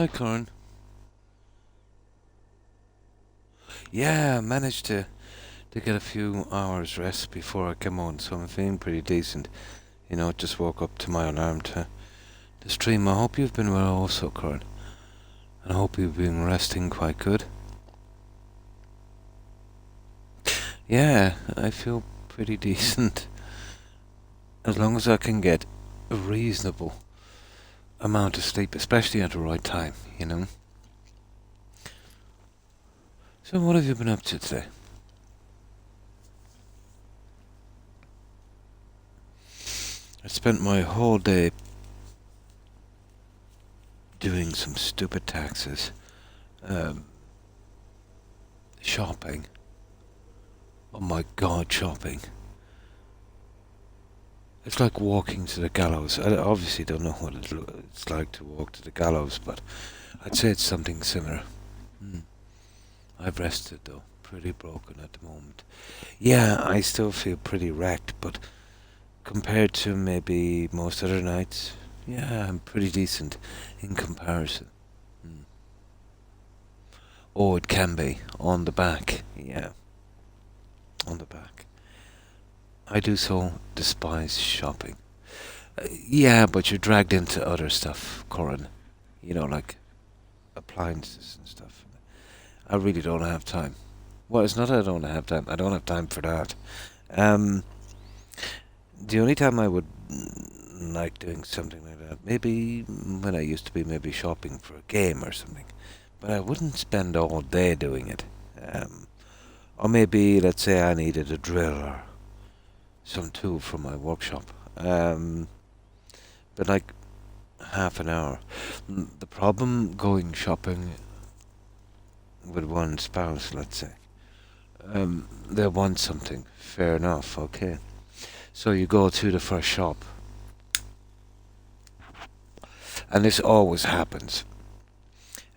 Hi, Corin. Yeah, I managed to get a few hours rest before I came on, so I'm feeling pretty decent. Just woke up to my alarm to stream. I hope you've been well also, Corin. And I hope you've been resting quite good. Yeah, I feel pretty decent. As long as I can get a reasonable amount of sleep, especially at the right time. So what have you been up to today? I spent my whole day doing some stupid taxes. Um, Shopping. Oh my god, shopping. It's like walking to the gallows. I obviously don't know what it's like to walk to the gallows, but I'd say it's something similar. Hmm. I've rested though, pretty broken at the moment. Yeah, I still feel pretty wrecked, but compared to maybe most other nights, yeah, I'm pretty decent in comparison. Hmm. Oh, it can be on the back. Yeah, on the back. I do so despise shopping. Yeah, but you're dragged into other stuff, Corin. Like appliances and stuff. I really don't have time. Well, it's not that I don't have time. I don't have time for that. Um, the only time I would like doing something like that, maybe when I used to be maybe shopping for a game or something, but I wouldn't spend all day doing it. Um, or maybe, let's say I needed a drill or some tool from my workshop. But like half an hour. The problem going shopping with one spouse, let's say, they want something. Fair enough, okay. So you go to the first shop, and this always happens.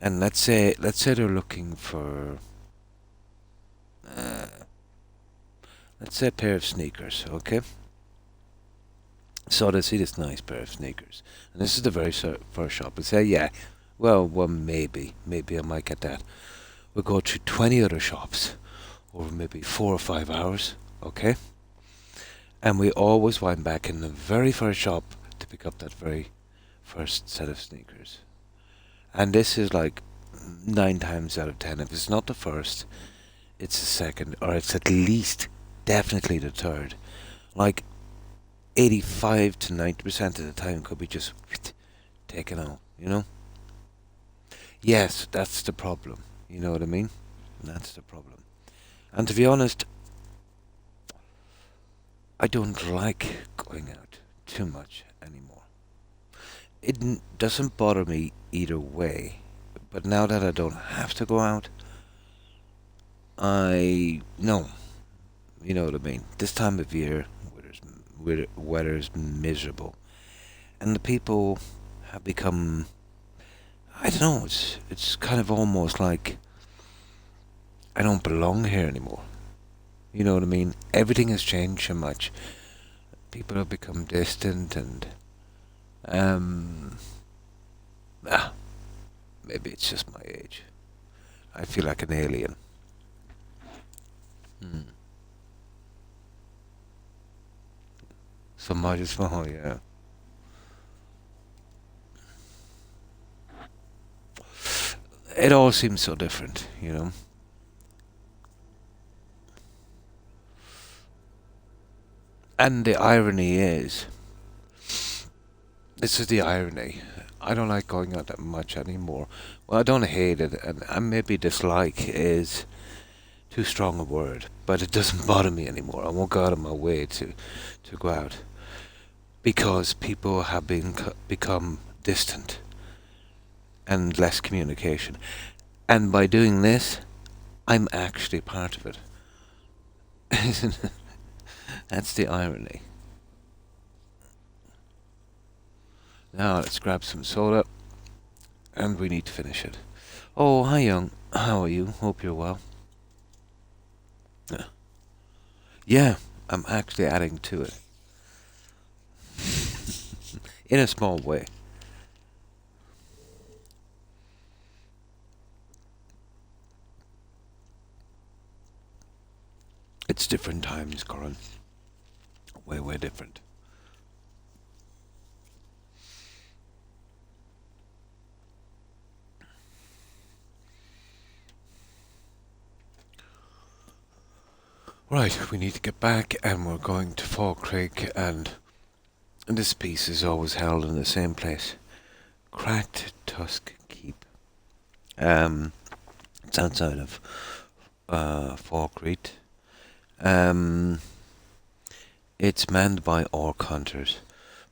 And let's say they're looking for, uh, let's say a pair of sneakers, okay. So they see this nice pair of sneakers, and this is the very first shop. They say, yeah, well, maybe I might get that. We'll go to 20 other shops over maybe 4 or 5 hours, okay? And we always wind back in the very first shop to pick up that very first set of sneakers. And this is like 9 times out of 10. If it's not the first, it's the second, or it's at least definitely the third. Like 85 to 90% of the time could be just taken out. Yes, that's the problem. You know what I mean? That's the problem. And to be honest, I don't like going out too much anymore. It doesn't bother me either way, but now that I don't have to go out, I know, you know what I mean. This time of year, weather's miserable, and the people have become, I don't know. It's kind of almost like I don't belong here anymore. You know what I mean? Everything has changed so much. People have become distant and um ah, maybe it's just my age. I feel like an alien. Hmm. So might as well, yeah. It all seems so different. And the irony is, this is the irony. I don't like going out that much anymore. Well, I don't hate it, and maybe dislike is too strong a word, but it doesn't bother me anymore. I won't go out of my way to go out because people have become distant and less communication. And by doing this, I'm actually part of it. That's the irony. Now let's grab some soda, and we need to finish it. Oh, hi, young. How are you? Hope you're well. Yeah, yeah, I'm actually adding to it in a small way. It's different times, Corin. Way, way different. Right, we need to get back, and we're going to Fall Creek, and this piece is always held in the same place. Cracked Tusk Keep. It's outside of Fall Creek. It's manned by orc hunters,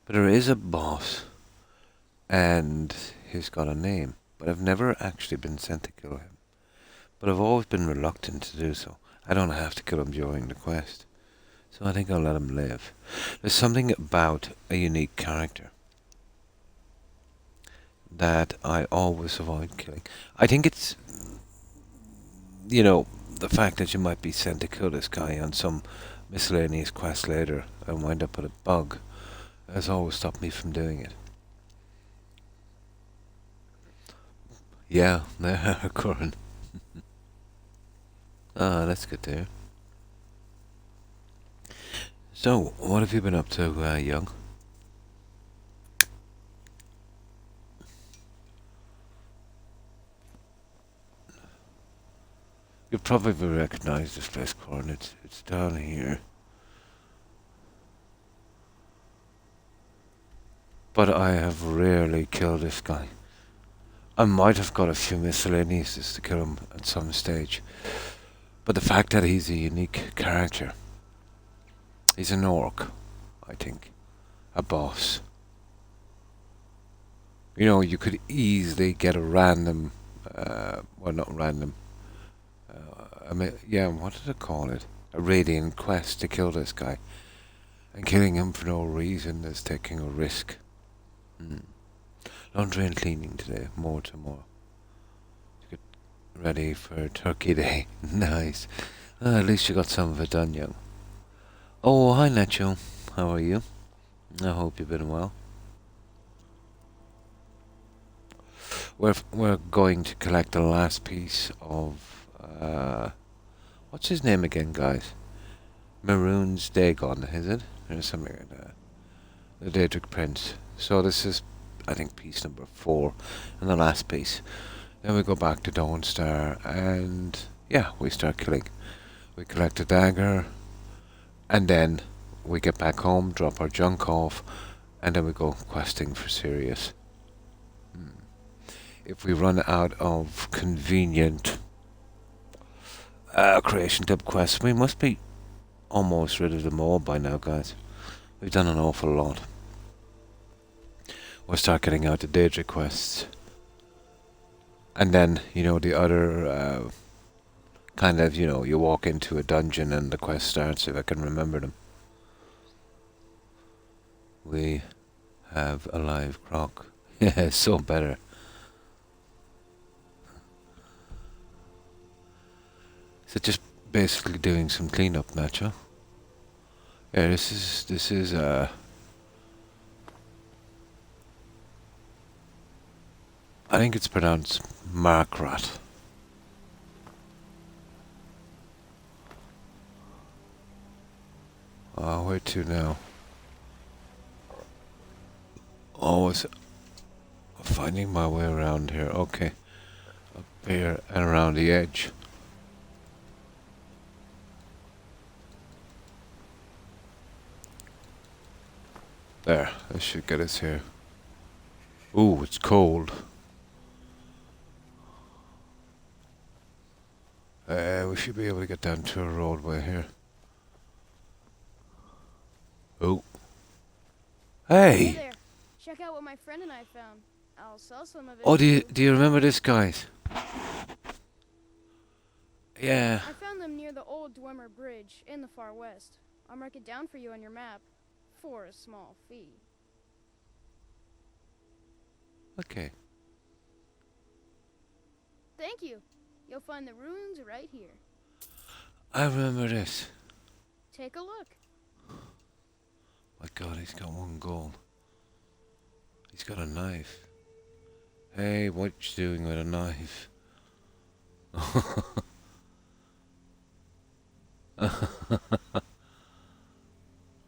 but there is a boss, and he's got a name, but I've never actually been sent to kill him. But I've always been reluctant to do so. I don't have to kill him during the quest, so I think I'll let him live. There's something about a unique character that I always avoid killing. I think it's, the fact that you might be sent to kill this guy on some miscellaneous quest later and wind up with a bug has always stopped me from doing it. Yeah, there, Corin. Ah, that's good to hear. So, what have you been up to, young? You'll probably recognize this place, Corin. It's down here. But I have rarely killed this guy. I might have got a few miscellaneous to kill him at some stage. But the fact that he's a unique character. He's an orc, I think. A boss. You could easily get a random, well, not random, what did I call it? A radiant quest to kill this guy. And killing him for no reason is taking a risk. Laundry and cleaning today, more to more. To get ready for Turkey Day. Nice. At least you got some of it done, young. Oh, hi Nacho. How are you? I hope you've been well. We're going to collect the last piece of what's his name again, guys? Maroon's Dagon, is it? Or something like that. The Daedric Prince. So this is, I think, piece number 4, and the last piece. Then we go back to Dawnstar, and yeah, we start killing. We collect a dagger, and then we get back home, drop our junk off, and then we go questing for Sirius. If we run out of convenient creation tip quests, we must be almost rid of them all by now, guys. We've done an awful lot. We'll start getting out the Daedric quests. And then, the other kind of, you walk into a dungeon and the quest starts, if I can remember them. We have a live Croc. Yeah, so better. So just basically doing some cleanup, Nacho. Yeah, this is I think it's pronounced Markrat. Oh, where to now? Always finding my way around here. Okay. Up here and around the edge. There, this should get us here. Ooh, it's cold. We should be able to get down to a roadway here. Oh. Hey! Hey there. Check out what my friend and I found. I'll sell some of it. Oh, do you remember this, guys? Yeah. I found them near the old Dwemer Bridge in the far west. I'll mark it down for you on your map for a small fee. Okay. Thank you. You'll find the ruins right here. I remember this. Take a look. My God, he's got 1 gold. He's got a knife. Hey, what you doing with a knife?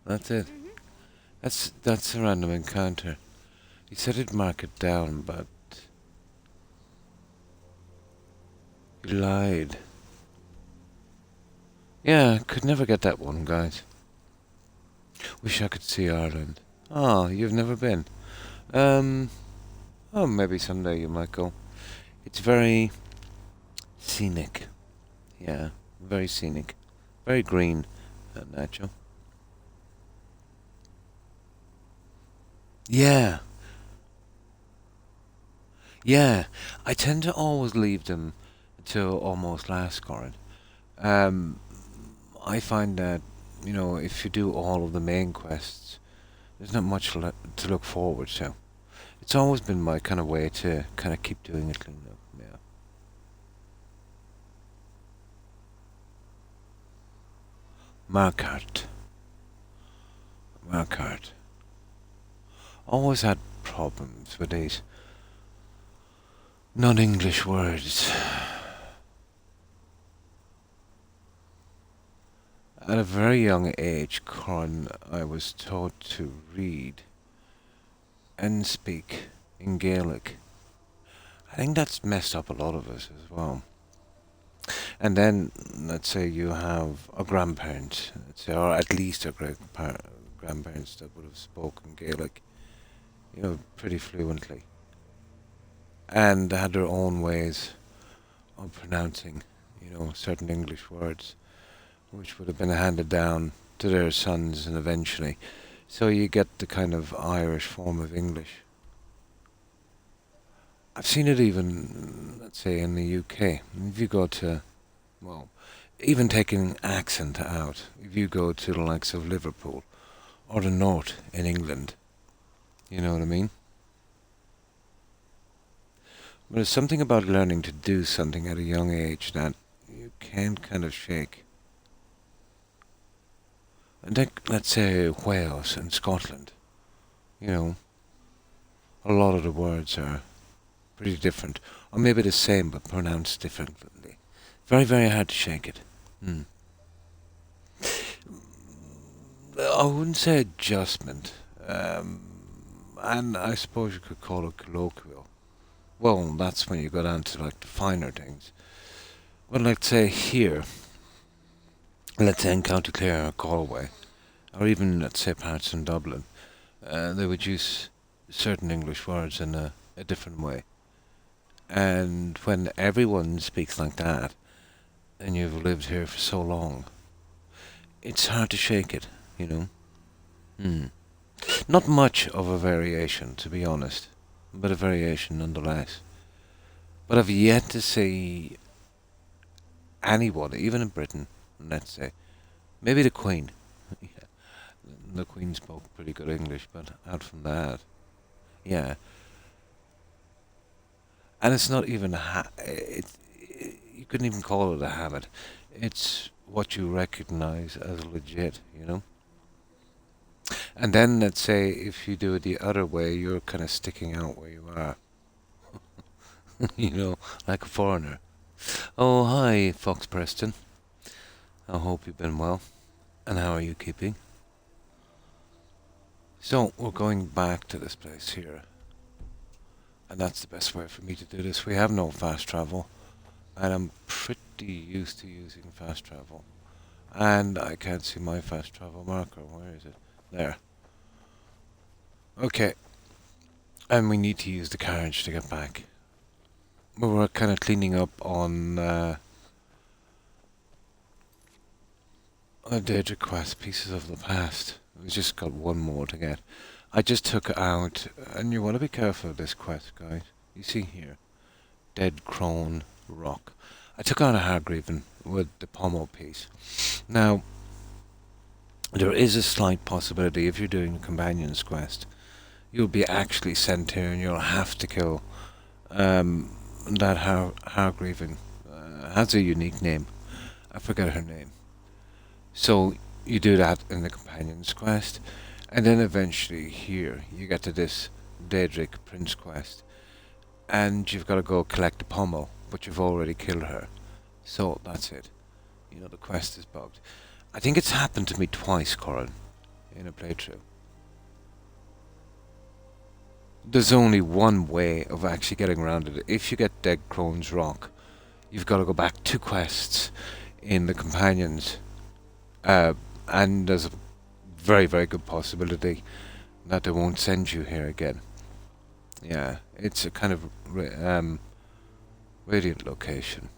That's it. Mm-hmm. That's a random encounter. He said he'd mark it down, but he lied. Yeah, could never get that one, guys. Wish I could see Ireland. Oh, you've never been. Um, oh, maybe someday you might go. It's very scenic. Yeah, very scenic. Very green, Nacho. Yeah, yeah. I tend to always leave them till almost last scoring. Um, I find that, if you do all of the main quests, there's not much to look forward to. It's always been my kind of way to kind of keep doing it clean up. Yeah. Markart. Markart. Always had problems with these non-English words. At a very young age, Con, I was taught to read and speak in Gaelic. I think that's messed up a lot of us as well. And then, let's say you have a grandparent, let's say, or at least a grandparents that would have spoken Gaelic, pretty fluently, and had their own ways of pronouncing, certain English words, which would have been handed down to their sons and eventually. So you get the kind of Irish form of English. I've seen it even, let's say, in the UK. If you go to, well, even taking accent out, if you go to the likes of Liverpool or the north in England, you know what I mean? But there's something about learning to do something at a young age that you can't kind of shake. And then, let's say, Wales and Scotland, you know, a lot of the words are pretty different, or maybe the same but pronounced differently. Very, very hard to shake it. Hmm. I wouldn't say adjustment, and I suppose you could call it colloquial. Well, that's when you go down to like the finer things. But let's say here, let's say in County Clare or Galway, or even let's say parts in Dublin, they would use certain English words in a different way. And when everyone speaks like that, and you've lived here for so long, it's hard to shake it, you know. Hmm. Not much of a variation, to be honest, but a variation nonetheless. But I've yet to see anyone, even in Britain, let's say, maybe the Queen. Yeah, the Queen spoke pretty good English, but out from that, yeah. And it's not even you couldn't even call it a habit. It's what you recognize as legit, you know. And then let's say if you do it the other way, you're kind of sticking out where you are, you know, like a foreigner. Oh, hi, Fox Preston. I hope you've been well. And how are you keeping? So, we're going back to this place here. And that's the best way for me to do this. We have no fast travel. And I'm pretty used to using fast travel. And I can't see my fast travel marker. Where is it? There. Okay. And we need to use the carriage to get back. We were kind of cleaning up on Deirdre Quest, Pieces of the Past. We've just got one more to get. I just took out, and you want to be careful of this quest, guys. You see here, Dead Crone Rock. I took out a Hargreaven with the pommel piece. Now, there is a slight possibility if you're doing the Companion's Quest, you'll be actually sent here and you'll have to kill that Hargreaven. Has a unique name. I forget her name. So you do that in the Companion's Quest, and then eventually here you get to this Daedric Prince Quest, and you've got to go collect the pommel, but you've already killed her. So that's it. You know, the quest is bugged. I think it's happened to me twice, Corin, in a playthrough. There's only one way of actually getting around it. If you get Dead Crone's Rock, you've got to go back 2 quests in the companions, uh, and there's a very, very good possibility that they won't send you here again. Yeah, it's a kind of radiant location.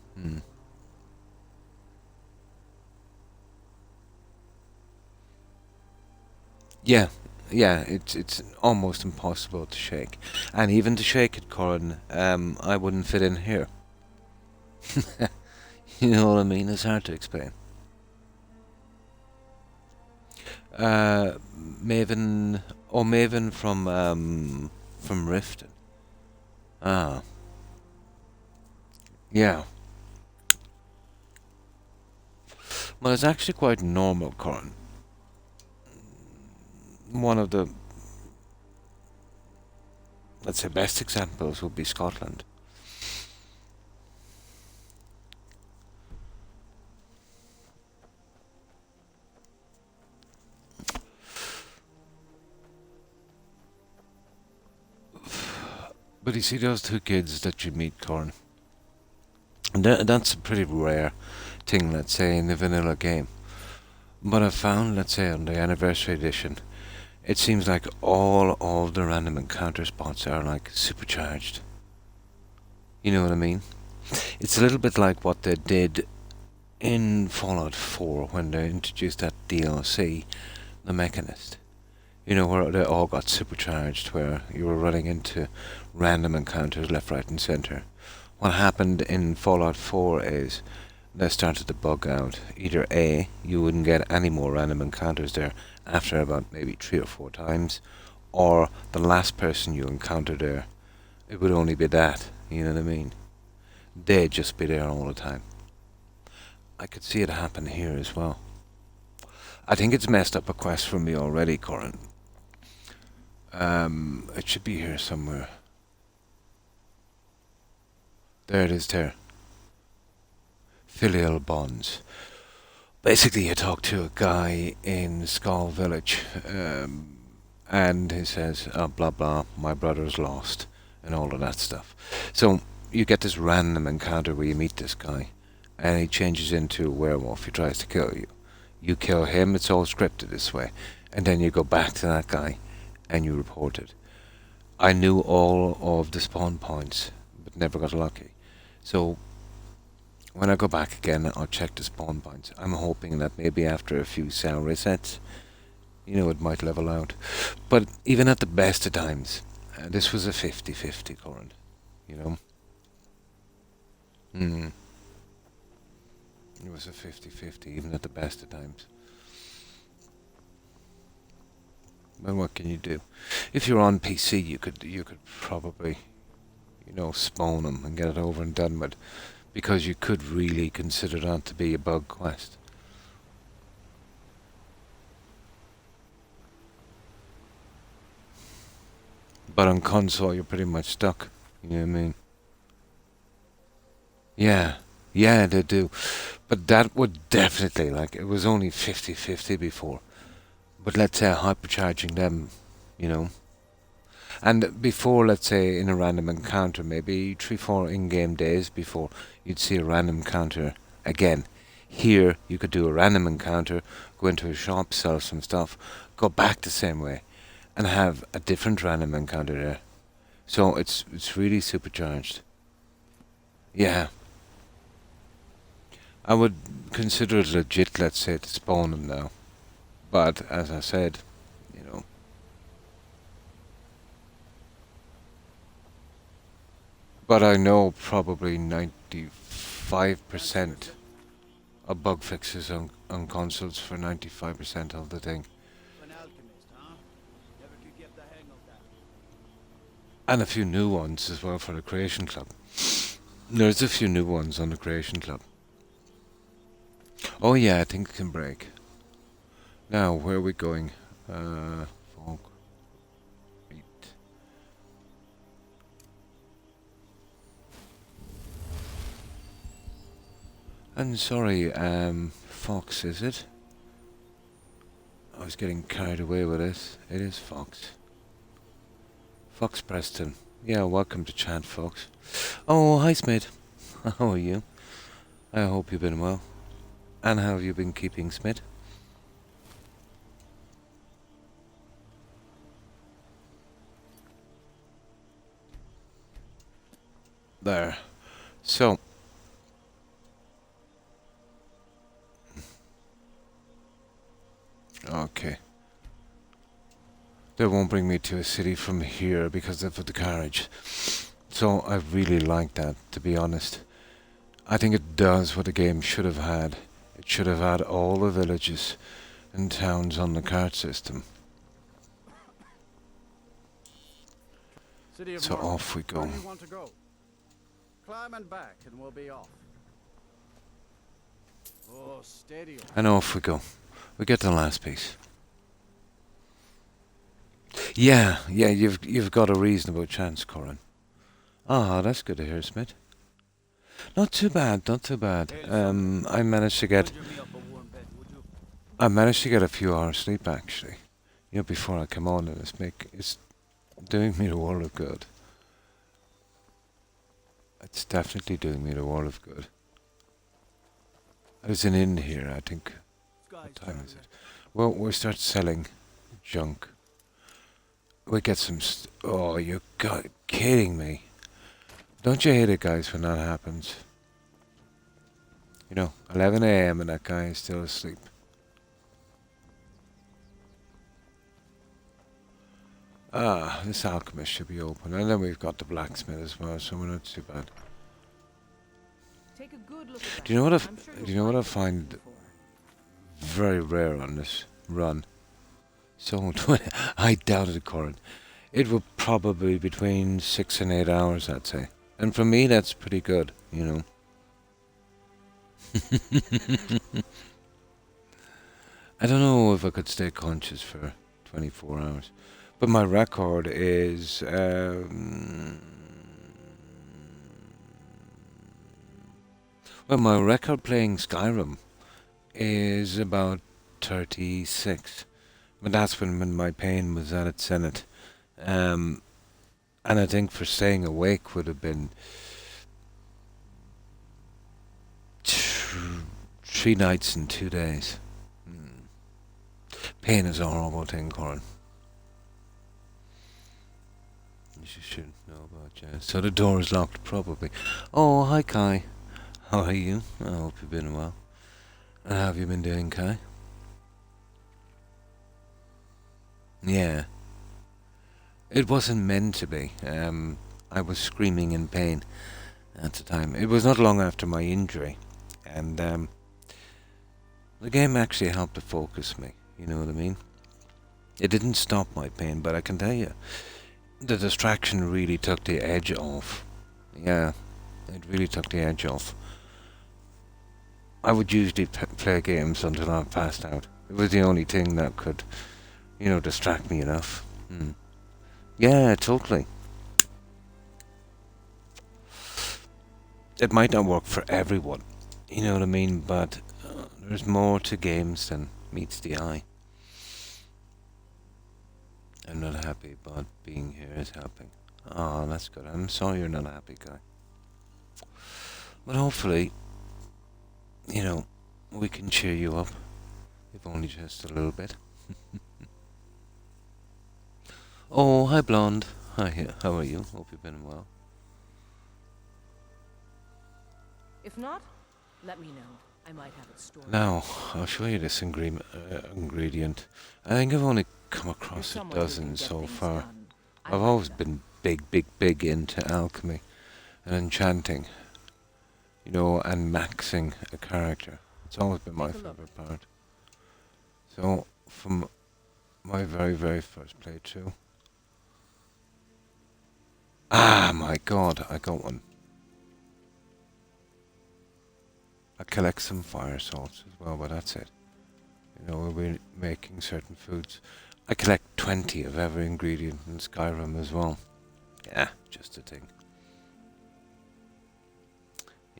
Yeah, yeah, it's almost impossible to shake, and even to shake it, Corin, I wouldn't fit in here. You know what I mean? It's hard to explain. Uh, Maven, oh Maven from Riften. Ah, yeah. Well, it's actually quite normal, Corin. One of the, let's say, best examples would be Scotland. But you see those two kids that you meet, Corin, and that's a pretty rare thing, let's say, in the vanilla game. But I found, let's say, on the anniversary edition, it seems like all of the random encounter spots are like supercharged. You know what I mean? It's a little bit like what they did in Fallout 4 when they introduced that DLC, The Mechanist. You know, where they all got supercharged, where you were running into random encounters left, right, and centre. What happened in Fallout 4 is they started to bug out. Either A, you wouldn't get any more random encounters there after about maybe 3 or 4 times, or the last person you encountered there, it would only be that. You know what I mean? They'd just be there all the time. I could see it happen here as well. I think it's messed up a quest for me already, Corin. It should be here somewhere. There it is there. Filial bonds. Basically, you talk to a guy in Skull Village, and he says, oh, blah blah, my brother's lost, and all of that stuff. So you get this random encounter where you meet this guy, and he changes into a werewolf. He tries to kill you. You kill him. It's all scripted this way, and then you go back to that guy, and you report it. I knew all of the spawn points, but never got lucky. So when I go back again, I'll check the spawn points. I'm hoping that maybe after a few cell resets, you know, it might level out. But even at the best of times, this was a 50-50 current, you know. It was a 50-50 even at the best of times. Well, what can you do? If you're on PC, you could probably, you know, spawn them and get it over and done with, because you could really consider that to be a bug quest. But on console, you're pretty much stuck. You know what I mean? Yeah, yeah, they do. But that would definitely, like, it was only 50-50 before. But let's say hypercharging them, you know. And before, let's say, in a random encounter, maybe 3-4 in-game days before, you'd see a random encounter again. Here, you could do a random encounter, go into a shop, sell some stuff, go back the same way, and have a different random encounter there. So it's really supercharged. Yeah, I would consider it legit, let's say, to spawn them now. But as I said, you know, but I know probably 95% of bug fixes on consoles for 95% of the thing. An alchemist, huh? Never could get the hang of that. And a few new ones as well for the Creation Club. There's a few new ones on the Creation Club. Oh yeah, I think it can break. Now, where are we going? Fog. Beat. And sorry, Fox, is it? was getting carried away with this. It is Fox. Fox Preston. Yeah, welcome to chat, folks. Oh, hi, Smith. How are you? I hope you've been well. And how have you been keeping, Smith? There. So. Okay. They won't bring me to a city from here because of the carriage. So I really like that, to be honest. I think it does what the game should have had. It should have had all the villages and towns on the cart system. City of So Morrow. off we go. Where do you want to go? Climb and back, and we'll be off. Oh, steady. And off we go. We get the last piece. Yeah, you've got a reasonable chance, Corin. Ah, that's good to hear, Smith. Not too bad, not too bad. I managed to get Conjure me up a warm bed, would you? I managed to get a few hours sleep actually. You know, before I come on, and it's doing me the world of good. It's definitely doing me the world of good. There's an inn here, I think. What time is it? Well, we start selling junk. We get some. Oh, you're kidding me! Don't you hate it, guys, when that happens? You know, 11 a.m. and that guy is still asleep. Ah, this alchemist should be open, and then we've got the blacksmith as well, so we're not too bad. Take a good look at Do you know what I'm sure do you know what I you'll find before. very rare on this run? So I doubted it, Corin. It will probably be between 6 and 8 hours, I'd say. And for me, that's pretty good, you know. I don't know if I could stay conscious for 24 hours. But my record is... well, my record playing Skyrim is about 36. But that's when my pain was at its zenith. And I think for staying awake would have been 3 nights and 2 days. Pain is a horrible thing, Corin. You should know about jazz. So the door is locked, probably. Oh, hi, Kai. How are you? I hope you've been well. And how have you been doing, Kai? Yeah. It wasn't meant to be. I was screaming in pain at the time. It was not long after my injury. And the game actually helped to focus me. You know what I mean? It didn't stop my pain, but I can tell you, the distraction really took the edge off. Yeah, it really took the edge off. I would usually play games until I passed out. It was the only thing that could, you know, distract me enough. Yeah, totally. It might not work for everyone, you know what I mean, but there's more to games than meets the eye. I'm not happy, but being here is helping. Oh, that's good. I'm sorry you're not happy, Guy. But hopefully, you know, we can cheer you up, if only just a little bit. Oh, hi, Blonde. Hi, how are you? Hope you've been well. If not, let me know. I might have it stored. Now, I'll show you this ingredient. I think I've only come across a dozen so far. I've always been big into alchemy and enchanting, you know, and maxing a character. It's always been my favorite part. So, from my very first playthrough. Ah, my God, I got one. I collect some fire salts as well, but that's it. You know, we'll be making certain foods. I collect 20 of every ingredient in Skyrim as well. Yeah, just a thing.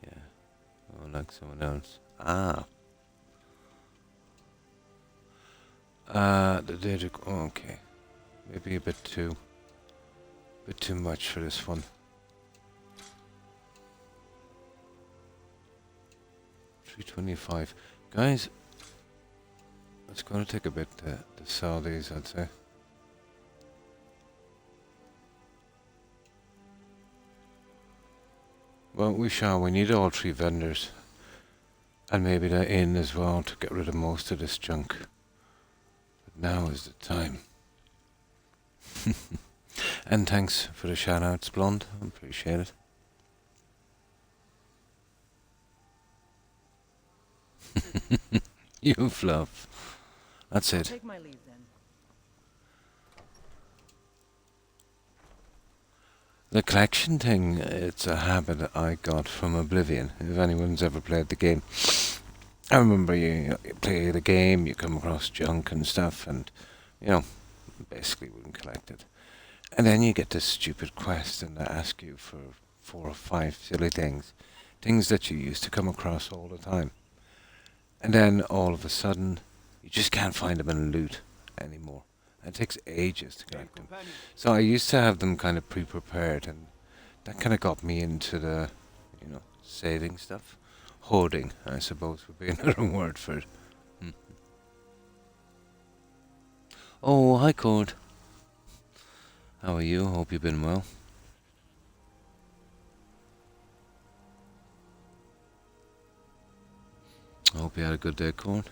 Yeah. Oh, like someone else. Ah. The data. Oh, okay. Maybe a bit too much for this one. 325. Guys, it's going to take a bit to sell these, I'd say. Well, we shall. We need all 3 vendors. And maybe the inn as well to get rid of most of this junk. But now is the time. And thanks for the shout outs, Blonde. I appreciate it. You fluff. That's I'll it. take my leave then. The collection thing, it's a habit I got from Oblivion, if anyone's ever played the game. I remember you play the game, you come across junk and stuff, and, you know, basically wouldn't collect it. And then you get this stupid quest, and they ask you for 4 or 5 silly things. Things that you used to come across all the time. And then, all of a sudden, you just can't find them in loot anymore. It takes ages to collect them. So I used to have them kind of pre-prepared, and that kind of got me into the, saving stuff. Hoarding, I suppose, would be another word for it. Oh, hi, Cord. How are you? Hope you've been well. I hope you had a good day, Cord.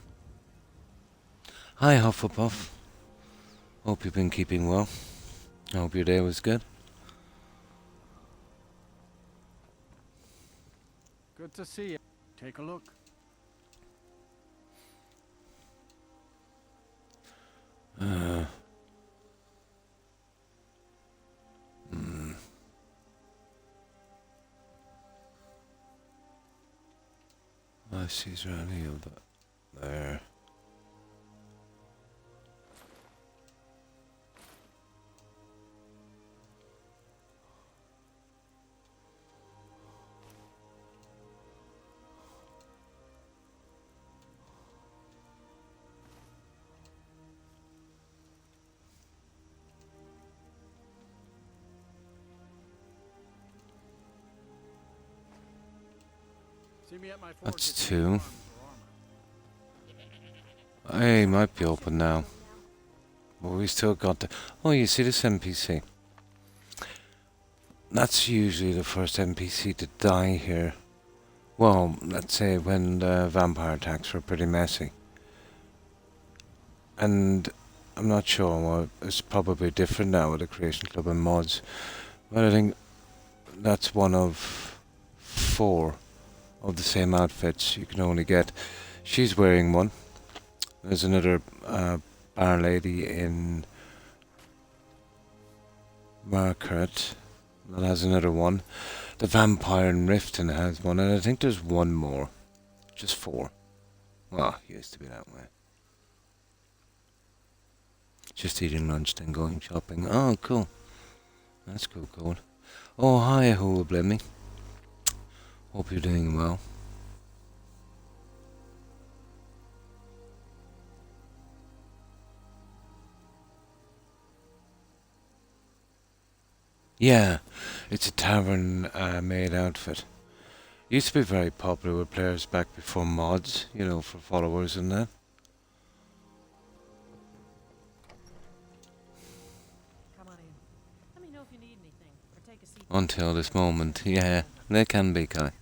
Hi, Hufflepuff. Hope you've been keeping well. I hope your day was good. Good to see you. Take a look. I see is there any of that there. See me at my forge That's at 2. Arms for armor. Hey, might be open now. But we still got the... Oh, you see this NPC? That's usually the first NPC to die here. Well, let's say when the vampire attacks were pretty messy. And I'm not sure, well, it's probably different now with the Creation Club and mods. But I think that's one of 4 of the same outfits you can only get. She's wearing one. There's another bar lady in Margaret that has another one. The vampire in Riften has one, and I think there's one more. Just 4. Well, it used to be that way. Just eating lunch, then going shopping. Oh, cool. That's cool. Oh, hi, who blame me. Hope you're doing well. Yeah, it's a tavern made outfit. Used to be very popular with players back before mods, for followers and that. Come on in. Let me know if you need anything, or take a seat. Until this moment, yeah, they can be, Kai.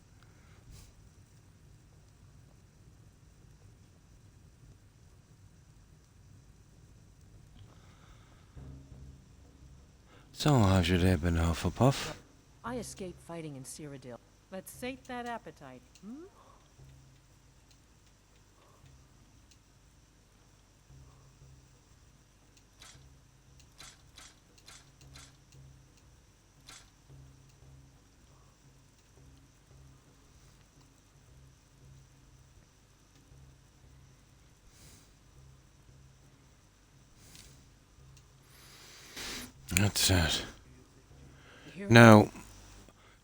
So, how's your day been, Hufflepuff? I escaped fighting in Cyrodiil. Let's sate that appetite, hmm? That's it. Here Now,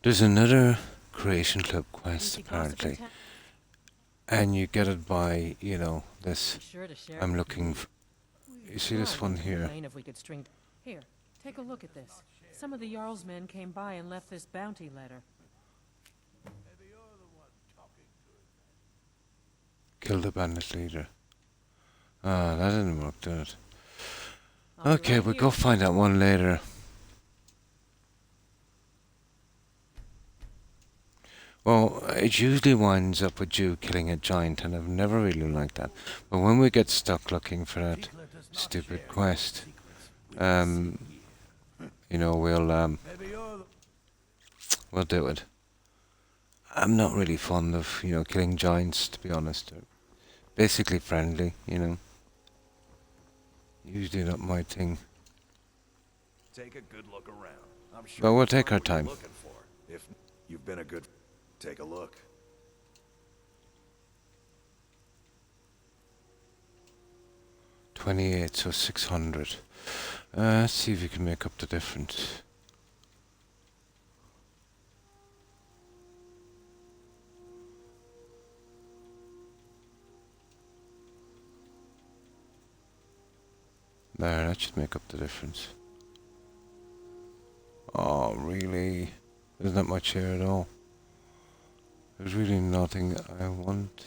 there's another Creation Club quest, Easy goes to apparently. protect- And you get it by, this... Be sure to share I'm with looking me. for... You see No, I this one wouldn't here? complain if we could string. Here, take a look at this. Some of the Jarl's men came by and left this bounty letter. Kill the bandit leader. Ah, that didn't work, did it? I'll be Okay, right we'll here. go find that one later. Well, it usually winds up with you killing a giant, and I've never really liked that. But when we get stuck looking for that stupid quest, you know, we'll do it. I'm not really fond of, you know, killing giants, to be honest. They're basically friendly, you know. Usually not my thing. Take a good look around. I'm sure But we'll you'll take find our what you're time. looking for. If you've been a good, take a look. $28, so 600. Let's see if we can make up the difference. There, that should make up the difference. Oh, really? There's not much here at all. There's really nothing I want.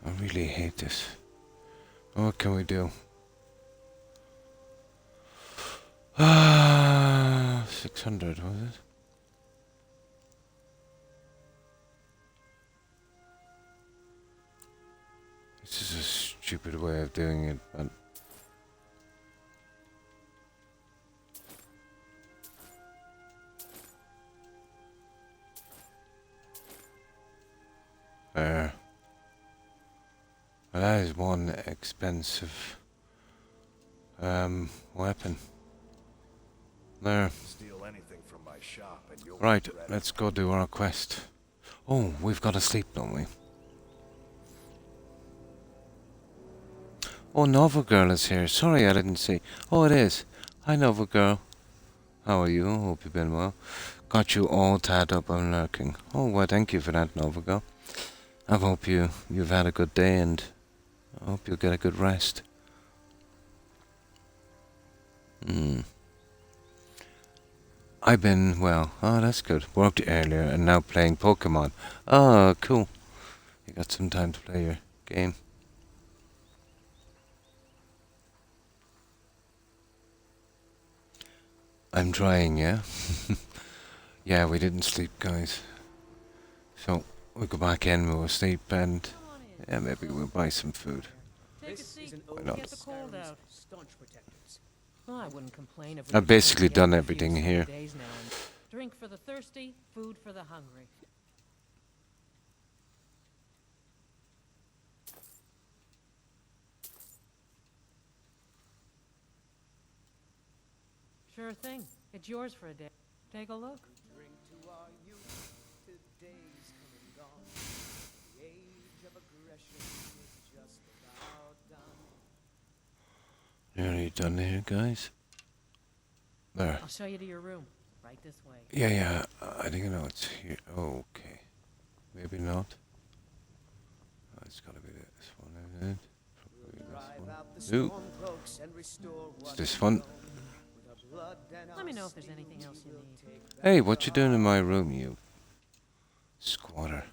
I really hate this. What can we do? 600, was it? This is a stupid way of doing it, but... There. Well, that is one expensive weapon. There. Steal anything from my shop and you'll Right, regret it. let's go do our quest. Oh, we've got to sleep, don't we? Oh, Nova Girl is here. Sorry I didn't see. Oh, it is. Hi, Nova Girl. How are you? Hope you've been well. Got you all tied up on lurking. Oh, well, thank you for that, Nova Girl. I hope you've had a good day, and I hope you'll get a good rest. I've been, well, oh, that's good. Worked earlier and now playing Pokemon. Oh, cool. You got some time to play your game. I'm trying, yeah? Yeah, we didn't sleep, guys. So, we'll go back in, we'll sleep, and yeah, maybe we'll buy some food. Take a This seat. is an Why ode not? to Get the cold Skyrim's out. staunch protectors. Well, I wouldn't complain if we I've could basically string done together a few everything sunny here. days now and drink for the thirsty, food for the hungry. Sure thing. It's yours for a day. Take a look. Drink to our youth, today's come and gone. The age of aggression is just about done. Nearly done here, guys. There. I'll show you to your room. Right this way. Yeah, I think I know it's here. Oh, okay. Maybe not. Oh, it's gotta be this one, isn't it? Probably this Drive out the one. Ooh, storm cloaks and restore it's what this we one. own. With our blood and Let me our know if there's steel, anything else you we'll need. take back Hey, what you our doing in my room, you squatter?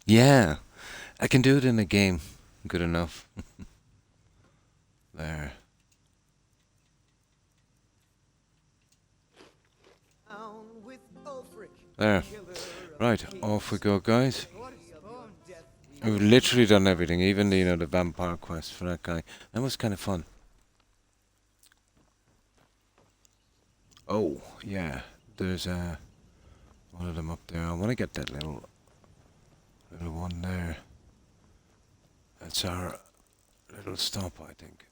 Yeah, I can do it in a game. Good enough. There. town with Ulfric, There. killer of Right, kings. off we go, guys. What is born death we We've literally done everything, even the vampire quest for that guy. That was kind of fun. Oh, yeah. There's one of them up there. I want to get that little one there. That's our little stop, I think.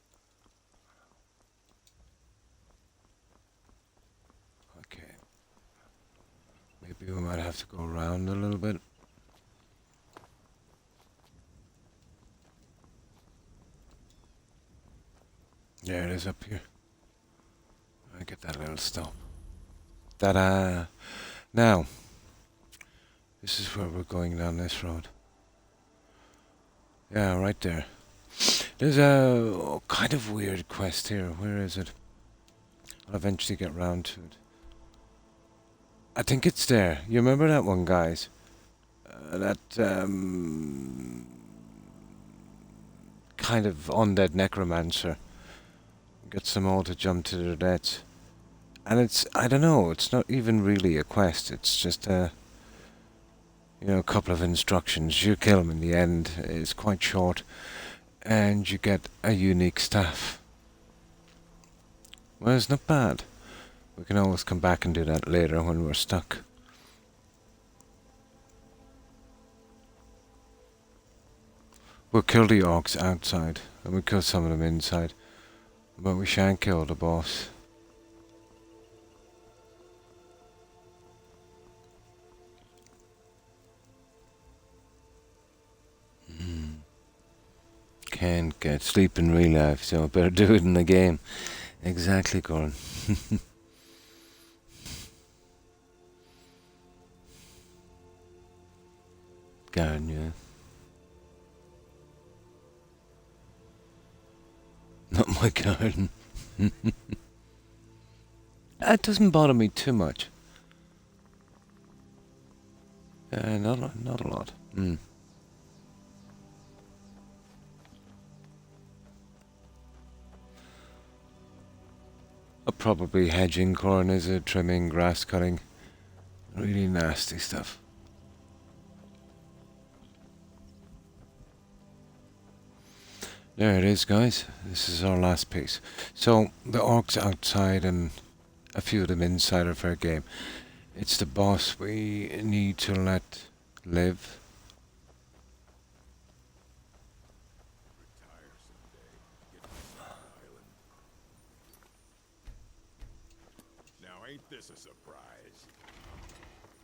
Okay. Maybe we might have to go around a little bit. There it is up here. I get that little stop. Ta-da! Now, this is where we're going down this road. Yeah, right there. There's a kind of weird quest here. Where is it? I'll eventually get round to it. I think it's there. You remember that one, guys? That kind of undead necromancer gets them all to jump to their deaths. And it's, I don't know, it's not even really a quest. It's just a couple of instructions. You kill them in the end. It's quite short. And you get a unique staff. Well, it's not bad. We can always come back and do that later when we're stuck. We'll kill the orcs outside, and we'll kill some of them inside. But we shan't kill the boss. Can't get sleep in real life, so I better do it in the game. Exactly, Corin. Garden, yeah. Not my garden. That doesn't bother me too much. Not a lot. Probably hedging, corn is it, trimming, grass cutting. Really nasty stuff. There it is, guys. This is our last piece. So, the orcs outside and a few of them inside are fair game. It's the boss we need to let live. Ain't this a surprise?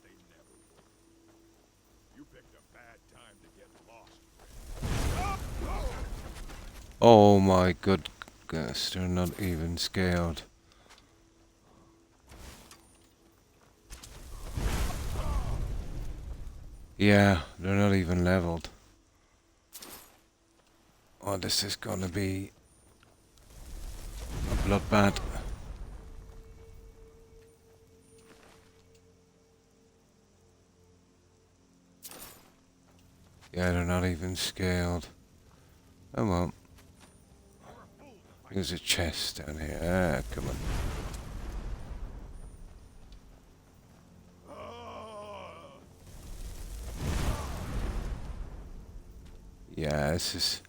They never will. You picked a bad time to get lost. Oh my goodness, they're not even scaled. Yeah, they're not even leveled. Oh, this is gonna be a bloodbath. Yeah, they're not even scaled. Oh well. There's a chest down here. Ah, come on. Yeah, this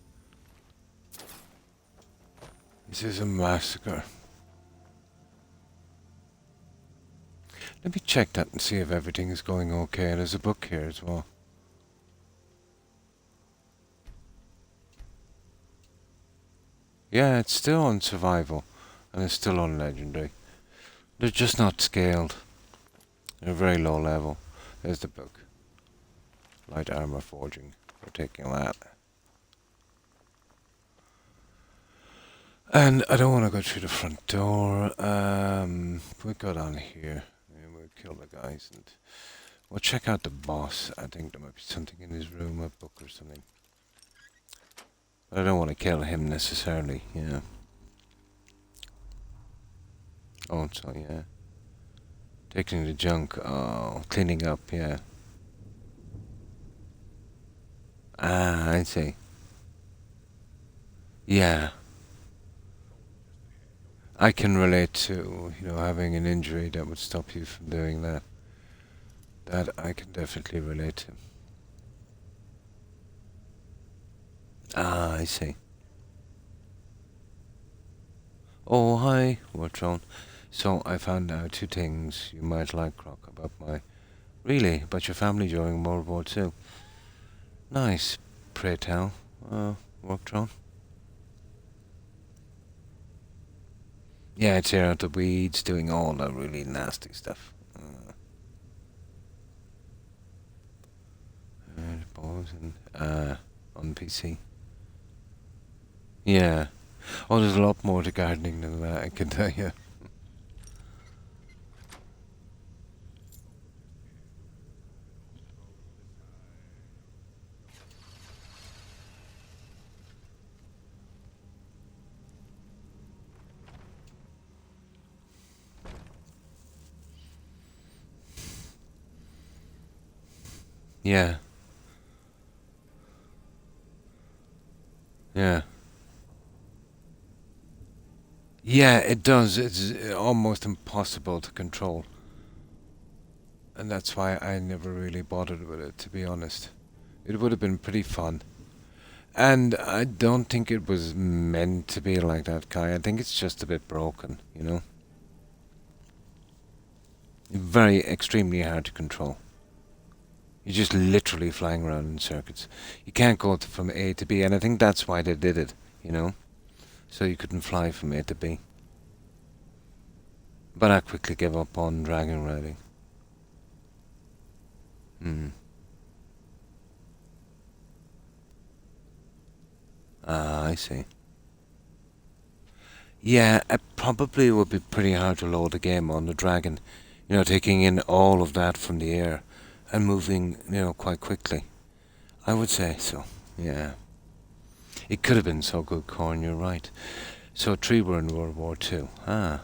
is a massacre. Let me check that and see if everything is going okay. There's a book here as well. Yeah, it's still on survival, and it's still on legendary. They're just not scaled. They're very low level. There's the book. Light armor forging. We're taking that. And I don't want to go through the front door. We go down here, and we'll kill the guys, and we'll check out the boss. I think there might be something in his room, a book or something. I don't want to kill him necessarily, yeah. Oh, so yeah. Taking the junk, oh, cleaning up, yeah. Ah, I see. Yeah. I can relate to, having an injury that would stop you from doing that. That I can definitely relate to. Ah, I see. Oh, hi, Watron. So, I found out 2 things you might like, Croc, about about your family during World War II. Nice, pray tell, Watron. Yeah, it's here out the weeds, doing all that really nasty stuff. Balls and, on PC. Yeah. Oh, there's a lot more to gardening than that, I can tell you. Yeah. Yeah. Yeah, it does. It's almost impossible to control. And that's why I never really bothered with it, to be honest. It would have been pretty fun. And I don't think it was meant to be like that, Kai. I think it's just a bit broken, you know? Very extremely hard to control. You're just literally flying around in circuits. You can't go from A to B, and I think that's why they did it, you know? So you couldn't fly from A to B. But I quickly gave up on dragon riding. Hmm. Ah, I see. Yeah, it probably would be pretty hard to load a game on the dragon. You know, taking in all of that from the air and moving, you know, quite quickly. I would say so, yeah. It could have been so good, Corn, you're right. So three were in World War Two. Ah.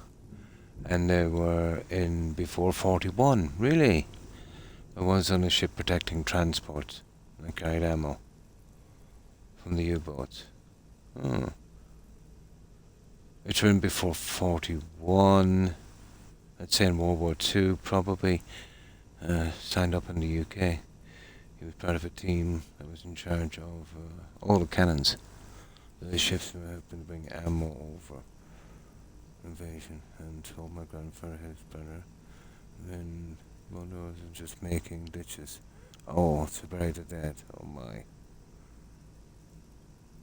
And they were in before 41, really? I was on a ship protecting transport. I carried ammo from the U-boats. Oh. It's written before 41. I'd say in World War II, probably. Signed up in the UK. He was part of a team that was in charge of all the cannons. The ships were helping to bring ammo over invasion, and told my grandfather his brother. Then mother was just making ditches. Oh, to bury the dead. Oh my.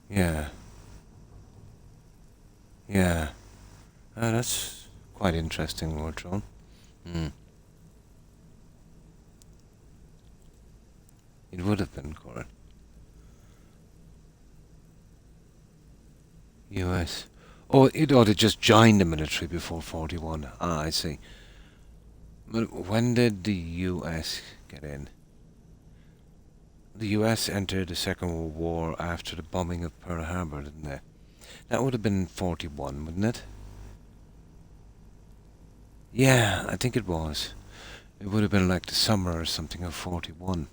Yeah. Yeah. That's quite interesting, Wardrone. Hmm. It would have been, Corin. US. Oh, it ought to just join the military before 41. Ah, I see. But when did the US get in? The US entered the Second World War after the bombing of Pearl Harbor, didn't they? That would have been 41, wouldn't it? Yeah, I think it was. It would have been like the summer or something of 41.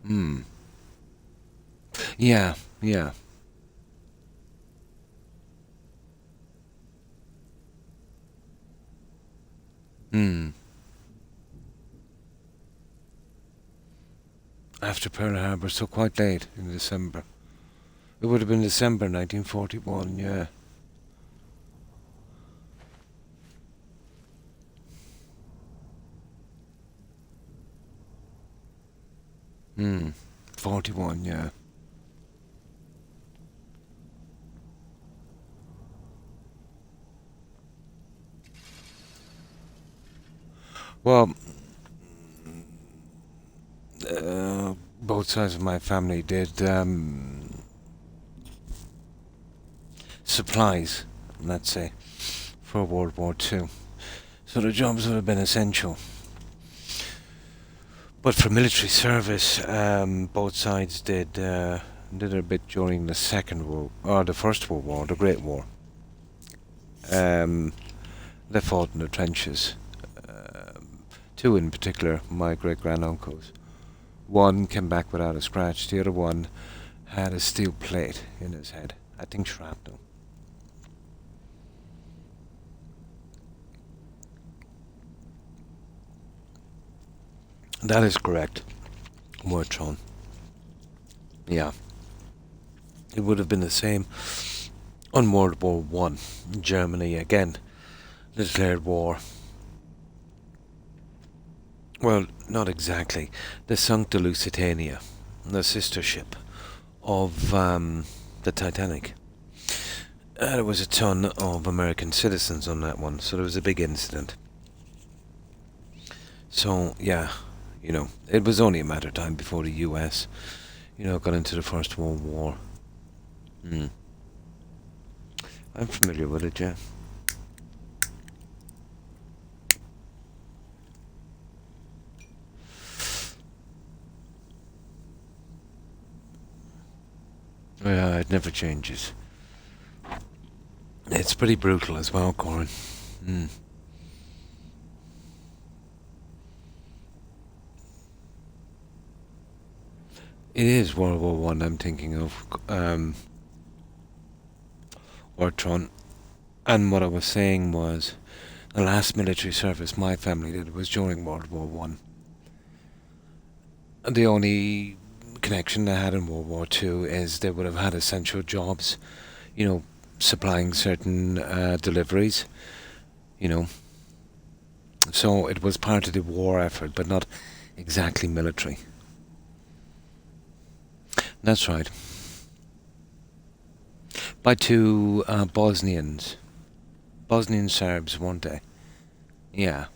Hmm. Yeah, yeah. Hmm. After Pearl Harbor, so quite late in December. It would have been December 1941, yeah. Hmm. 41, yeah. Well, both sides of my family did supplies, let's say, for World War Two. So the jobs would have been essential. But for military service, both sides did a bit during the Second World, or the First World War, the Great War. They fought in the trenches. Two in particular, my great-granduncles. One came back without a scratch. The other one had a steel plate in his head. I think shrapnel. That is correct. Wordtron. Yeah. It would have been the same on World War One. Germany again declared war. Well, not exactly. They sunk the Lusitania, the sister ship of the Titanic. There was a ton of American citizens on that one, so there was a big incident. So, yeah, you know, it was only a matter of time before the US, you know, got into the First World War. Hmm. I'm familiar with it, yeah. Yeah, it never changes. It's pretty brutal as well, Corin. Mm. It is World War One. I'm thinking of Ortron. And what I was saying was, the last military service my family did was during World War One. The only connection they had in World War Two is they would have had essential jobs, you know, supplying certain deliveries, you know. So it was part of the war effort, but not exactly military. That's right. By two Bosnian Serbs, weren't they? Yeah.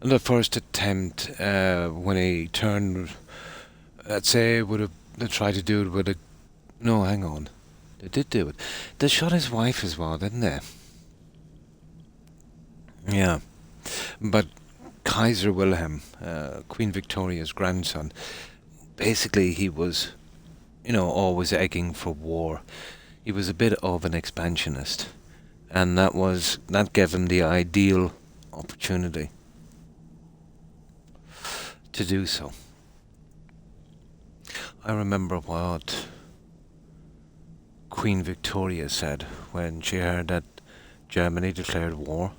And the first attempt, when he turned, let's say, would have they tried to do it with a. No, hang on. They did do it. They shot his wife as well, didn't they? Yeah. But Kaiser Wilhelm, Queen Victoria's grandson, basically he was, always egging for war. He was a bit of an expansionist, and that gave him the ideal opportunity to do so. I remember what Queen Victoria said when she heard that Germany declared war.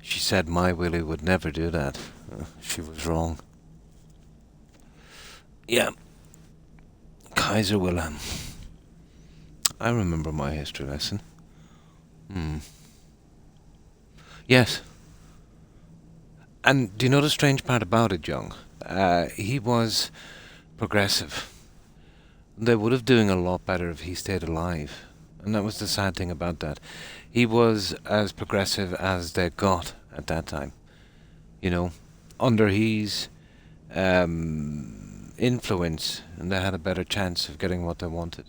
She said my Willie would never do that. She was wrong. Yeah, Kaiser Wilhelm. I remember my history lesson. Yes. And do you know the strange part about it, Young? He was progressive. They would have doing a lot better if he stayed alive. And that was the sad thing about that. He was as progressive as they got at that time. Under his influence, and they had a better chance of getting what they wanted.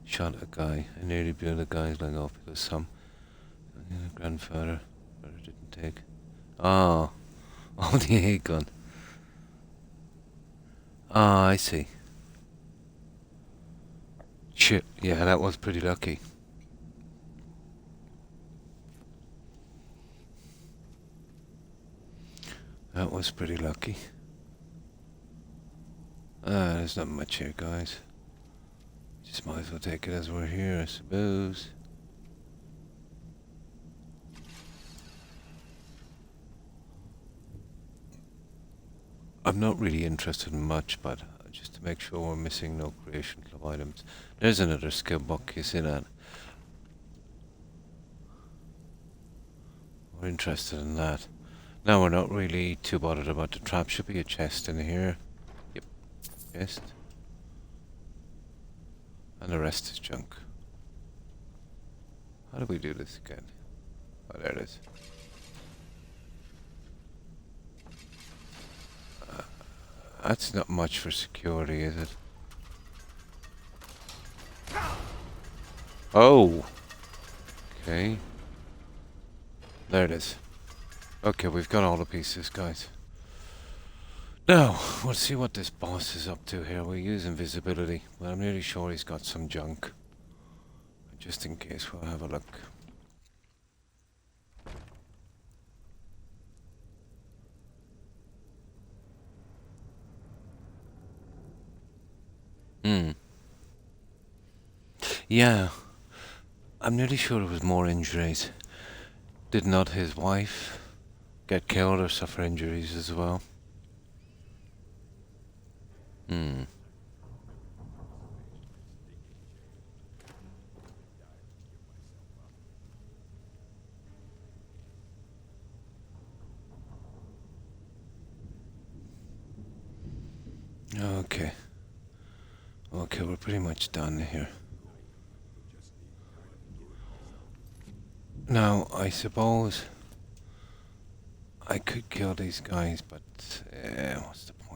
Shot a guy. I nearly blew the guy's leg off because some grandfather didn't take. Oh, the A gun. Ah, I see. Shit, yeah, that was pretty lucky. That was pretty lucky. There's not much here, guys. Just might as well take it as we're here, I suppose. I'm not really interested in much, but just to make sure we're missing no creation club items. There's another skill book, you see that? We're interested in that. Now we're not really too bothered about the trap. Should be a chest in here. Yep, chest. And the rest is junk. How do we do this again? Oh, there it is. That's not much for security, is it? Oh! Okay. There it is. Okay, we've got all the pieces, guys. Now, we'll see what this boss is up to here. We'll use invisibility, but I'm nearly sure he's got some junk. Just in case, we'll have a look. Yeah. I'm nearly sure it was more injuries. Did not his wife get killed or suffer injuries as well? Okay. Okay, we're pretty much done here. Now, I suppose I could kill these guys, but what's the point?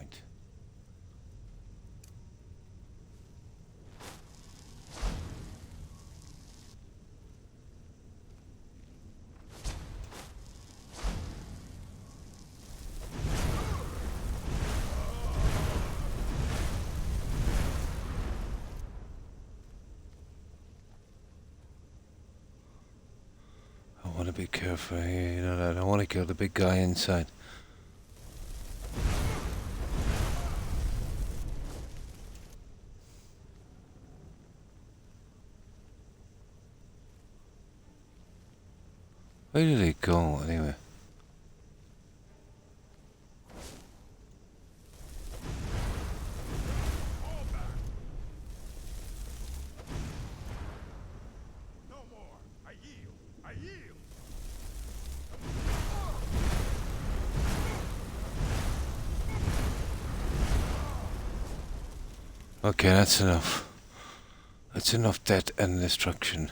be careful here. You know, I don't want to kill the big guy inside. Where did he go anyway? No more. I yield. I yield. Okay, that's enough. That's enough death and destruction.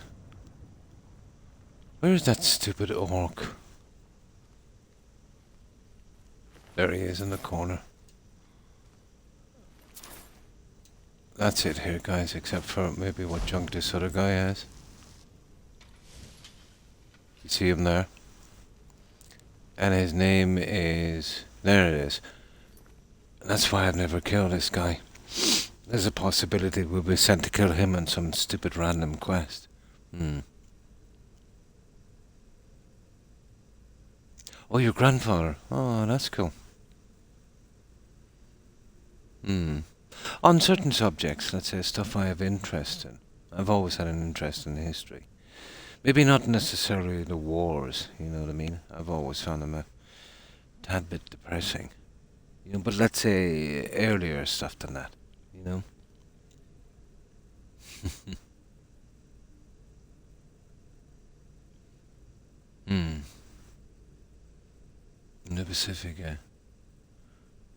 Where is that stupid orc? There he is in the corner. That's it here, guys, except for maybe what junk this other guy has. You see him there? And his name is... There it is. And that's why I've never killed this guy. There's a possibility we'll be sent to kill him on some stupid random quest. Oh, your grandfather. Oh, that's cool. On certain subjects, let's say stuff I have interest in. I've always had an interest in history. Maybe not necessarily the wars, you know what I mean? I've always found them a tad bit depressing. You know, but let's say earlier stuff than that, you know? In the Pacific, yeah.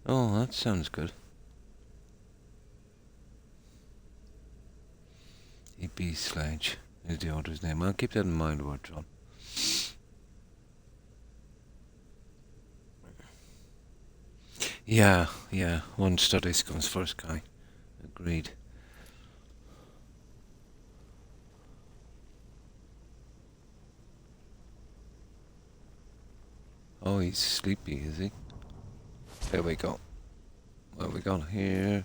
Oh, that sounds good. EP Sledge is the author's name. I'll keep that in mind, word John. Yeah, one studies comes first, Kai. Agreed. Oh, he's sleepy, is he? There we go. What have we got here?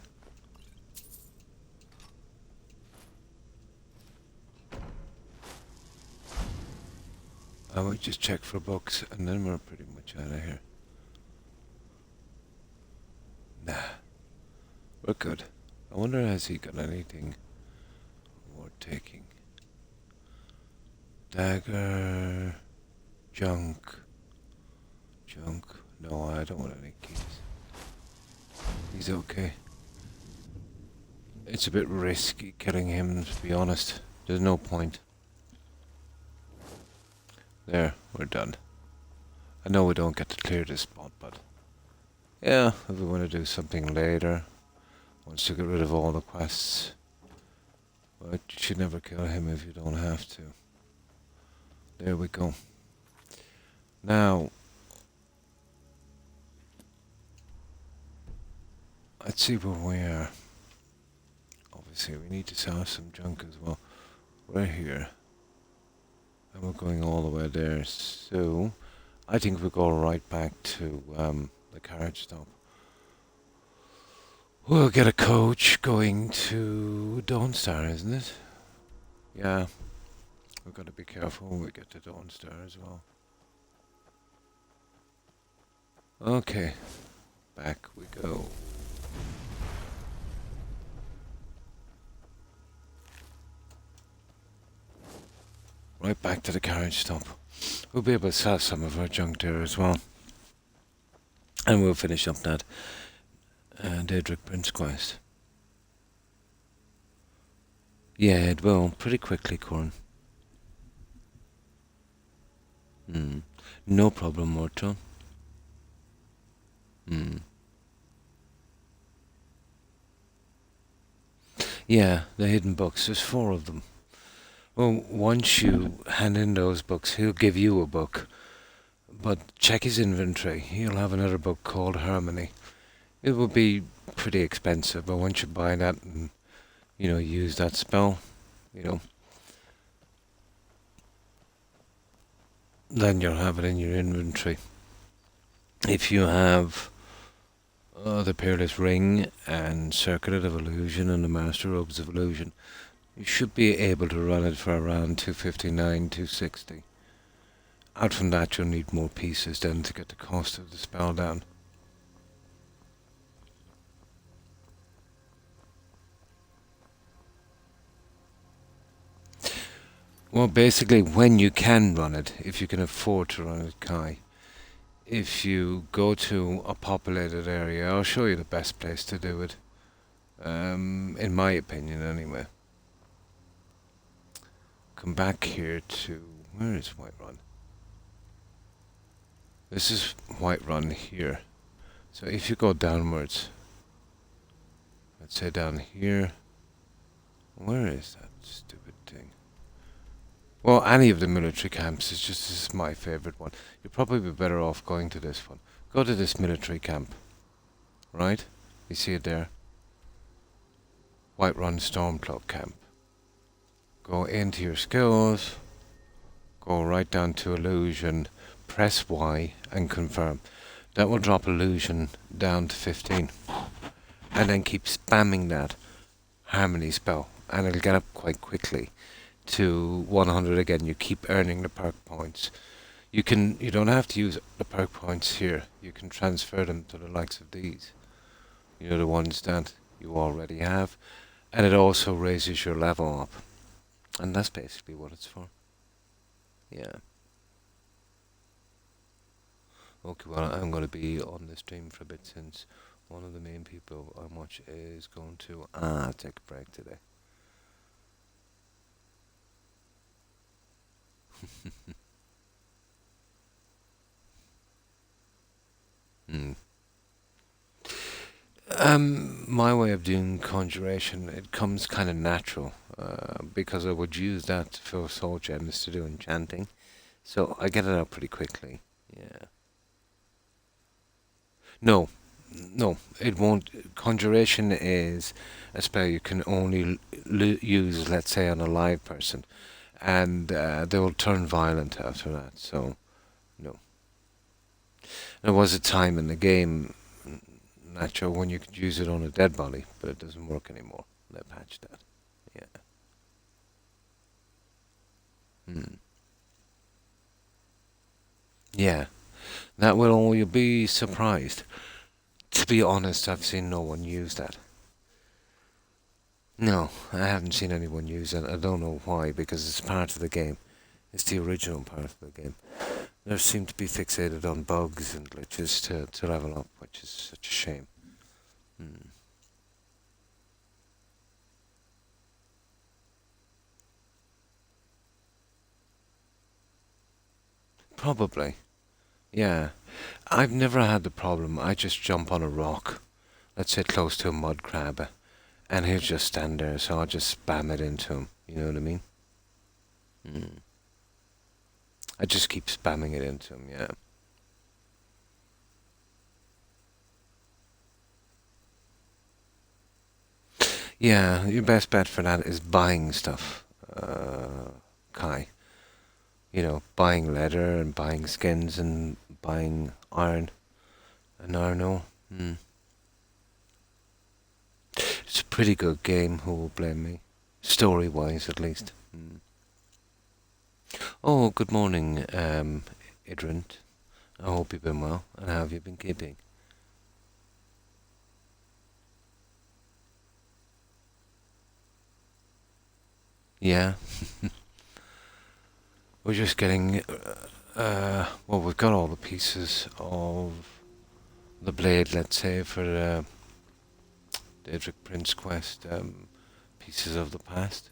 I might just check for books and then we're pretty much out of here. Nah. We're good. I wonder has he got anything worth taking? Dagger. Junk. No, I don't want any keys. He's okay. It's a bit risky killing him, to be honest. There's no point. There, we're done. I know we don't get to clear this spot, but... yeah, if we want to do something later, once to get rid of all the quests. But you should never kill him if you don't have to. There we go. Now... let's see where we are. Obviously, we need to sell some junk as well. We're here. And we're going all the way there. So, I think we'll go right back to the carriage stop. We'll get a coach going to Dawnstar, isn't it? Yeah. We've got to be careful when we get to Dawnstar as well. Okay. Back we go. Right back to the carriage stop. We'll be able to sell some of our junk there as well. And we'll finish up that Daedric Prince quest. Yeah, it will. Pretty quickly, Corin. No problem, Morton. Yeah, the hidden books. There's 4 of them. Well, once you hand in those books, he'll give you a book. But check his inventory. He'll have another book called Harmony. It will be pretty expensive, but once you buy that and, you know, use that spell, you know, then you'll have it in your inventory. If you have the Peerless Ring and Circlet of Illusion and the Master Robes of Illusion, you should be able to run it for around 259, 260. out from that you'll need more pieces then to get the cost of the spell down. Well, basically, when you can run it, if you can afford to run it, Kai, if you go to a populated area, I'll show you the best place to do it. In my opinion, anyway. Come back here to... Where is Whiterun? This is Whiterun here. So if you go downwards, let's say down here, where is that stupid thing? Well, any of the military camps is just, this is my favourite one. You'd probably be better off going to this one. Go to this military camp, right? You see it there? Whiterun Stormcloak camp. Go into your skills, go right down to illusion, press Y and confirm. That will drop illusion down to 15. And then keep spamming that harmony spell and it'll get up quite quickly to 100 again. You keep earning the perk points. You don't have to use the perk points here. You can transfer them to the likes of these. You know, the ones that you already have. And it also raises your level up. And that's basically what it's for. Yeah. Okay, well, I'm going to be on the stream for a bit since one of the main people I watch is going to take a break today. My way of doing conjuration, it comes kind of natural, because I would use that for soul gems to do enchanting, so I get it out pretty quickly. Yeah. No, it won't. Conjuration is a spell you can only use, let's say, on a live person, and they will turn violent after that. So, no. There was a time in the game, Nacho, when you could use it on a dead body, but it doesn't work anymore. They patched that. Yeah. Yeah. That will, you'll be surprised. To be honest, I've seen no one use that. No, I haven't seen anyone use it. I don't know why, because it's part of the game. It's the original part of the game. They seem to be fixated on bugs and glitches to level up, which is such a shame. Probably. Yeah. I've never had the problem. I just jump on a rock, let's say close to a mud crab, and he'll just stand there, so I'll just spam it into him. You know what I mean? I just keep spamming it into him, yeah. Yeah, your best bet for that is buying stuff, Kai. You know, buying leather and buying skins and buying iron and iron ore. It's a pretty good game, who will blame me? Story-wise, at least. Oh, good morning, Idrint. I hope you've been well, and how have you been keeping? Yeah. We're just getting, well, we've got all the pieces of the blade, let's say, for the Daedric Prince quest, pieces of the past.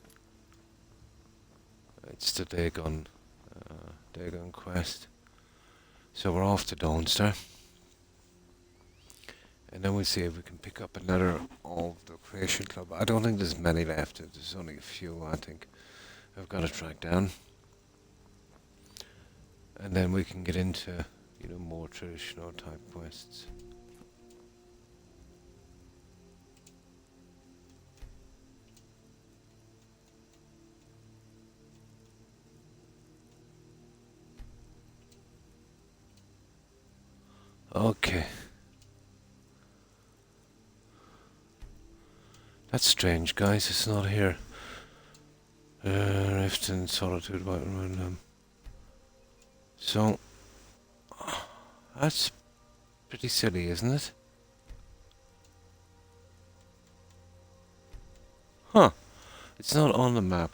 It's the Dagon quest. So we're off to Dawnster. And then we'll see if we can pick up another of the Creation Club. I don't think there's many left. There's only a few, I think. I've got to track down. And then we can get into, you know, more traditional type quests. Okay. That's strange, guys. It's not here. Rift and Solitude, White Random. So, that's pretty silly, isn't it? Huh. It's not on the map.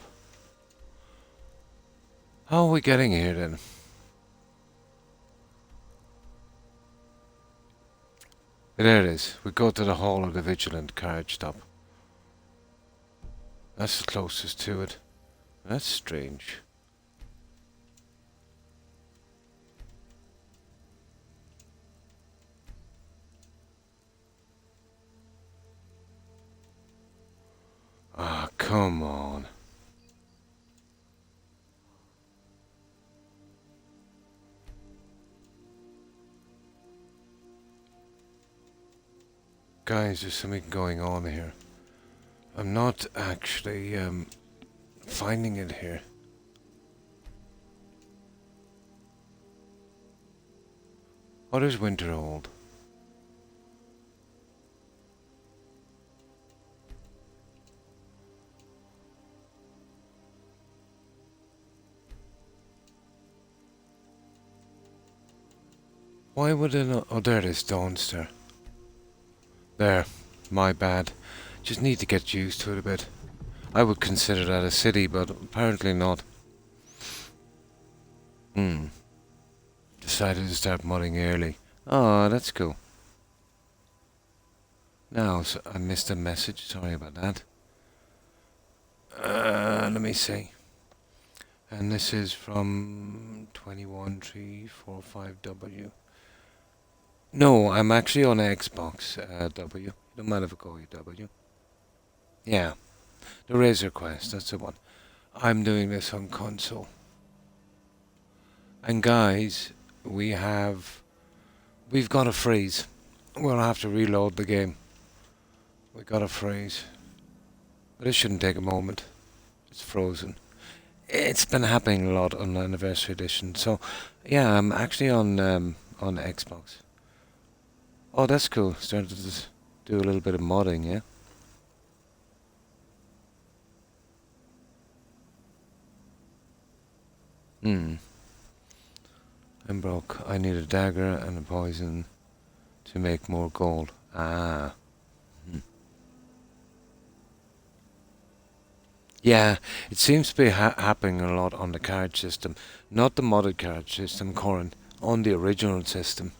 How are we getting here then? There it is. We go to the Hall of the Vigilant carriage stop. That's the closest to it. That's strange. Ah, come on. Guys, there's something going on here. I'm not actually finding it here. What is Winterhold? Why would it not? Oh, there it is, Dawnstar. There, my bad. Just need to get used to it a bit. I would consider that a city, but apparently not. Decided to start modding early. Oh, that's cool. Now, so I missed a message. Sorry about that. Let me see. And this is from 21345W. No, I'm actually on Xbox W. You don't mind if I call you W? Yeah. The Razor Quest, that's the one. I'm doing this on console. And guys, we've got a freeze. We'll have to reload the game. We got a freeze. But it shouldn't take a moment. It's frozen. It's been happening a lot on Anniversary Edition. So, yeah, I'm actually on Xbox. Oh, that's cool. Started to do a little bit of modding, yeah? I'm broke. I need a dagger and a poison to make more gold. Ah. Yeah, it seems to be happening a lot on the carriage system. Not the modded carriage system, Corin. On the original system.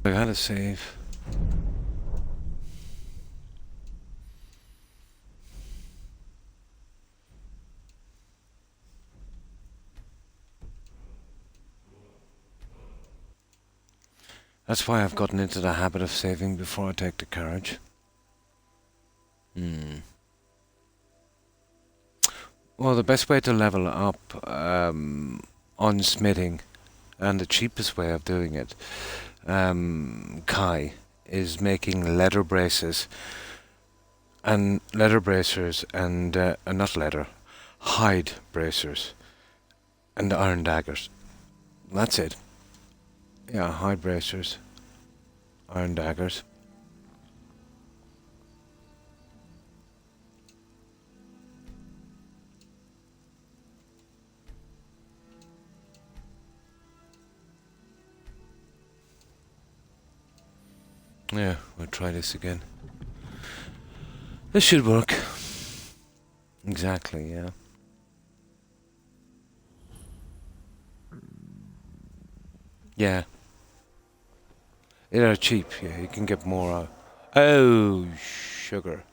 I gotta save. That's why I've gotten into the habit of saving before I take the carriage. Well, the best way to level up on smithing, and the cheapest way of doing it, Kai, is making leather braces. And leather bracers and not leather, hide bracers and iron daggers. That's it. Yeah, hide bracers, iron daggers. Yeah, we'll try this again. This should work. Exactly, yeah. Yeah. They're cheap, yeah, you can get more out. Oh, sugar.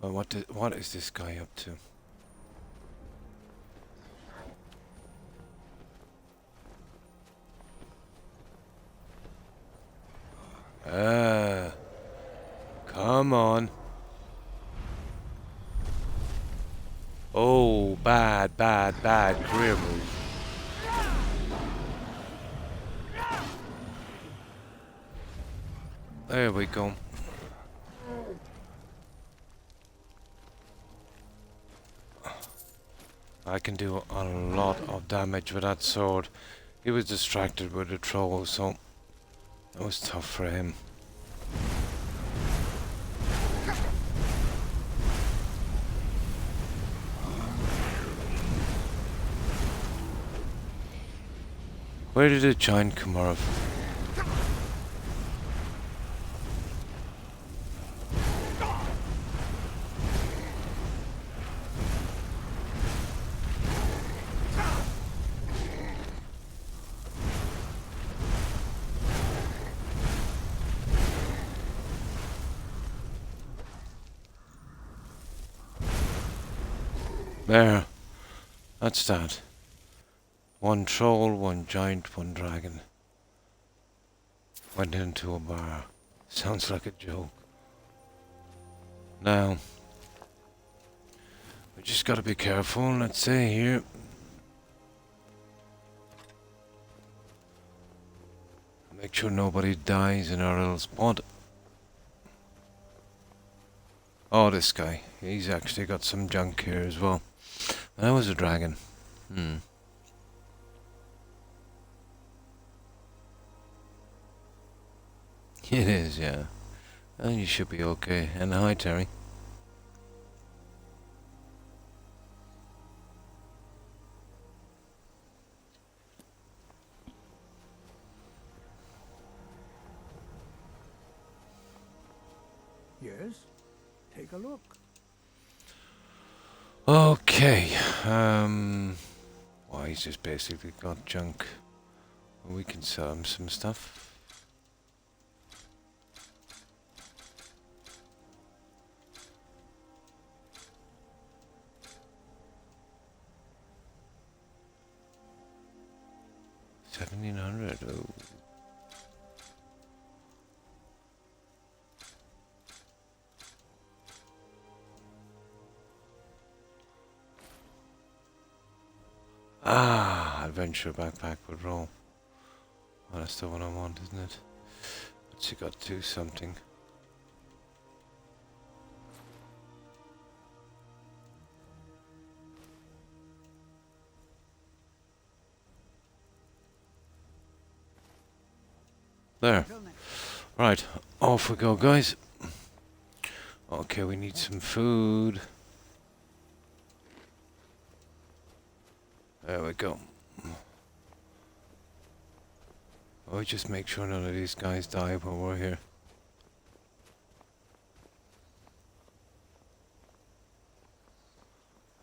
Well, what is this guy up to? Come on. Oh, bad career move. There we go. I can do a lot of damage with that sword. He was distracted with the troll, so it was tough for him. Where did the giant come out of? There. That's that. One troll, one giant, one dragon. Went into a bar. Sounds like a joke. Now, we just gotta be careful, let's say here. Make sure nobody dies in our little spot. Oh, this guy. He's actually got some junk here as well. That was a dragon. It is, yeah. And you should be okay. And hi, Terry. Yes? Take a look. Okay. Well, he's just basically got junk. We can sell him some stuff. $1,700. Oh. Ah, adventure backpack would roll. Well, that's the one I want, isn't it? What's he got to something? There. Right, off we go, guys. Okay, we need some food. There we go. Oh, just make sure none of these guys die while we're here.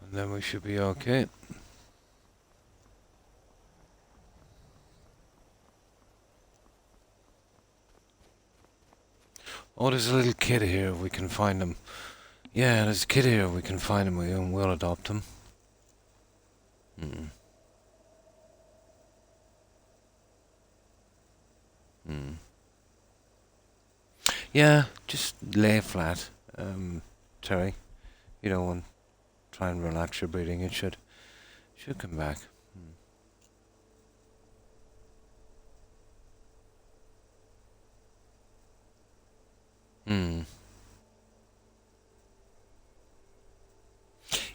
And then we should be okay. Oh, there's a little kid here, we can find him. Yeah, there's a kid here, we can find him, we'll adopt him. Yeah, just lay flat, Terry. You know, and try and relax your breathing, it should come back.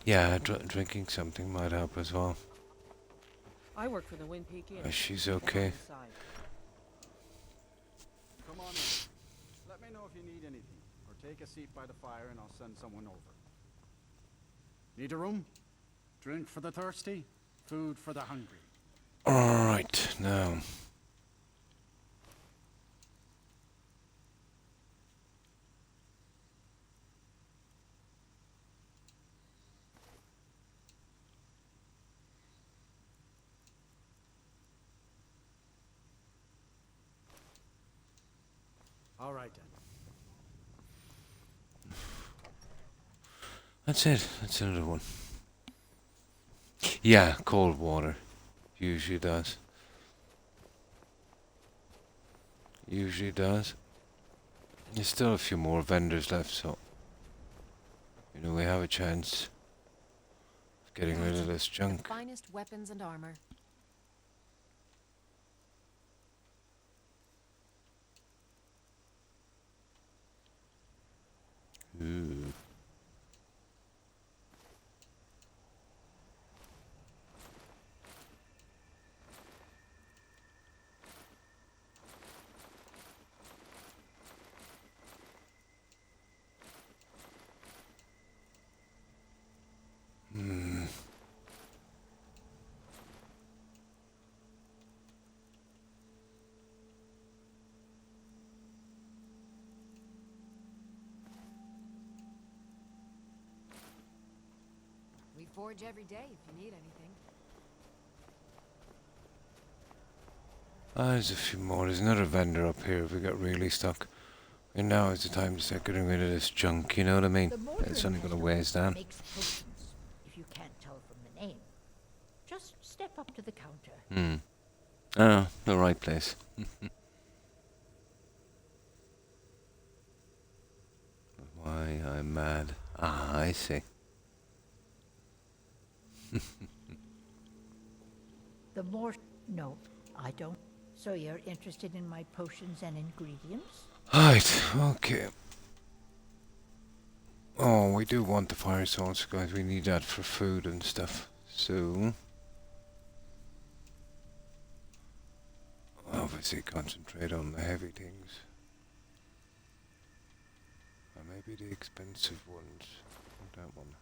Yeah, drinking something might help as well. I work for the Wind Peak Inn. She's okay. Come on in. Let me know if you need anything, or take a seat by the fire and I'll send someone over. Need a room? Drink for the thirsty, food for the hungry. Alright, now. All right then. That's it. That's another one. Yeah, cold water. Usually does. Usually does. There's still a few more vendors left, so you know we have a chance of getting rid of this junk. Finest weapons and armor. Forge every day if you need anything. There's a few more. There's another vendor up here if we get really stuck. And now is the time to start getting rid of this junk, you know what I mean? The mortar It's only and going to pestle weigh us down. makes potions, if you can't tell from the name. Just step up to the counter. Hmm. Oh, the right place. Why I'm mad. Ah, I see. The more... No, I don't. So you're interested in my potions and ingredients? Right, okay. Oh, we do want the fire salts, guys. We need that for food and stuff. So... obviously concentrate on the heavy things. Or maybe the expensive ones. That one.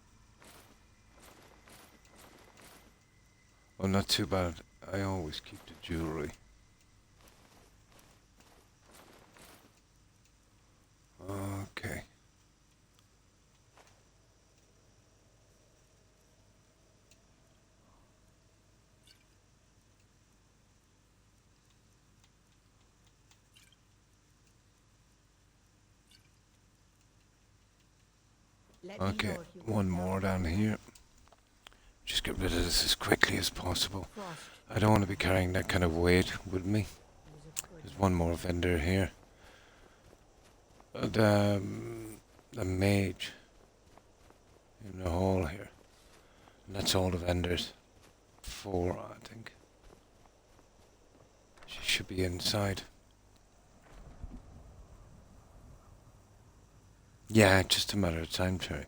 Oh, not too bad. I always keep the jewelry. Okay. Let me Okay, know if you one want more down here. Just get rid of this as quickly as possible. Frost. I don't want to be carrying that kind of weight with me. There's a good There's one more vendor here. The mage in the hall here. And that's all the vendors. 4, I think. She should be inside. Yeah, just a matter of time, Terry.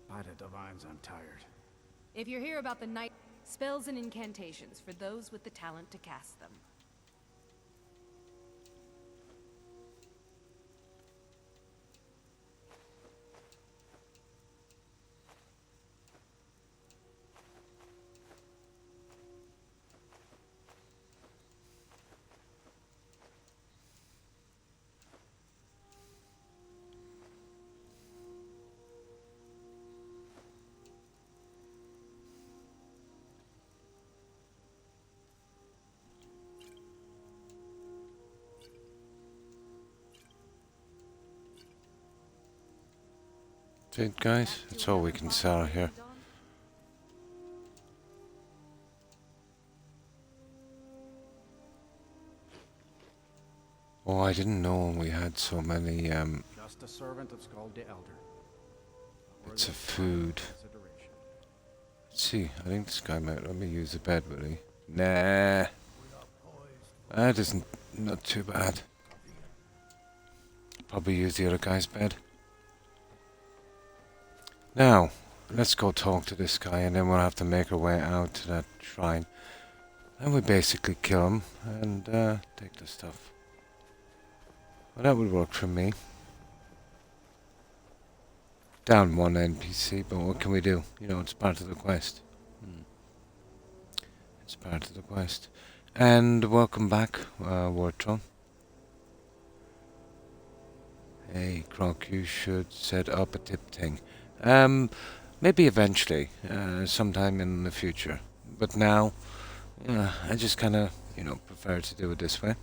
By the divines, I'm tired. If you're here about the night spells and incantations for those with the talent to cast them. That's it, guys. That's all we can sell here. Oh, I didn't know we had so many, Just a servant of Skald the Elder. bits of food. Consideration. Let's see, I think this guy might let me use the bed, will he? Nah. That isn't not too bad. Probably use the other guy's bed. Now, let's go talk to this guy and then we'll have to make our way out to that shrine. And we basically kill him and take the stuff. Well, that would work for me. Down one NPC, but what can we do? You know, it's part of the quest. It's part of the quest. And welcome back, Wartron. Hey, Croc, you should set up a tip thing. Maybe eventually, sometime in the future. But now, I just kind of, you know, prefer to do it this way.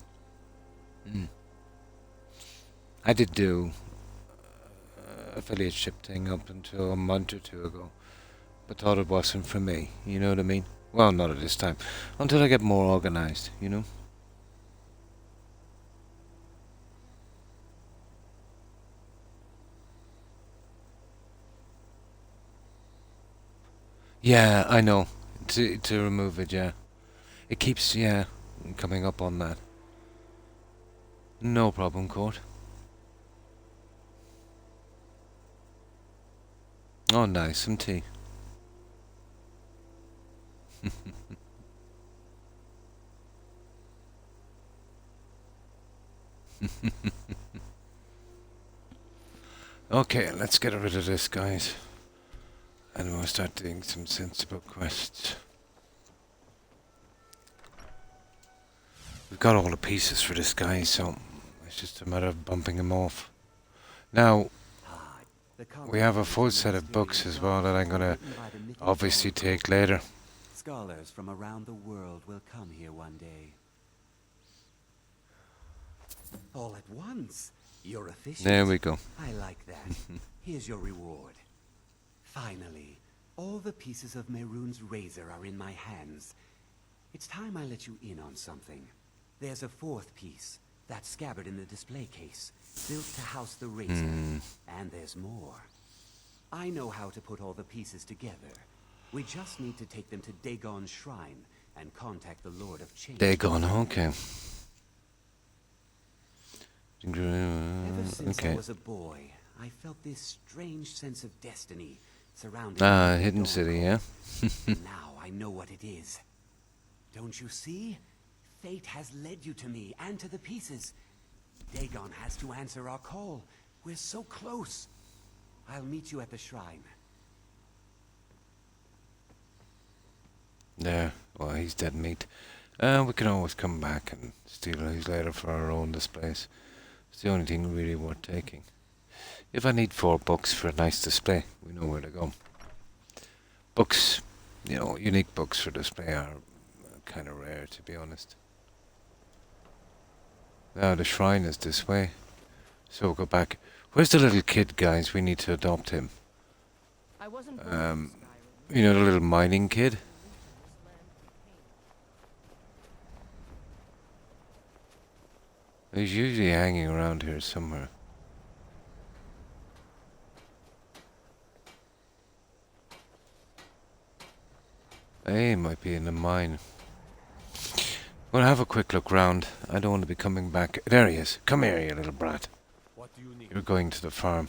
I did do affiliate ship thing up until a month or two ago, but thought it wasn't for me, you know what I mean? Well, not at this time, until I get more organized, you know? Yeah, I know, to remove it, yeah. It keeps, yeah, coming up on that. No problem, Court. Oh, nice, some tea. Okay, let's get rid of this, guys. And we'll start doing some sensible quests. We've got all the pieces for this guy, so it's just a matter of bumping him off. Now, we have a full set of books as well that I'm gonna obviously take later. Scholars from around the world will come here one day. All at once. You're efficient. There we go. I like that. Here's your reward. Finally, all the pieces of Mehrunes' razor are in my hands. It's time I let you in on something. There's a fourth piece, that scabbard in the display case, built to house the razor. And there's more. I know how to put all the pieces together. We just need to take them to Dagon's shrine and contact the Lord of Change. Dagon, okay. Ever since I Okay. was a boy, I felt this strange sense of destiny surrounding me. Hidden City, yeah? Now I know what it is. Don't you see? Fate has led you to me and to the pieces. Dagon has to answer our call. We're so close. I'll meet you at the shrine. There. Well, he's dead meat. We can always come back and steal his later for our own displays. It's the only thing really worth taking. If I need 4 books for a nice display, we know where to go. Books, you know, unique books for display are kind of rare, to be honest. Now the shrine is this way, so we'll go back. Where's the little kid, guys? We need to adopt him. I wasn't born in Skyrim. You know, the little mining kid? He's usually hanging around here somewhere. He might be in the mine. We'll have a quick look round. I don't want to be coming back. There he is. Come here, you little brat. What do you need? You're going to the farm.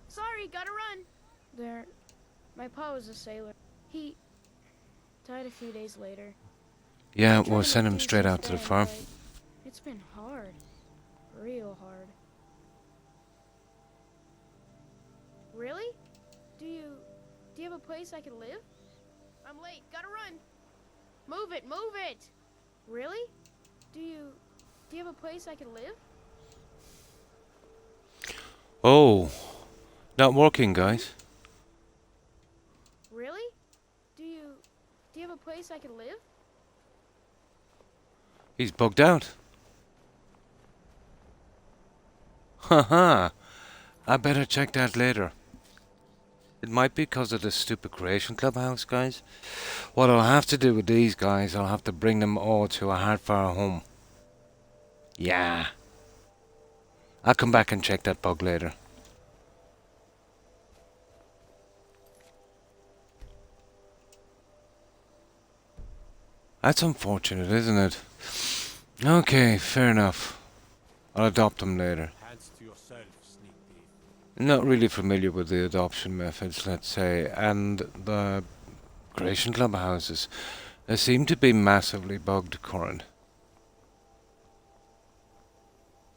Sorry, gotta run. There. My pa was a sailor. He died a few days later. Yeah, I tried we'll to send make him do straight since out to the then, farm. but it's been hard. Real hard. Really? Do you have a place I can live? I'm late. Gotta run. Move it. Move it. Really? Do you have a place I can live? Oh, not working, guys. Really? Do you have a place I can live? He's bugged out. Haha. I better check that later. It might be because of the stupid creation clubhouse, guys. What I'll have to do with these guys, I'll have to bring them all to a hard-far home. Yeah. I'll come back and check that bug later. That's unfortunate, isn't it? Okay, fair enough. I'll adopt them later. Hands to yourself, sneak thief. Not really familiar with the adoption methods, let's say, and the creation clubhouses. They seem to be massively bugged, Corin.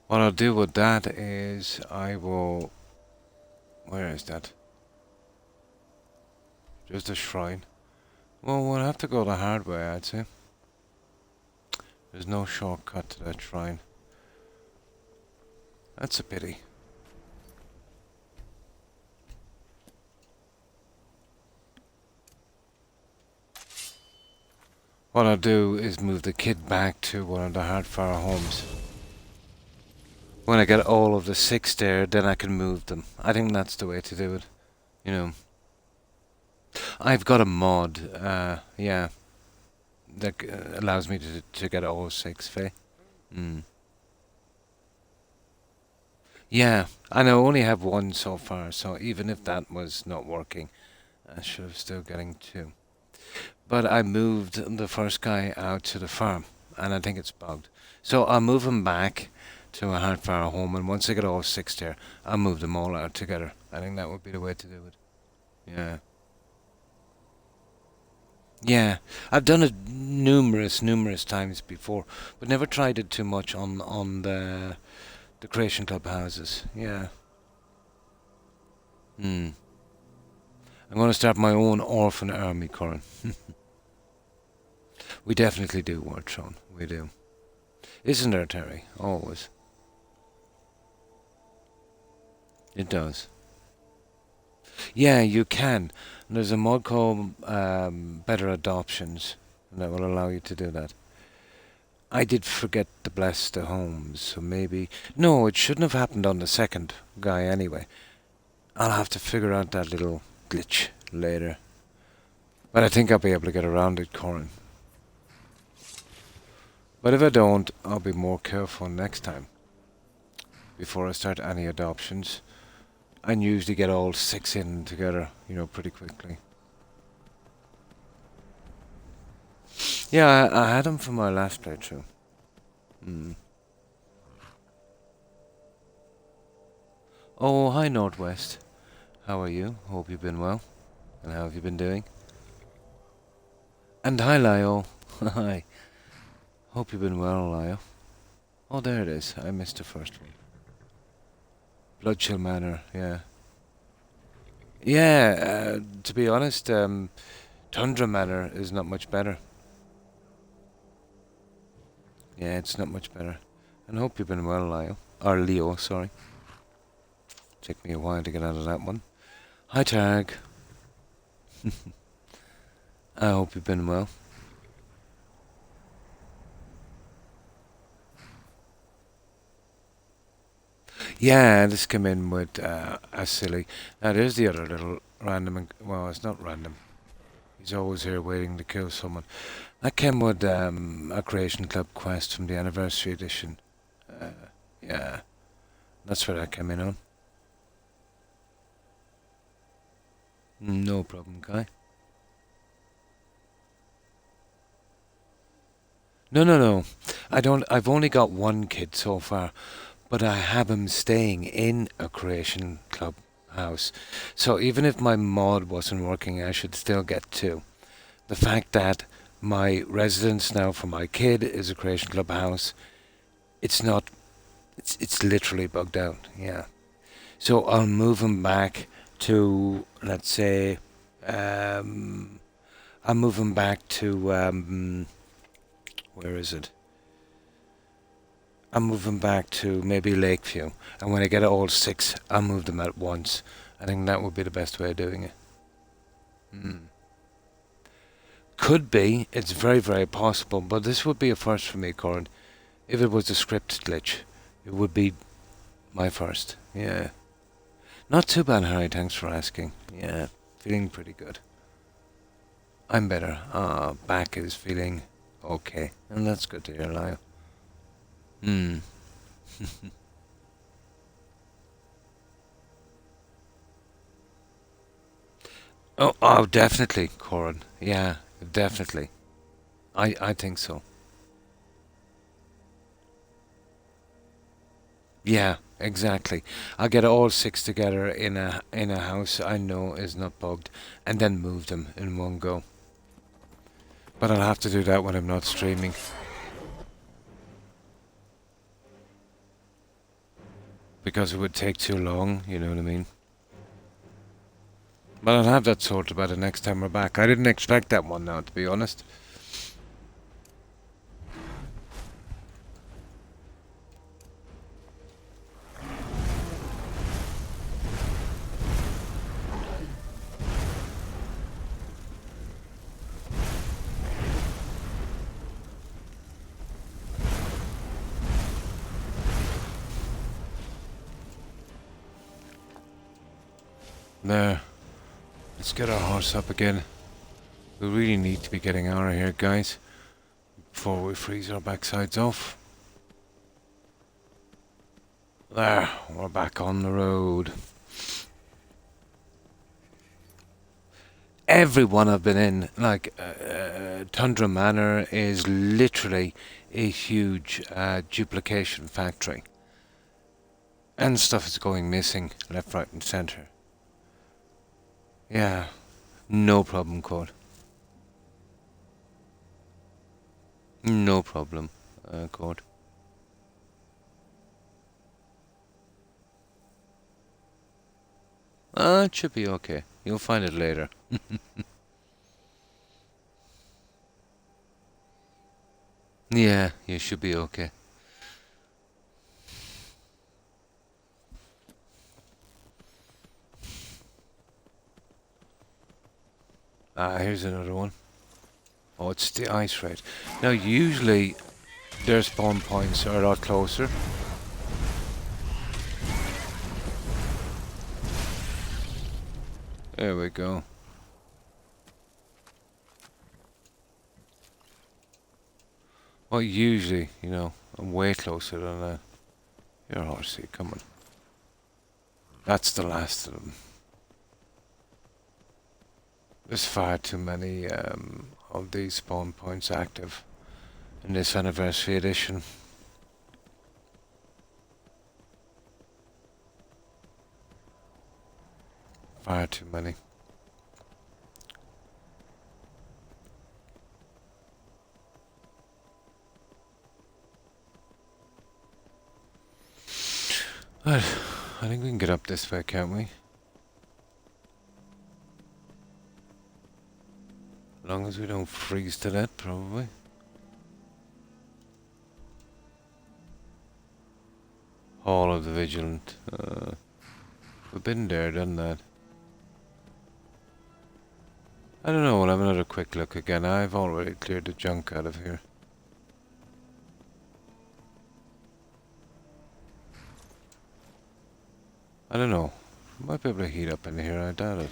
What I'll do with that is I will... Where is that? Just a shrine. Well, we'll have to go the hard way, I'd say. There's no shortcut to that shrine. That's a pity. What I'll do is move the kid back to one of the hard-far homes. When I get all of the 6 there, then I can move them. I think that's the way to do it. You know. I've got a mod, yeah, that allows me to get all 6, Faye. Yeah, and I only have 1 so far, so even if that was not working, I should have still getting 2. But I moved the first guy out to the farm, and I think it's bugged. So I'll move him back to a hard-far home, and once I get all 6 there, I'll move them all out together. I think that would be the way to do it. Yeah. Yeah, I've done it numerous times before, but never tried it too much on the creation clubhouses. Yeah. I'm going to start my own orphan army, Corin. We definitely do, Wartron. We do. Isn't there, Terry? Always. It does. Yeah, you can. There's a mod called Better Adoptions that will allow you to do that. I did forget to bless the homes, so maybe... No, it shouldn't have happened on the second guy anyway. I'll have to figure out that little glitch later. But I think I'll be able to get around it, Corin. But if I don't, I'll be more careful next time. Before I start any adoptions. I usually get all 6 in together, pretty quickly. Yeah, I had them from my last playthrough. Oh, hi Northwest. How are you? Hope you've been well. And how have you been doing? And hi Lyle. Hi. Hope you've been well, Lyle. Oh, there it is. I missed the first one. Bloodchill Manor, yeah. Yeah, to be honest, Tundra Manor is not much better. Yeah, it's not much better. And hope you've been well, Lyle. Or Leo, sorry. Took me a while to get out of that one. Hi, Tag. I hope you've been well. Yeah, this came in with a silly. Now, there's the other little random... Well, it's not random. He's always here waiting to kill someone. That came with a Creation Club quest from the Anniversary Edition. Yeah, that's where that came in on. No problem, Kai. No. I've only got one kid so far, but I have him staying in a Creation Club house. So even if my mod wasn't working, I should still get 2. The fact that my residence now for my kid is a Creation Club house, it's literally bugged out, yeah. So I'll move him back to, let's say, I'll move him back to, where is it? I'll move them back to maybe Lakeview. And when I get all 6, I'll move them at once. I think that would be the best way of doing it. Could be. It's very, very possible. But this would be a first for me, Corin. If it was a script glitch, it would be my first. Yeah. Not too bad, Harry. Thanks for asking. Yeah. Feeling pretty good. I'm better. Back is feeling okay. And that's good to hear, Lyle. Oh, definitely, Corin. Yeah, definitely. I think so. Yeah, exactly. I'll get all 6 together in a house I know is not bugged, and then move them in one go. But I'll have to do that when I'm not streaming. Because it would take too long, you know what I mean? But I'll have that sorted by the next time we're back. I didn't expect that one now, to be honest. There. Let's get our horse up again. We really need to be getting out of here, guys, before we freeze our backsides off. There, we're back on the road. Everyone I've been in, like, Tundra Manor is literally a huge duplication factory. And stuff is going missing, left, right and centre. Yeah, no problem, Code. No problem, Code. It should be okay. You'll find it later. Yeah, you should be okay. Ah, here's another one. Oh, it's the ice raid. Now, usually their spawn points are a lot closer. There we go. Well, usually, you know, I'm way closer than that. Here, horsey, come on. That's the last of them. There's far too many of these spawn points active in this anniversary edition. Far too many. Right, I think we can get up this way, can't we? As long as we don't freeze to death, probably. Hall of the Vigilant. We've been there, done that. I don't know, we'll have another quick look again. I've already cleared the junk out of here. I don't know. Might be able to heat up in here, I doubt it.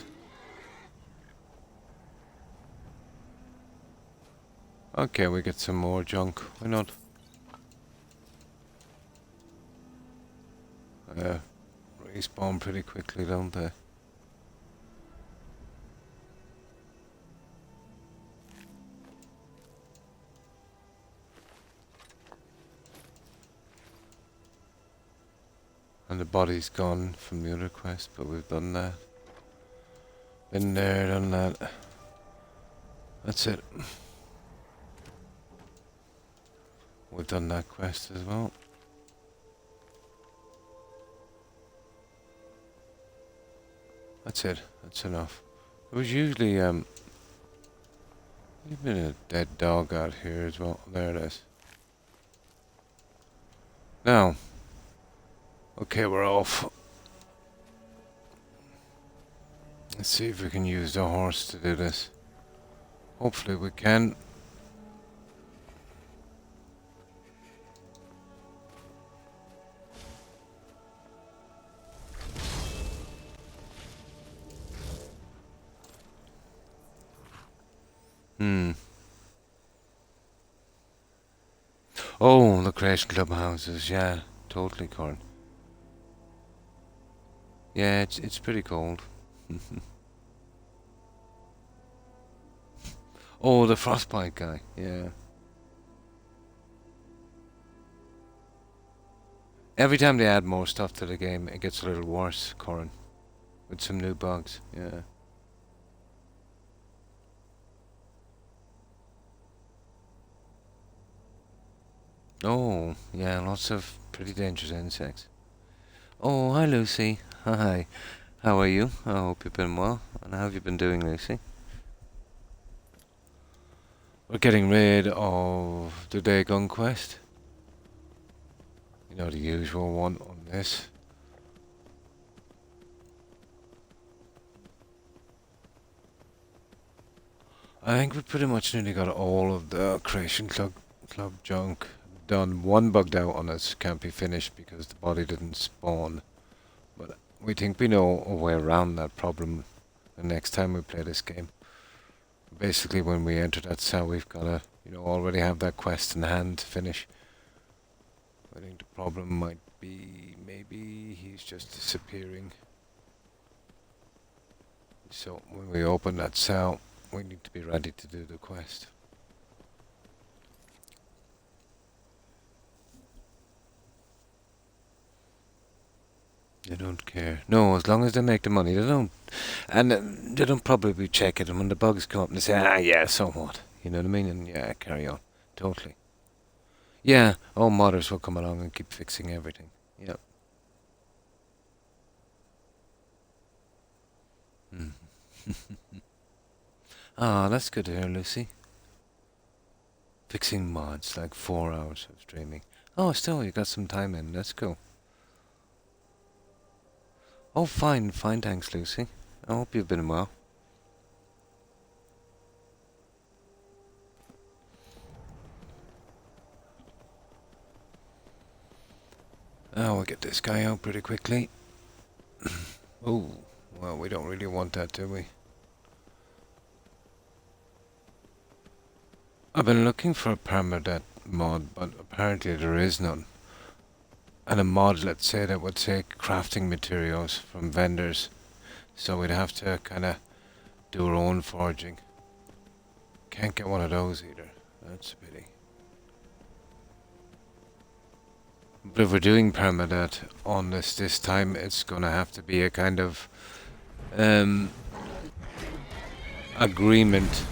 Okay, we get some more junk. Why not? Respawn pretty quickly, don't they? And the body's gone from the other quest, but we've done that. Been there, done that. That's it. We've done that quest as well. That's it. That's enough. There was usually even a dead dog out here as well. There it is. Now. Okay, we're off. Let's see if we can use the horse to do this. Hopefully we can. Oh, the creation clubhouses, yeah, totally, Corn. Yeah, it's pretty cold. Oh, the frostbite guy, yeah. Every time they add more stuff to the game, it gets a little worse, Corin. With some new bugs, yeah. Oh, yeah, lots of pretty dangerous insects. Oh, hi Lucy. Hi. How are you? I hope you've been well. And how have you been doing, Lucy? We're getting rid of the day gun quest. You know, the usual one on this. I think we pretty much nearly got all of the creation club junk done. One bugged out on us, can't be finished because the body didn't spawn. But we think we know a way around that problem the next time we play this game. Basically, when we enter that cell, we've got to, you know, already have that quest in hand to finish. I think the problem might be maybe he's just disappearing. So when we open that cell, we need to be ready to do the quest. They don't care. No, as long as they make the money, they don't. And they don't probably check it. And when the bugs come up, and they say, ah, yeah, so what? You know what I mean? And yeah, carry on. Totally. Yeah, all modders will come along and keep fixing everything. Yep. Ah, that's good to hear, Lucy. Fixing mods, like 4 hours of streaming. Oh, still, you got some time in. That's cool. Oh, fine, thanks, Lucy. I hope you've been well. Now we'll get this guy out pretty quickly. Oh, well, we don't really want that, do we? I've been looking for a permadeath mod, but apparently there is none. And a mod, let's say, that would take crafting materials from vendors. So we'd have to kind of do our own forging. Can't get one of those either. That's a pity. But if we're doing permadeath on this time, it's gonna have to be a kind of agreement.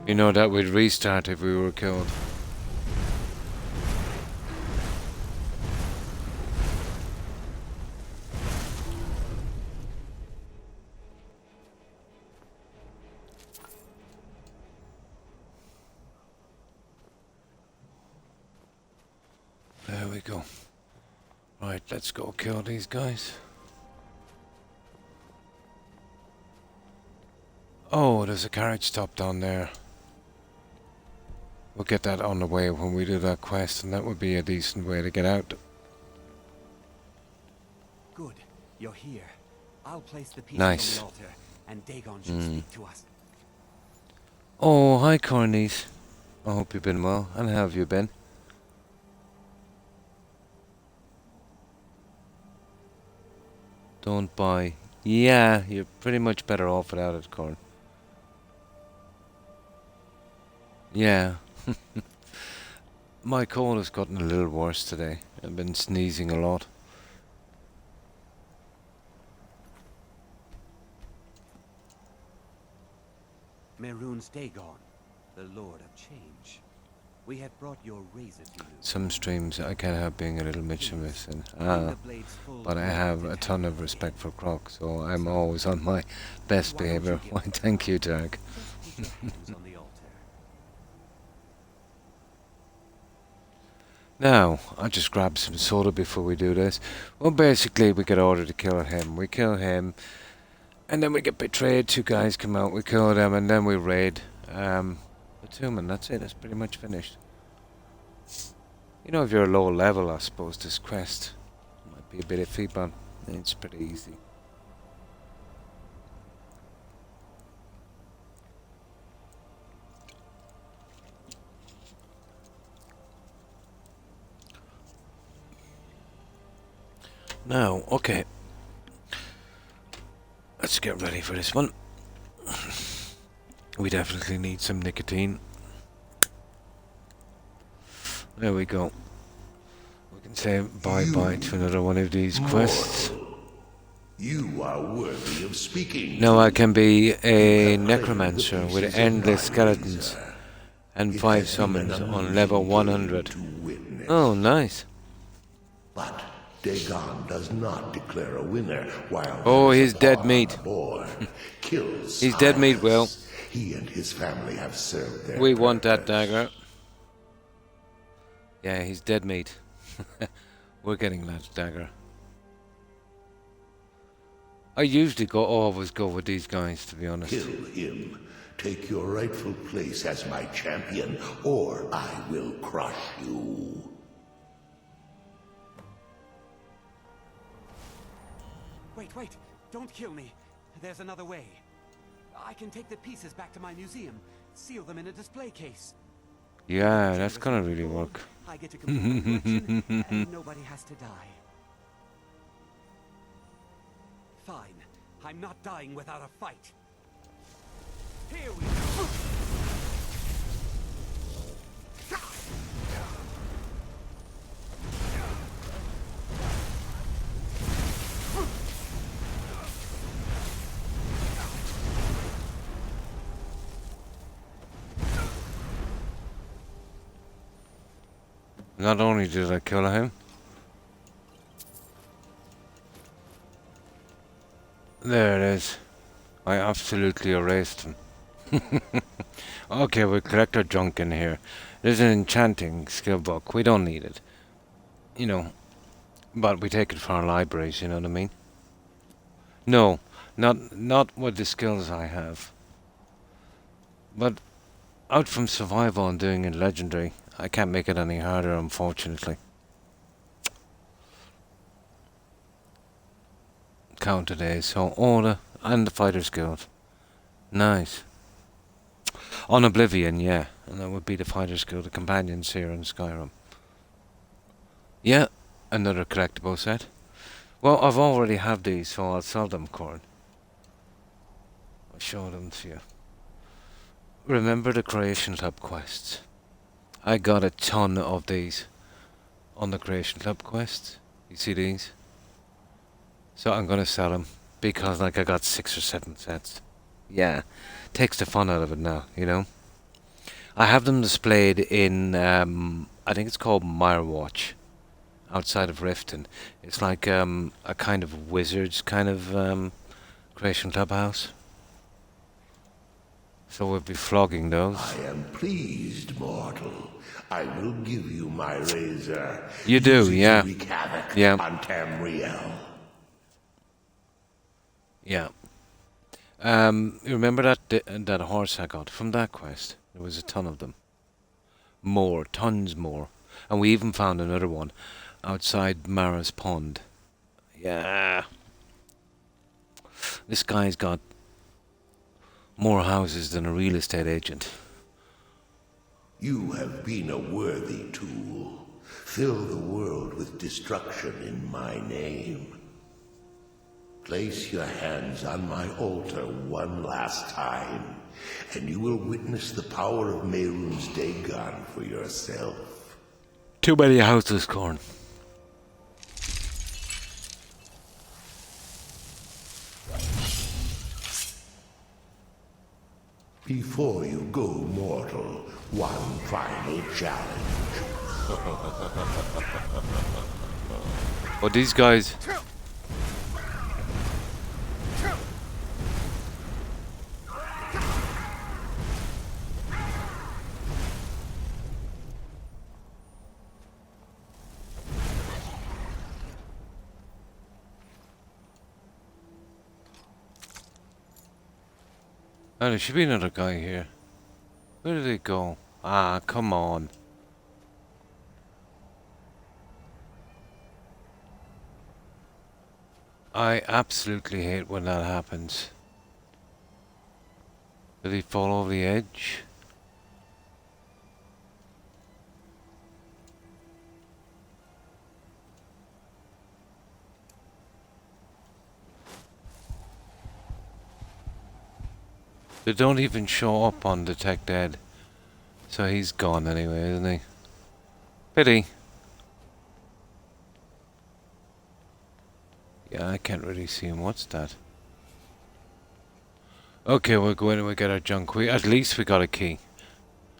You know, that we'd restart if we were killed. There we go. Right, let's go kill these guys. Oh, there's a carriage stop down there. We'll get that on the way when we do that quest, and that would be a decent way to get out. Good. You're here. I'll place the pieces Nice. on the altar, and Dagon should speak to us. Oh, hi Cornies. I hope you've been well. And how have you been? Don't buy. Yeah, you're pretty much better off without it, Corn. Yeah. My cold has gotten a little worse today. I've been sneezing a lot. Mehrunes Dagon, the Lord of Change. We have brought your razor to you. Some streams I can't help being a little mischievous and Bring the blades full but I of have a light ton of respect for Croc, so I'm always on my best behavior. Why, thank you, Jack. Just put your hands on the altar. Now, I'll just grab some soda before we do this. Well, basically, we get ordered to kill him. We kill him, and then we get betrayed. Two guys come out, we kill them, and then we raid the tomb, and that's it. It's pretty much finished. You know, if you're a low level, I suppose this quest might be a bit iffy, but it's pretty easy. Now, okay. Let's get ready for this one. We definitely need some nicotine. There we go. We can say bye-bye to another one of these quests. You are worthy of speaking. Now I can be a necromancer with endless skeletons and 5 summons on level 100. Oh, nice. But Dagon does not declare a winner while Oh, there's he's a dead pawn meat. on the board. Kills. He's dead meat, Will. He and his family have served their We want that purpose. dagger. Yeah, he's dead meat. We're getting that dagger. I usually always go with these guys, to be honest. Kill him. Take your rightful place as my champion, or I will crush you. Wait, don't kill me. There's another way. I can take the pieces back to my museum, seal them in a display case. Yeah, that's gonna really work. I get to complete my collection, and nobody has to die. Fine. I'm not dying without a fight. Here we go. Not only did I kill him, there it is. I absolutely erased him. Okay, we'll collect our junk in here. There's an enchanting skill book. We don't need it. You know, but we take it for our libraries, you know what I mean? No, not with the skills I have. But out from survival and doing it legendary, I can't make it any harder, unfortunately. Count today, so Order and the Fighters Guild. Nice. On Oblivion, yeah. And that would be the Fighters Guild, the companions here in Skyrim. Yeah, another collectible set. Well, I've already have these, so I'll sell them, Corin. I'll show them to you. Remember the Creation Club quests? I got a ton of these on the Creation Club quests. You see these? So I'm gonna sell them because like I got 6 or 7 sets. Yeah, takes the fun out of it now, you know. I have them displayed in I think it's called Mirewatch, outside of Riften. It's like a kind of wizards kind of Creation Club house. So we'll be flogging those. I am pleased, mortal. I will give you my razor. You do, Use it yeah. to wreak havoc Yeah. on Tamriel. Yeah. You remember that horse I got from that quest? There was a ton of them. More, tons more. And we even found another one outside Mara's Pond. Yeah. This guy's got more houses than a real estate agent. You have been a worthy tool. Fill the world with destruction in my name. Place your hands on my altar one last time, and you will witness the power of Mehrunes Dagon for yourself. Too many houses, Corn. Before you go, mortal, one final challenge. But these guys... Oh, there should be another guy here. Where did he go? Ah, come on. I absolutely hate when that happens. Did he fall over the edge? They don't even show up on Detect Dead. So he's gone anyway, isn't he? Pity. Yeah, I can't really see him. What's that? Okay, we'll go in and we get our junk. At least we got a key.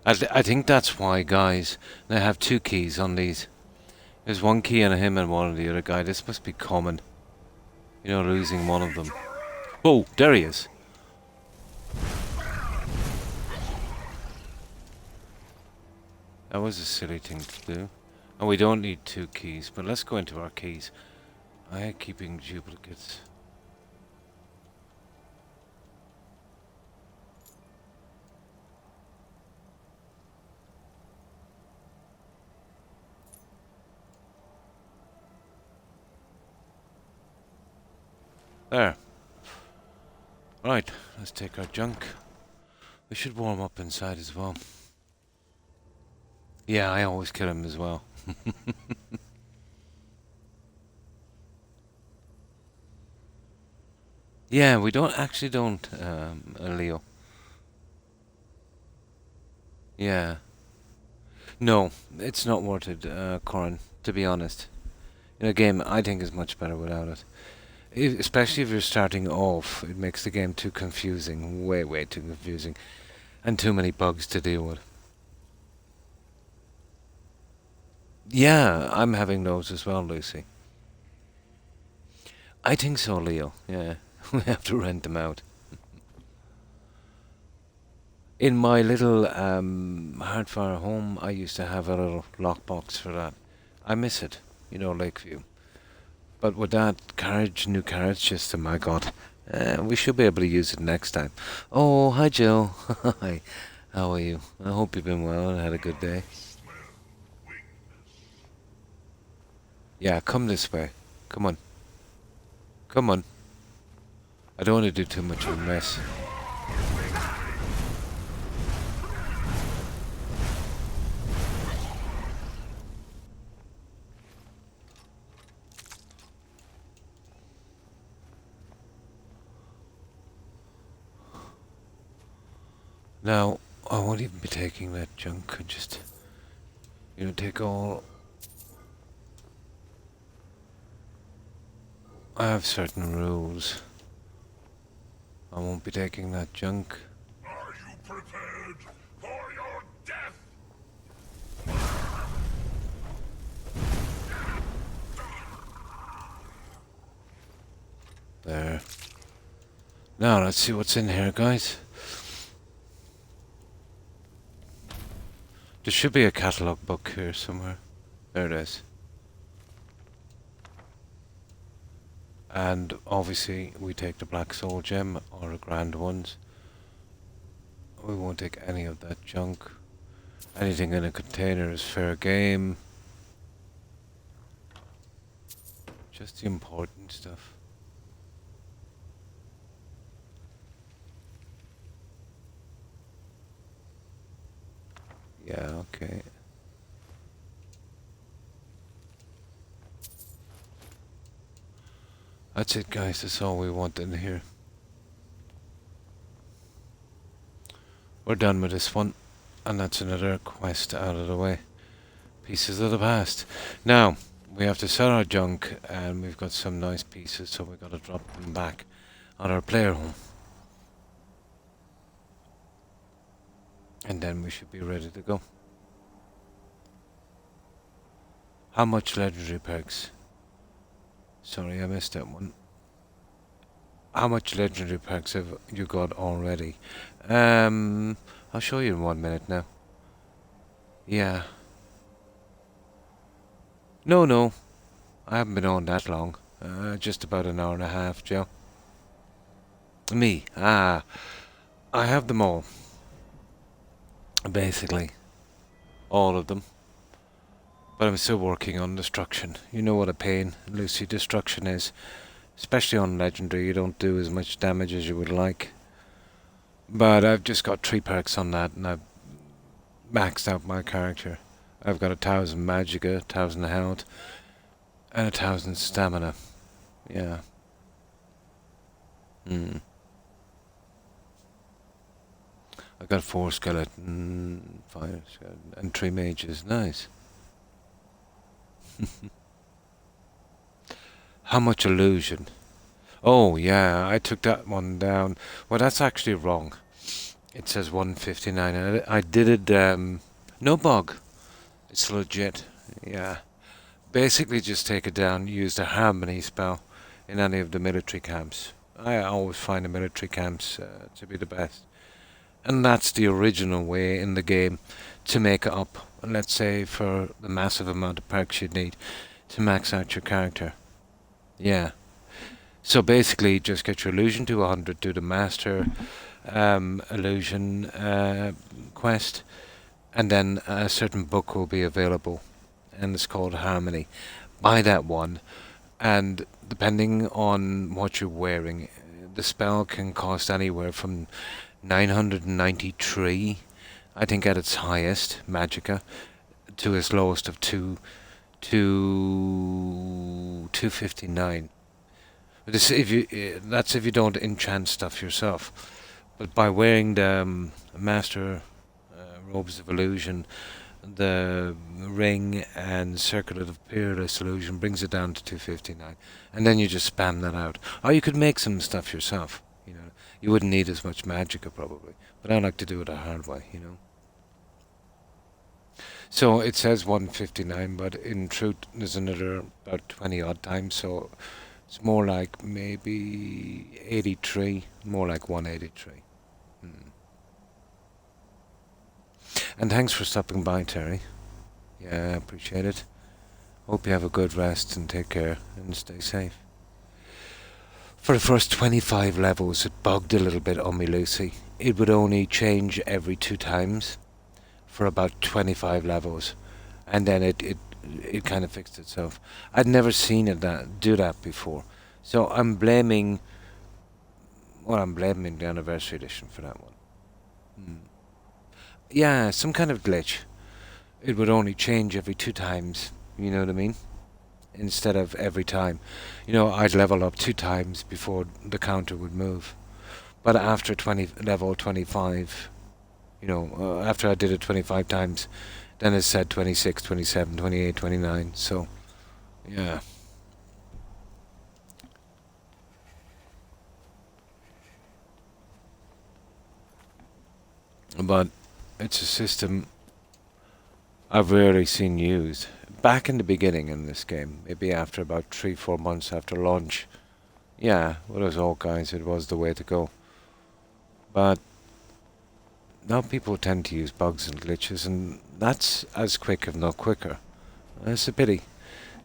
I think that's why, guys. They have 2 keys on these. There's 1 key on him and 1 on the other guy. This must be common. You know, losing one of them. Oh, there he is. That was a silly thing to do. And we don't need 2 keys, but let's go into our keys. I hate keeping duplicates. There. Right, let's take our junk. We should warm up inside as well. Yeah, I always kill him as well. Yeah, we don't, Leo. Yeah. No, it's not worth it, Corin, to be honest. In a game, I think is much better without it. Especially if you're starting off, it makes the game too confusing. Way, way too confusing. And too many bugs to deal with. Yeah, I'm having those as well, Lucy. I think so, Leo. Yeah, we have to rent them out. In my little Hardfire home, I used to have a little lockbox for that. I miss it, you know, Lakeview. But with that carriage, new carriage system I got, we should be able to use it next time. Oh, hi Joe. Hi. How are you? I hope you've been well and had a good day. Yeah, come this way. Come on. Come on. I don't want to do too much of a mess. Now, I won't even be taking that junk. I just, take all. I have certain rules. I won't be taking that junk. Are you prepared for your death? There. Now, let's see what's in here, guys. There should be a catalogue book here somewhere. There it is. And obviously we take the black soul gem or the grand ones. We won't take any of that junk. Anything in a container is fair game. Just the important stuff. Yeah, okay. That's it, guys. That's all we want in here. We're done with this one. And that's another quest out of the way. Pieces of the past. Now, we have to sell our junk, and we've got some nice pieces, so we've got to drop them back on our player home. And then we should be ready to go. How much legendary perks? Sorry, I missed that one. How much legendary perks have you got already? I'll show you in 1 minute now. Yeah. No. I haven't been on that long. Just about an hour and a half, Joe. Me? I have them all. Basically. All of them. But I'm still working on destruction. You know what a pain, Lucy, destruction is. Especially on legendary, you don't do as much damage as you would like. But I've just got 3 perks on that, and I've maxed out my character. I've got 1,000 magicka, 1,000 health, and 1,000 stamina. Yeah. I got 4 skeleton, 5 skeleton, and 3 mages. Nice. How much illusion? Oh yeah, I took that one down. Well, that's actually wrong. It says 159, and I did it. No bug. It's legit. Yeah. Basically, just take it down. Use the harmony spell in any of the military camps. I always find the military camps to be the best, and that's the original way in the game to make it up. Let's say for the massive amount of perks you'd need to max out your character. Yeah. So basically, just get your illusion to 100, do the master illusion quest, and then a certain book will be available, and it's called Harmony. Buy that one, and depending on what you're wearing, the spell can cost anywhere from 993, I think at its highest, magicka, to its lowest of 259. This that's if you don't enchant stuff yourself. But by wearing the master robes of illusion, the ring and circlet of peerless illusion brings it down to 259, and then you just spam that out. Or you could make some stuff yourself. You wouldn't need as much magicka probably, but I like to do it a hard way. So it says 159, but in truth there's another about 20 odd times, so it's more like maybe 83, more like 183. And thanks for stopping by, Terry. Yeah, I appreciate it. Hope you have a good rest and take care and stay safe. For the first 25 levels, it bugged a little bit on me, Lucy. It would only change every 2 times for about 25 levels. And then it it kind of fixed itself. I'd never seen it do that before. So I'm blaming the anniversary edition for that one. Hmm. Yeah, some kind of glitch. It would only change every 2 times, you know what I mean? Instead of every time. I'd level up 2 times before the counter would move. But after level 25, after I did it 25 times, then it said 26, 27, 28, 29. So, yeah. But it's a system I've rarely seen used. Back in the beginning in this game, maybe after about 3-4 months after launch, yeah, well, as all guys, it was the way to go. But now people tend to use bugs and glitches, and that's as quick, if not quicker. It's a pity.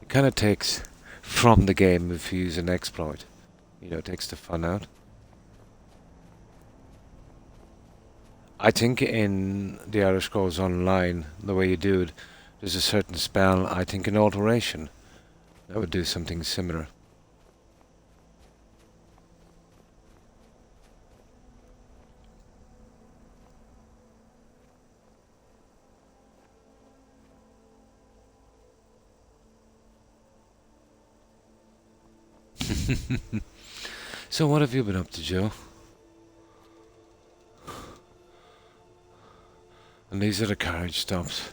It kind of takes from the game if you use an exploit. It takes the fun out. I think in the Elder Scrolls Online, the way you do it, there's a certain spell, I think an alteration, that would do something similar. So what have you been up to, Joe? And these are the carriage stops.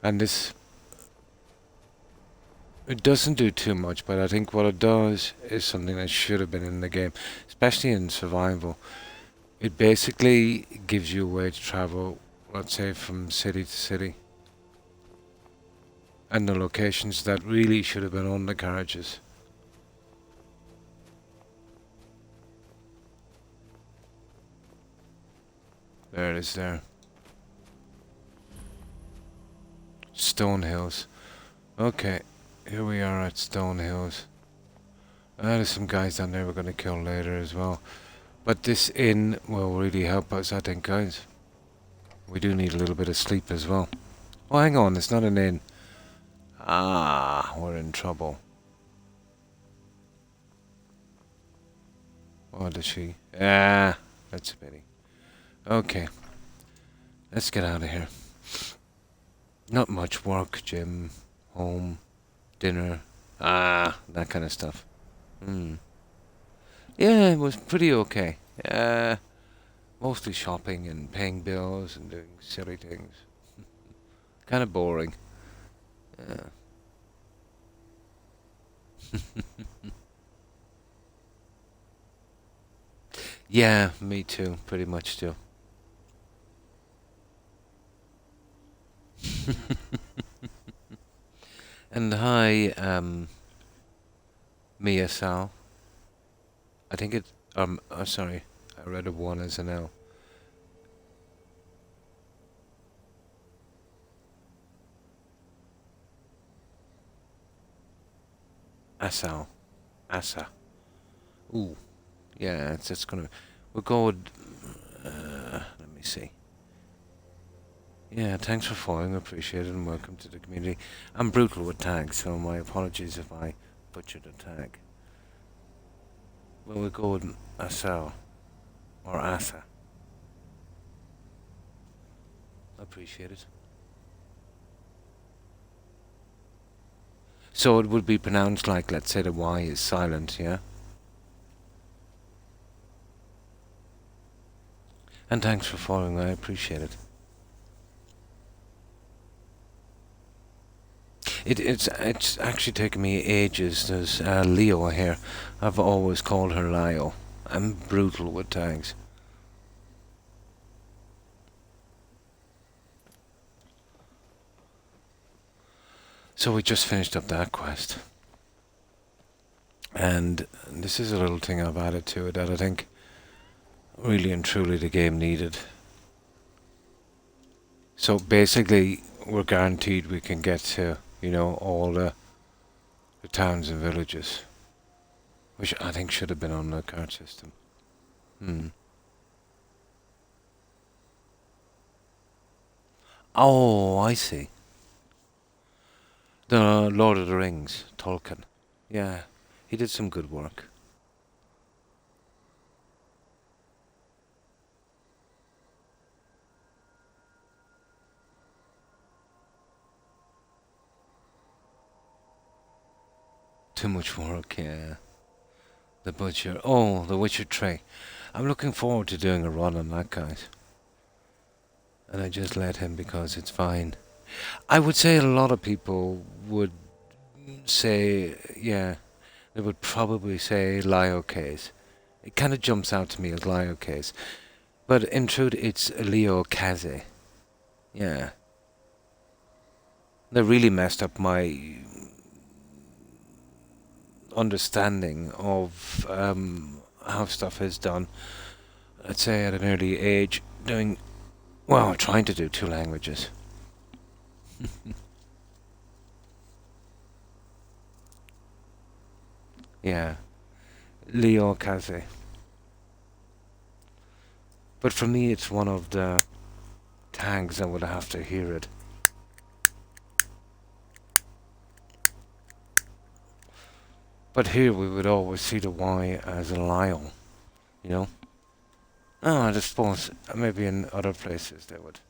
And this... It doesn't do too much, but I think what it does is something that should have been in the game. Especially in survival. It basically gives you a way to travel, let's say, from city to city. And the locations that really should have been on the carriages. There it is there. Stone Hills. Okay, here we are at Stone Hills. There's some guys down there we're going to kill later as well. But this inn will really help us, I think, guys. We do need a little bit of sleep as well. Oh, hang on, it's not an inn. Ah, we're in trouble. What is she? Ah, that's a pity. Okay. Let's get out of here. Not much work, gym, home, dinner, that kind of stuff. Yeah, it was pretty okay. Mostly shopping and paying bills and doing silly things. Kind of boring. Yeah, me too, pretty much too. And hi, Mia Sal. I think it, sorry, I read a 1 as an L. Asal. Asa. Ooh. Yeah, it's gonna, we'll go with, let me see. Yeah, thanks for following, appreciate it, and welcome to the community. I'm brutal with tags, so my apologies if I butchered a tag. Well, we'll go with Asal, or Asa. Appreciate it. So it would be pronounced like, let's say the Y is silent, yeah? And thanks for following, I appreciate it. It's actually taken me ages. There's Leo here. I've always called her Lio. I'm brutal with tags. So we just finished up that quest. And this is a little thing I've added to it that I think really and truly the game needed. So basically we're guaranteed we can get to, you know, all the towns and villages, which I think should have been on the card system. Oh, I see. The Lord of the Rings, Tolkien. Yeah, he did some good work. Too much work, yeah. The Butcher. Oh, The Witcher 3. I'm looking forward to doing a run on that, guys. And I just let him because it's fine. I would say a lot of people would say, yeah, they would probably say Lio Case. It kind of jumps out to me as Lio Case. But in truth, it's Leo Kaze. Yeah. They really messed up my understanding of how stuff is done. Let's say at an early age, doing, well, trying to do 2 languages. Yeah, Leo Kaze. But for me, it's one of the tags I would have to hear it. But here we would always see the Y as a Lyle, you know? Oh, I just suppose maybe in other places they would,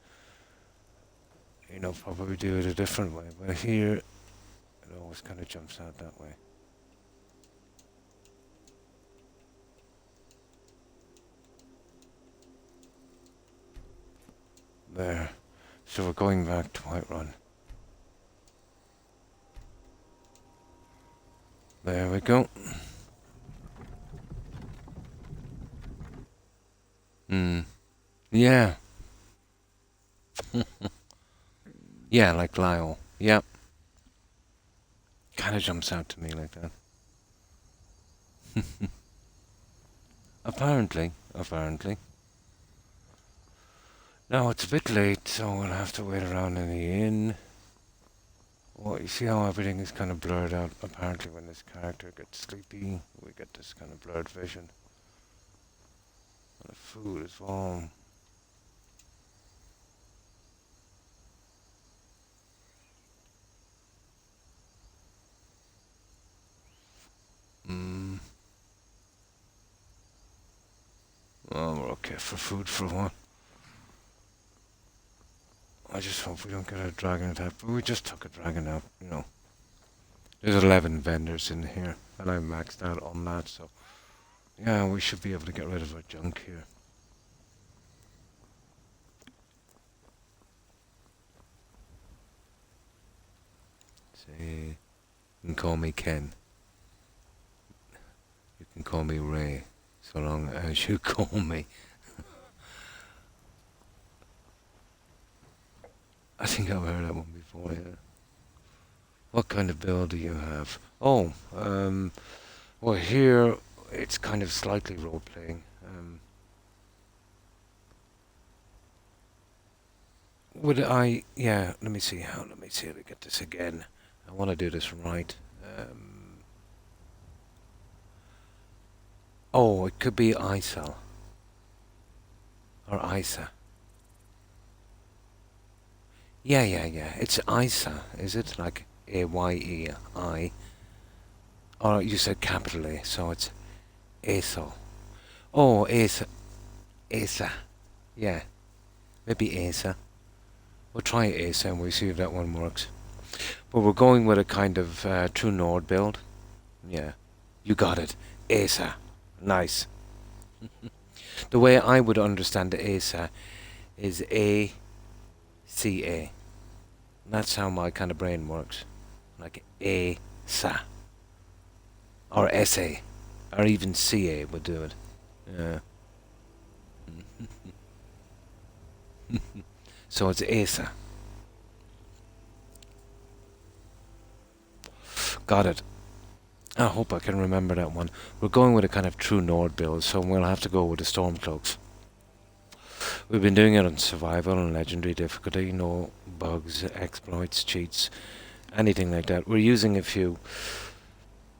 you know, probably do it a different way. But here, it always kind of jumps out that way. There. So we're going back to Whiterun. There we go. Yeah. Yeah, like Lyle. Yep. Kind of jumps out to me like that. Apparently. Now it's a bit late, so we'll have to wait around in the inn. Well, you see how everything is kind of blurred out. Apparently when this character gets sleepy, we get this kind of blurred vision. And the food is warm. Well, we're okay for food for one. I just hope we don't get a dragon attack, but we just took a dragon out, you know. There's 11 vendors in here, and I maxed out on that, so yeah, we should be able to get rid of our junk here. See, you can call me Ken. You can call me Ray, so long as you call me. I think I've heard that one before, yeah. What kind of build do you have? Oh, well here it's kind of slightly role-playing. Would I, yeah, let me see how we get this again. I want to do this right. Oh, it could be Isel. Or Isa. Yeah. It's Isa, is it? Like A-Y-E-I. Or you said capital A, so it's Aesol. Oh, Asa. Yeah. Maybe Asa. We'll try Asa and we'll see if that one works. But we're going with a kind of True Nord build. Yeah. You got it. Asa. Nice. The way I would understand the Asa is A-C-A. That's how my kind of brain works. Like A-sa. Or S-A. Or even C-A would do it. Yeah. So it's Asa. Got it. I hope I can remember that one. We're going with a kind of True Nord build, so we'll have to go with the Stormcloaks. We've been doing it on survival and legendary difficulty, no bugs, exploits, cheats, anything like that. We're using a few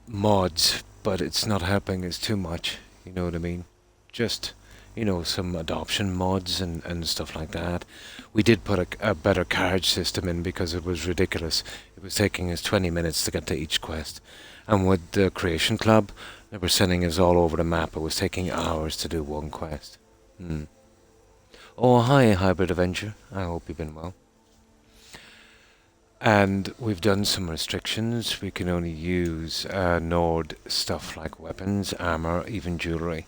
mods, but it's not helping us too much, you know what I mean? Just you know, some adoption mods and stuff like that. We did put a better carriage system in because it was ridiculous. It was taking us 20 minutes to get to each quest. And with the Creation Club, they were sending us all over the map. It was taking hours to do one quest. Oh, hi, Hybrid Avenger. I hope you've been well. And we've done some restrictions. We can only use Nord stuff like weapons, armor, even jewelry.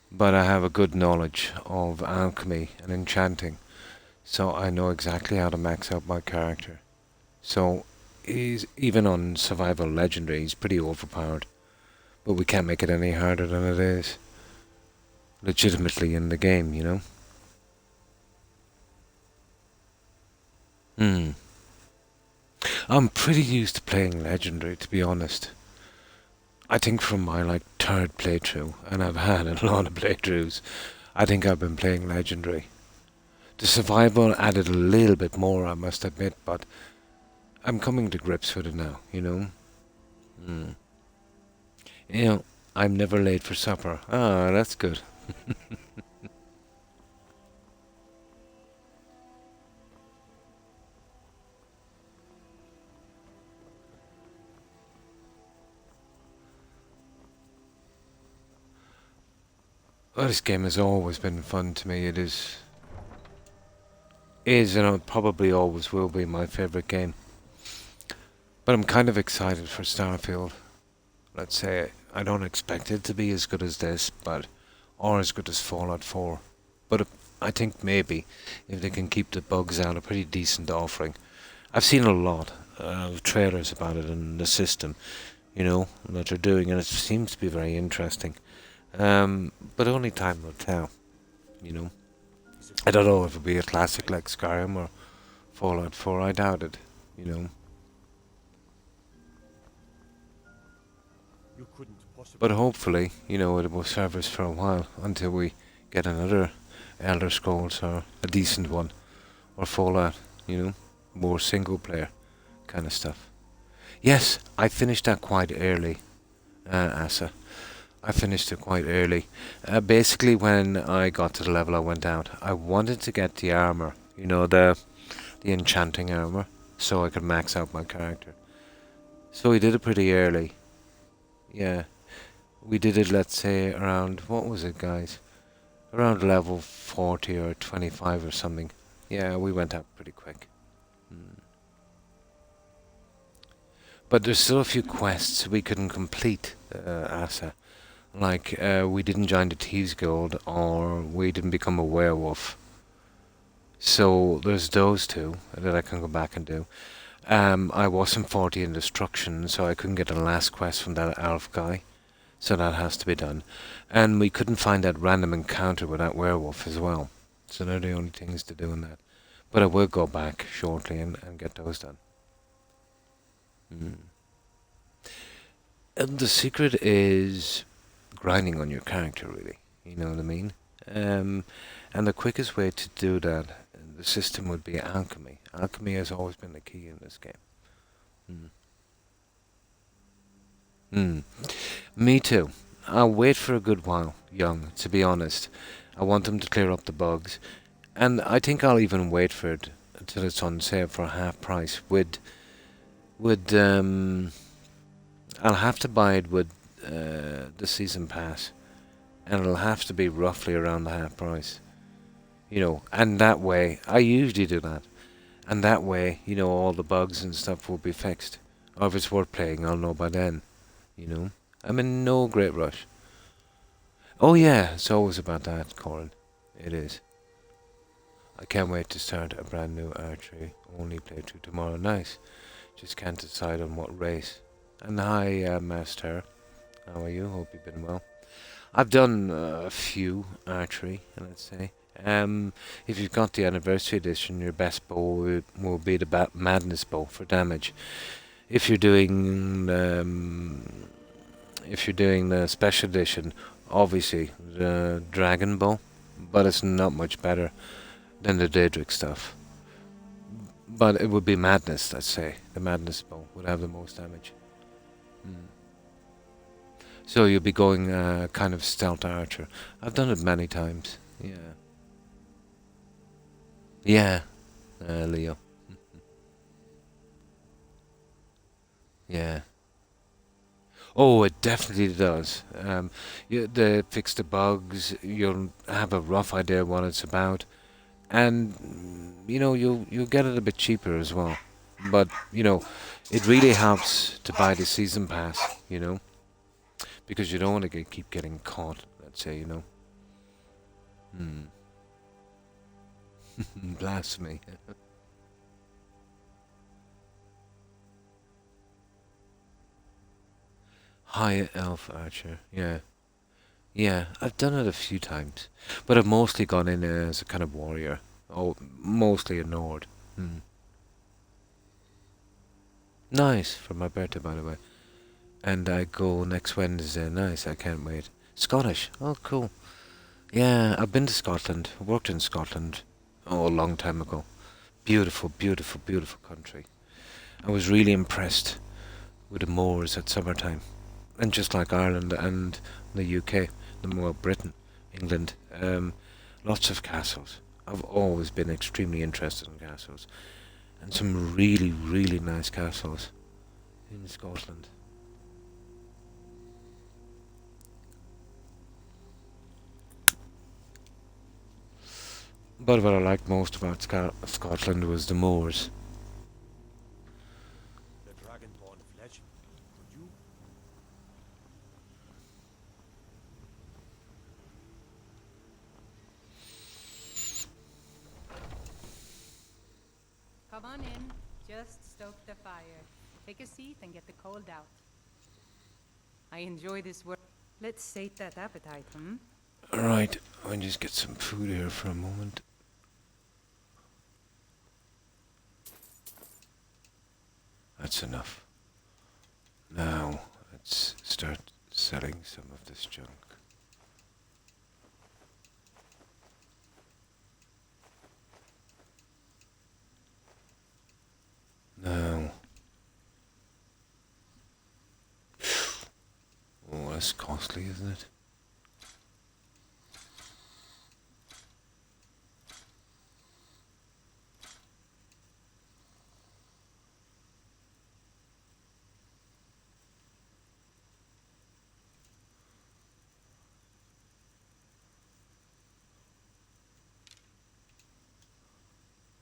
But I have a good knowledge of alchemy and enchanting, so I know exactly how to max out my character. So he's even on survival legendary, he's pretty overpowered. But we can't make it any harder than it is. Legitimately in the game, you know? I'm pretty used to playing Legendary, to be honest. I think from my, like, third playthrough, and I've had a lot of playthroughs, I think I've been playing Legendary. The survival added a little bit more, I must admit, but I'm coming to grips with it now, you know? You know, I'm never late for supper. Ah, that's good. Well, this game has always been fun to me. It is and it probably always will be my favourite game. But I'm kind of excited for Starfield. Let's say I don't expect it to be as good as this, or as good as Fallout 4. But I think maybe if they can keep the bugs out, a pretty decent offering. I've seen a lot of trailers about it and the system, you know, that they're doing, and it seems to be very interesting. But only time will tell, you know. I don't know if it'll be a classic like Skyrim or Fallout 4. I doubt it, you know. But hopefully, you know, it will serve us for a while until we get another Elder Scrolls or a decent one, or Fallout, you know, more single player kind of stuff. Yes, I finished that quite early, Asa. I finished it quite early. Basically, when I got to the level I went out, I wanted to get the armor, you know, the enchanting armor, so I could max out my character. So we did it pretty early. Yeah. We did it, let's say, around, what was it, guys? Around level 40 or 25 or something. Yeah, we went out pretty quick. But there's still a few quests we couldn't complete, Asa. Like, we didn't join the Thieves Guild, or we didn't become a werewolf. So, there's those two that I can go back and do. I wasn't 40 in Destruction, so I couldn't get the last quest from that elf guy. So that has to be done. And we couldn't find that random encounter with that werewolf as well. So they're the only things to do in that. But I will go back shortly and get those done. And the secret is grinding on your character, really. You know what I mean? And the quickest way to do that, the system would be alchemy. Alchemy has always been the key in this game. Me too. I'll wait for a good while, Young, to be honest. I want them to clear up the bugs. And I think I'll even wait for it until it's on sale for half price. I'll have to buy it with the season pass. And it'll have to be roughly around the half price. You know, and that way, I usually do that. And that way, you know, all the bugs and stuff will be fixed. Or if it's worth playing, I'll know by then. You know? I'm in no great rush. Oh yeah, it's always about that, Corin. It is. I can't wait to start a brand new archery only playthrough tomorrow. Nice. Just can't decide on what race. And hi, Master. How are you? Hope you've been well. I've done a few archery, let's say. If you've got the anniversary edition, your best bow will be the Madness bow for damage. If you're doing the special edition, obviously the Dragon bow, but it's not much better than the Daedric stuff. But it would be Madness, let's say. The Madness bow would have the most damage. So you'll be going kind of stealth archer. I've done it many times. Yeah. Yeah, Leo. Yeah. Oh, it definitely does. They fix the bugs. You'll have a rough idea what it's about, and you'll get it a bit cheaper as well. But it really helps to buy the season pass. Because you don't want to keep getting caught. Let's say. Hmm. Blasphemy. High elf archer. Yeah. Yeah, I've done it a few times, but I've mostly gone in as a kind of warrior. Oh, mostly a Nord. Hmm. Nice, for my birthday, by the way. And I go next Wednesday. Nice, I can't wait. Scottish. Oh, cool. Yeah, I've been to Scotland. Worked in Scotland. Oh, a long time ago. Beautiful, beautiful, beautiful country. I was really impressed with the moors at summertime. And just like Ireland and the UK, well, Britain, England, lots of castles. I've always been extremely interested in castles. And some really, really nice castles in Scotland. But what I liked most about Scotland was the moors. The dragonborn flesh. Could you? Come on in. Just stoke the fire. Take a seat and get the cold out. I enjoy this work. Let's sate that appetite, Right, I'll just get some food here for a moment. That's enough. Now, let's start selling some of this junk. Now. Oh, that's costly, isn't it?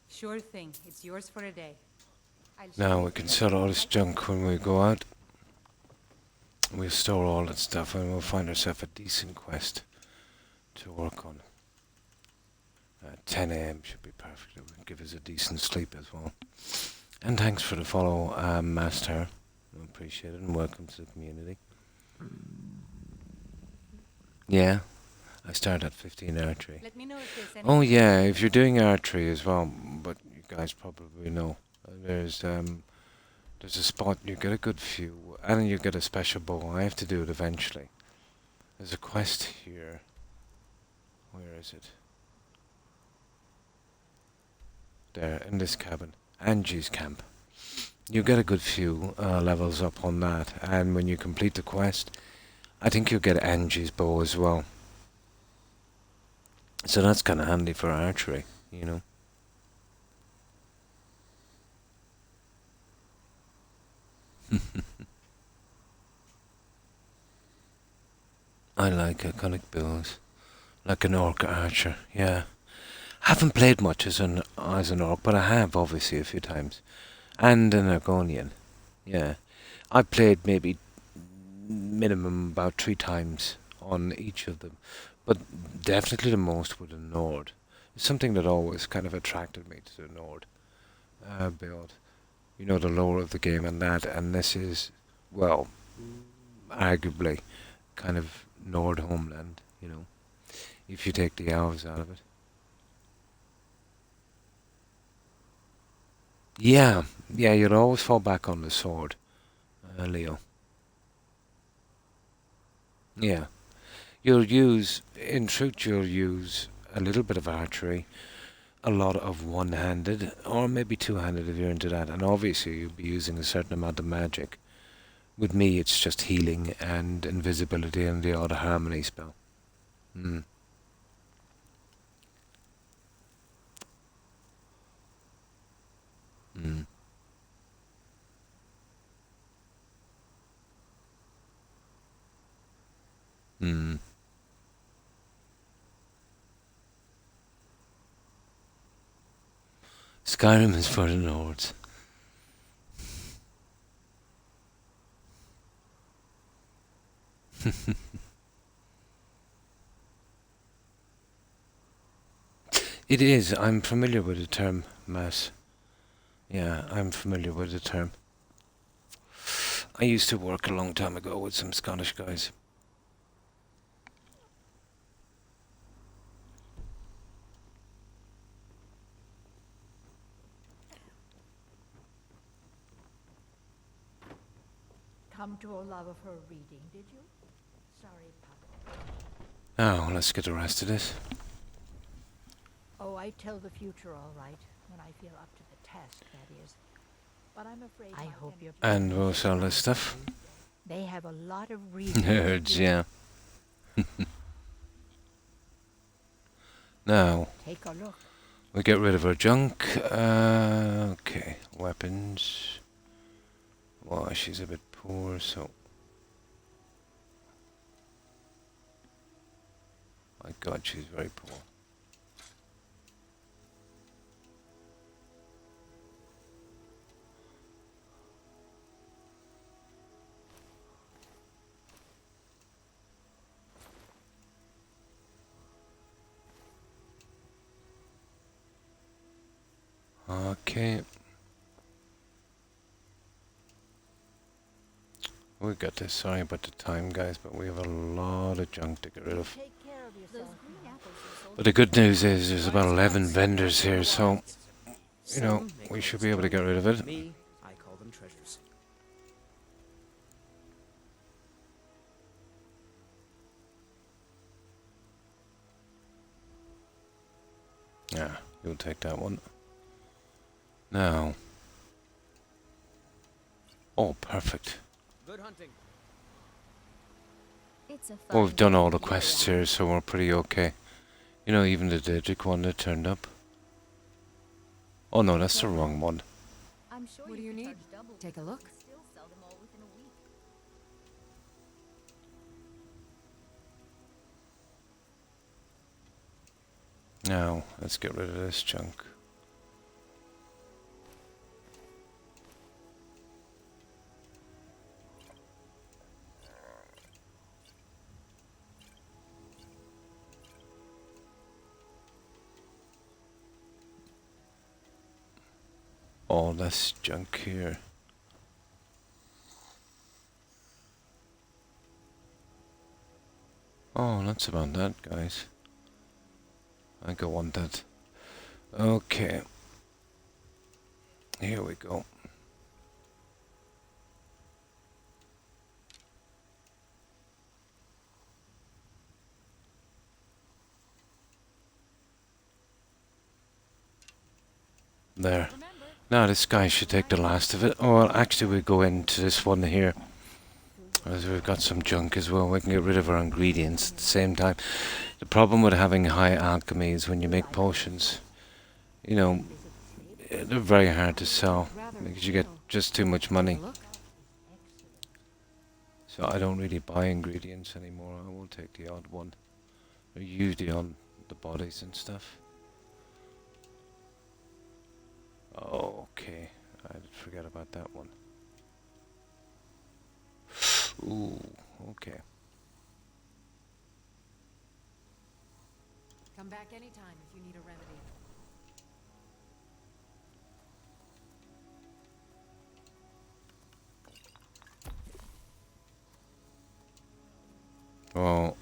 Sure thing. It's yours for a day. Now we can sell all this junk when we go out. We'll store all that stuff and we'll find ourselves a decent quest to work on. 10 AM should be perfect. It will give us a decent sleep as well. And thanks for the follow, Master. I appreciate it and welcome to the community. Yeah, I start at 15 archery. Let me know if there's any. Oh yeah, if you're doing archery as well, but you guys probably know, there's a spot, you get a good view, and you get a special bow. I have to do it eventually. There's a quest here. Where is it? There, in this cabin. Angie's camp. You get a good few levels up on that, and when you complete the quest, I think you'll get Angie's bow as well. So that's kind of handy for archery, you know. I like iconic builds, like an orc archer. Yeah, haven't played much as an orc, but I have obviously a few times, and an Argonian. Yeah, I played maybe minimum about 3 times on each of them, but definitely the most with a Nord. It's something that always kind of attracted me to the Nord build. You know, the lore of the game and that, and this is, well, arguably kind of Nord homeland, you know, if you take the elves out of it. Yeah, yeah, you'll always fall back on the sword, Leo. Yeah. In truth, you'll use a little bit of archery, a lot of one-handed, or maybe two-handed if you're into that, and obviously you'll be using a certain amount of magic With me, it's just healing and invisibility and the odd harmony spell. Hmm. Hmm. Hmm. Skyrim is for the Nords. It is. I'm familiar with the term, Matt. Yeah, I'm familiar with the term. I used to work a long time ago with some Scottish guys. Come to Olava for a reading, did you? Sorry, Papa. Now, let's get the rest of this. Oh, I tell the future all right, when I feel up to the task, that is. But I'm afraid I hope you're... And we'll sell this stuff. They have a lot of reading. Nerds, yeah. Now, Take a look. we get rid of our junk. Okay, weapons. Well, she's a bit poor, so... My God, she's very poor. Okay. We got this. Sorry about the time, guys, but we have a lot of junk to get rid of. Take care of yourself. But the good news is there's about 11 vendors here, so, you know, we should be able to get rid of it. Me, I call them treasures. Yeah, you'll take that one. Now. Oh, perfect. Good hunting. Well, we've done all the quests here, so we're pretty okay. You know, even the Daedric one that turned up. Oh no, that's the wrong one. I'm sure What do you could need? charge double. Take a look. Still sell them all within a week. Now, let's get rid of this junk. All this junk here. Oh, that's about that, guys. I think I want that. Okay. Here we go. There. Now this guy should take the last of it. Oh, well, actually we go into this one here. As we've got some junk as well. We can get rid of our ingredients at the same time. The problem with having high alchemy is when you make potions, you know, they're very hard to sell because you get just too much money. So I don't really buy ingredients anymore. I will take the odd one. They're usually on the bodies and stuff. Oh, okay. I did forget about that one. Ooh, okay. Come back anytime if you need a remedy. Well,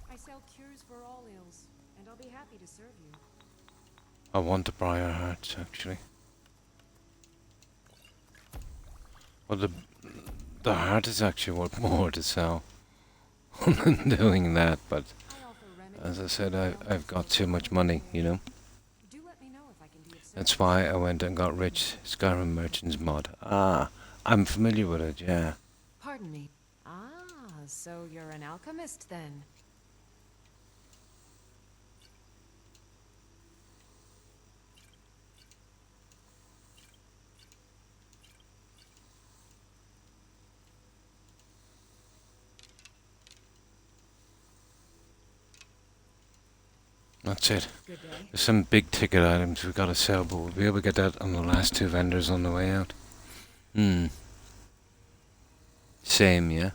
I sell cures for all ills, and I'll be happy to serve you. I want the briar hearts actually. Well, the heart is actually worth more to sell than doing that, but as I said, I've got too much money, you know. That's why I went and got rich Skyrim Merchants mod. Ah, I'm familiar with it, yeah. Pardon me. Ah, so you're an alchemist then? That's it. Good day. There's some big ticket items we gotta sell, but we'll be able to get that on the last two vendors on the way out. Same, yeah.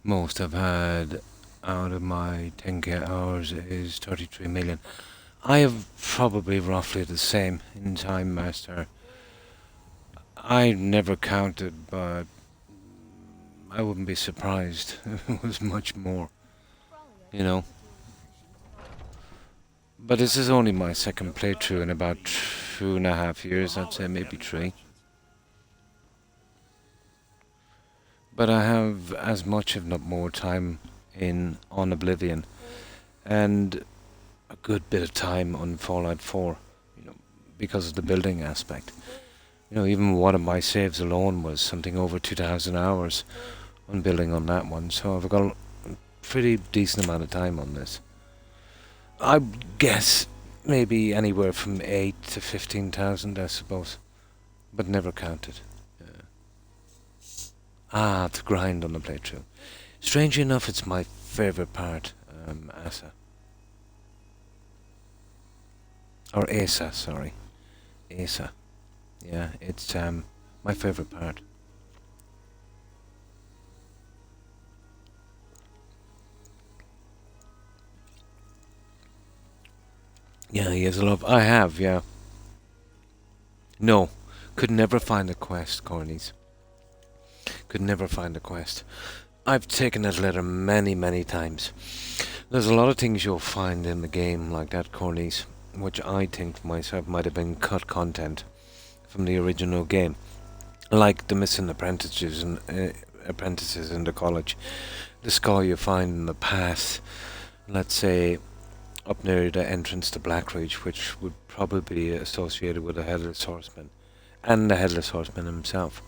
Most I've had out of my 10k hours is 33 million. I have probably roughly the same in Time Master. I never counted, but I wouldn't be surprised if it was much more, you know. But this is only my second playthrough in about 2.5 years, I'd say, maybe 3. But I have as much, if not more, time on Oblivion, and a good bit of time on Fallout 4, you know, because of the building aspect. You know, even one of my saves alone was something over 2,000 hours on building on that one, so I've got a pretty decent amount of time on this. I guess maybe anywhere from 8 to 15,000, I suppose, but never counted. Ah, to grind on the playthrough. Strangely enough, it's my favourite part, Asa. Or Asa, sorry. Asa. Yeah, it's my favourite part. Yeah, he has a lot. I have, yeah. No, could never find a quest, Cornies. Could never find a quest. I've taken that letter many, many times. There's a lot of things you'll find in the game like that, Cornies, which I think myself might have been cut content from the original game. Like the missing apprentices and apprentices in the college. The skull you find in the path, let's say, up near the entrance to Blackridge, which would probably be associated with the Headless Horseman, and the Headless Horseman himself.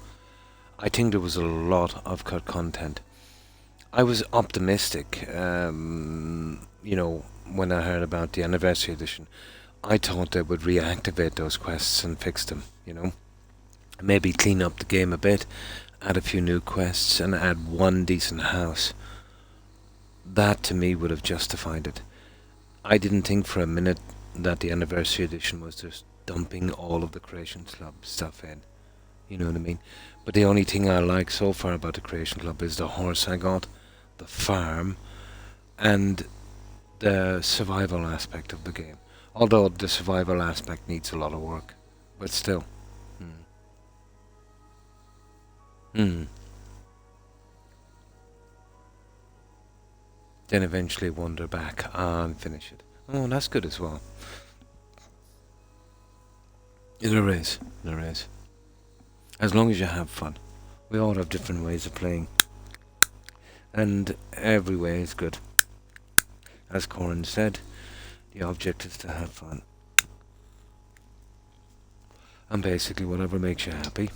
I think there was a lot of cut content. I was optimistic, you know, when I heard about the Anniversary Edition. I thought they would reactivate those quests and fix them, you know. Maybe clean up the game a bit, add a few new quests, and add one decent house. That, to me, would have justified it. I didn't think for a minute that the Anniversary Edition was just dumping all of the Creation Club stuff in. You know what I mean? But the only thing I like so far about the Creation Club is the horse I got, the farm, and the survival aspect of the game. Although the survival aspect needs a lot of work. But still. Then eventually wander back and finish it. Oh, that's good as well. There is. There is. As long as you have fun. We all have different ways of playing. And every way is good. As Corin said, the object is to have fun. And basically whatever makes you happy.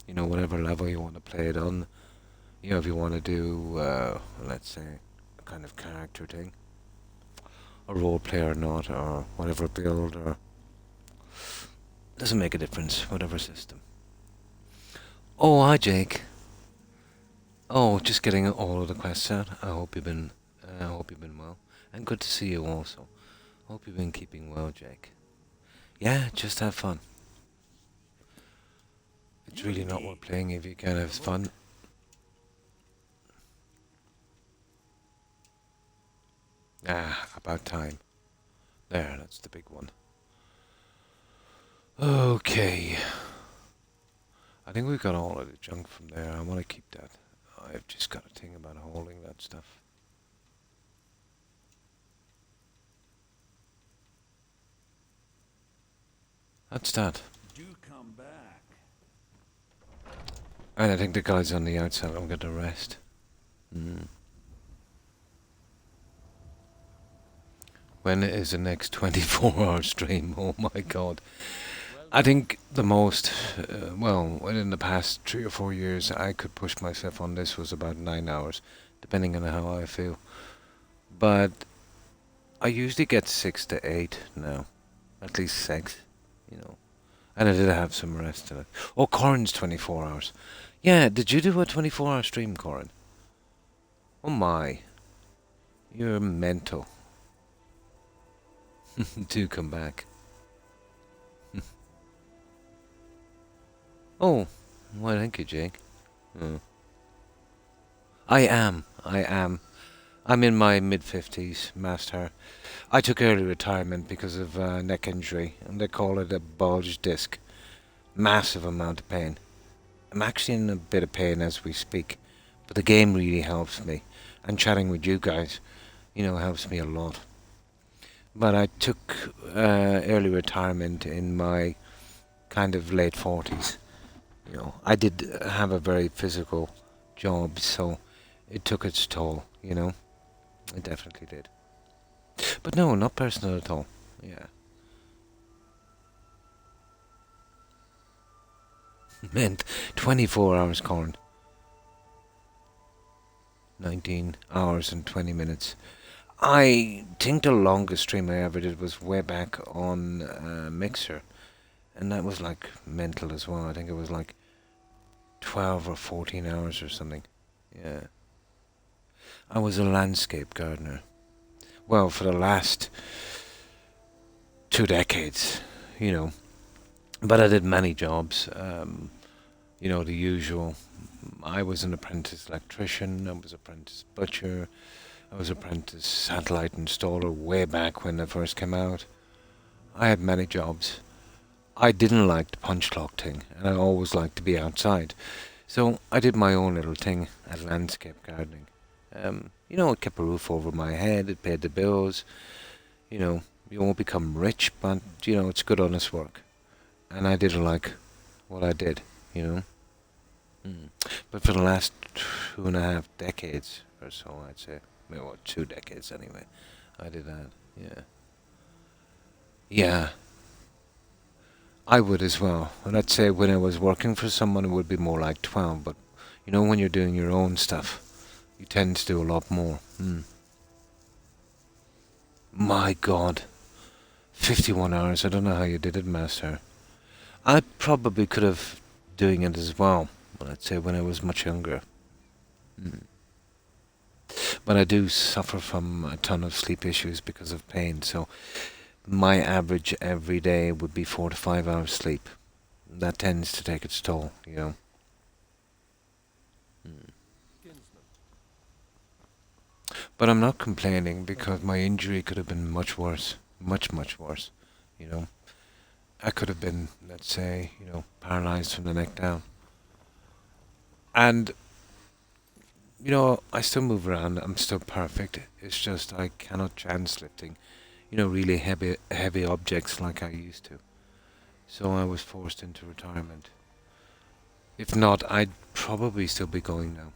You know, whatever level you want to play it on. You know, if you want to do, let's say, a kind of character thing. A role play or not, or whatever build, or... Doesn't make a difference, whatever system. Oh, hi Jake. Oh, just getting all of the quests out. I hope you've been well, and good to see you also. Hope you've been keeping well, Jake. Yeah, just have fun. It's really not worth playing if you can't have fun. Ah, about time. There, that's the big one. Okay. I think we got all of the junk from there. I want to keep that. I've just got a thing about holding that stuff. That's that. Do come back. And I think the guys on the outside will get the rest. When is the next 24-hour stream? Oh my god. I think the most, well, within the past 3 or 4 years, I could push myself on this was about 9 hours, depending on how I feel. But I usually get 6 to 8 now, at least 6, you know. And I did have some rest in it. Oh, Corin's 24 hours. Yeah, did you do a 24-hour stream, Corin? Oh my, you're mental. Do come back. Oh, why thank you, Jake. Oh. I am. I'm in my mid-50s, master. I took early retirement because of neck injury, and they call it a bulge disc. Massive amount of pain. I'm actually in a bit of pain as we speak, but the game really helps me, and chatting with you guys, helps me a lot. But I took early retirement in my kind of late 40s. I did have a very physical job, so it took its toll, It definitely did. But no, not personal at all. Yeah. Meant 24 hours, Colin. 19 hours and 20 minutes. I think the longest stream I ever did was way back on Mixer. And that was like mental as well. I think it was like 12 or 14 hours or something. Yeah. I was a landscape gardener. Well, for the last 2 decades, But I did many jobs. The usual. I was an apprentice electrician. I was apprentice butcher. I was apprentice satellite installer way back when they first came out. I had many jobs. I didn't like the punch clock thing, and I always liked to be outside. So I did my own little thing at landscape gardening. It kept a roof over my head, it paid the bills. You won't become rich, but, it's good honest work. And I didn't like what I did, But for the last 2.5 decades or so, I'd say, well, 2 decades anyway, I did that, yeah. Yeah. I would as well. And I'd say when I was working for someone, it would be more like 12. But, when you're doing your own stuff, you tend to do a lot more. My God. 51 hours. I don't know how you did it, Master. I probably could have doing it as well. But I'd say when I was much younger. But I do suffer from a ton of sleep issues because of pain. So my average every day would be 4 to 5 hours sleep. That tends to take its toll, But I'm not complaining because my injury could have been much worse. Much, much worse, I could have been, let's say, paralyzed from the neck down. And, I still move around. I'm still perfect. It's just I cannot chance lifting really heavy objects like I used to. So I was forced into retirement. If not, I'd probably still be going now.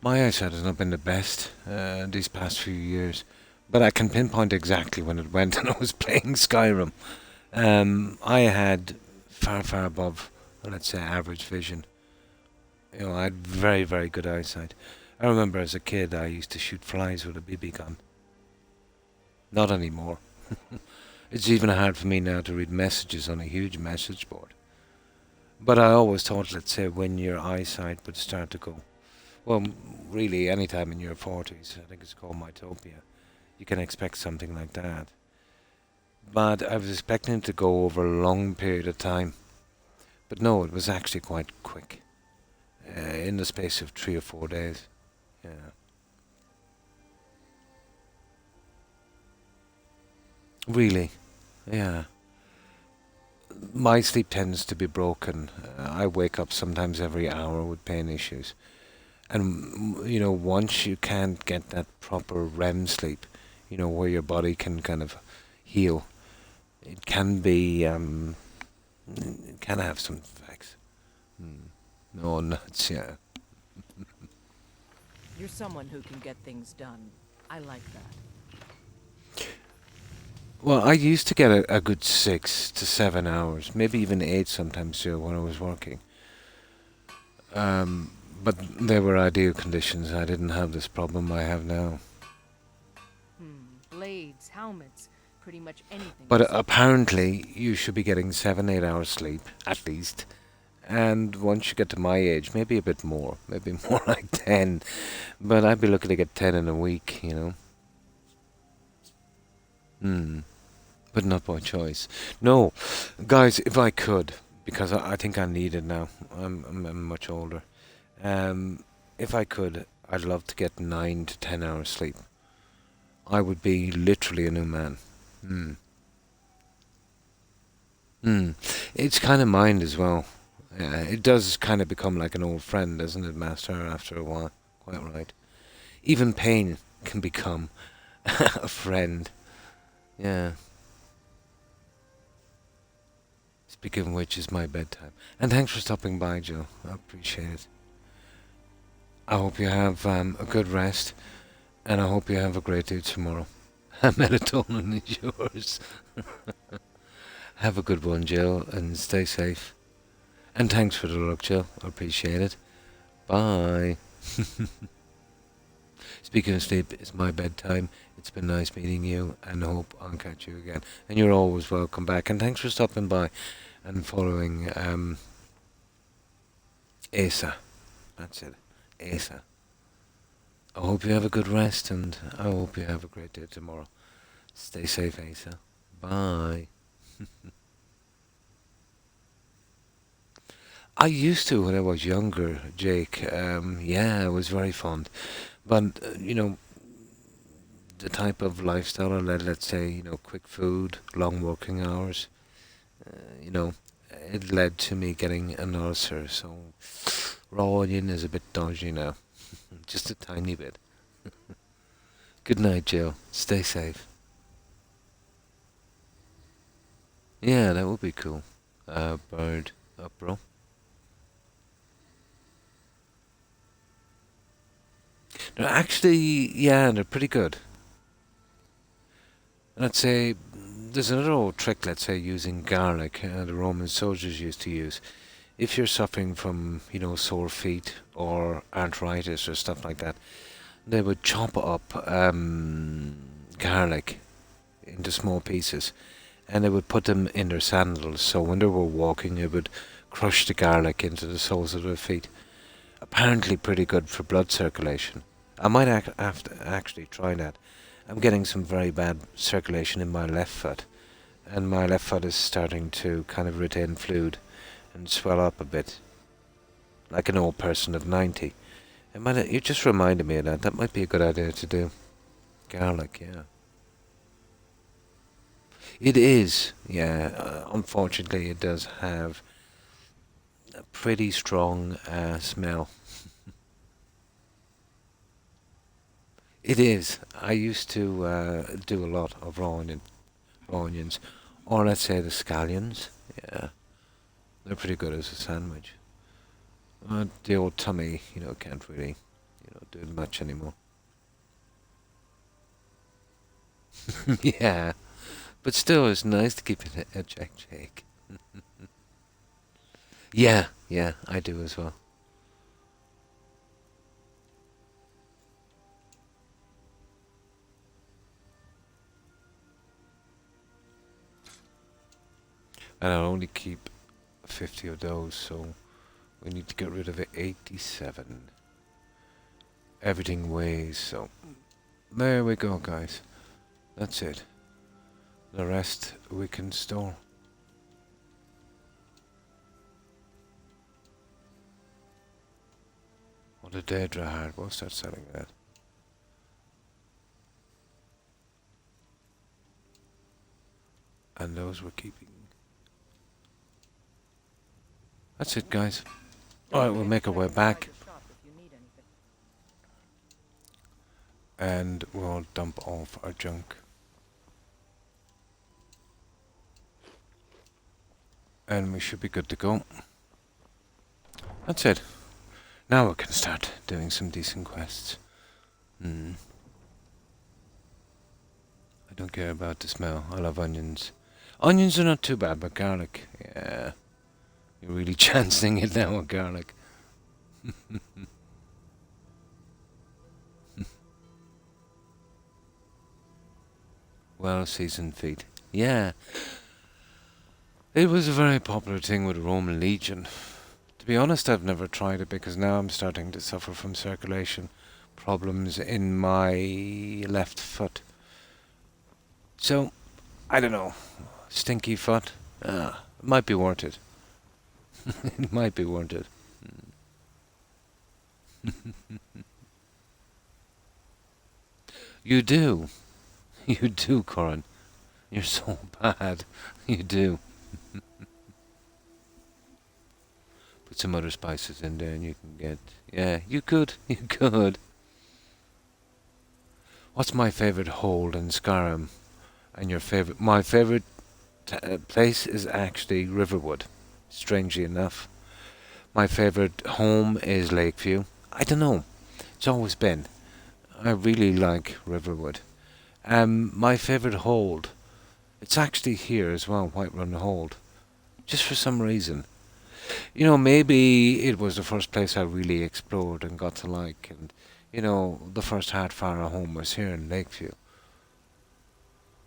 My eyesight has not been the best these past few years, but I can pinpoint exactly when it went and I was playing Skyrim. I had far, far above, let's say, average vision. I had very, very good eyesight. I remember as a kid I used to shoot flies with a BB gun. Not anymore. It's even hard for me now to read messages on a huge message board. But I always thought, let's say, when your eyesight would start to go, well, really, any time in your 40s, I think it's called mytopia, you can expect something like that. But I was expecting it to go over a long period of time. But no, it was actually quite quick. In the space of 3 or 4 days. Yeah. Really? Yeah. My sleep tends to be broken. I wake up sometimes every hour with pain issues. And, once you can't get that proper REM sleep, where your body can kind of heal, it can be, it can have some effects. No nuts, yeah. You're someone who can get things done. I like that. Well, I used to get a good 6 to 7 hours, maybe even 8 sometimes too when I was working. But they were ideal conditions. I didn't have this problem I have now. Blades, helmets, pretty much anything. But apparently, you should be getting 7, 8 hours sleep, at least. And once you get to my age, maybe a bit more. Maybe more like 10. But I'd be looking to get 10 in a week, you know. But not by choice. No, guys, if I could, because I think I need it now. I'm much older. If I could, I'd love to get 9 to 10 hours sleep. I would be literally a new man. It's kind of mind as well. It does kind of become like an old friend, doesn't it, Master, after a while? Quite right. Even pain can become a friend. Yeah. Speaking of which, is my bedtime. And thanks for stopping by, Joe. I appreciate it. I hope you have a good rest. And I hope you have a great day tomorrow. Melatonin is yours. Have a good one, Jill, and stay safe. And thanks for the look, Jill. I appreciate it. Bye. Speaking of sleep, it's my bedtime. It's been nice meeting you, and I hope I'll catch you again. And you're always welcome back. And thanks for stopping by and following Asa. That's it. Asa. I hope you have a good rest, and I hope you have a great day tomorrow. Stay safe, Asa. Bye. I used to when I was younger, Jake. Yeah, I was very fond. But, you know, the type of lifestyle I led, let's say, you know, quick food, long working hours, you know, it led to me getting an ulcer. So raw onion is a bit dodgy now. Just a tiny bit. Good night, Jill. Stay safe. Yeah, that would be cool. Bird up, bro. No, actually, yeah, they're pretty good. Let's say, there's another old trick, let's say, using garlic the Roman soldiers used to use. If you're suffering from, you know, sore feet or arthritis or stuff like that, they would chop up garlic into small pieces and they would put them in their sandals, so when they were walking it would crush the garlic into the soles of their feet. Apparently pretty good for blood circulation. I might have to actually try that. I'm getting some very bad circulation in my left foot, and my left foot is starting to kind of retain fluid and swell up a bit, like an old person of 90. You just reminded me of that. That might be a good idea to do. Garlic, yeah. It is, yeah. Unfortunately, it does have a pretty strong smell. It is. I used to do a lot of raw onions, or let's say the scallions. Yeah, they're pretty good as a sandwich. The old tummy, you know, can't really, you know, do much anymore. Yeah, but still, it's nice to keep it a check. Yeah, I do as well. And I'll only keep 50 of those, so we need to get rid of 87. Everything weighs, so there we go, guys. That's it. The rest we can store. What a Daedra heart. We'll start selling that. And those we're keeping. That's it, guys. Alright, we'll make our way back. And we'll dump off our junk. And we should be good to go. That's it. Now we can start doing some decent quests. Hmm. I don't care about the smell. I love onions. Onions are not too bad, but garlic, yeah. You're really chancing it now with garlic. Well seasoned feet. Yeah. It was a very popular thing with Roman Legion. To be honest, I've never tried it because now I'm starting to suffer from circulation problems in my left foot. So, I don't know. Stinky foot? It might be worth it. It might be worth it. You do. You do, Corin. You're so bad. You do. Put some other spices in there and you can get... Yeah, you could. You could. What's my favourite hold in Skyrim? And your favourite... My favourite place is actually Riverwood. Strangely enough. My favourite home is Lakeview. I don't know. It's always been. I really like Riverwood. My favourite hold, it's actually here as well, Whiterun Hold. Just for some reason. You know, maybe it was the first place I really explored and got to like, and, you know, the first Hardfire home was here in Lakeview.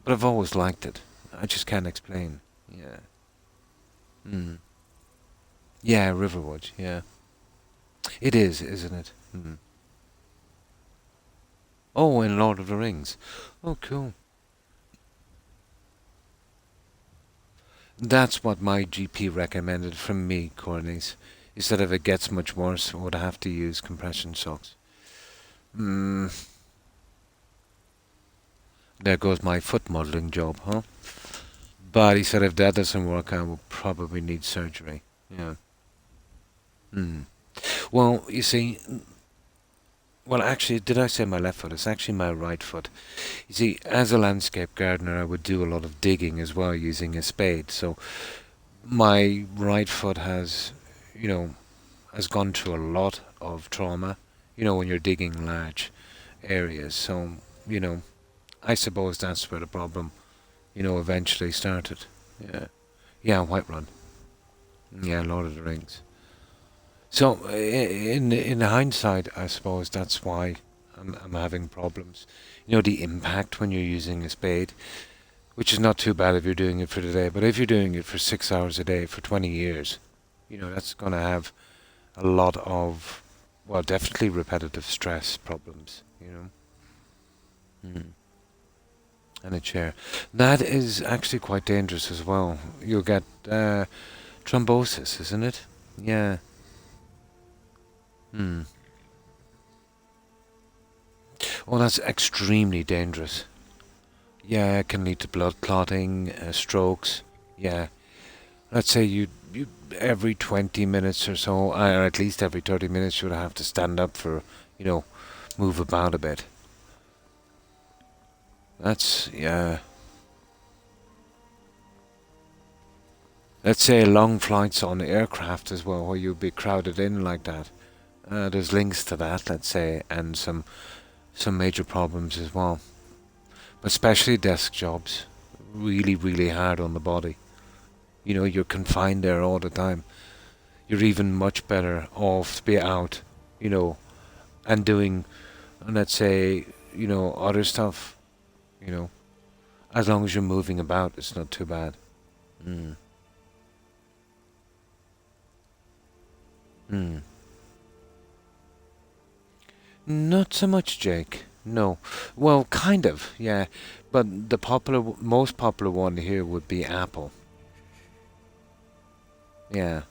But I've always liked it. I just can't explain. Yeah. Yeah, Riverwood, yeah. It is, isn't it? Oh, in Lord of the Rings. Oh, cool. That's what my GP recommended from me, Cornies. He said if it gets much worse, I would have to use compression socks. There goes my foot modelling job, huh? But he said if that doesn't work, I will probably need surgery. Yeah. Well, you see... Well, actually, did I say my left foot? It's actually my right foot. You see, as a landscape gardener, I would do a lot of digging as well using a spade. So my right foot has, you know, has gone through a lot of trauma, you know, when you're digging large areas. So, you know, I suppose that's where the problem, you know, eventually started. Yeah. Yeah, Whiterun. Yeah, Lord of the Rings. So, in hindsight, I suppose that's why I'm having problems. You know, the impact when you're using a spade, which is not too bad if you're doing it for the day, but if you're doing it for 6 hours a day for 20 years, you know, that's going to have a lot of, well, definitely repetitive stress problems, you know. And a chair. That is actually quite dangerous as well. You'll get thrombosis, isn't it? Yeah. Oh, that's extremely dangerous. Yeah, it can lead to blood clotting, strokes. Yeah. Let's say you every 20 minutes or so, or at least every 30 minutes, you would have to stand up for, you know, move about a bit. That's, yeah. Let's say long flights on aircraft as well, where you'd be crowded in like that. There's links to that, let's say, and some major problems as well. But especially desk jobs, really, really hard on the body. You know, you're confined there all the time. You're even much better off to be out, you know, and doing, let's say, you know, other stuff, you know. As long as you're moving about, it's not too bad. Not so much, Jake. No. Well, kind of, yeah. But the most popular one here would be apple. Yeah.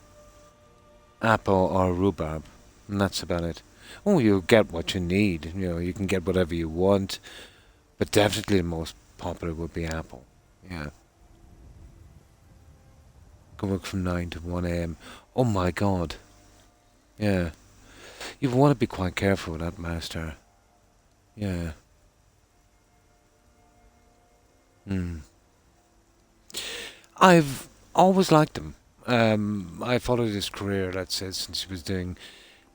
Apple or rhubarb. And that's about it. Oh, you get what you need. You know, you can get whatever you want. But definitely the most popular would be apple. Yeah. Can work from 9 to 1 a.m. Oh my god. Yeah. You want to be quite careful with that, Master. Yeah. I've always liked him. I followed his career, let's say, since he was doing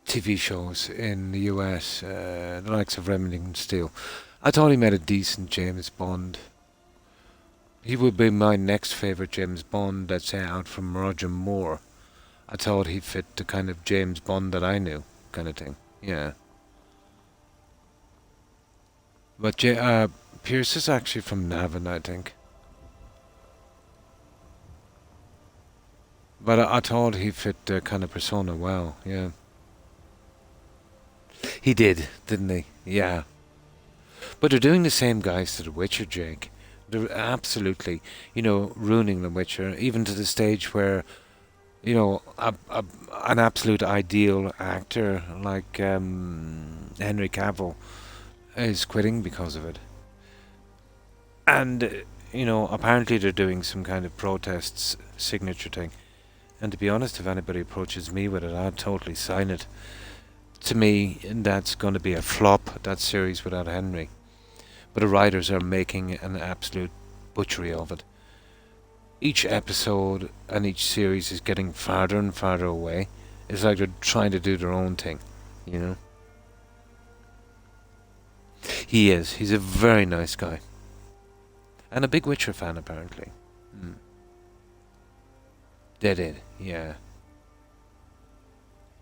TV shows in the US, the likes of Remington Steele. I thought he made a decent James Bond. He would be my next favourite James Bond, let's say, out from Roger Moore. I thought he fit the kind of James Bond that I knew, kind of thing. Yeah. But Pierce is actually from Navan, I think. But I thought he fit the kind of persona well, yeah. He did, didn't he? Yeah. But they're doing the same guys to The Witcher, Jake. They're absolutely, ruining The Witcher, even to the stage where, an absolute ideal actor like Henry Cavill is quitting because of it. And, apparently they're doing some kind of protests signature thing. And to be honest, if anybody approaches me with it, I'd totally sign it. To me, that's going to be a flop, that series without Henry. But the writers are making an absolute butchery of it. Each episode and each series is getting farther and farther away. It's like they're trying to do their own thing, He is. He's a very nice guy. And a big Witcher fan, apparently. They did, yeah.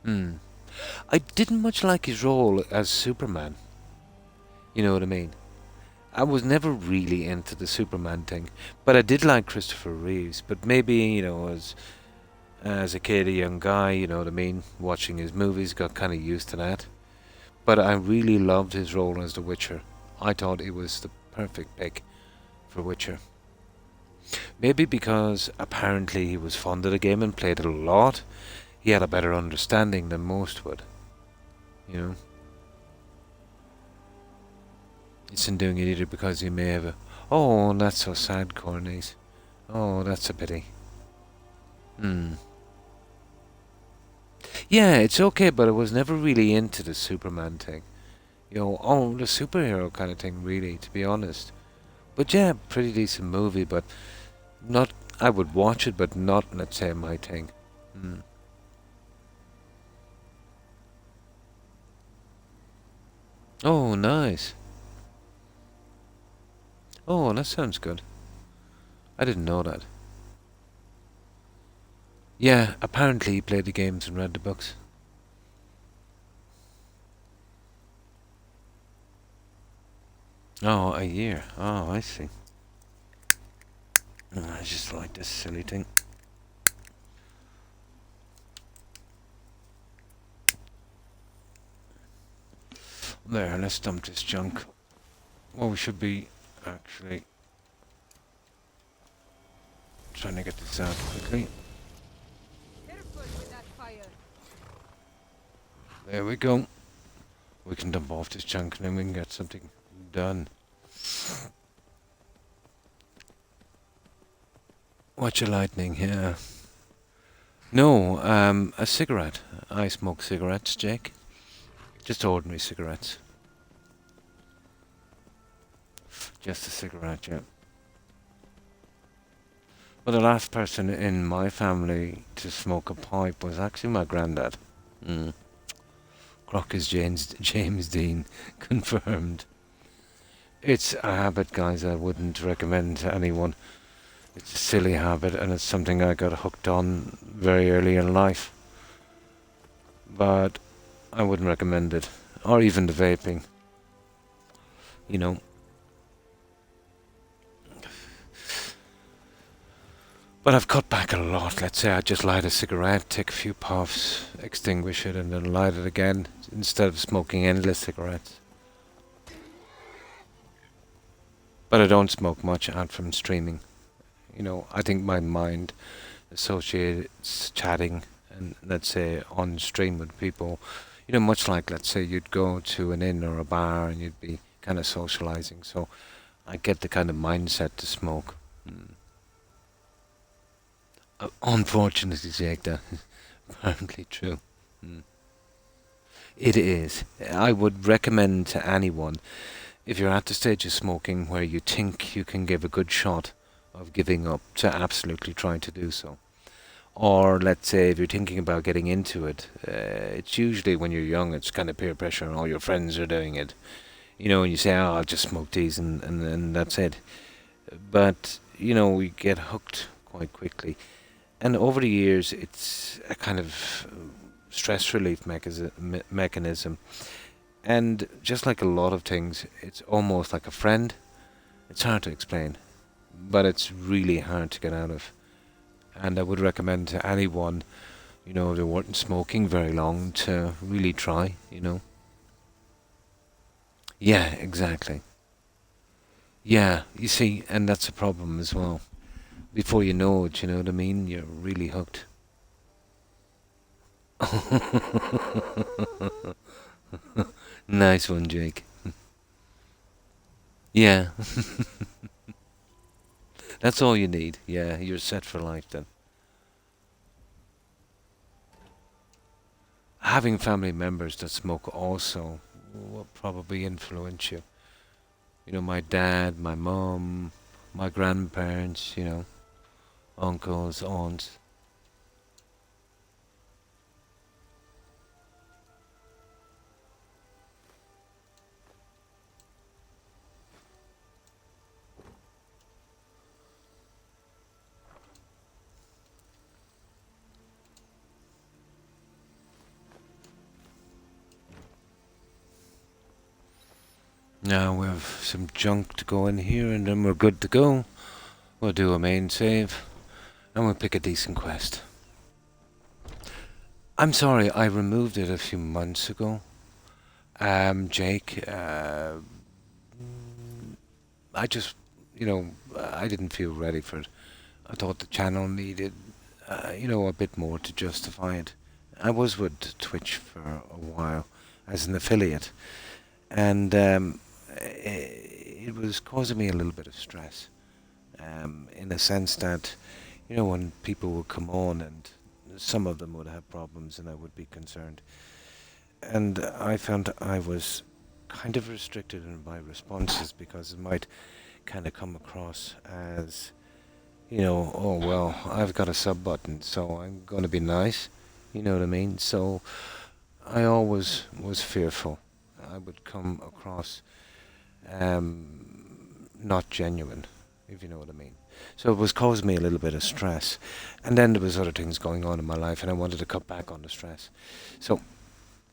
I didn't much like his role as Superman. You know what I mean? I was never really into the Superman thing. But I did like Christopher Reeves. But maybe, as a kid, a young guy, you know what I mean? Watching his movies, got kind of used to that. But I really loved his role as the Witcher. I thought he was the perfect pick for Witcher. Maybe because apparently he was fond of the game and played it a lot. He had a better understanding than most would. He isn't doing it either because he may have a... Oh, that's so sad, Cornies. Oh, that's a pity. Yeah, it's okay, but I was never really into the Superman thing. The superhero kind of thing, really, to be honest. But yeah, pretty decent movie, but not... I would watch it, but not, let's say, my thing. Oh, nice. Oh, that sounds good. I didn't know that. Yeah, apparently he played the games and read the books. Oh, a year. Oh, I see. I just like this silly thing. There, let's dump this junk. Well, we should be actually trying to get this out quickly. Careful with that fire. There we go. We can dump off this junk and then we can get something done. Watch your lightning, yeah. No, a cigarette. I smoke cigarettes, Jake. Just ordinary cigarettes. Just a cigarette, yeah. Well, the last person in my family to smoke a pipe was actually my granddad. Croc is James Dean, confirmed. It's a habit, guys, I wouldn't recommend to anyone. It's a silly habit, and it's something I got hooked on very early in life. But I wouldn't recommend it. Or even the vaping. But I've cut back a lot. Let's say I just light a cigarette, take a few puffs, extinguish it, and then light it again, instead of smoking endless cigarettes. But I don't smoke much out from streaming. I think my mind associates chatting and, let's say, on stream with people, much like, let's say, you'd go to an inn or a bar and you'd be kind of socializing. So I get the kind of mindset to smoke. Unfortunately, Jake, that is apparently true. It is. I would recommend to anyone, if you're at the stage of smoking where you think you can give a good shot of giving up, to absolutely try to do so. Or let's say if you're thinking about getting into it, it's usually when you're young, it's kind of peer pressure and all your friends are doing it. And you say, oh, I'll just smoke these and that's it. But, we get hooked quite quickly. And over the years, it's a kind of stress relief mechanism. And just like a lot of things, it's almost like a friend. It's hard to explain, but it's really hard to get out of. And I would recommend to anyone, they weren't smoking very long, to really try. Yeah, exactly. Yeah, you see, and that's a problem as well. Before you know it, you know what I mean? You're really hooked. Nice one, Jake. Yeah. That's all you need. Yeah, you're set for life then. Having family members that smoke also will probably influence you. My dad, my mum, my grandparents, uncles, aunts. Now we have some junk to go in here and then we're good to go. We'll do a main save and we'll pick a decent quest. I'm sorry, I removed it a few months ago. Jake, I just, I didn't feel ready for it. I thought the channel needed, a bit more to justify it. I was with Twitch for a while as an affiliate, and it was causing me a little bit of stress, in a sense that, when people would come on and some of them would have problems and I would be concerned. And I found I was kind of restricted in my responses because it might kind of come across as, oh, well, I've got a sub button, so I'm going to be nice. You know what I mean? So I always was fearful. I would come across not genuine, if you know what I mean. So it was causing me a little bit of stress. And then there was other things going on in my life and I wanted to cut back on the stress. So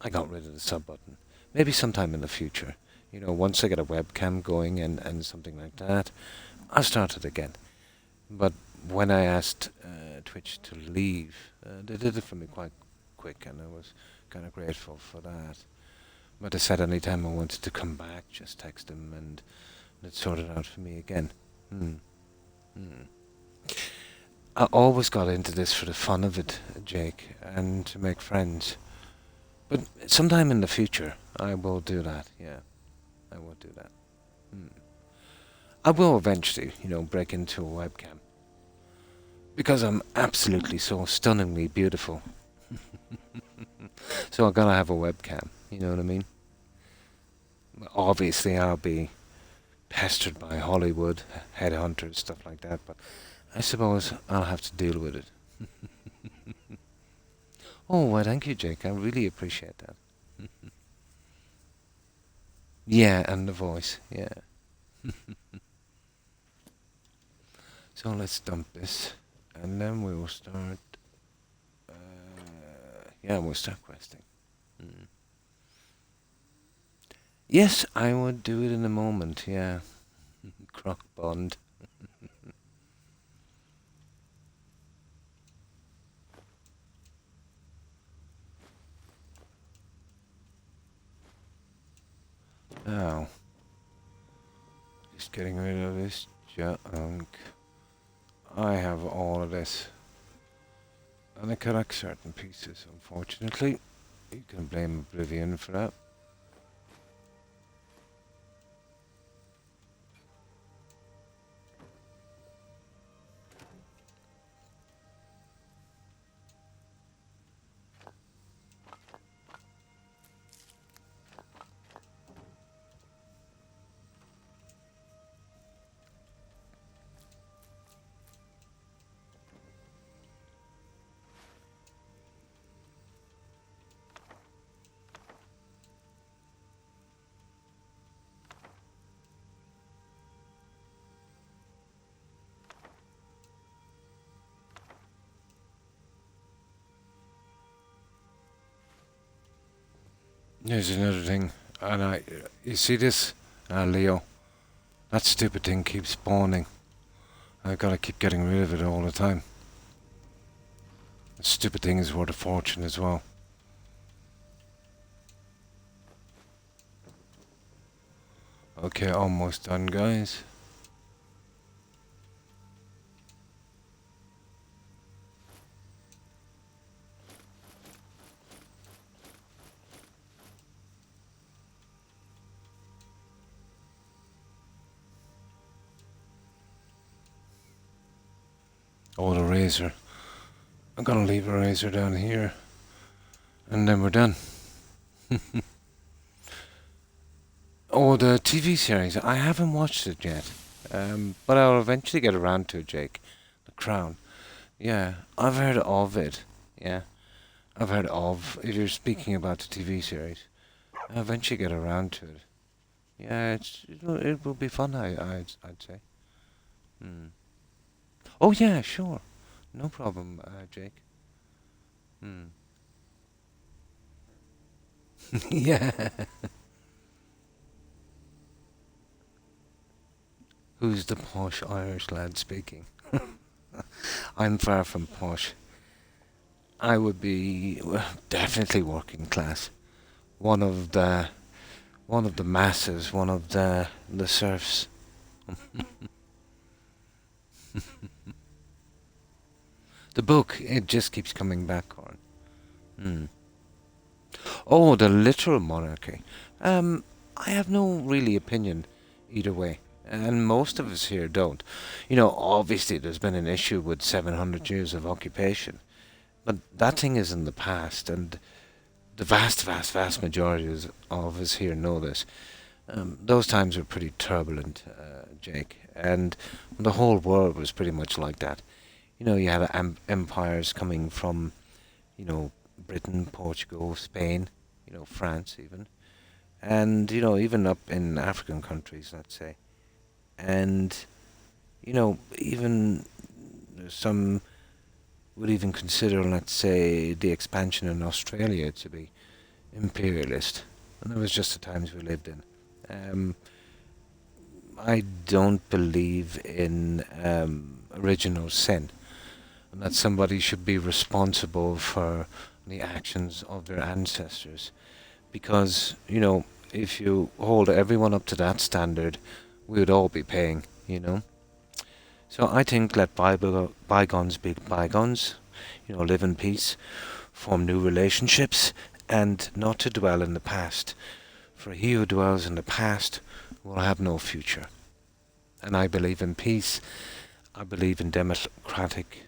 I got rid of the sub button. Maybe sometime in the future. Once I get a webcam going and something like that, I'll start it again. But when I asked Twitch to leave, they did it for me quite quick and I was kind of grateful for that. But I said anytime I wanted to come back, just text them and they'd sort it out for me again. I always got into this for the fun of it, Jake, and to make friends. But sometime in the future, I will do that, yeah. I will do that. I will eventually, break into a webcam. Because I'm absolutely so stunningly beautiful. So I gotta have a webcam, you know what I mean? Obviously I'll be pestered by Hollywood, headhunters, stuff like that, but I suppose I'll have to deal with it. Oh, well, thank you, Jake. I really appreciate that. Yeah, and the voice, yeah. So let's dump this, and then we will start. We'll start questing. Yes, I would do it in a moment. Yeah, Croc Bond. Now, just getting rid of this junk. I have all of this. And I collect certain pieces, unfortunately. You can blame Oblivion for that. Here's another thing, and you see this, Leo? That stupid thing keeps spawning. I gotta keep getting rid of it all the time. The stupid thing is worth a fortune as well. Okay, almost done, guys. Oh, the razor. I'm gonna leave a razor down here. And then we're done. Oh, the TV series. I haven't watched it yet. But I'll eventually get around to it, Jake. The Crown. Yeah, I've heard of it. Yeah. I've heard of, if you're speaking about the TV series. I'll eventually get around to it. Yeah, it will be fun, I'd say. Hmm. Oh yeah, sure. No problem, Jake. Hmm. Yeah. Who's the posh Irish lad speaking? I'm far from posh. I would be definitely working class. One of the masses, one of the serfs. The book, it just keeps coming back on. Hmm. Oh, the literal monarchy. I have no really opinion either way. And most of us here don't. You know, obviously there's been an issue with 700 years of occupation. But that thing is in the past, and the vast majority of us here know this. Those times were pretty turbulent, Jake, and the whole world was pretty much like that. You know, you had empires coming from, you know, Britain, Portugal, Spain, you know, France even, and, you know, even up in African countries, let's say. And, you know, even some would even consider, let's say, the expansion in Australia to be imperialist. And that was just the times we lived in. I don't believe in original sin, and that somebody should be responsible for the actions of their ancestors. Because, you know, if you hold everyone up to that standard, we would all be paying, you know. So I think let bygones be bygones, you know, live in peace, form new relationships, and not to dwell in the past. For he who dwells in the past will have no future. And I believe in peace, I believe in democratic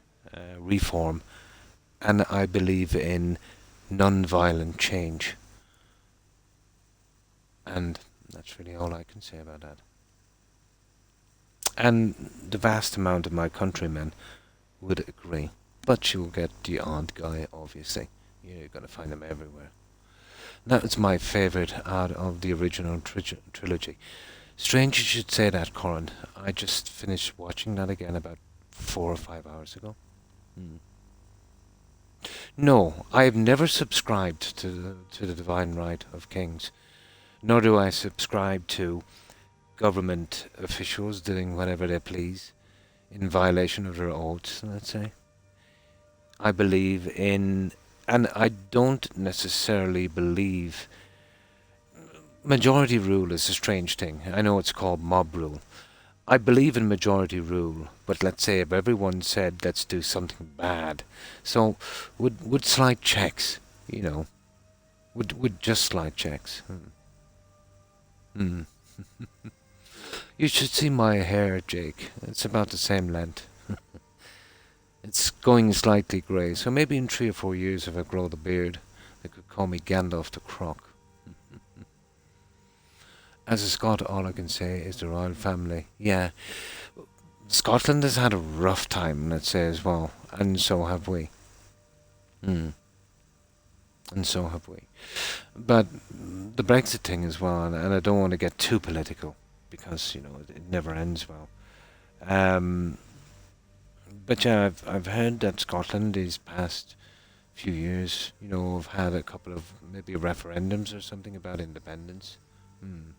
reform, and I believe in non-violent change. And that's really all I can say about that. And the vast amount of my countrymen would agree. But you'll get the odd guy, obviously. You're going to find them everywhere. That was my favourite out of the original trilogy. Strange you should say that, Corin. I just finished watching that again about 4 or 5 hours ago. No, I have never subscribed to the divine right of kings. Nor do I subscribe to government officials doing whatever they please in violation of their oaths, let's say. I believe in, and I don't necessarily believe, majority rule is a strange thing. I know it's called mob rule. I believe in majority rule, but let's say if everyone said let's do something bad, so would slight checks, you know, would just slight checks. You should see my hair, Jake. It's about the same length. It's going slightly grey, so maybe in 3 or 4 years if I grow the beard, they could call me Gandalf the Croc. As a Scot, all I can say is the royal family. Yeah, Scotland has had a rough time, let's say, as well, and so have we. And so have we. But the Brexit thing as well, and I don't want to get too political, because, you know, it never ends well. But yeah, I've heard that Scotland these past few years, have had a couple of maybe referendums or something about independence. Hmm.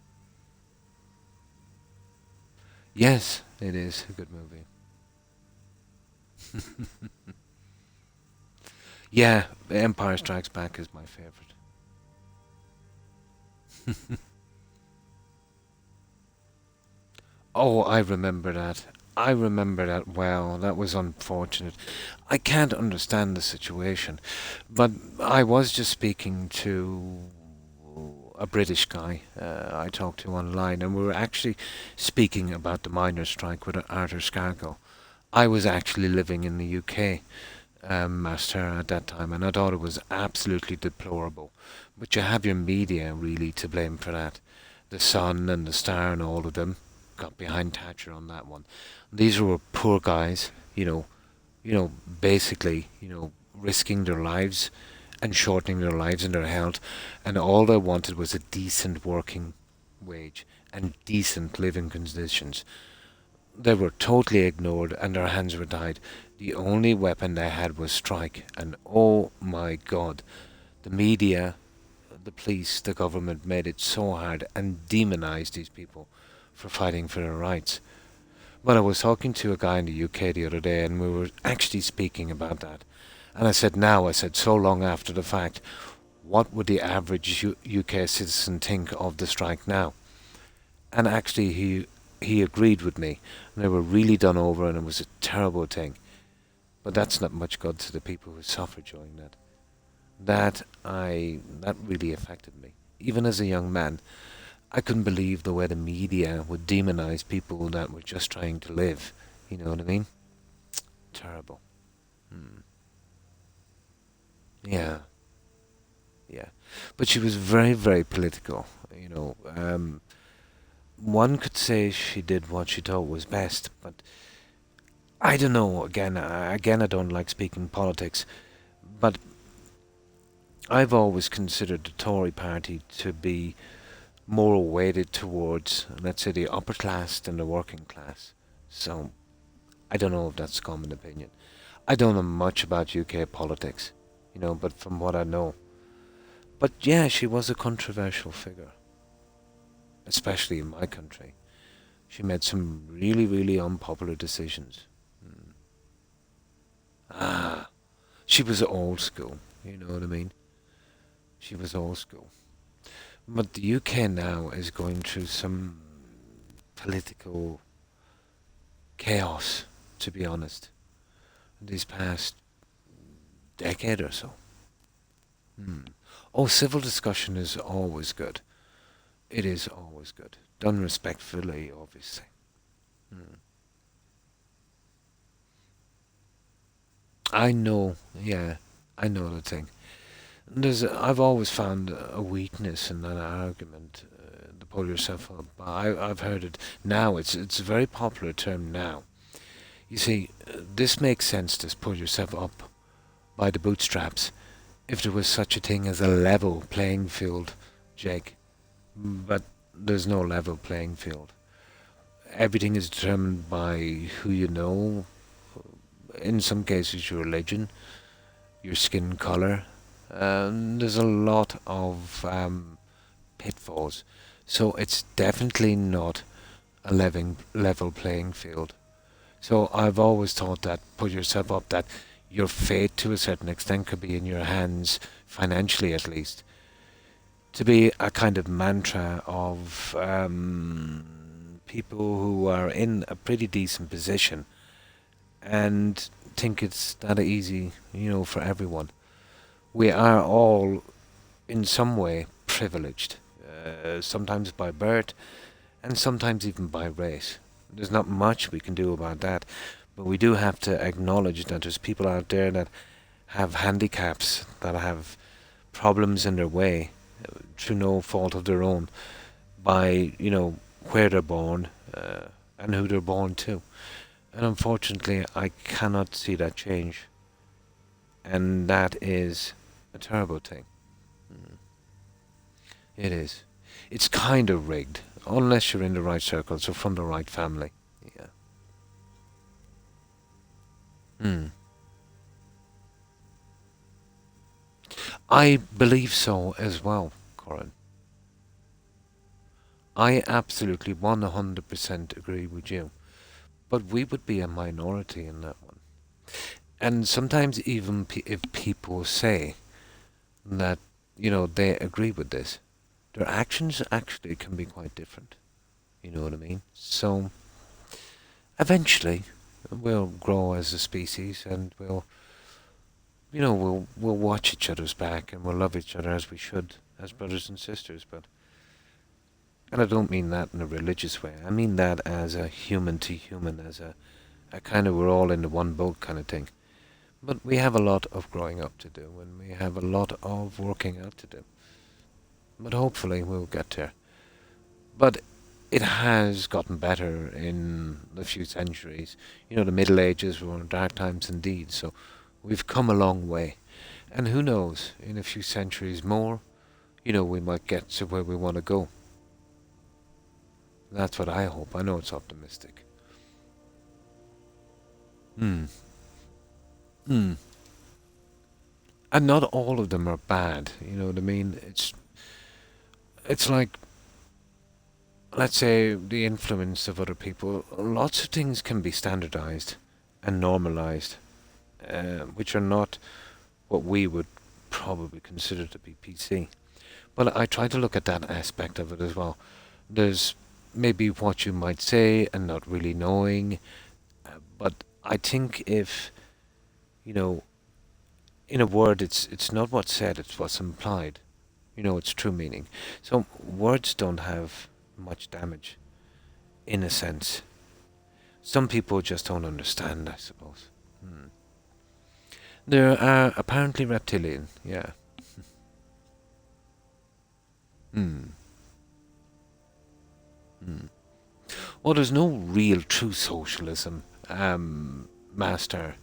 Yes, it is a good movie. Yeah, Empire Strikes Back is my favorite. Oh, I remember that. I remember that well. That was unfortunate. I can't understand the situation, but I was just speaking to a British guy I talked to online, and we were actually speaking about the miners' strike with Arthur Scargill. I was actually living in the UK, Master, at that time, and I thought it was absolutely deplorable. But you have your media really to blame for that. The Sun and the Star and all of them got behind Thatcher on that one. These were poor guys, basically, risking their lives and shortening their lives and their health, and all they wanted was a decent working wage and decent living conditions. They were totally ignored and their hands were tied. The only weapon they had was strike, and oh my god, the media, the police, the government made it so hard and demonized these people for fighting for their rights. But I was talking to a guy in the UK the other day, and we were actually speaking about that. And I said, so long after the fact, what would the average UK citizen think of the strike now? And actually, he agreed with me. And they were really done over, and it was a terrible thing. But that's not much good to the people who suffered during that. That really affected me. Even as a young man, I couldn't believe the way the media would demonize people that were just trying to live. You know what I mean? Terrible. Hmm. Yeah. Yeah. But she was very, very political. One could say she did what she thought was best, but I don't know. Again, I don't like speaking politics, but I've always considered the Tory party to be more weighted towards, let's say, the upper class than the working class. So, I don't know if that's common opinion. I don't know much about UK politics, but from what I know. But yeah, she was a controversial figure, especially in my country. She made some really, really unpopular decisions. Mm. She was old school, you know what I mean? She was old school. But the UK now is going through some political chaos, to be honest, these past decade or so. Hmm. Oh, civil discussion is always good. It is always good. Done respectfully, obviously. Hmm. I know, yeah, I know the thing. I've always found a weakness in that argument, to pull yourself up. I've heard it now. It's a very popular term now. You see, this makes sense to pull yourself up by the bootstraps if there was such a thing as a level playing field, Jake. But there's no level playing field. Everything is determined by who you know, in some cases your religion, your skin color. There's a lot of pitfalls. So it's definitely not a level playing field. So I've always thought that put yourself up, that your fate to a certain extent could be in your hands, financially at least, to be a kind of mantra of people who are in a pretty decent position and think it's that easy, for everyone. We are all, in some way, privileged, sometimes by birth and sometimes even by race. There's not much we can do about that, but we do have to acknowledge that there's people out there that have handicaps, that have problems in their way, through no fault of their own, by, where they're born, and who they're born to. And unfortunately, I cannot see that change. And that is a terrible thing. Mm. It is. It's kind of rigged, unless you're in the right circles or from the right family. Yeah. Hmm. I believe so as well, Corin. I absolutely 100% agree with you. But we would be a minority in that one. And sometimes even if people say that, they agree with this, their actions actually can be quite different. You know what I mean? So eventually we'll grow as a species and we'll watch each other's back and we'll love each other as we should as brothers and sisters. And I don't mean that in a religious way. I mean that as a human to human, as a kind of we're all in the one boat kind of thing. But we have a lot of growing up to do, and we have a lot of working out to do. But hopefully we'll get there. But it has gotten better in a few centuries. The Middle Ages were dark times indeed, so we've come a long way. And who knows, in a few centuries more, we might get to where we want to go. That's what I hope. I know it's optimistic. Hmm. Hmm. And not all of them are bad, you know what I mean? It's like, let's say, the influence of other people. Lots of things can be standardized and normalized, which are not what we would probably consider to be PC. But I try to look at that aspect of it as well. There's maybe what you might say and not really knowing, but I think if, in a word, it's not what's said, it's what's implied. Its true meaning. So words don't have much damage, in a sense. Some people just don't understand, I suppose. There are apparently reptilian, yeah. Hmm. Hmm. Well, there's no real true socialism, master.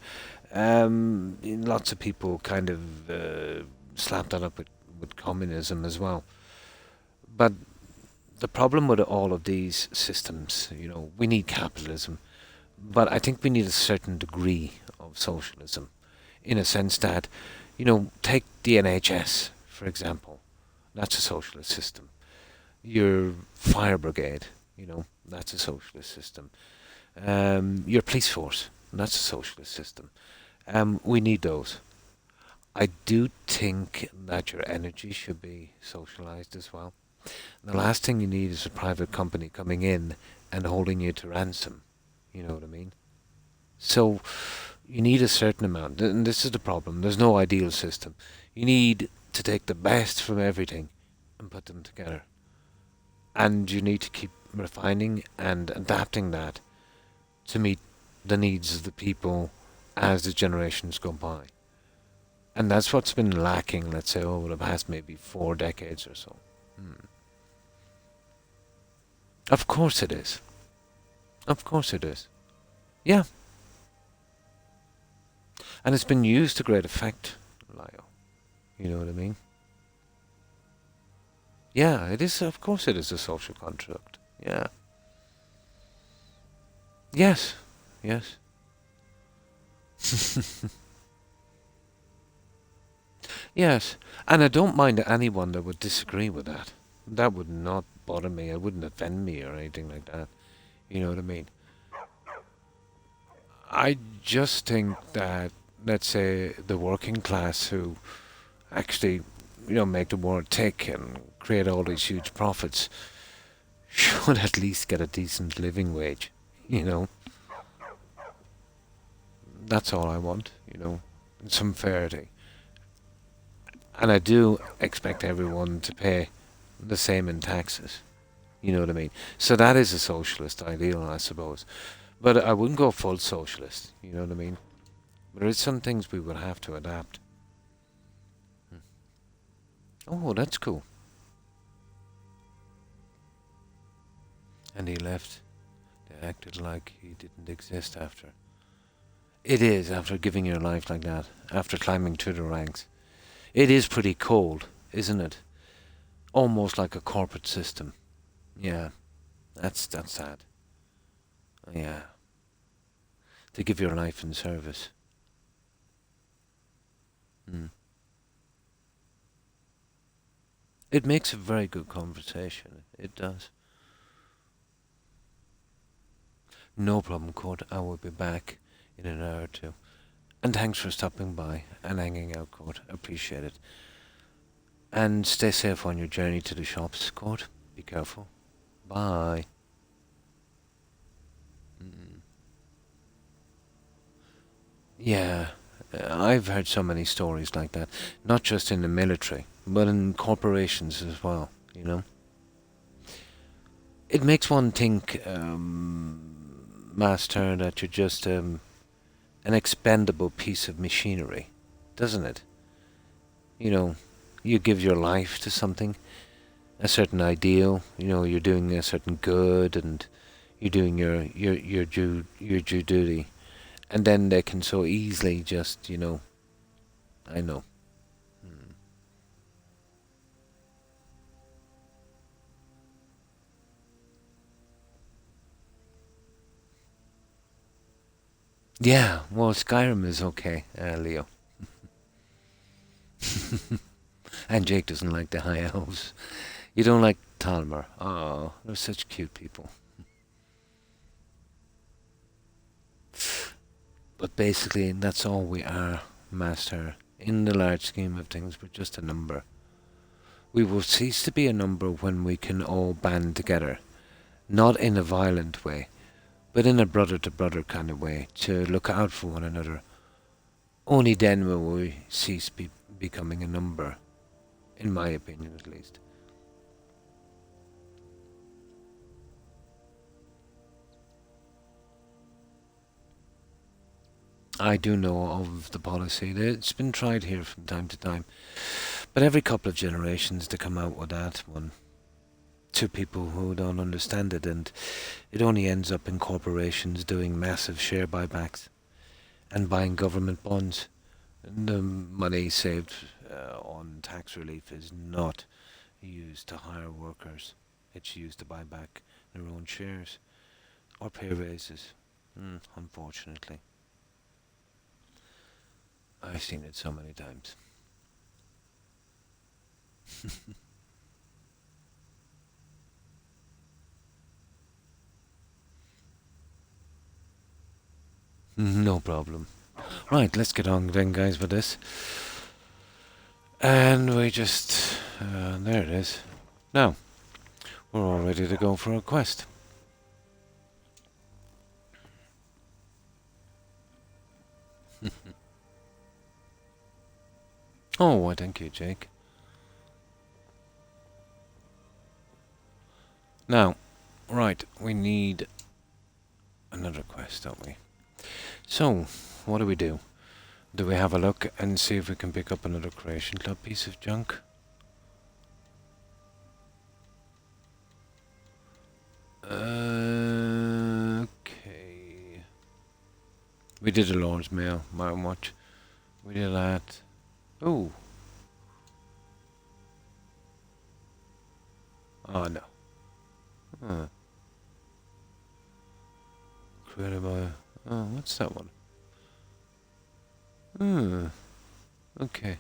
Lots of people kind of slap that up with communism as well. But the problem with all of these systems, we need capitalism, but I think we need a certain degree of socialism, in a sense that, take the NHS, for example. That's a socialist system. Your fire brigade, that's a socialist system. Your police force, that's a socialist system. We need those. I do think that your energy should be socialized as well. The last thing you need is a private company coming in and holding you to ransom. You know what I mean? So you need a certain amount, and this is the problem. There's no ideal system. You need to take the best from everything and put them together. And you need to keep refining and adapting that to meet the needs of the people as the generations go by. And that's what's been lacking, let's say, over the past maybe 4 decades or so. Of course it is. Of course it is. Yeah. And it's been used to great effect, Lyle. You know what I mean? Yeah, it is, of course it is a social construct. Yeah. Yes. Yes. Yes. And I don't mind anyone that would disagree with that. That would not bother me. It wouldn't offend me or anything like that. You know what I mean? I just think that, let's say, the working class who actually, make the world tick and create all these huge profits should at least get a decent living wage, That's all I want, some fairity. And I do expect everyone to pay the same in taxes. You know what I mean? So that is a socialist ideal, I suppose. But I wouldn't go full socialist, you know what I mean? There is some things we would have to adapt. Oh, that's cool. And he left. They acted like he didn't exist after. It is, after giving your life like that, after climbing through the ranks. It is pretty cold, isn't it? Almost like a corporate system. Yeah, that's sad. Yeah. To give your life in service. It makes a very good conversation. It does. No problem, Cord. I will be back in an hour or two. And thanks for stopping by and hanging out, Cord. Appreciate it. And stay safe on your journey to the shops, Cord. Be careful. Bye. Yeah, I've heard so many stories like that. Not just in the military, but in corporations as well, you know? It makes one think, Master, that you're just an expendable piece of machinery, doesn't it? You know, you give your life to something, a certain ideal. You know, you're doing a certain good, and you're doing your due duty, and then they can so easily just, you know, I know. Yeah, well, Skyrim is okay, Leo. And Jake doesn't like the high elves. You don't like Talmer. Oh, they're such cute people. But basically, that's all we are, Master. In the large scheme of things, we're just a number. We will cease to be a number when we can all band together. Not in a violent way, but in a brother-to-brother kind of way, to look out for one another. Only then will we cease becoming a number, in my opinion at least. I do know of the policy. It's been tried here from time to time. But every couple of generations they come out with that one. To people who don't understand it, and it only ends up in corporations doing massive share buybacks and buying government bonds. And the money saved on tax relief is not used to hire workers. It's used to buy back their own shares or pay raises, unfortunately. I've seen it so many times. No problem. Right, let's get on then, guys, with this. And we just... there it is. Now, we're all ready to go for a quest. Oh, why thank you, Jake. Now, right, we need another quest, don't we? So, what do we do? Do we have a look and see if we can pick up another Creation Club piece of junk? Okay. We did a Lord's Mail, Mountain Watch. We did that. Oh. Oh no. Huh. Created by... Oh, what's that one? Okay.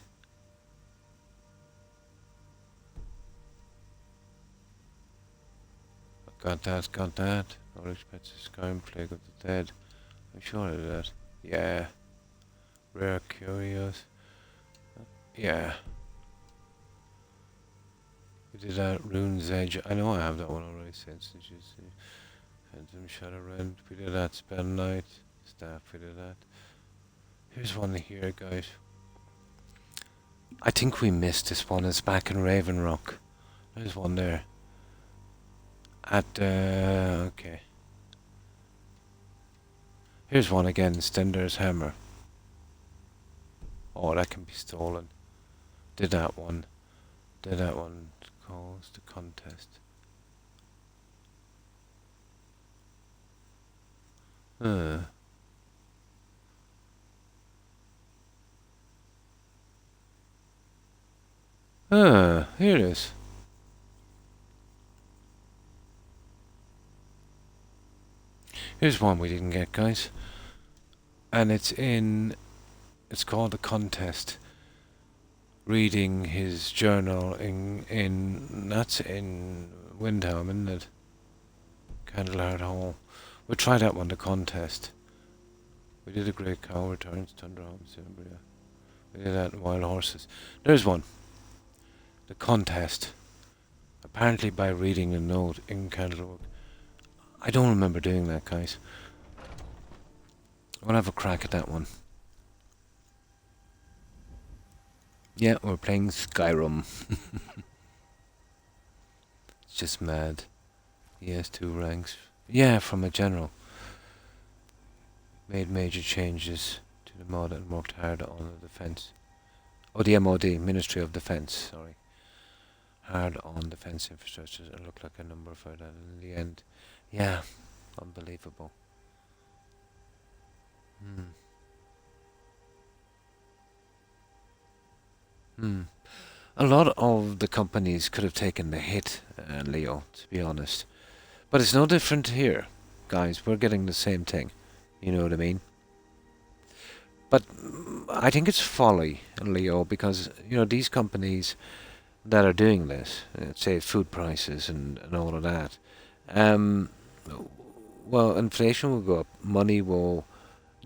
Got that. Nordic Pets of Skyrim, Plague of the Dead. I'm sure of that. Yeah. Rare Curios. Yeah. We did that Rune's Edge. I know I have that one already since. Did you see? Phantom Shadow Rend. We did that Spell Knight. Staff, we did that. Here's one here, guys. I think we missed this one. It's back in Raven Rock. There's one there. At, okay. Here's one again, Stendar's Hammer. Oh, that can be stolen. Did that one. Calls the contest. Here it is. Here's one we didn't get, guys. And it's called the contest. reading his journal in that's in Windhelm, isn't it? Candleheart Hall. We'll try that one, the contest. We did a Great Cow Returns, Thunder Homes, Cimbria. We did that in Wild Horses. There's one. The contest. Apparently by reading a note in Candlewood. I don't remember doing that, guys. We'll have a crack at that one. Yeah, we're playing Skyrim. It's just mad. He has 2 ranks. Yeah, from a general. Made major changes to the mod and worked hard on the defense. Oh, the MOD, Ministry of Defense, sorry. Hard on defense infrastructure. It looked like a number for that in the end. Yeah, unbelievable. A lot of the companies could have taken the hit, Leo, to be honest. But it's no different here, guys. We're getting the same thing. You know what I mean? But I think it's folly, Leo, because, you know, these companies that are doing this, say food prices and all of that, well, inflation will go up, money will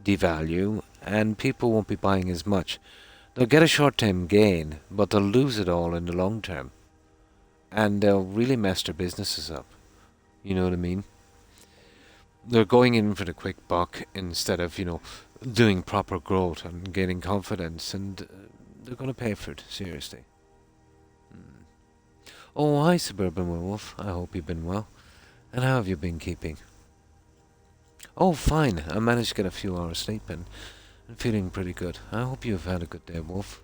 devalue, and people won't be buying as much. They'll get a short-term gain, but they'll lose it all in the long term. And they'll really mess their businesses up. You know what I mean? They're going in for the quick buck instead of, you know, doing proper growth and gaining confidence, and they're going to pay for it, seriously. Oh, hi, Suburban Werewolf. I hope you've been well. And how have you been keeping? Oh, fine. I managed to get a few hours sleep and I'm feeling pretty good. I hope you've had a good day, Wolf.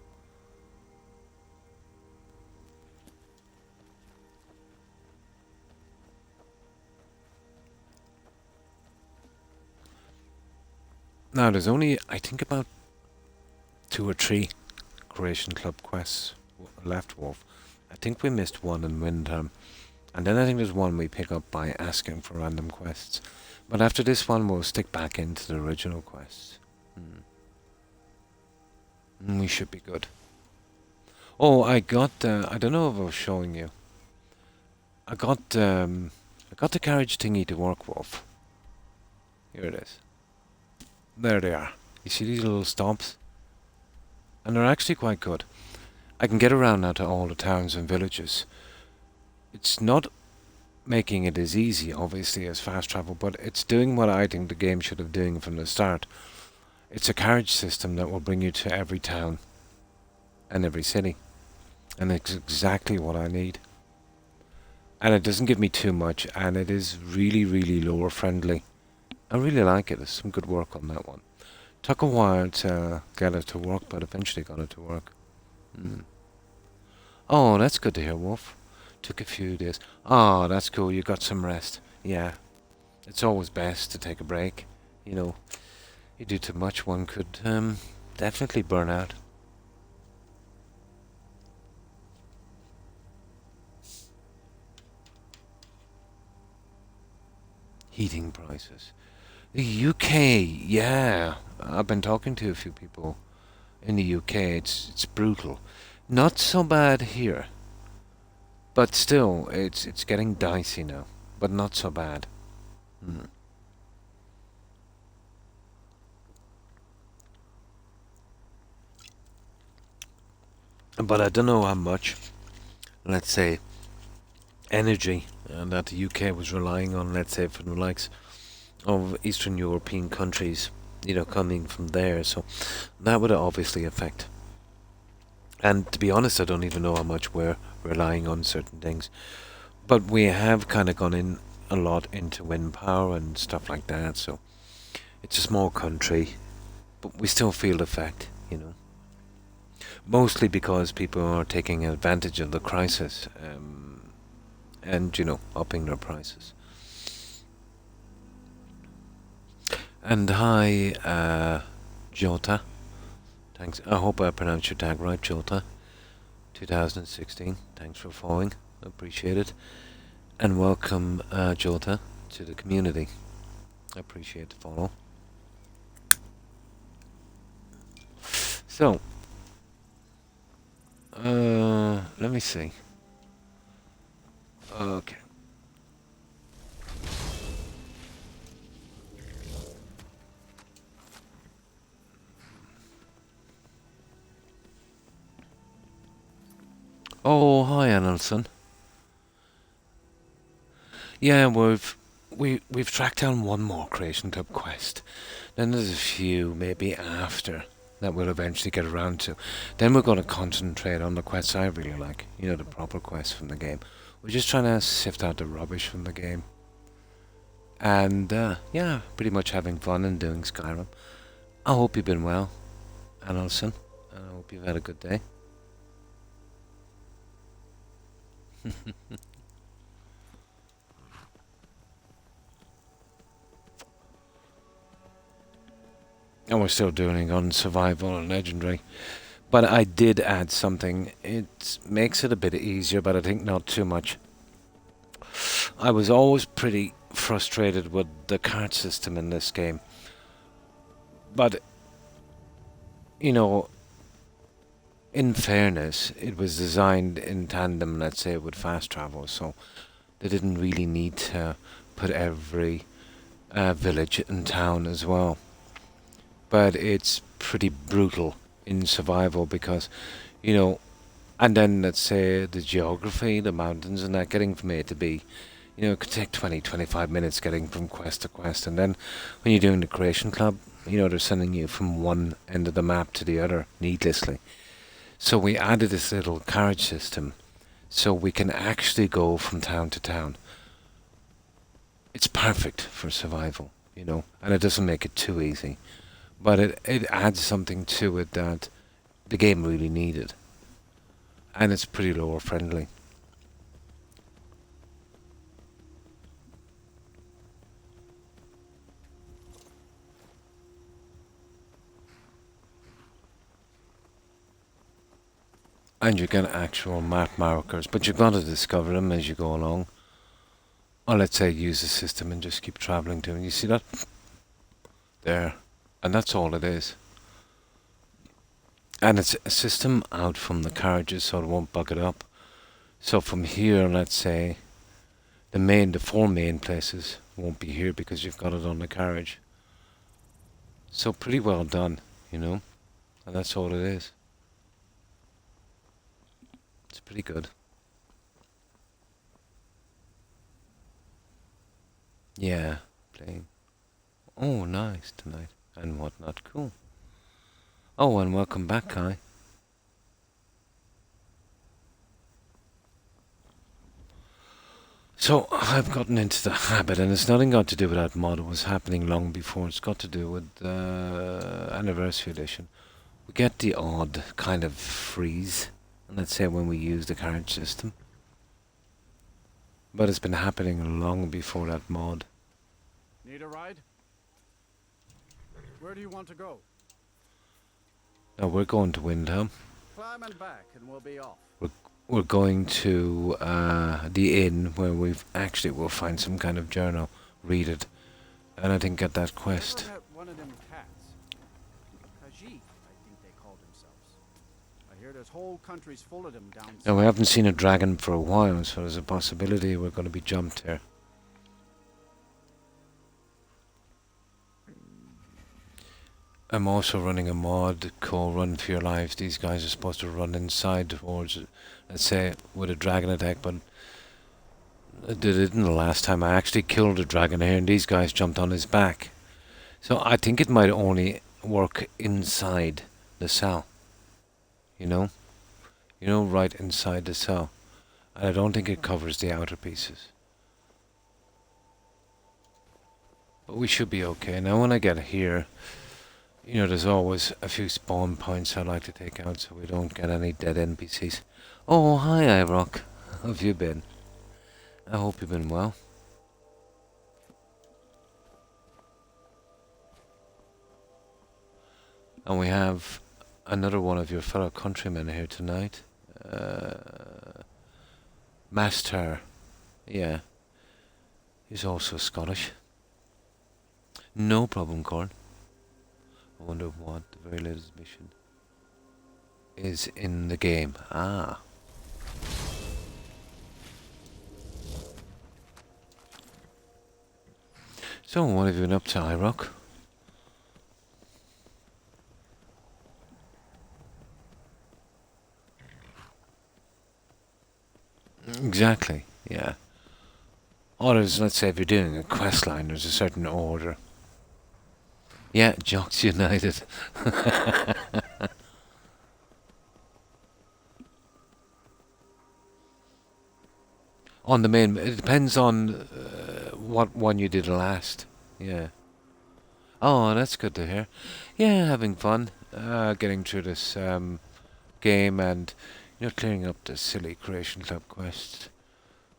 Now, there's only, I think, about 2 or 3 Creation Club quests left, Wolf. I think we missed one in Windhelm. And then I think there's one we pick up by asking for random quests. But after this one, we'll stick back into the original quests. We should be good. Oh, I got, I don't know if I was showing you. I got the carriage thingy to work, Wolf. Here it is. There they are. You see these little stomps? And they're actually quite good. I can get around now to all the towns and villages. It's not making it as easy, obviously, as fast travel, but it's doing what I think the game should have doing from the start. It's a carriage system that will bring you to every town and every city. And it's exactly what I need. And it doesn't give me too much, and it is really, really lore friendly. I really like it. There's some good work on that one. Took a while to get it to work, but eventually got it to work. Oh, that's good to hear, Wolf. Took a few days. Oh, that's cool. You got some rest. Yeah. It's always best to take a break. You know, you do too much, one could definitely burn out. Heating prices. The UK, yeah. I've been talking to a few people in the UK. It's brutal. Not so bad here. But still, it's getting dicey now. But not so bad. But I don't know how much, let's say, energy that the UK was relying on, let's say, from the likes of Eastern European countries, you know, coming from there. So that would obviously affect. And to be honest, I don't even know how much we're relying on certain things. But we have kind of gone in a lot into wind power and stuff like that. So it's a small country, but we still feel the effect, you know. Mostly because people are taking advantage of the crisis and, you know, upping their prices. And hi, Jota. Thanks. I hope I pronounced your tag right, Jota. 2016. Thanks for following. Appreciate it. And welcome, Jota, to the community. I appreciate the follow. So, Let me see. Okay. Oh, hi, Annelson. Yeah, we've tracked down one more Creation Club quest. Then there's a few, maybe after, that we'll eventually get around to. Then we're going to concentrate on the quests I really like. You know, the proper quests from the game. We're just trying to sift out the rubbish from the game. And, yeah, pretty much having fun and doing Skyrim. I hope you've been well, Annelson. And I hope you've had a good day. And we're still doing on survival and legendary. But I did add something. It makes it a bit easier, but I think not too much. I was always pretty frustrated with the card system in this game. But, you know, in fairness, it was designed in tandem, let's say, with fast travel. So they didn't really need to put every village and town as well. But it's pretty brutal in survival because, you know, and then let's say the geography, the mountains and that, getting from A to B, you know, it could take 20, 25 minutes getting from quest to quest. And then when you're doing the Creation Club, you know, they're sending you from one end of the map to the other needlessly. So we added this little carriage system so we can actually go from town to town. It's perfect for survival, you know, and it doesn't make it too easy. But it adds something to it that the game really needed. And it's pretty lore friendly. And you get actual map markers, but you've got to discover them as you go along. Or let's say use the system and just keep travelling to them. You see that? There. And that's all it is. And it's a system out from the carriages so it won't bug it up. So from here, let's say, the 4 main places won't be here because you've got it on the carriage. So pretty well done, you know. And that's all it is. It's pretty good. Yeah, playing. Oh, nice tonight. And whatnot. Cool. Oh, and welcome back, Kai. So, I've gotten into the habit, and it's nothing got to do with that mod. It was happening long before. It's got to do with the Anniversary Edition. We get the odd kind of freeze, let's say when we use the carriage system. But it's been happening long before that mod. Need a ride? Where do you want to go? Now we're going to Windhelm. Climb and back and we'll be off. We're going to the inn where we'll find some kind of journal, read it, and I think get that quest. Ever met one of them cats? Khajiit, I think they called themselves. I hear there's whole countries full of them down south. Now we haven't seen a dragon for a while, so there's a possibility we're going to be jumped here. I'm also running a mod called Run for Your Lives. These guys are supposed to run inside towards, let's say, with a dragon attack, but they didn't the last time. I actually killed a dragon here, and these guys jumped on his back. So I think it might only work inside the cell. You know? You know, right inside the cell. And I don't think it covers the outer pieces. But we should be okay. Now when I get here, you know, there's always a few spawn points I like to take out so we don't get any dead NPCs. Oh, hi, iRock. How have you been? I hope you've been well. And we have another one of your fellow countrymen here tonight. Master. Yeah. He's also Scottish. No problem, Corn. I wonder what the very latest mission. is in the game. Ah. So, what have you been up to, iRock? Exactly, yeah. Or there's, let's say if you're doing a quest line, there's a certain order. Yeah, Jocks United. On the main, it depends on what one you did last. Yeah. Oh, that's good to hear. Yeah, having fun. Getting through this game and, clearing up the silly Creation Club quest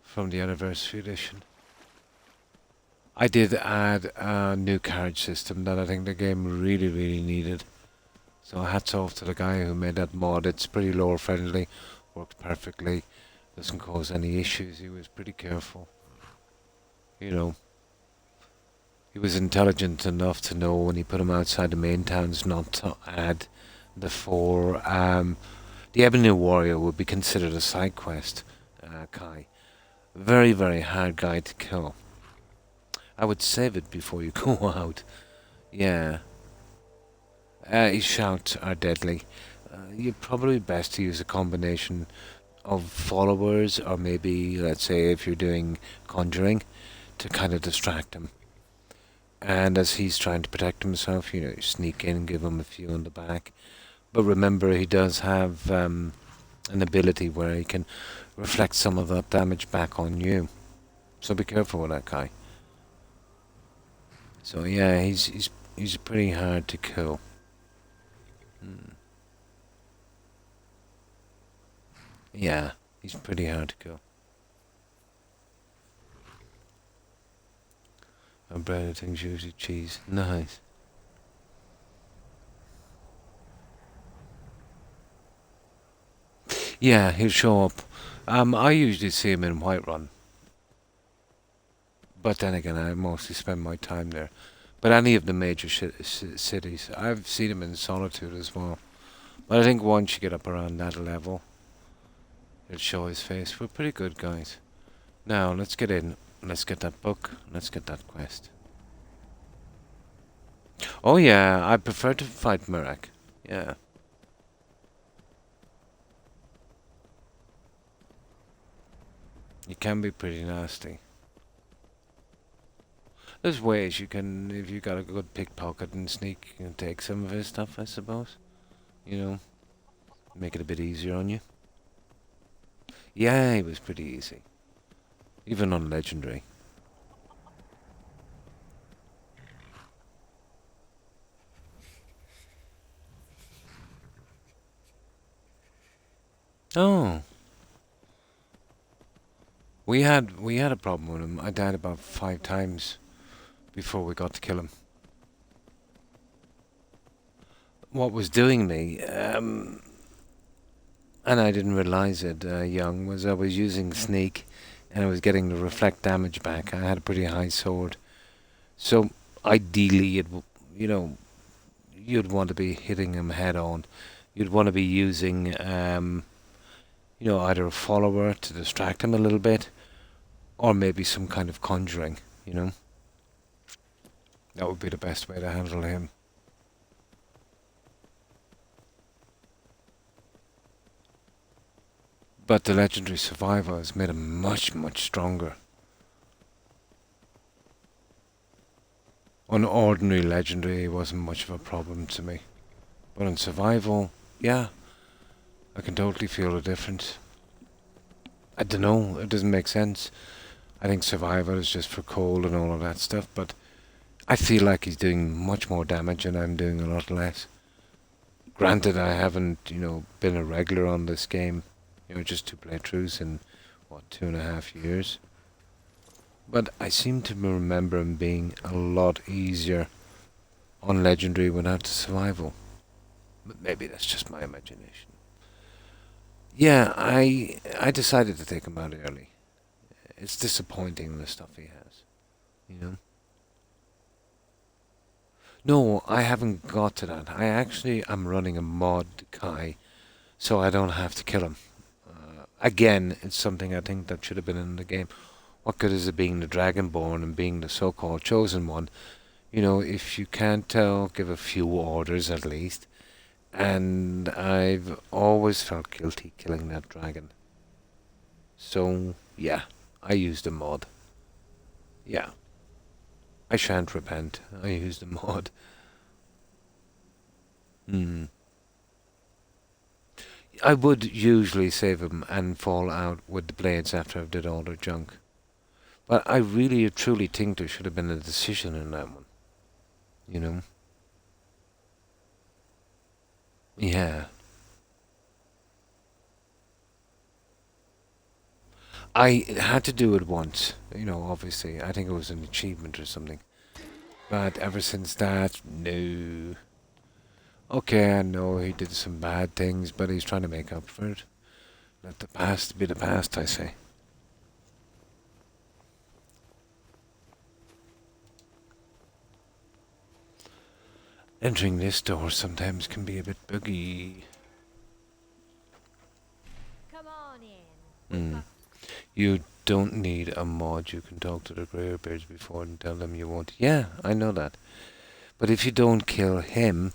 from the Anniversary Edition. I did add a new carriage system that I think the game really, really needed. So hats off to the guy who made that mod. It's pretty lore friendly, works perfectly, doesn't cause any issues. He was pretty careful. You know, he was intelligent enough to know when he put him outside the main towns not to add the four. The Ebony Warrior would be considered a side quest, Kai. Very, very hard guy to kill. I would save it before you go out. Yeah. His shouts are deadly. You're probably best to use a combination of followers, or maybe, let's say, if you're doing conjuring, to kind of distract him. And as he's trying to protect himself, you sneak in, give him a few in the back. But remember, he does have an ability where he can reflect some of that damage back on you. So be careful with that guy. So yeah, he's pretty hard to kill. Yeah, he's pretty hard to kill. And bread things usually cheese. Nice. Yeah, he'll show up. I usually see him in Whiterun. But then again, I mostly spend my time there. But any of the major cities, I've seen him in Solitude as well. But I think once you get up around that level, he'll show his face. We're pretty good guys. Now, let's get in. Let's get that book. Let's get that quest. Oh yeah, I prefer to fight Murak. Yeah. You can be pretty nasty. There's ways you can, if you got a good pickpocket and sneak, you can take some of his stuff, I suppose. Make it a bit easier on you. Yeah, he was pretty easy. Even on Legendary. Oh. We had a problem with him. I died about 5 times before we got to kill him. What was doing me, and I didn't realize it young, was I was using Sneak and I was getting the reflect damage back. I had a pretty high sword. So ideally, you'd want to be hitting him head on. You'd want to be using, either a follower to distract him a little bit, or maybe some kind of conjuring, That would be the best way to handle him. But the Legendary Survivor has made him much, much stronger. On ordinary Legendary, it wasn't much of a problem to me. But on Survival, yeah, I can totally feel the difference. I don't know, it doesn't make sense. I think Survivor is just for cold and all of that stuff, but I feel like he's doing much more damage and I'm doing a lot less. Granted, I haven't, been a regular on this game, just 2 playthroughs in, 2.5 years. But I seem to remember him being a lot easier on Legendary without the Survival. But maybe that's just my imagination. Yeah, I decided to take him out early. It's disappointing the stuff he has, No, I haven't got to that. I actually am running a mod, Kai, so I don't have to kill him. Again, it's something I think that should have been in the game. What good is it being the Dragonborn and being the so-called chosen one? You know, if you can't tell, give a few orders at least. And I've always felt guilty killing that dragon. So, yeah, I used a mod. Yeah. I shan't repent. I used a mod. I would usually save him and fall out with the blades after I've did all their junk. But I really truly think there should have been a decision in that one. You know? Yeah. I had to do it once, you know, obviously. I think it was an achievement or something. But ever since that, no. Okay, I know he did some bad things, but he's trying to make up for it. Let the past be the past, I say. Entering this door sometimes can be a bit buggy. Come on in. You don't need a mod. You can talk to the Greybeards before and tell them you want. Yeah, I know that. But if you don't kill him,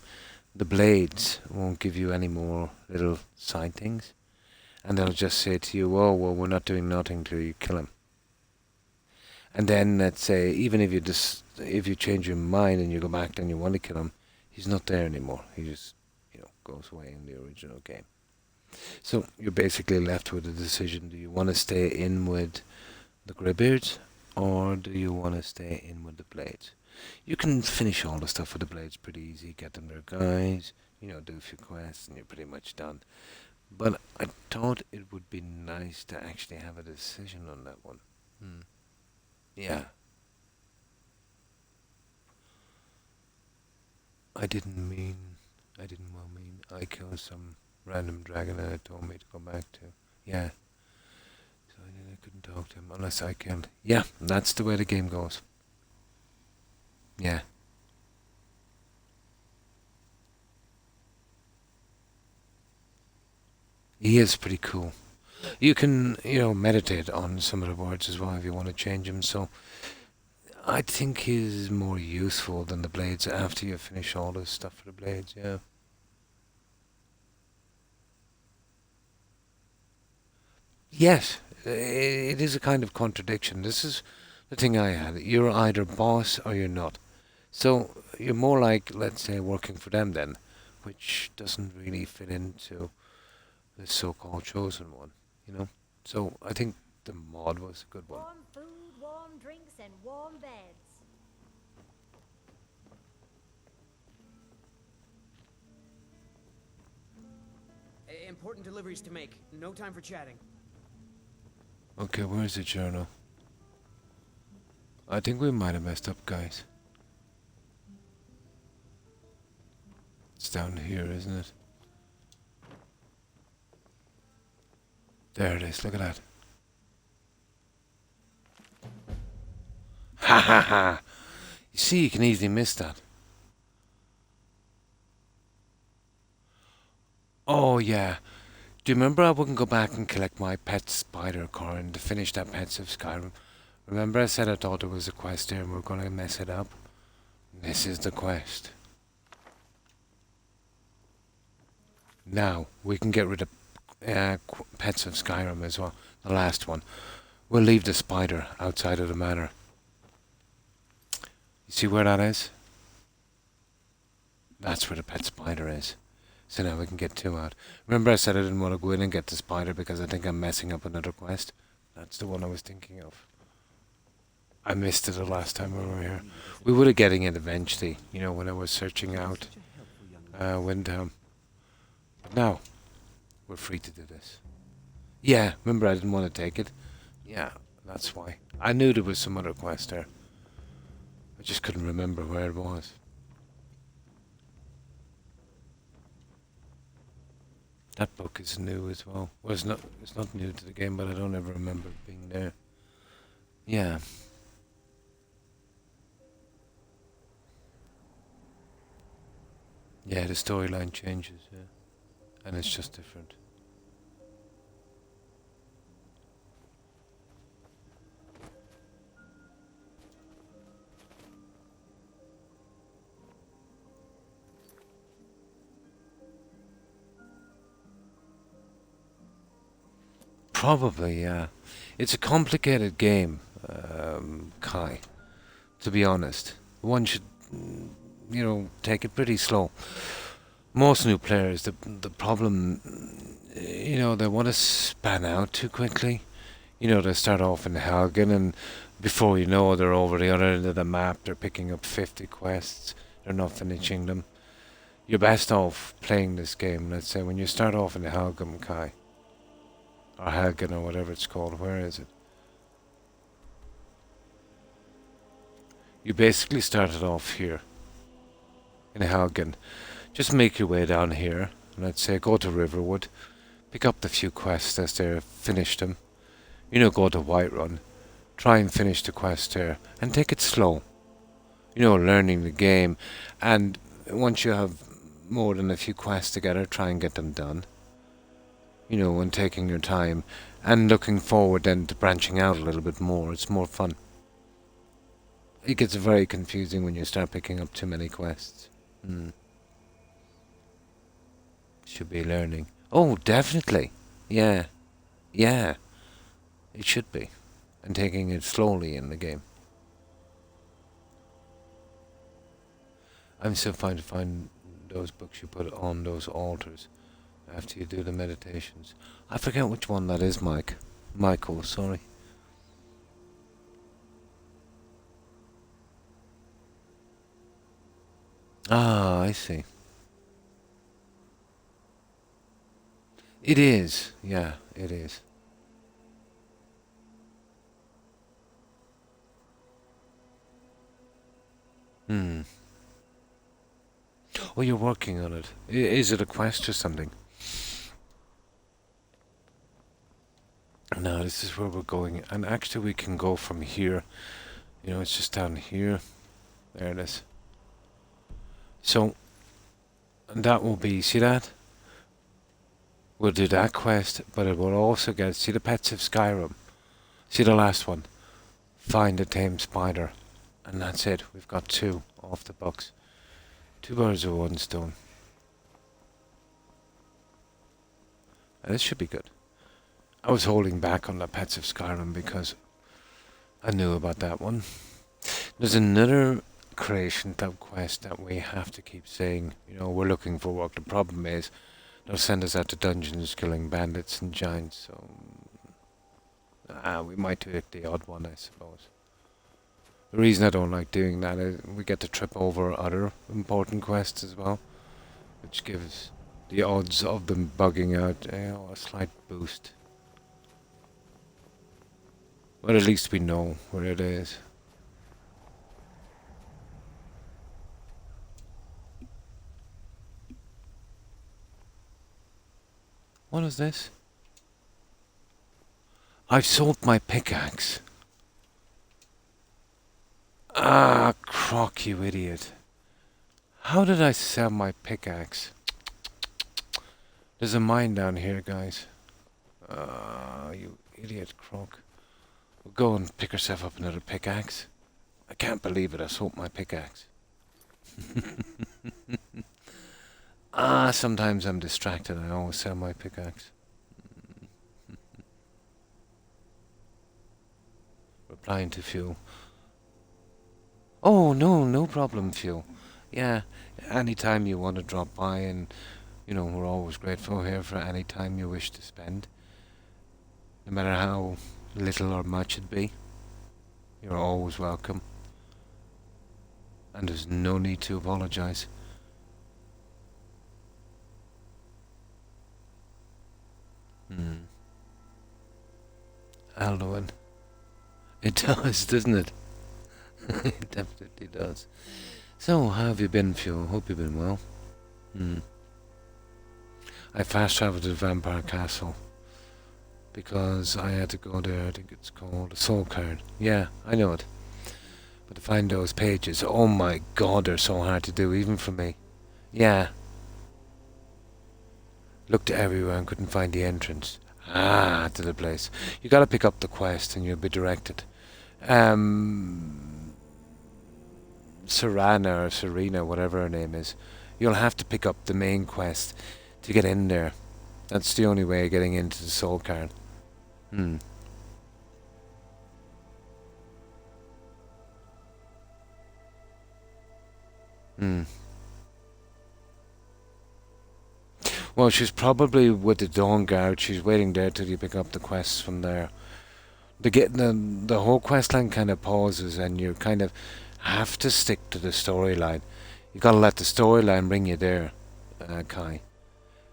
the blades won't give you any more little side things. And they'll just say to you, oh, well, we're not doing nothing till you kill him. And then, let's say, even if you change your mind and you go back and you want to kill him, he's not there anymore. He just, goes away in the original game. So you're basically left with a decision. Do you want to stay in with the Greybeards, or do you want to stay in with the Blades? You can finish all the stuff with the Blades pretty easy. Get them their guys, do a few quests, and you're pretty much done. But I thought it would be nice to actually have a decision on that one. Yeah. I didn't well mean. I killed some random dragon and it told me to go back to. Yeah. So I couldn't talk to him unless I killed. Yeah, that's the way the game goes. Yeah. He is pretty cool. You can, meditate on some of the words as well if you want to change them. So I think he's more useful than the Blades after you finish all this stuff for the Blades, yeah. Yes, it is a kind of contradiction. This is the thing I had. You're either boss or you're not. So you're more like, let's say, working for them then, which doesn't really fit into the so-called chosen one, So I think the mod was a good one. Warm food, warm drinks, and warm beds. Important deliveries to make. No time for chatting. Okay, where's the journal? I think we might have messed up, guys. It's down here, isn't it? There it is, look at that. Ha ha ha! You see, you can easily miss that. Oh yeah. Do you remember I wouldn't go back and collect my pet spider coin to finish that Pets of Skyrim? Remember I said I thought there was a quest there and we were going to mess it up? This is the quest. Now, we can get rid of Pets of Skyrim as well. The last one. We'll leave the spider outside of the manor. You see where that is? That's where the pet spider is. So now we can get 2 out. Remember I said I didn't want to go in and get the spider because I think I'm messing up another quest? That's the one I was thinking of. I missed it the last time we were here. We would have getting it eventually, when I was searching out Windhelm. But now, we're free to do this. Yeah, remember I didn't want to take it? Yeah, that's why. I knew there was some other quest there. I just couldn't remember where it was. That book is new as well. Well, it's not new to the game, but I don't ever remember it being there. Yeah. Yeah, the storyline changes, yeah. And it's just different. Probably, yeah. It's a complicated game, Kai, to be honest. One should, take it pretty slow. Most new players, the problem, they want to span out too quickly. They start off in Helgen, and before you know, they're over the other end of the map. They're picking up 50 quests. They're not finishing them. You're best off playing this game, let's say, when you start off in Helgen, Kai. Or Helgen, or whatever it's called. Where is it? You basically started off here. In Helgen. Just make your way down here. Let's say go to Riverwood. Pick up the few quests that's there. Finish them. Go to Whiterun. Try and finish the quest there. And take it slow. Learning the game. And once you have more than a few quests together, try and get them done. And taking your time. And looking forward then to branching out a little bit more. It's more fun. It gets very confusing when you start picking up too many quests. Should be learning. Oh, definitely. Yeah. Yeah. It should be. And taking it slowly in the game. I'm still trying to find those books you put on those altars after you do the meditations. I forget which one that is, Mike. Michael, sorry. Ah, I see. It is. Yeah, it is. Oh, you're working on it. Is it a quest or something? No, this is where we're going. And actually we can go from here. It's just down here. There it is. So, that will be, see that? We'll do that quest, but it will also get, see the pets of Skyrim? See the last one? Find a tame spider. And that's it. We've got 2 off the books. 2 birds with 1 stone. And this should be good. I was holding back on the pets of Skyrim because I knew about that one. There's another creation type quest that we have to keep saying, we're looking for work. The problem is they'll send us out to dungeons killing bandits and giants, so we might do it the odd one, I suppose. The reason I don't like doing that is we get to trip over other important quests as well, which gives the odds of them bugging out a slight boost. But at least we know where it is. What is this? I've sold my pickaxe. Ah, Croc, you idiot. How did I sell my pickaxe? There's a mine down here, guys. You idiot, Croc. Well, go and pick yourself up another pickaxe. I can't believe it, I sold my pickaxe. Sometimes I'm distracted. I always sell my pickaxe. Replying to Fuel. Oh, no problem, Fuel. Yeah, anytime you want to drop by, and, we're always grateful here for any time you wish to spend. No matter how little or much it be. You're always welcome. And there's no need to apologize. Alduin. It does, doesn't it? It definitely does. So, how have you been, Fuel? Hope you've been well. I fast traveled to Vampire Castle because I had to go there. I think it's called a Soul Card. Yeah, I know it. But to find those pages, oh my god, they're so hard to do, even for me. Yeah. Looked everywhere and couldn't find the entrance. Ah, to the place. You gotta pick up the quest and you'll be directed. Serana or Serena, whatever her name is. You'll have to pick up the main quest to get in there. That's the only way of getting into the Soul Cairn. Hmm. Hmm. Well, she's probably with the Dawn Guard. She's waiting there till you pick up the quests from there. The whole quest line kind of pauses, and you kind of have to stick to the storyline. You gotta let the storyline bring you there, Kai.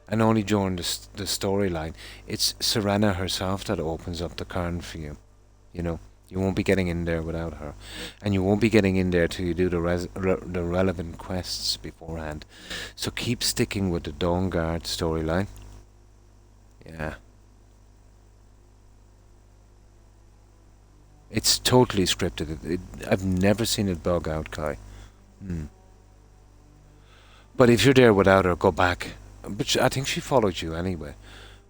And only during the storyline, it's Serena herself that opens up the cairn for you. You know, you won't be getting in there without her, and you won't be getting in there till you do the relevant quests beforehand. So keep sticking with the Dawn Guard storyline. Yeah. It's totally scripted. I've never seen it bug out, Kai. Hmm. But if you're there without her, go back. But I think she followed you anyway.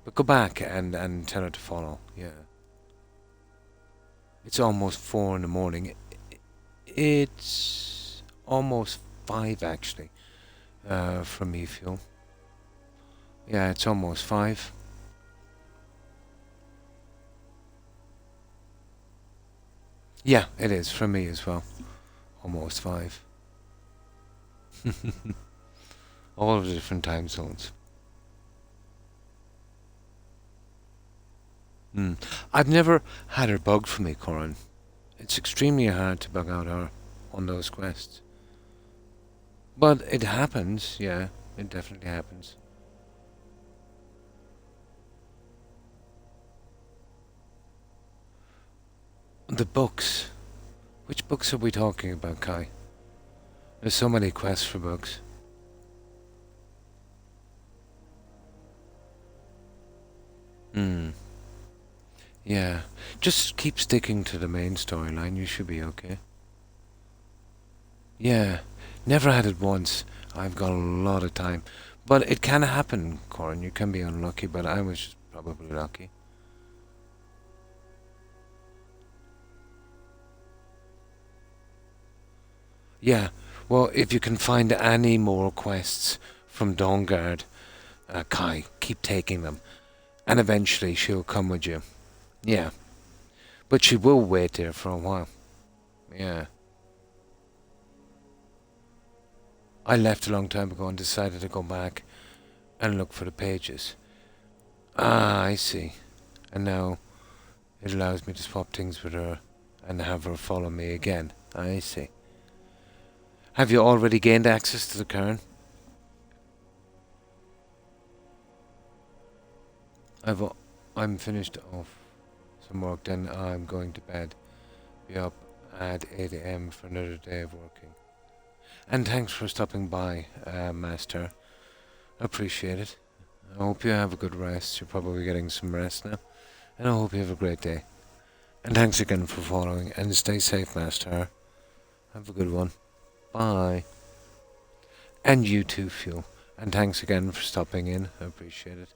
But go back and tell her to follow. Yeah. It's almost 4 in the morning. It's almost 5 actually. From me, Phil. Yeah, it's almost 5. Yeah, it is for me as well. Almost 5. All of the different time zones. I've never had her bugged for me, Corin. It's extremely hard to bug out her on those quests. But it happens, yeah. It definitely happens. The books. Which books are we talking about, Kai? There's so many quests for books. Yeah. Just keep sticking to the main storyline. You should be okay. Yeah. Never had it once. I've got a lot of time. But it can happen, Corin. You can be unlucky, but I was just probably lucky. Yeah. Well, if you can find any more quests from Dawnguard, Kai, keep taking them. And eventually she'll come with you. Yeah. But she will wait there for a while. Yeah. I left a long time ago and decided to go back and look for the pages. Ah, I see. And now it allows me to swap things with her and have her follow me again. I see. Have you already gained access to the cairn? I'm finished off some work, then I'm going to bed. Be up at 8 AM for another day of working. And thanks for stopping by, Master. Appreciate it. I hope you have a good rest. You're probably getting some rest now. And I hope you have a great day. And thanks again for following. And stay safe, Master. Have a good one. Bye. And you too, Phil. And thanks again for stopping in. I appreciate it.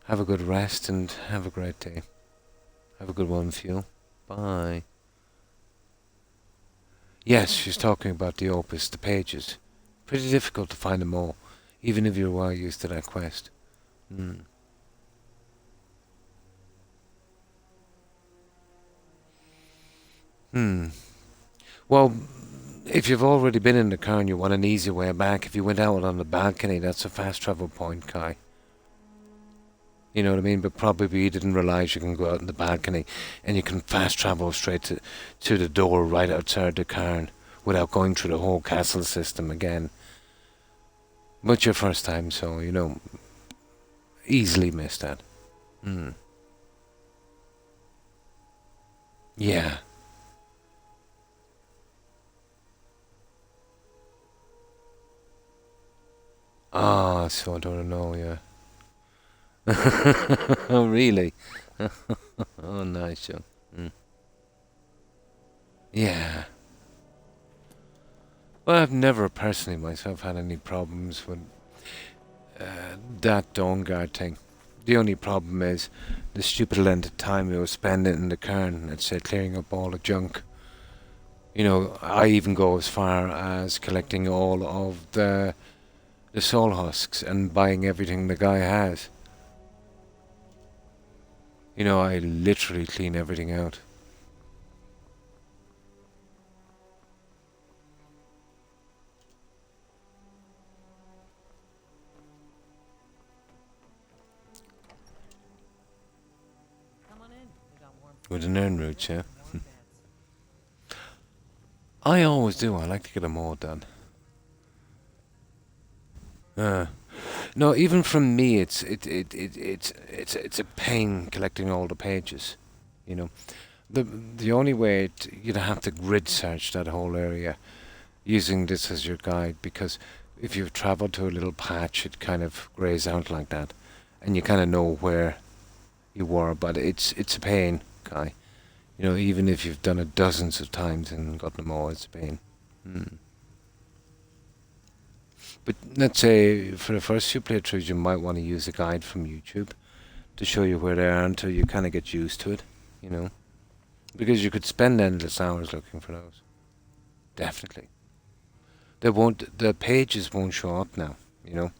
Have a good rest and have a great day. Have a good one, Phil. Bye. Yes, she's talking about the opus, the pages. Pretty difficult to find them all, even if you're well used to that quest. Well, if you've already been in the car and you want an easy way back, if you went out on the balcony, that's a fast travel point, Kai. You know what I mean? But probably you didn't realize you can go out on the balcony and you can fast travel straight to the door right outside the cairn without going through the whole castle system again. But your first time, so, you know, easily missed that. Yeah. Ah, so I don't know, yeah. Oh, really? Oh, nice, Joe. Yeah. Well, I've never personally myself had any problems with That Dawn Guard thing. The only problem is the stupid length of time we were spending in the cairn, let's say, clearing up all the junk. You know, I even go as far as collecting all of the soul husks and buying everything the guy has. You know, I literally clean everything out. Come on in. We got warm With an urn roots, yeah. warm beds. I always do. I like to get them all done. No, even from me, it's a pain collecting all the pages. You know, the only way you'd have to grid search that whole area using this as your guide, because if you've travelled to a little patch, it kind of grays out like that, and you kind of know where you were. But it's a pain, Kai. You know, even if you've done it dozens of times and got them all, it's a pain. But let's say for the first few playthroughs, you might want to use a guide from YouTube to show you where they are until you kind of get used to it, you know. Because you could spend endless hours looking for those. Definitely. The pages won't show up now, you know.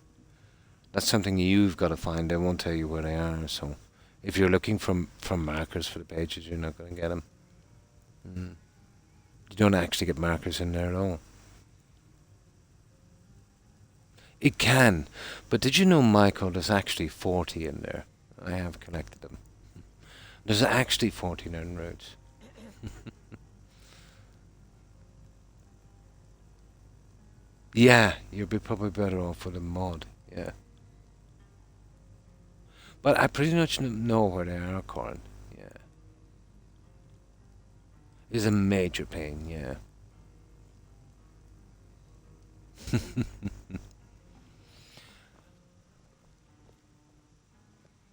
That's something you've got to find. They won't tell you where they are, so if you're looking for markers for the pages, you're not going to get them. You don't actually get markers in there at all. It can, but did you know, Michael, there's actually 40 in there. I have collected them. There's actually 49 roads. Yeah, you'd be probably better off with a mod, yeah. But I pretty much know where they are, Corin, yeah. It's a major pain, yeah.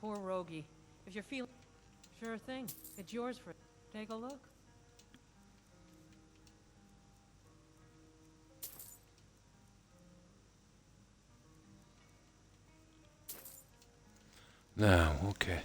Poor Rogie. If you're feeling... Sure thing. It's yours for... Take a look. No, okay.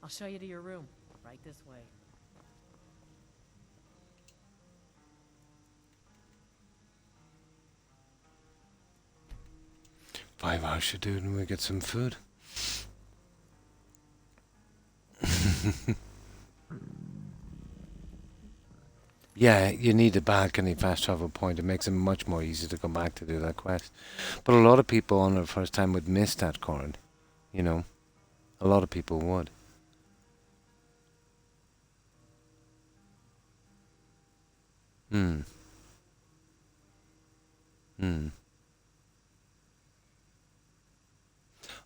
I'll show you to your room. Right this way. Five hours should do it and we get some food. Yeah, you need a balcony fast travel point. It makes it much more easy to come back to do that quest. But a lot of people on their first time would miss that, Corin. You know, a lot of people would.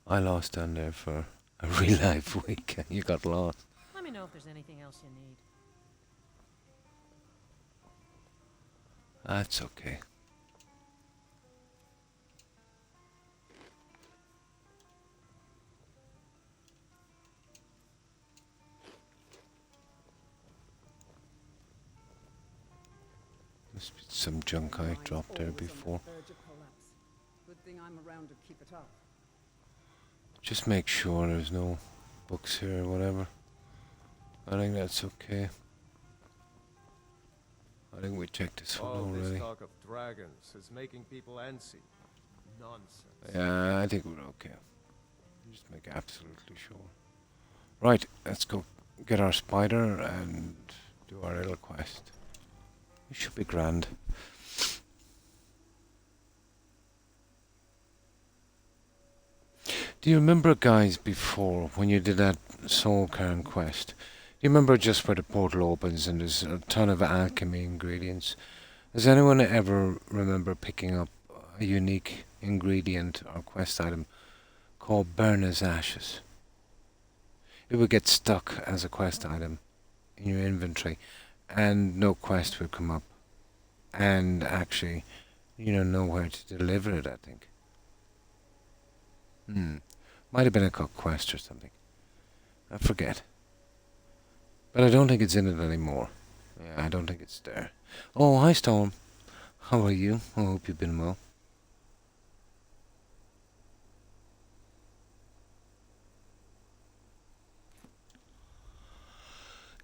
I lost down there for a real life week and you got lost. Let me know if there's anything else you need. That's okay. Must be some junk I dropped there before. Good thing I'm around to keep it up. Just make sure there's no books here or whatever. I think that's okay. I think we checked this one All this already. talk of dragons is making people antsy. Nonsense. Yeah, I think we're okay. Just make absolutely sure. Right, let's go get our spider and do our little quest. It should be grand. Do you remember, guys, before when you did that Soul Cairn quest? Do you remember just where the portal opens and there's a ton of alchemy ingredients? Does anyone ever remember picking up a unique ingredient or quest item called Burner's Ashes? It would get stuck as a quest item in your inventory and no quest would come up. And actually, You don't know where to deliver it, I think. Might have been a Cook quest or something. I forget. But I don't think it's in it anymore. Yeah, I don't think it's there. Oh, hi Storm. How are you? I hope you've been well.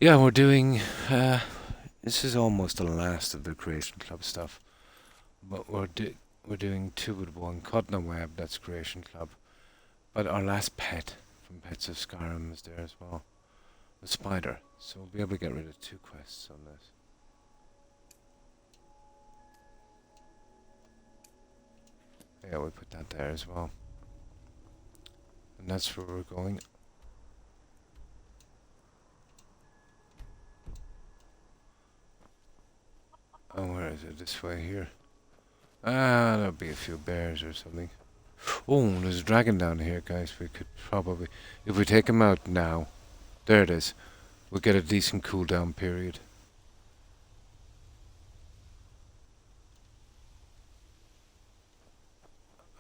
Yeah, we're doing... this is almost the last of the Creation Club stuff. But we're doing 2 with 1. Cutting a Web, that's Creation Club. But our last pet from Pets of Skyrim is there as well. The spider. So we'll be able to get rid of 2 quests on this. Yeah, we put that there as well. And that's where we're going. Oh, where is it? This way here. Ah, there'll be a few bears or something. Oh, there's a dragon down here, guys. We could probably... If we take him out now... There it is. We'll get a decent cooldown period.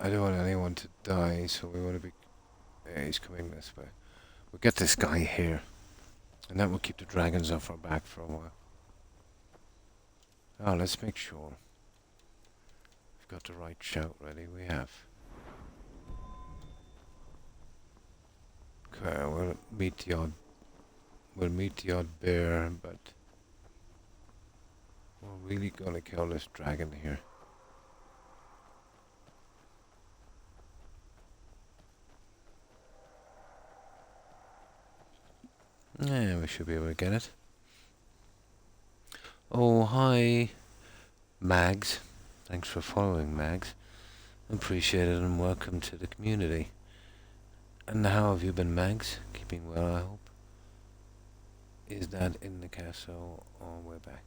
I don't want anyone to die, so we want to be... Yeah, he's coming this way. We'll get this guy here. And that will keep the dragons off our back for a while. Oh, let's make sure. We've got the right shout ready. We have. Okay, we'll meet the odd bear, but we're really gonna kill this dragon here. Yeah, we should be able to get it. Oh, hi, Mags. Thanks for following, Mags. Appreciate it and welcome to the community. And how have you been, Mags? Keeping well, I hope. Is that in the castle or way back?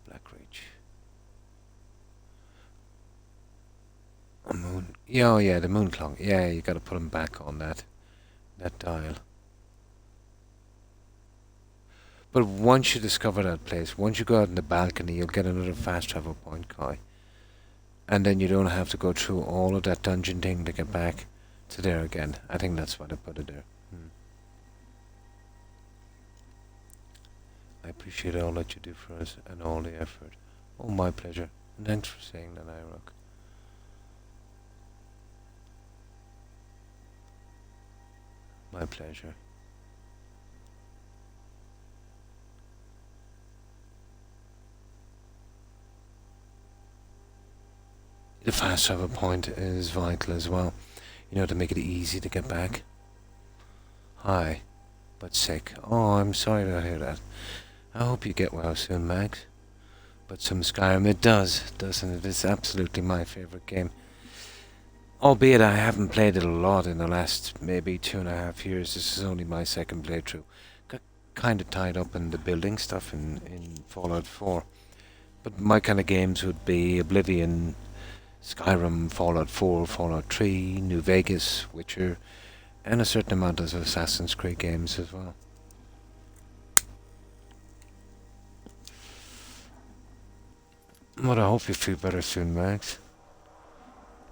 Blackreach. A moon. Yeah, oh yeah, the moon clock. Yeah, you got to put them back on that dial. But once you discover that place, once you go out in the balcony, you'll get another fast travel point, Kai. And then you don't have to go through all of that dungeon thing to get back to there again. I think that's why they put it there. I appreciate all that you do for us and all the effort. Oh, my pleasure. And thanks for saying that, Irock. My pleasure. The fast travel point is vital as well. You know, to make it easy to get back. Hi, but sick. Oh, I'm sorry to hear that. I hope you get well soon, Max. But some Skyrim, it does, doesn't it? It's absolutely my favourite game. Albeit I haven't played it a lot in the last maybe 2.5 years. This is only my second playthrough. Got kind of tied up in the building stuff in Fallout 4. But my kind of games would be Oblivion, Skyrim, Fallout 4, Fallout 3, New Vegas, Witcher, and a certain amount of Assassin's Creed games as well. But I hope you feel better soon, Max.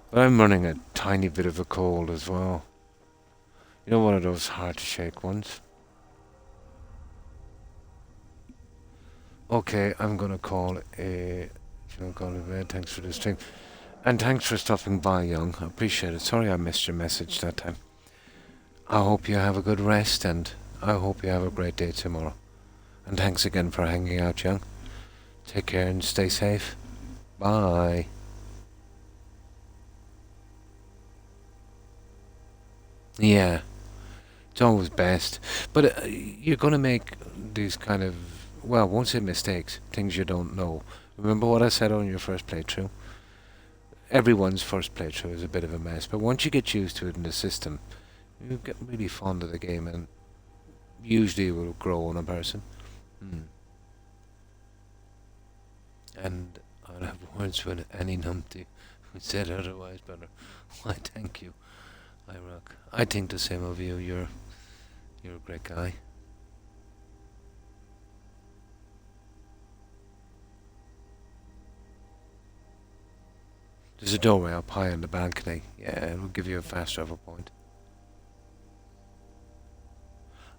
But I'm running a tiny bit of a cold as well. You know, one of those hard to shake ones. Okay, I'm gonna call a... Go to bed. Thanks for this stream. And thanks for stopping by, Young. I appreciate it. Sorry I missed your message that time. I hope you have a good rest, and I hope you have a great day tomorrow. And thanks again for hanging out, Young. Take care and stay safe. Bye. Yeah, it's always best. But you're going to make these kind of, well, won't say mistakes, things you don't know. Remember what I said on your first playthrough? Everyone's first playthrough is a bit of a mess, but once you get used to it in the system, you get really fond of the game, and usually it will grow on a person. And I'll have words with any numpty who said otherwise, but why, thank you. I think the same of you. You're a great guy. There's a doorway up high on the balcony. Yeah, it'll give you a fast travel point.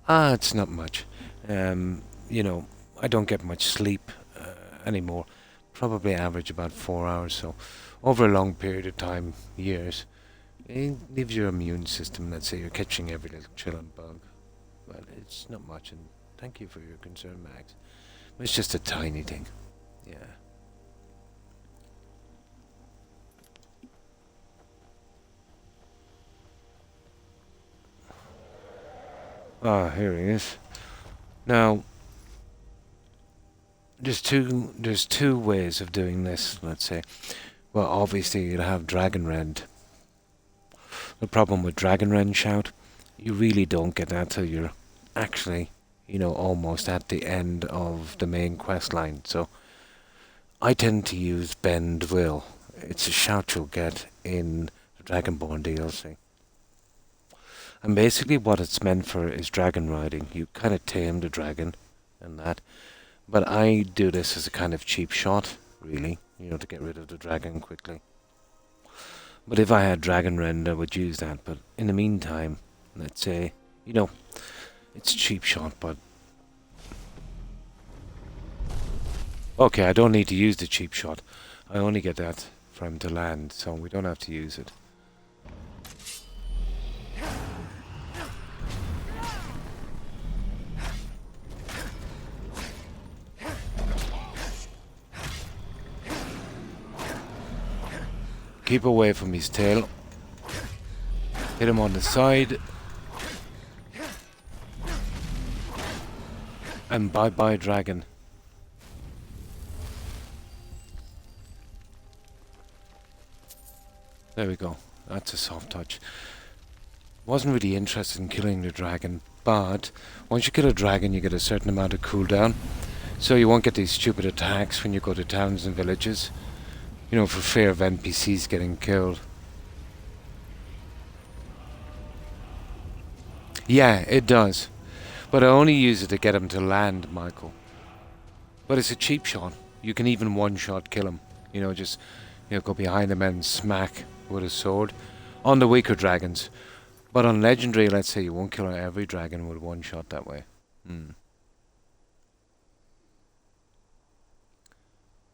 Ah, it's not much. You know, I don't get much sleep anymore. Probably average about 4 hours, so over a long period of time, years, it leaves your immune system, let's say you're catching every little chill and bug. But it's not much, and thank you for your concern, Max. It's just a tiny thing. Yeah. Ah, here he is. Now, there's two ways of doing this, let's say. Well, obviously you'll have Dragon Rend. The problem with Dragon Rend Shout, you really don't get that till you're actually, you know, almost at the end of the main quest line. So I tend to use Bend Will. It's a shout you'll get in the Dragonborn DLC. And basically what it's meant for is dragon riding. You kind of tame the dragon and that. But I do this as a kind of cheap shot, really, you know, to get rid of the dragon quickly. But if I had Dragon Rend, I would use that. But in the meantime, let's say, you know, it's a cheap shot, but... Okay, I don't need to use the cheap shot. I only get that for him to land, so we don't have to use it. Keep away from his tail. Hit him on the side. And bye-bye, dragon. There we go. That's a soft touch. Wasn't really interested in killing the dragon, but once you kill a dragon, you get a certain amount of cooldown. So you won't get these stupid attacks when you go to towns and villages. You know, for fear of NPCs getting killed. Yeah, it does. But I only use it to get him to land, Michael. But it's a cheap shot. You can even one-shot kill him. You know, just, you know, go behind him and smack with a sword. On the weaker dragons. But on legendary, let's say, you won't kill every dragon with one shot that way.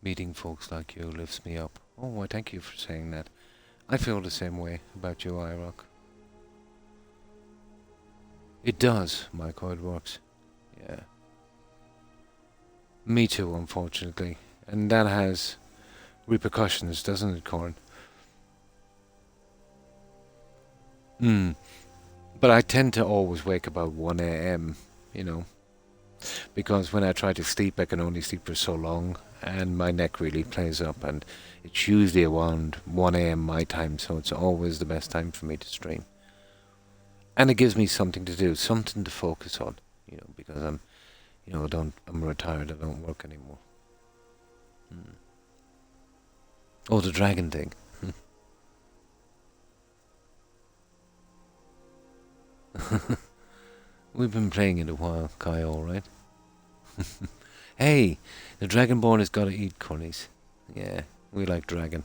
Meeting folks like you lifts me up. Oh, why, thank you for saying that. I feel the same way about you, IROC. It does, Michael, it works. Yeah. Me too, unfortunately. And that has repercussions, doesn't it, Corin? But I tend to always wake about 1 AM, you know. Because when I try to sleep, I can only sleep for so long. And my neck really plays up. And it's usually around 1 AM my time. So it's always the best time for me to stream. And it gives me something to do. Something to focus on. You know, because I'm, you know, I'm retired. I don't work anymore. Oh, the dragon thing. We've been playing it a while, Kai, alright? Hey, the Dragonborn has got to eat Cornies. Yeah, we like dragon.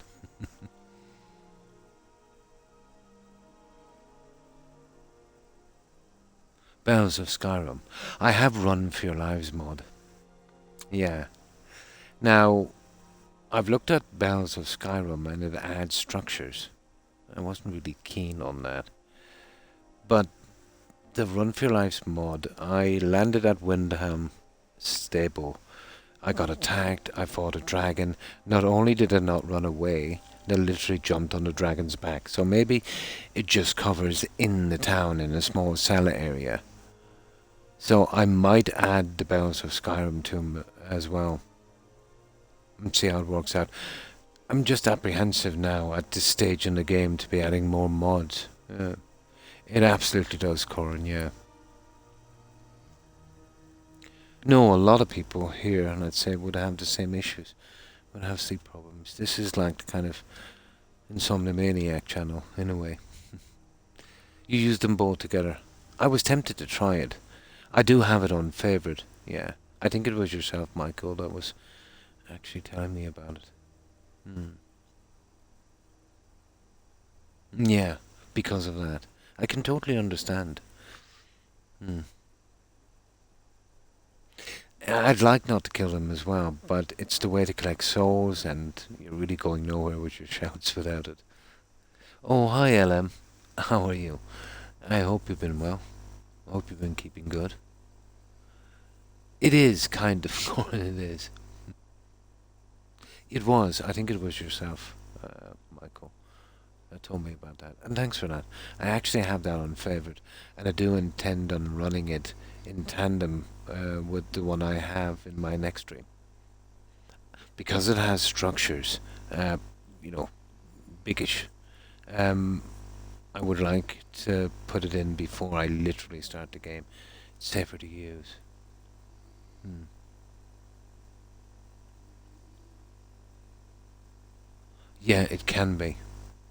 Bells of Skyrim. I have Run for Your Lives mod. Yeah. Now, I've looked at Bells of Skyrim and it adds structures. I wasn't really keen on that. But the Run for Your Lives mod, I landed at Windham Stable. I got attacked, I fought a dragon. Not only did I not run away, they literally jumped on the dragon's back. So maybe it just covers in the town in a small cellar area. So I might add the Bells of Skyrim to him as well. And see how it works out. I'm just apprehensive now at this stage in the game to be adding more mods. It absolutely does, Corin, yeah. No, a lot of people here, let's say, would have the same issues. Would have sleep problems. This is like the kind of Insomniamaniac channel, in a way. You use them both together. I was tempted to try it. I do have it on favourite, yeah. I think it was yourself, Michael, that was actually telling me about it. Yeah, because of that. I can totally understand. Hmm. I'd like not to kill them as well, but it's the way to collect souls, and you're really going nowhere with your shouts without it. Oh, hi, LM. How are you? I hope you've been well. I hope you've been keeping good. It is kind of, Corin, it is. It was. I think it was yourself, Michael, that told me about that. And thanks for that. I actually have that on favourite, and I do intend on running it in tandem with the one I have in my next stream. Because it has structures, you know, biggish. I would like to put it in before I literally start the game. It's safer to use. Hmm. Yeah, it can be.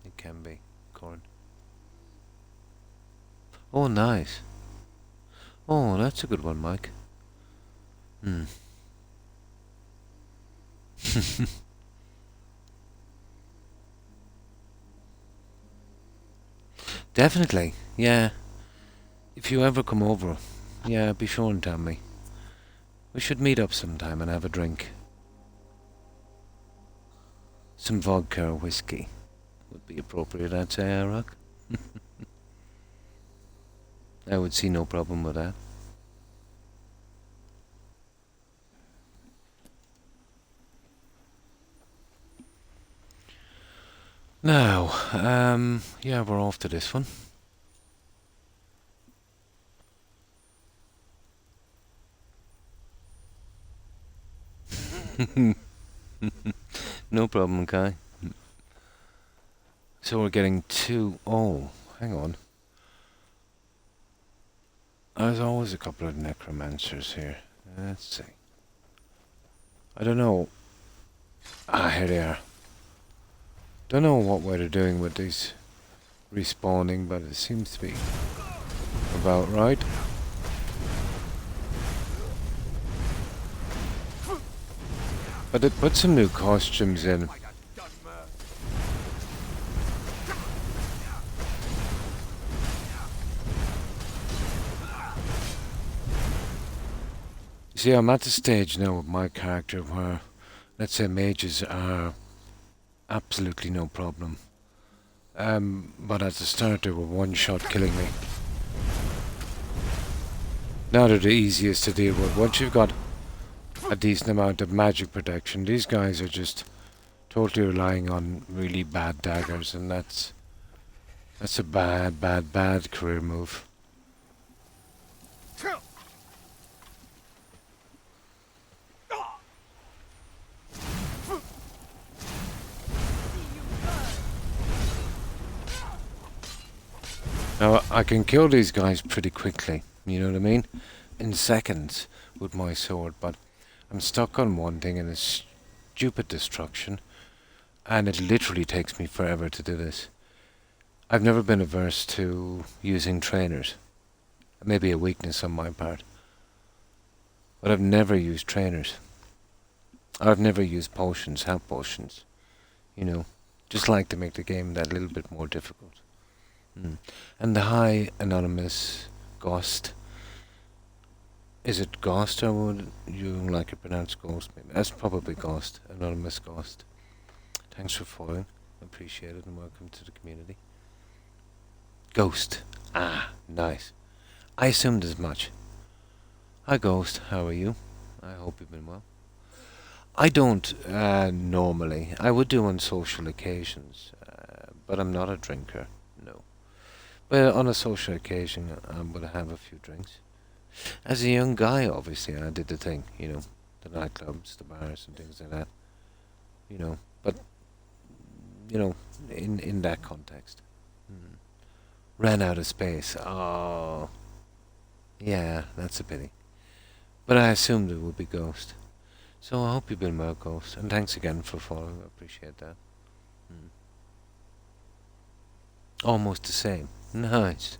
It can be, Corin. Oh, nice. Oh, that's a good one, Mike. Hmm. Definitely, yeah. If you ever come over, yeah, be sure and tell me. We should meet up sometime and have a drink. Some vodka or whiskey would be appropriate, I'd say, Arak. I would see no problem with that. Now, yeah, we're off to this one. No problem, Kai. So we're getting two. Oh, hang on. There's always a couple of necromancers here. Let's see. I don't know. Ah, here they are. Don't know what way they're doing with these respawning, but it seems to be about right. But they put some new costumes in. See, I'm at the stage now with my character where, let's say, mages are absolutely no problem. But at the start they were one-shot killing me. Now they're the easiest to deal with. Once you've got a decent amount of magic protection, these guys are just totally relying on really bad daggers, and that's a bad career move. Now, I can kill these guys pretty quickly, you know what I mean? In seconds with my sword, but I'm stuck on one thing, and it's stupid destruction, and it literally takes me forever to do this. I've never been averse to using trainers. Maybe a weakness on my part. But I've never used trainers. I've never used potions, health potions. You know, just like to make the game that little bit more difficult. And the high anonymous ghost. Is it ghost, or would you like it pronounced ghost? Maybe that's probably ghost, anonymous ghost. Thanks for following, appreciate it, and welcome to the community. Ghost, ah, nice. I assumed as much. Hi Ghost, how are you? I hope you've been well. I don't normally. I would do on social occasions, but I'm not a drinker. No. But on a social occasion, I would have a few drinks. As a young guy, obviously, I did the thing, you know, the nightclubs, the bars, and things like that. You know, but, you know, in that context. Ran out of space. Oh. Yeah, that's a pity. But I assumed it would be Ghost. So I hope you've been well, Ghost. And thanks again for following. I appreciate that. Almost the same. Nice.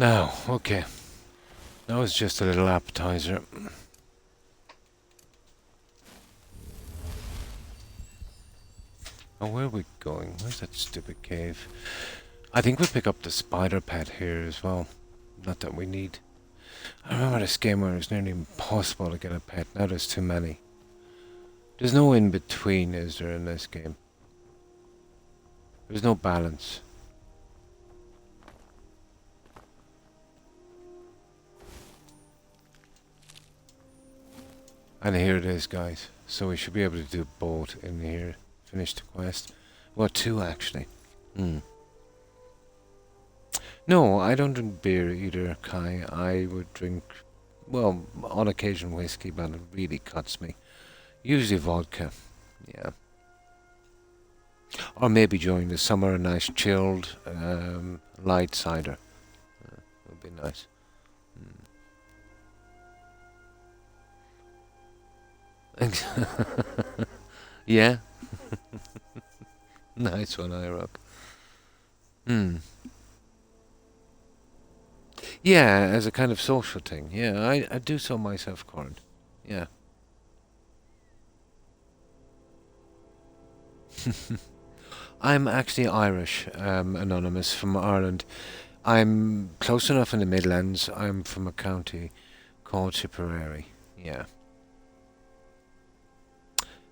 Now, okay. That was just a little appetizer. Oh, where are we going? Where's that stupid cave? I think we'll pick up the spider pet here as well. Not that we need. I remember this game where it was nearly impossible to get a pet. Now there's too many. There's no in-between, is there, in this game? There's no balance. And here it is, guys. So we should be able to do both in here. Finish the quest. Well, 2 actually. No, I don't drink beer either, Kai. I would drink, well, on occasion whiskey, but it really cuts me. Usually vodka, yeah. Or maybe during the summer, a nice chilled, light cider. Would be nice. Yeah. Nice one, I-Rock. Yeah, as a kind of social thing. Yeah, I do so myself, Corin. Yeah. I'm actually Irish, Anonymous, from Ireland. I'm close enough in the Midlands. I'm from a county called Tipperary. Yeah.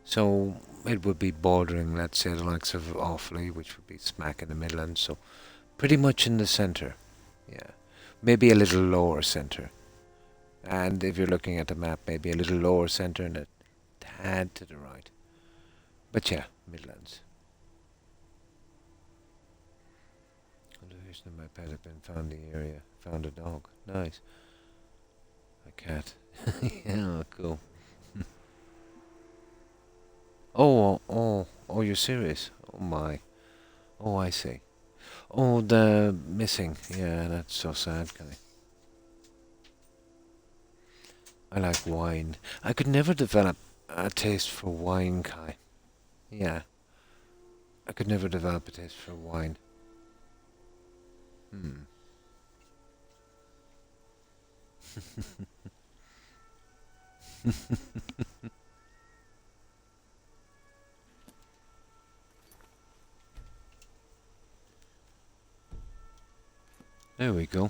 So it would be bordering, let's say, the likes of Offaly, which would be smack in the Midlands. So pretty much in the centre. Yeah. Maybe a little lower centre. And if you're looking at the map, maybe a little lower centre and a tad to the right. But yeah, Midlands. Illusion of my pet had been found in the area. Found a dog. Nice. A cat. Yeah, cool. Oh, you're serious? Oh my. Oh, I see. Oh, the missing. Yeah, that's so sad, Kai. I like wine. I could never develop a taste for wine, Kai. Yeah. I could never develop a taste for wine. There we go.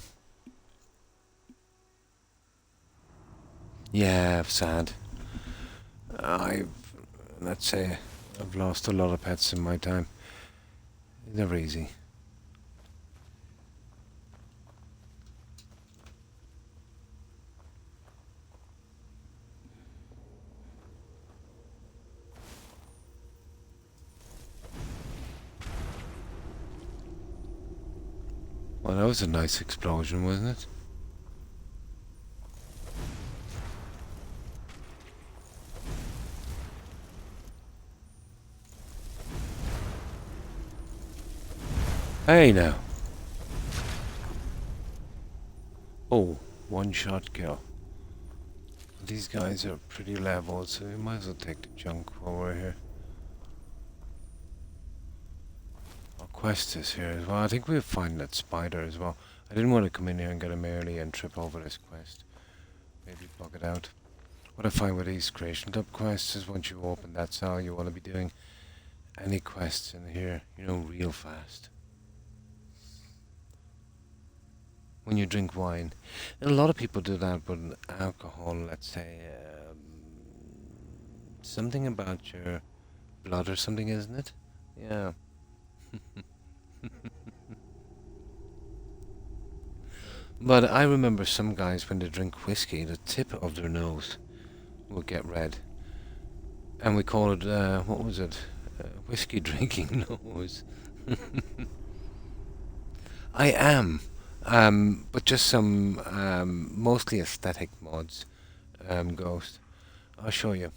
Yeah, sad. Let's say, I've lost a lot of pets in my time. It's never easy. Well, that was a nice explosion, wasn't it? Hey now. Oh, one-shot kill. These guys are pretty level, so we might as well take the junk while we're here. Our quest is here as well. I think we'll find that spider as well. I didn't want to come in here and get him early and trip over this quest. Maybe bug it out. What I find with these creation club quests is once you open that cell, you want to be doing any quests in here, you know, real fast. When you drink wine. And a lot of people do that with alcohol, let's say. Something about your blood or something, isn't it? Yeah. But I remember some guys, when they drink whiskey, the tip of their nose will get red. And we call it, what was it? Whiskey drinking nose. I am. But just some mostly aesthetic mods, Ghost. I'll show you.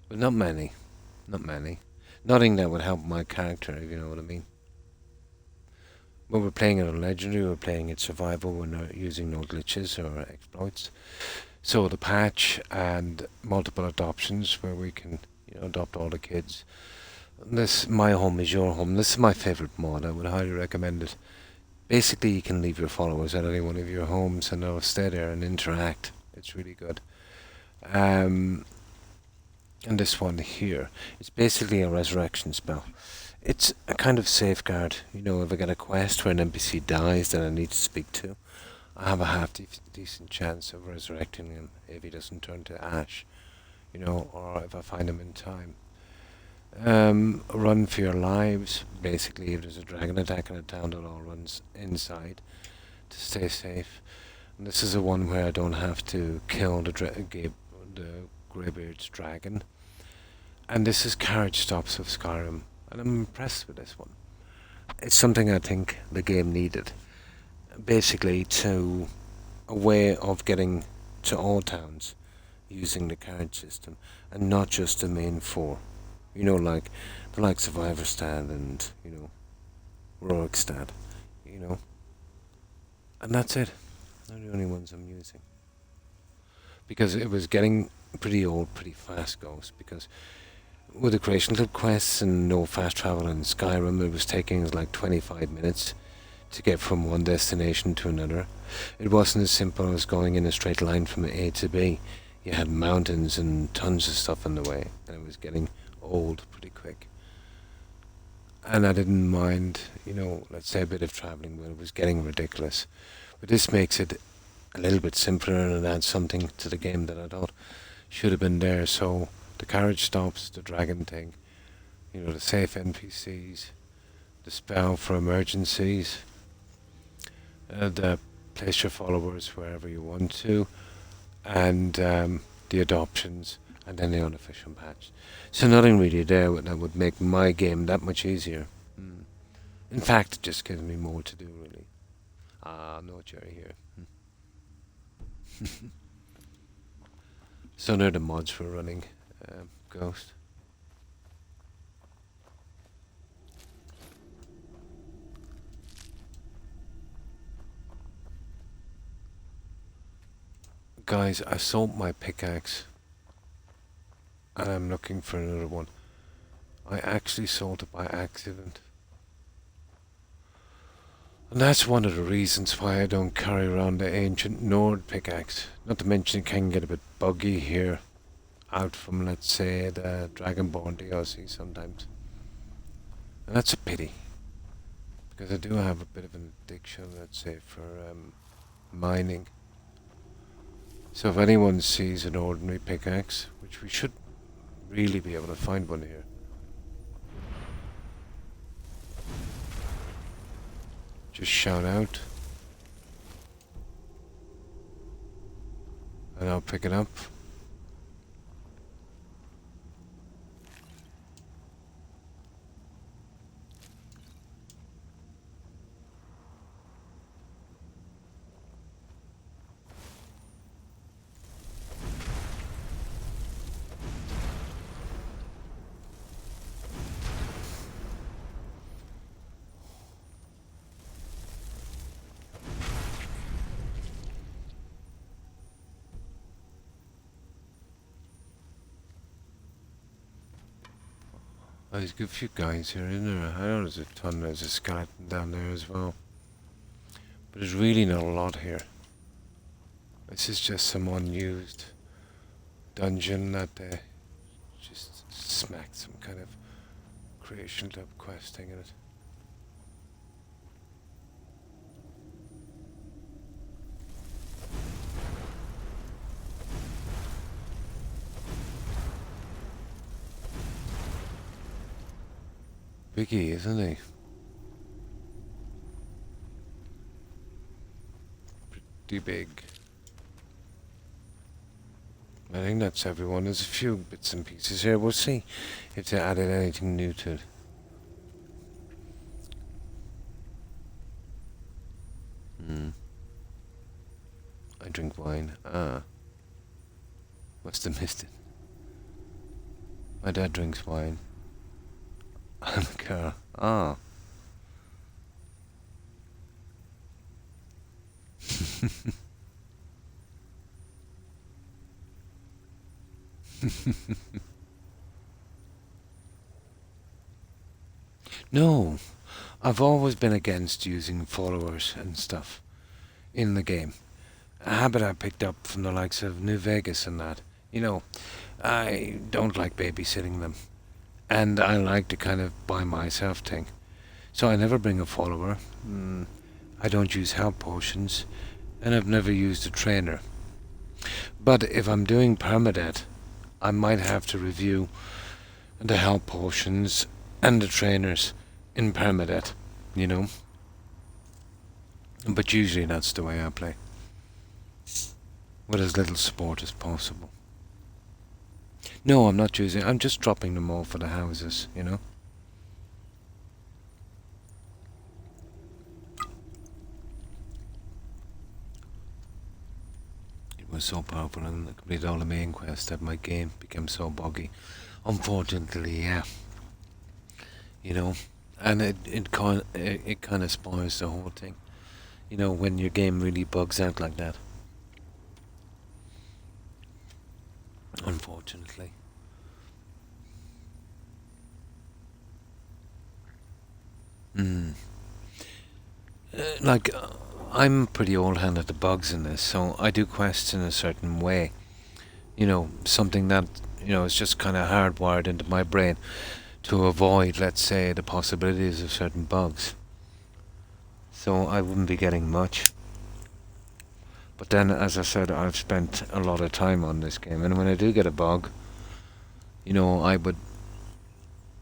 But not many. Not many. Nothing that would help my character, if you know what I mean. When we're playing it on Legendary, we're playing it Survival, we're not using no glitches or exploits. So the patch and multiple adoptions where we can, you know, adopt all the kids. This My Home is Your Home. This is my favorite mod. I would highly recommend it. Basically, you can leave your followers at any one of your homes and they'll stay there and interact. It's really good. And this one here, it's basically a resurrection spell. It's a kind of safeguard. You know, if I get a quest where an NPC dies that I need to speak to, I have a decent chance of resurrecting him if he doesn't turn to ash, you know, or if I find him in time. Run for your lives. Basically, if there's a dragon attack in a town, that all runs inside to stay safe. And this is the one where I don't have to kill the Greybeard's dragon. And this is carriage stops of Skyrim, and I'm impressed with this one. It's something I think the game needed. Basically, a way of getting to all towns using the carriage system, and not just the main four. You know, like the likes of Iverstad and, you know, Rorikstad, you know. And that's it. They're the only ones I'm using. Because it was getting pretty old pretty fast, Ghost, because with the Creation Club quests and no fast travel in Skyrim, it was taking us like 25 minutes to get from one destination to another. It wasn't as simple as going in a straight line from A to B. You had mountains and tons of stuff in the way, and it was getting old pretty quick. And I didn't mind, you know, let's say a bit of travelling, but it was getting ridiculous. But this makes it a little bit simpler, and it adds something to the game that I thought should have been there. So the carriage stops, the dragon thing, you know, the safe NPCs, the spell for emergencies, the place your followers wherever you want to, and the adoptions, and then the unofficial patch. So nothing really there that would make my game that much easier. In fact, it just gives me more to do, really. No Jerry here. So they're the mods we're running, Ghost. Guys, I sold my pickaxe and I'm looking for another one. I actually sold it by accident. And that's one of the reasons why I don't carry around the ancient Nord pickaxe. Not to mention it can get a bit buggy here, out from, let's say, the Dragonborn DLC sometimes. And that's a pity, because I do have a bit of an addiction, let's say, for mining. So if anyone sees an ordinary pickaxe, which we should really be able to find one here, just shout out and I'll pick it up. Oh, there's a good few guys here, isn't there? I know there's a ton. There's a skeleton down there as well. But there's really not a lot here. This is just some unused dungeon that they just smacked some kind of Creation Club quest thing in it. Biggie, isn't he? Pretty big. I think that's everyone. There's a few bits and pieces here. We'll see if they added anything new to it. I drink wine. Must have missed it. My dad drinks wine. Car. No, I've always been against using followers and stuff in the game. A habit I picked up from the likes of New Vegas and that. You know, I don't like babysitting them. And I like to kind of by myself thing. So I never bring a follower. I don't use health potions. And I've never used a trainer. But if I'm doing permadeath, I might have to review the health potions and the trainers in permadeath, you know. But usually that's the way I play. With as little support as possible. No, I'm not using. I'm just dropping them all for the houses, you know. It was so powerful and I completed all the main quests that my game became so buggy. Unfortunately, yeah. You know, and it kind of spoils the whole thing. You know, when your game really bugs out like that. Unfortunately. I'm pretty old hand at the bugs in this, so I do quests in a certain way. You know, something that, is just kind of hardwired into my brain to avoid, let's say, the possibilities of certain bugs. So I wouldn't be getting much. But then, as I said, I've spent a lot of time on this game, and when I do get a bug, I would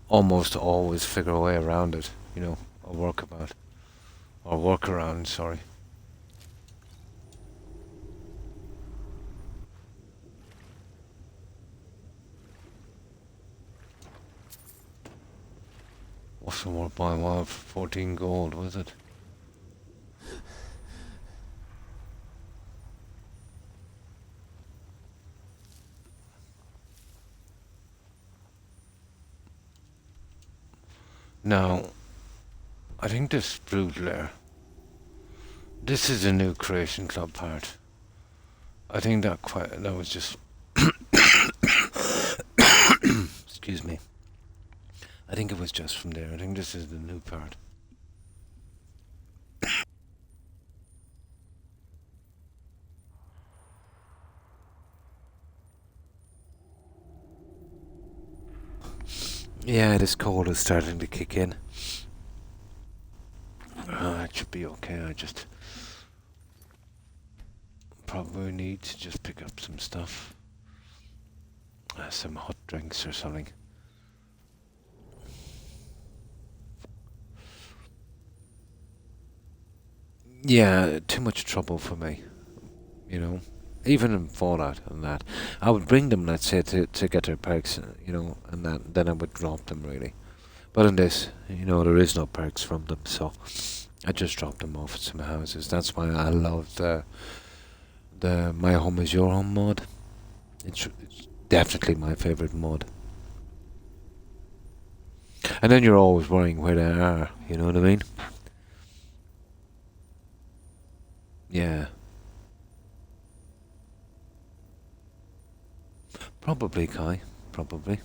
almost always figure a way around it, or work around, sorry. What's the worth by one? 14 gold, was it? Now, I think this blue layer, this is a new Creation Club part. I think that was just excuse me. I think it was just from there. I think this is the new part. Yeah, this cold is starting to kick in. It should be okay. I just probably need to just pick up some stuff. Some hot drinks or something. Yeah, too much trouble for me. Even in Fallout and that. I would bring them, let's say, to get their perks, and then I would drop them, really. But in this, there is no perks from them, so I just dropped them off at some houses. That's why I love the My Home is Your Home mod. It's definitely my favourite mod. And then you're always worrying where they are, you know what I mean? Yeah. Probably, Kai. Probably.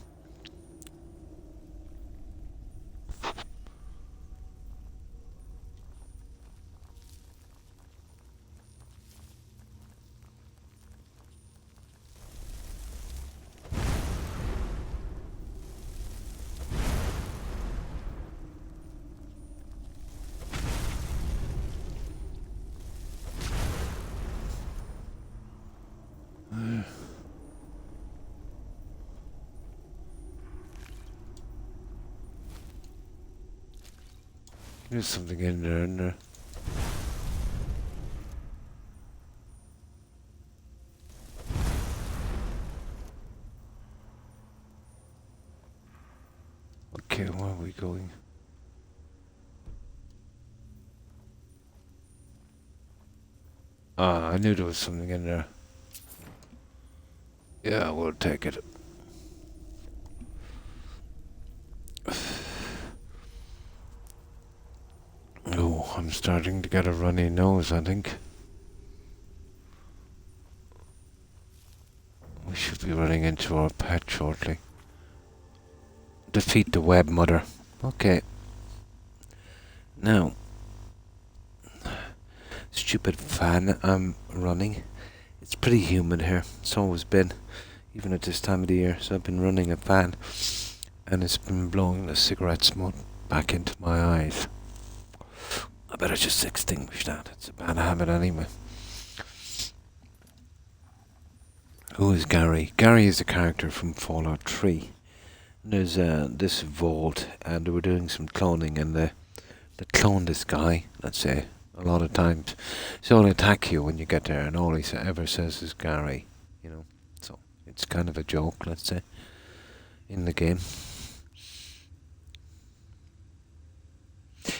There's something in there, isn't there? Okay, where are we going? I knew there was something in there. Yeah, we'll take it. Oh, I'm starting to get a runny nose, I think. We should be running into our pet shortly. Defeat the web mother. Okay. Now, stupid fan I'm running. It's pretty humid here. It's always been, even at this time of the year. So I've been running a fan, and it's been blowing the cigarette smoke back into my eyes. I better just extinguish that. It's a bad habit anyway. Who is Gary? Gary is the character from Fallout 3. There's this vault, and they were doing some cloning, and they cloned this guy, let's say, a lot of times. So he'll attack you when you get there, and all he ever says is Gary, you know. So it's kind of a joke, let's say, in the game.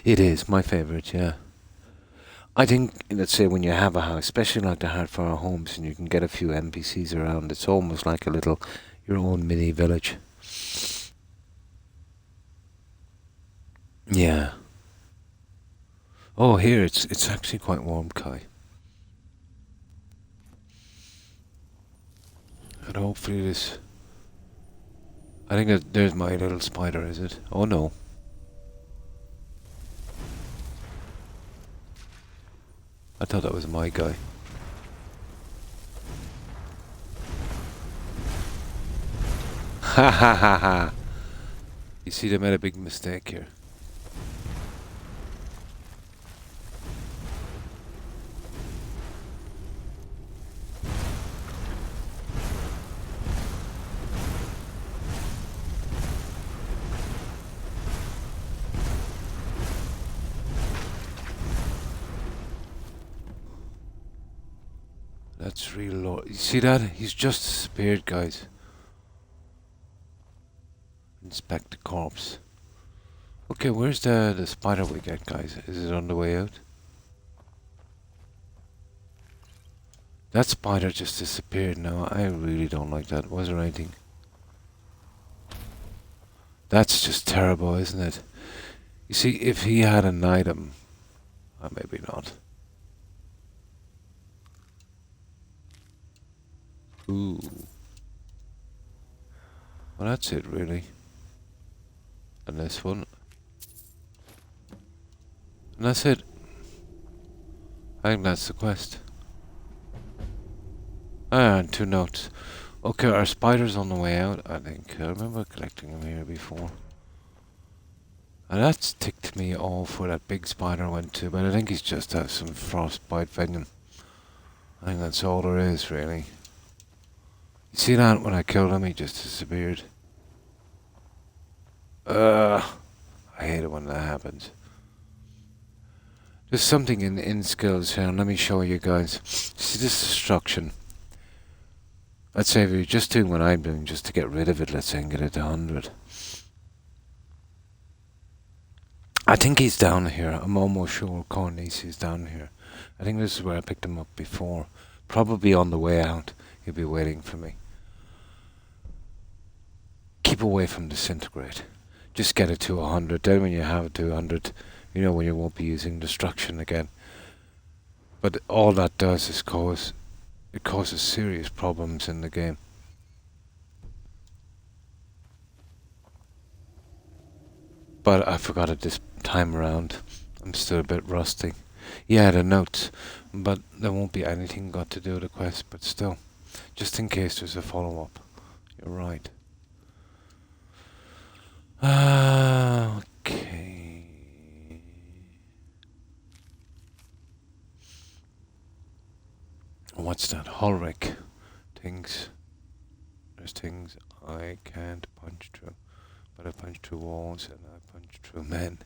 It is my favourite, yeah. I think, let's say, when you have a house, especially like the hard-fire homes, and you can get a few NPCs around, it's almost like a little, your own mini village. Yeah. Oh, here, it's actually quite warm, Kai. And hopefully this... I think that there's my little spider, is it? Oh, no. I thought that was my guy. Ha ha ha ha! You see, they made a big mistake here. That's real low. You see that? He's just disappeared, guys. Inspect the corpse. Okay, where's the spider we get, guys? Is it on the way out? That spider just disappeared now. I really don't like that. Was there anything? That's just terrible, isn't it? You see, if he had an item... maybe not. Ooh. Well, that's it, really. And this one. And that's it. I think that's the quest. And 2 notes. Okay, our spider's on the way out, I think. I remember collecting them here before. And that's ticked me off where that big spider went to, but I think he's just has some frostbite venom. I think that's all there is, really. You see that? When I killed him, he just disappeared. I hate it when that happens. There's something in skills here, and let me show you guys. See this destruction? Let's say if you're just doing what I'm doing, just to get rid of it, let's say, and get it to 100. I think he's down here. I'm almost sure Cornice is down here. I think this is where I picked him up before. Probably on the way out. He'll be waiting for me. Keep away from disintegrate. Just get it to 100. Then when you have it to 100, you know when you won't be using destruction again. But all that does is it causes serious problems in the game. But I forgot it this time around. I'm still a bit rusty. Yeah, the notes, but there won't be anything got to do with the quest, but still, just in case there's a follow-up. You're right. Okay. What's that? Holric. Things. There's things I can't punch through. But I punch through walls and I punch through men.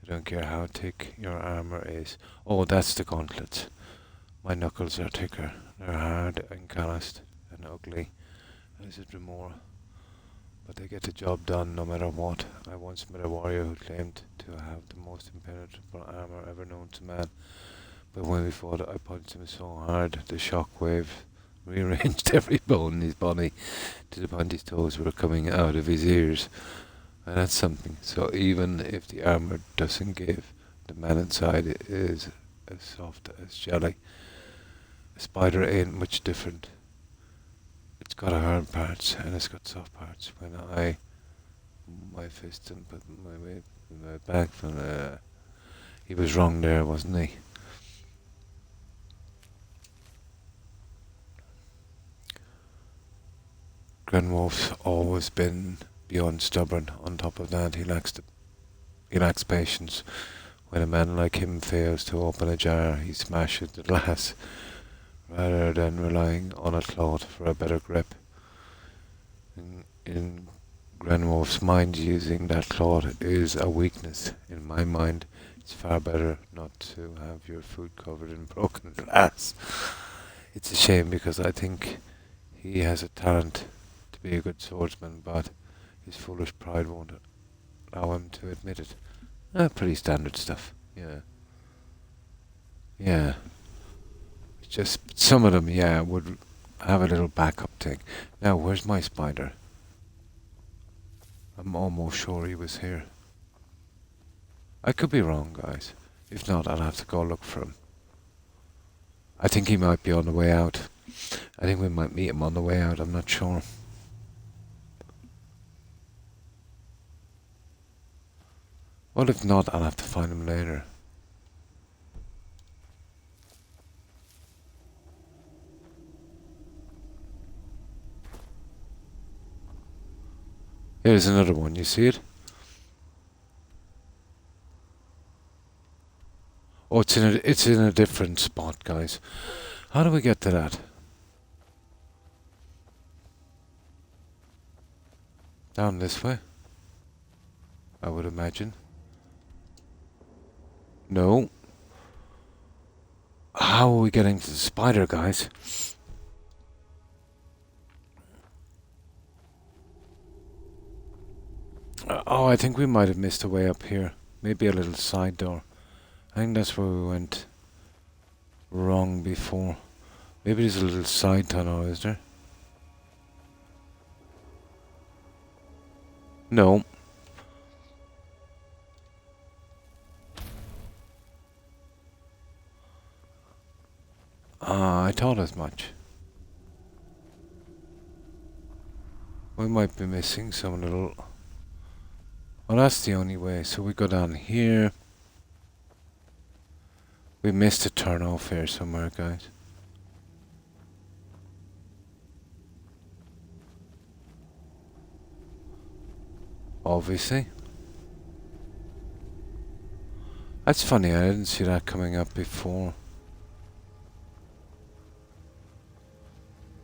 I don't care how thick your armor is. Oh, that's the gauntlets. My knuckles are thicker. They're hard and calloused and ugly as a Dremora. But they get the job done no matter what. I once met a warrior who claimed to have the most impenetrable armor ever known to man. But when we fought, I punched him so hard, the shockwave rearranged every bone in his body to the point his toes were coming out of his ears. And that's something. So even if the armor doesn't give, the man inside is as soft as jelly. A spider ain't much different. It's got hard parts and it's got soft parts. When I my fist and put my weight in my back from He was wrong there, wasn't he? Grenwolf's always been beyond stubborn. On top of that, he lacks patience. When a man like him fails to open a jar, he smashes the glass, rather than relying on a cloth for a better grip. In Grenwolf's mind, using that cloth is a weakness. In my mind, it's far better not to have your food covered in broken glass. It's a shame because I think he has a talent to be a good swordsman, but his foolish pride won't allow him to admit it. Pretty standard stuff, yeah. Yeah. It's just some of them, yeah, would have a little backup thing. Now, where's my spider? I'm almost sure he was here. I could be wrong, guys. If not, I'll have to go look for him. I think he might be on the way out. I think we might meet him on the way out, I'm not sure. Well, if not, I'll have to find him later. Here's another one, you see it? Oh, it's in a different spot, guys. How do we get to that? Down this way? I would imagine. No. How are we getting to the spider, guys? Oh, I think we might have missed a way up here. Maybe a little side door. I think that's where we went wrong before. Maybe there's a little side tunnel, is there? No. I thought as much. We might be missing some little... Well, that's the only way. So we go down here. We missed a turn off here somewhere, guys. Obviously. That's funny, I didn't see that coming up before.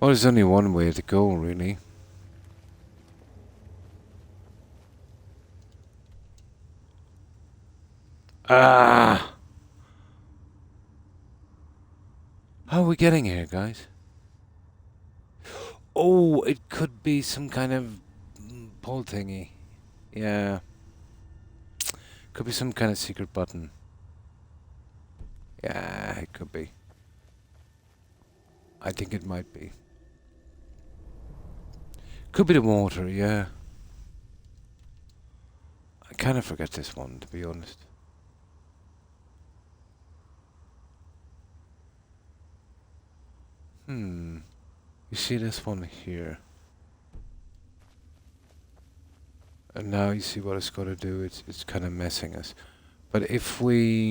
Well, there's only one way to go, really. Ah! How are we getting here, guys? Oh, it could be some kind of pull thingy. Yeah. Could be some kind of secret button. Yeah, it could be. I think it might be. Could be the water, yeah. I kind of forget this one, to be honest. You see this one here. And now you see what it's got to do. It's kind of messing us. But if we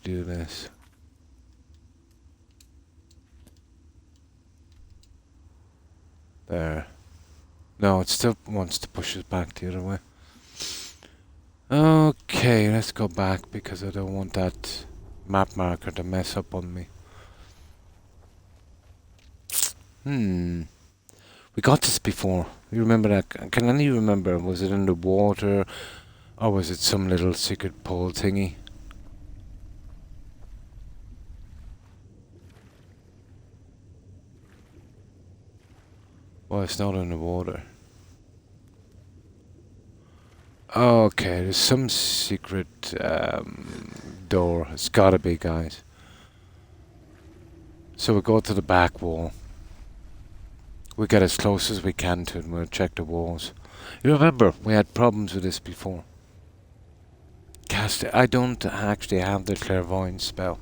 do this. There. No, it still wants to push us back the other way. Okay, let's go back because I don't want that map marker to mess up on me. We got this before. You remember that? Can any of you remember? Was it in the water? Or was it some little secret pole thingy? Well, it's not in the water. Okay, there's some secret door. It's gotta be, guys. So we go to the back wall. We get as close as we can to it and we'll check the walls. You remember, we had problems with this before. Cast it. I don't actually have the clairvoyance spell.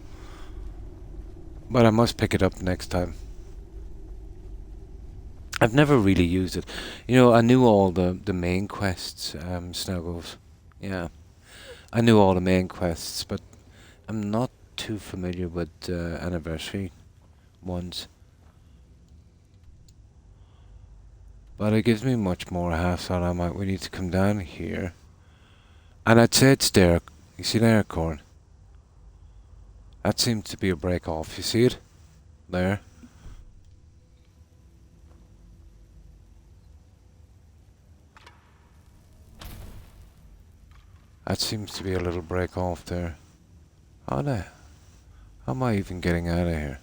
But I must pick it up next time. I've never really used it. You know, I knew all the main quests, Snuggles. Yeah. I knew all the main quests, but I'm not too familiar with anniversary ones. But it gives me much more hassle. I'm like, we need to come down here. And I'd say it's there. You see there, Corn? That seems to be a break off. You see it? There. That seems to be a little break off there. How am I even getting out of here?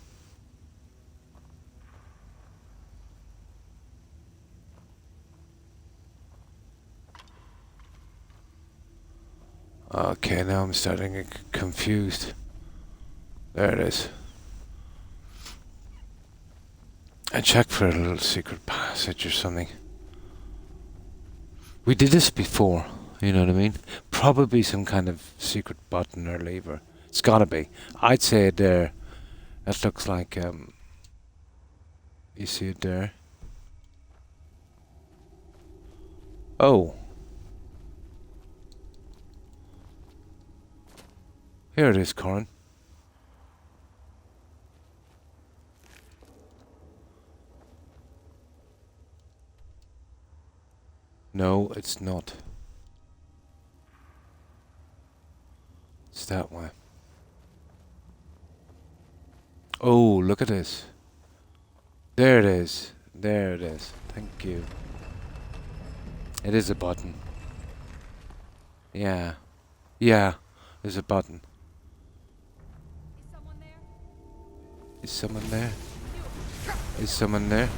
Okay, now I'm starting to get confused. There it is. I check for a little secret passage or something. We did this before, you know what I mean? Probably some kind of secret button or lever. It's gotta be. I'd say it there. That looks like, you see it there? Oh. Here it is, Corin. No, it's not. It's that way. Oh, look at this. There it is. There it is. Thank you. It is a button. Yeah. Yeah, there's a button. Is someone there? Is someone there?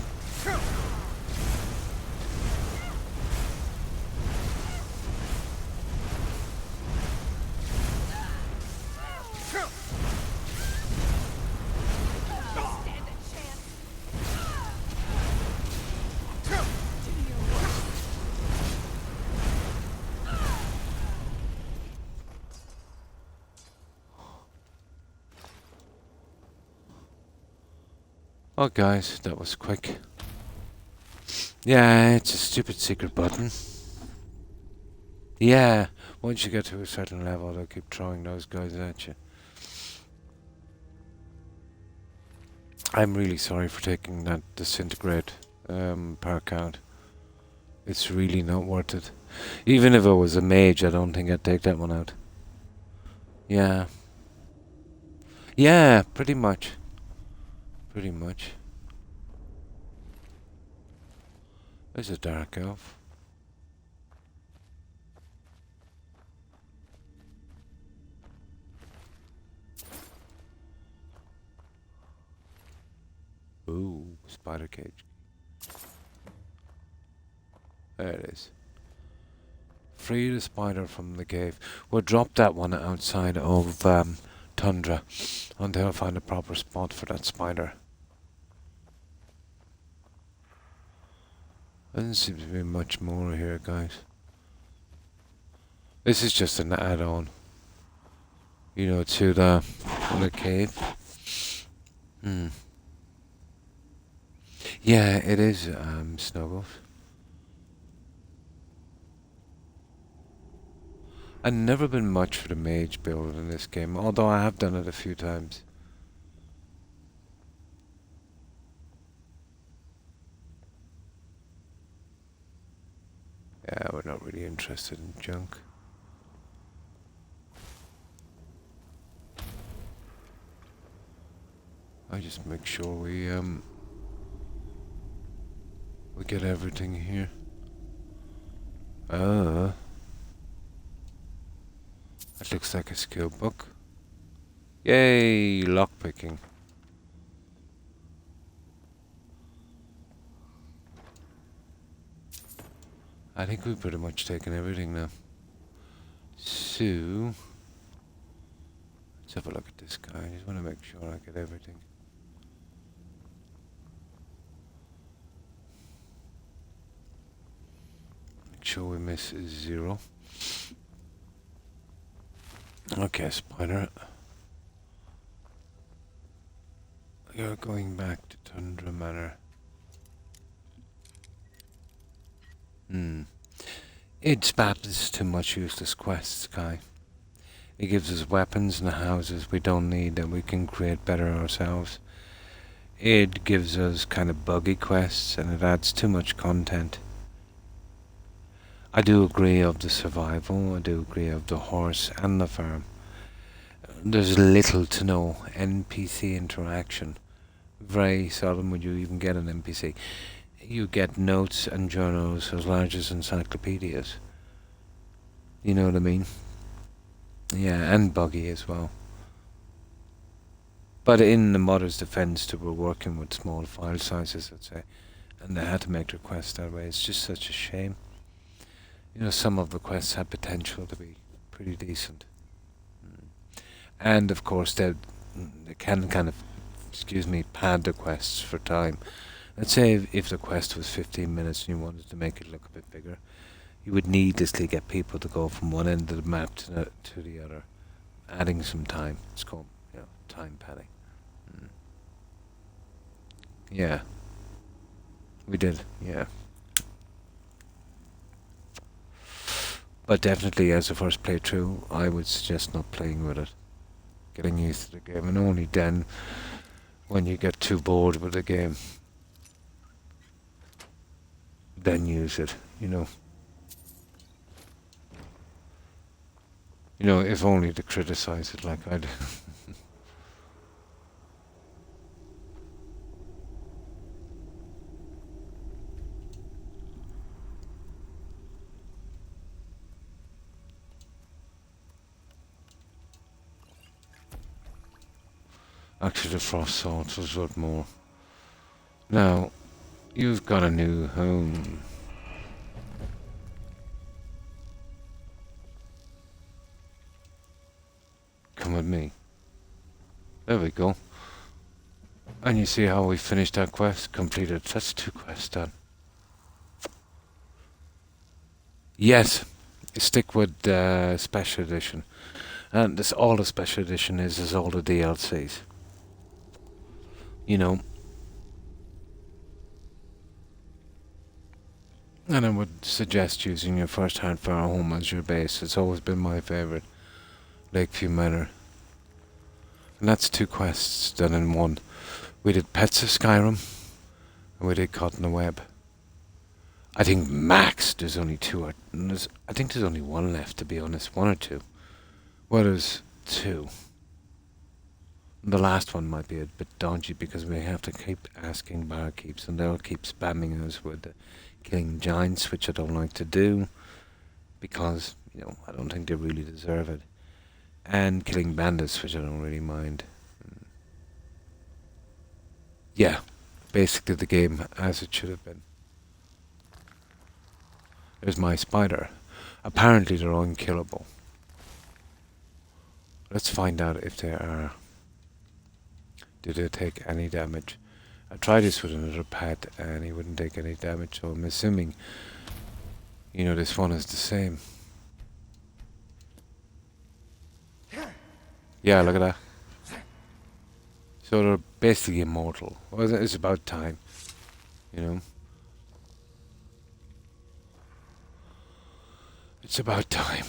Oh guys, that was quick. Yeah, it's a stupid secret button. Yeah, once you get to a certain level, they'll keep throwing those guys at you. I'm really sorry for taking that disintegrate per count. It's really not worth it. Even if I was a mage, I don't think I'd take that one out. Yeah. Yeah, pretty much. Pretty much. There's a dark elf. Ooh, spider cage. There it is. Free the spider from the cave. We'll drop that one outside of Tundra until I find a proper spot for that spider. Doesn't seem to be much more here, guys. This is just an add-on, you know, to the cave. Yeah, it is Snuggles. I've never been much for the mage build in this game, although I have done it a few times. Yeah, we're not really interested in junk. I just make sure we get everything here. That looks like a skill book. Yay, lockpicking. I think we've pretty much taken everything now. So, let's have a look at this guy. I just want to make sure I get everything. Make sure we miss 0. Okay, spider. You're going back to Tundra Manor. It spams too much useless quests, Kai. It gives us weapons and houses we don't need that we can create better ourselves. It gives us kind of buggy quests and it adds too much content. I do agree of the survival, I do agree of the horse and the farm. There's little to no NPC interaction. Very seldom would you even get an NPC. You get notes and journals as large as encyclopedias. You know what I mean? Yeah, and buggy as well. But in the modder's defense, they were working with small file sizes, I'd say. And they had to make their quests that way. It's just such a shame. You know, some of the quests have potential to be pretty decent. And of course, they can kind of, pad the quests for time. Let's say if the quest was 15 minutes and you wanted to make it look a bit bigger, you would needlessly get people to go from one end of the map to the other, adding some time. It's called, time padding. Yeah. We did, yeah. But definitely, as a first playthrough, I would suggest not playing with it. Getting used to the game, and only then, when you get too bored with the game, then use it, you know. You know, if only to criticize it like I do. Actually, the frost salt was worth more. Now, you've got a new home. Come with me. There we go. And you see how we finished that quest? Completed. That's 2 quests done. Yes, stick with Special Edition. And this all the Special Edition is all the DLCs. You know. And I would suggest using your first hardfire home as your base. It's always been my favourite. Lakeview Manor. And that's 2 quests done in one. We did Pets of Skyrim, and we did Caught in the Web. I think max there's only 2 or I think there's only 1 left, to be honest. 1 or 2. Well, there's 2. The last one might be a bit dodgy because we have to keep asking barkeeps and they'll keep spamming us with killing giants, which I don't like to do because, I don't think they really deserve it. And killing bandits, which I don't really mind. Yeah, basically the game as it should have been. There's my spider. Apparently they're unkillable. Let's find out if they are. Do they take any damage? I tried this with another pet and he wouldn't take any damage, so I'm assuming, this one is the same. Yeah, look at that. So they're basically immortal. Well, it's about time, It's about time.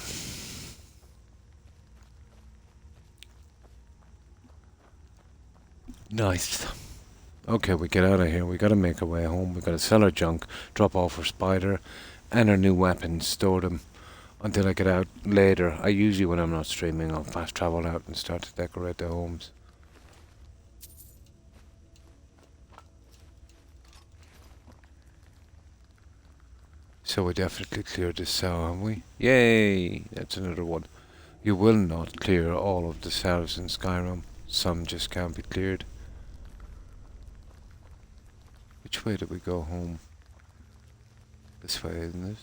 Nice. Okay, we get out of here. We gotta make our way home. We gotta sell our junk, drop off our spider, and our new weapons, store them until I get out later. I usually, when I'm not streaming, I'll fast travel out and start to decorate the homes. So we definitely cleared this cell, haven't we? Yay! That's another one. You will not clear all of the cells in Skyrim. Some just can't be cleared. Which way do we go home? This way, isn't it?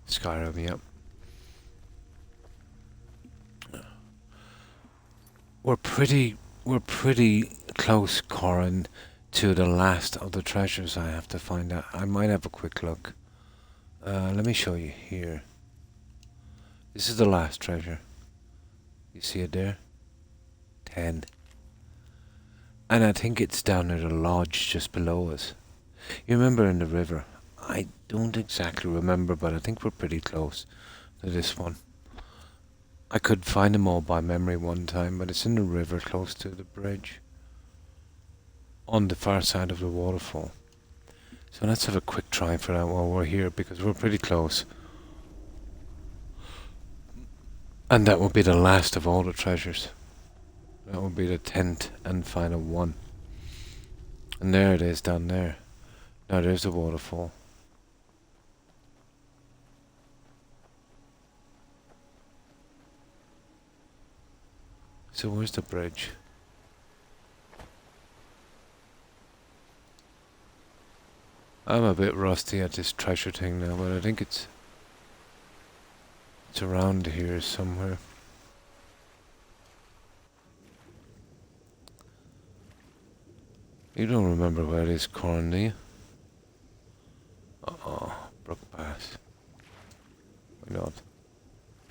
Skyrim, yep. We're pretty close, Corin, to the last of the treasures I have to find out. I might have a quick look. Let me show you here. This is the last treasure. You see it there? 10. And I think it's down at a lodge just below us. You remember in the river? I don't exactly remember, but I think we're pretty close to this one. I could find them all by memory one time, but it's in the river close to the bridge. On the far side of the waterfall. So let's have a quick try for that while we're here, because we're pretty close. And that will be the last of all the treasures. That will be the 10th and final one. And there it is down there. Now there's the waterfall. So where's the bridge? I'm a bit rusty at this treasure thing now, but I think it's around here somewhere. You don't remember where it is, Corn, do you? Oh, Brook Pass. Why not?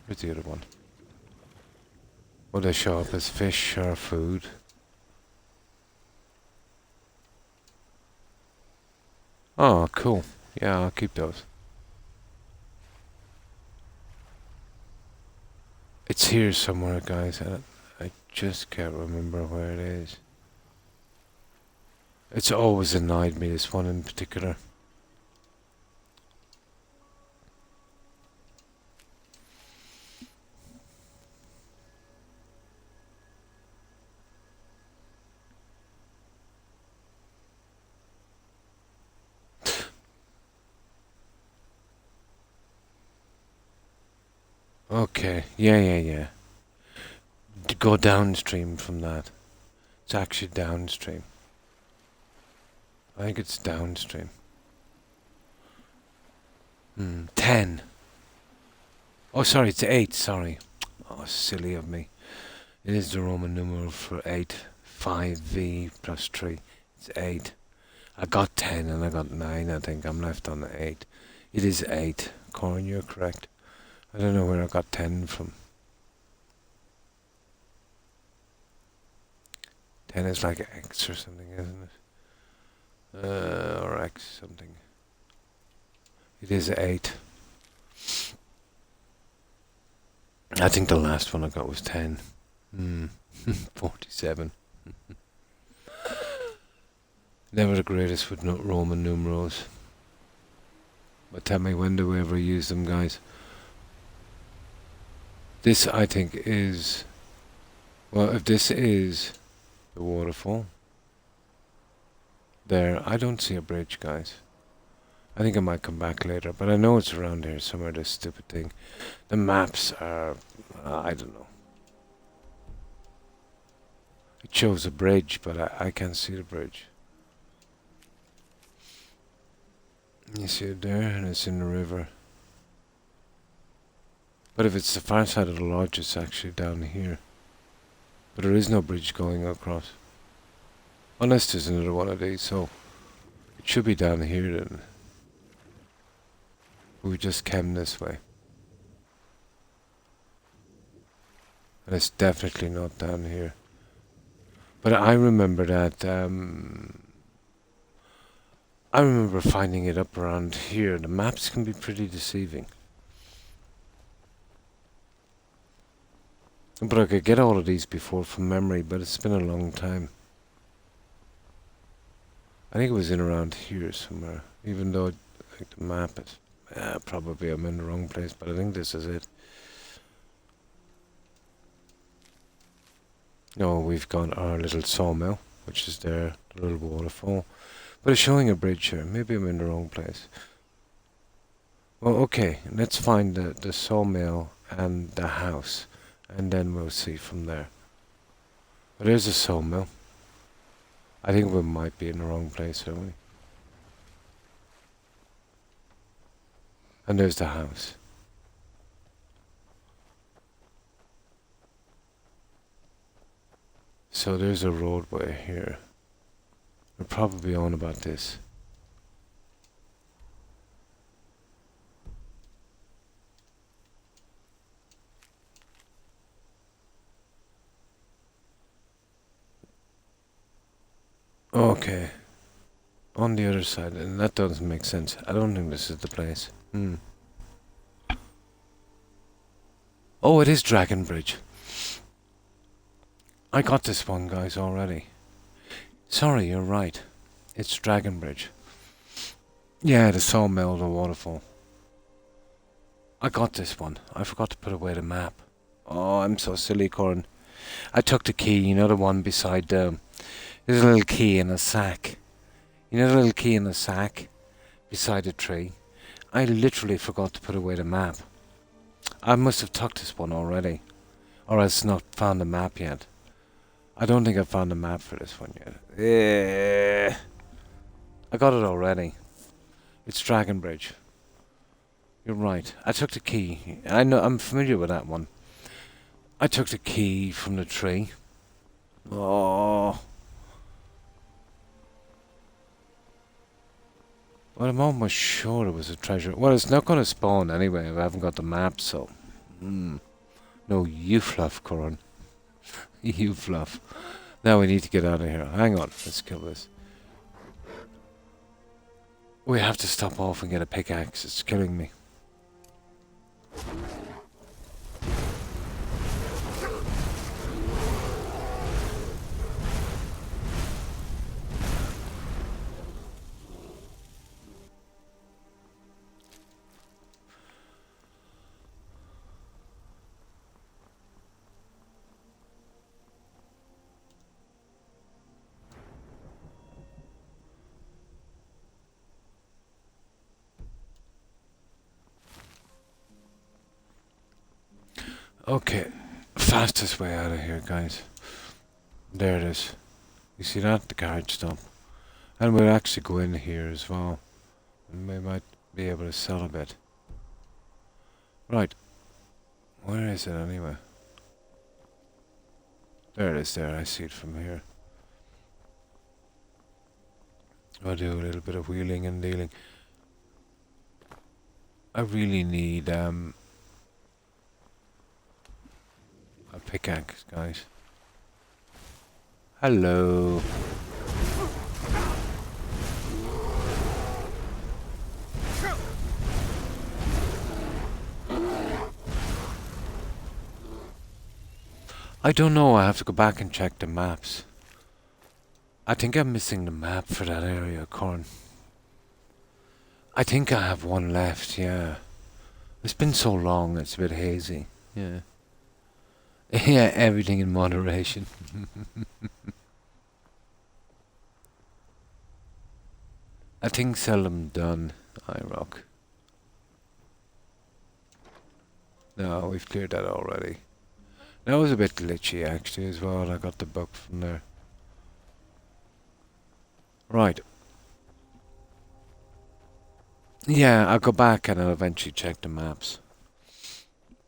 Where's the other one? Will they show up as fish or food? Oh, cool. Yeah, I'll keep those. It's here somewhere, guys. I just can't remember where it is. It's always annoyed me, this one in particular. Okay, yeah. Go downstream from that. It's actually downstream. I think it's downstream. 10. Oh, sorry, it's 8, sorry. Oh, silly of me. It is the Roman numeral for 8. 5v plus 3. It's 8. I got 10 and I got 9, I think. I'm left on 8. It is 8. Corin, you're correct. I don't know where I got 10 from. 10 is like X or something, isn't it? Or X something. It is 8. I think the last one I got was 10. 47. Never the greatest with Roman numerals. But tell me, when do we ever use them, guys? This, I think, is... Well, if this is the waterfall... There, I don't see a bridge, guys. I think I might come back later, but I know it's around here somewhere, this stupid thing. The maps are... I don't know. It shows a bridge, but I can't see the bridge. You see it there, and it's in the river. But if it's the far side of the lodge, it's actually down here. But there is no bridge going across. Unless there's another one of these, so... It should be down here then. We just came this way. And it's definitely not down here. But I remember that... I remember finding it up around here. The maps can be pretty deceiving. But I could get all of these before from memory, but it's been a long time. I think it was in around here somewhere, even though like the map is... probably I'm in the wrong place, but I think this is it. No, we've got our little sawmill, which is there, the little waterfall. But it's showing a bridge here. Maybe I'm in the wrong place. Well, okay, let's find the sawmill and the house, and then we'll see from there. But there's a sawmill. I think we might be in the wrong place, aren't we? And there's the house. So there's a roadway here. We're probably on about this. Okay. On the other side, and that doesn't make sense. I don't think this is the place. Oh, it is Dragon Bridge. I got this one, guys, already. Sorry, you're right. It's Dragon Bridge. Yeah, the sawmill, the waterfall. I got this one. I forgot to put away the map. Oh, I'm so silly, Corin. I took the key, you know, the one beside the... There's a little key in a sack. You know the little key in the sack? Beside the tree? I literally forgot to put away the map. I must have tucked this one already. Or else not found the map yet. I don't think I found the map for this one yet. Yeah. I got it already. It's Dragon Bridge. You're right. I took the key. I know, I'm familiar with that one. I took the key from the tree. Oh. Well, I'm almost sure it was a treasure. Well, it's not going to spawn anyway if I haven't got the map, so... No, you fluff, Corin. You fluff. Now we need to get out of here. Hang on, let's kill this. We have to stop off and get a pickaxe. It's killing me. Okay, fastest way out of here, guys. There it is. You see that? The carriage stop. And we'll actually go in here as well. And we might be able to sell a bit. Right. Where is it anyway? There it is there. I see it from here. I'll do a little bit of wheeling and dealing. I really need a pickaxe, guys. Hello. I don't know, I have to go back and check the maps. I think I'm missing the map for that area, Corn. I think I have one left, yeah. It's been so long, it's a bit hazy, yeah. Yeah, everything in moderation. I think seldom done, I rock. No, we've cleared that already. That was a bit glitchy actually as well. I got the bug from there. Right. Yeah, I'll go back and I'll eventually check the maps.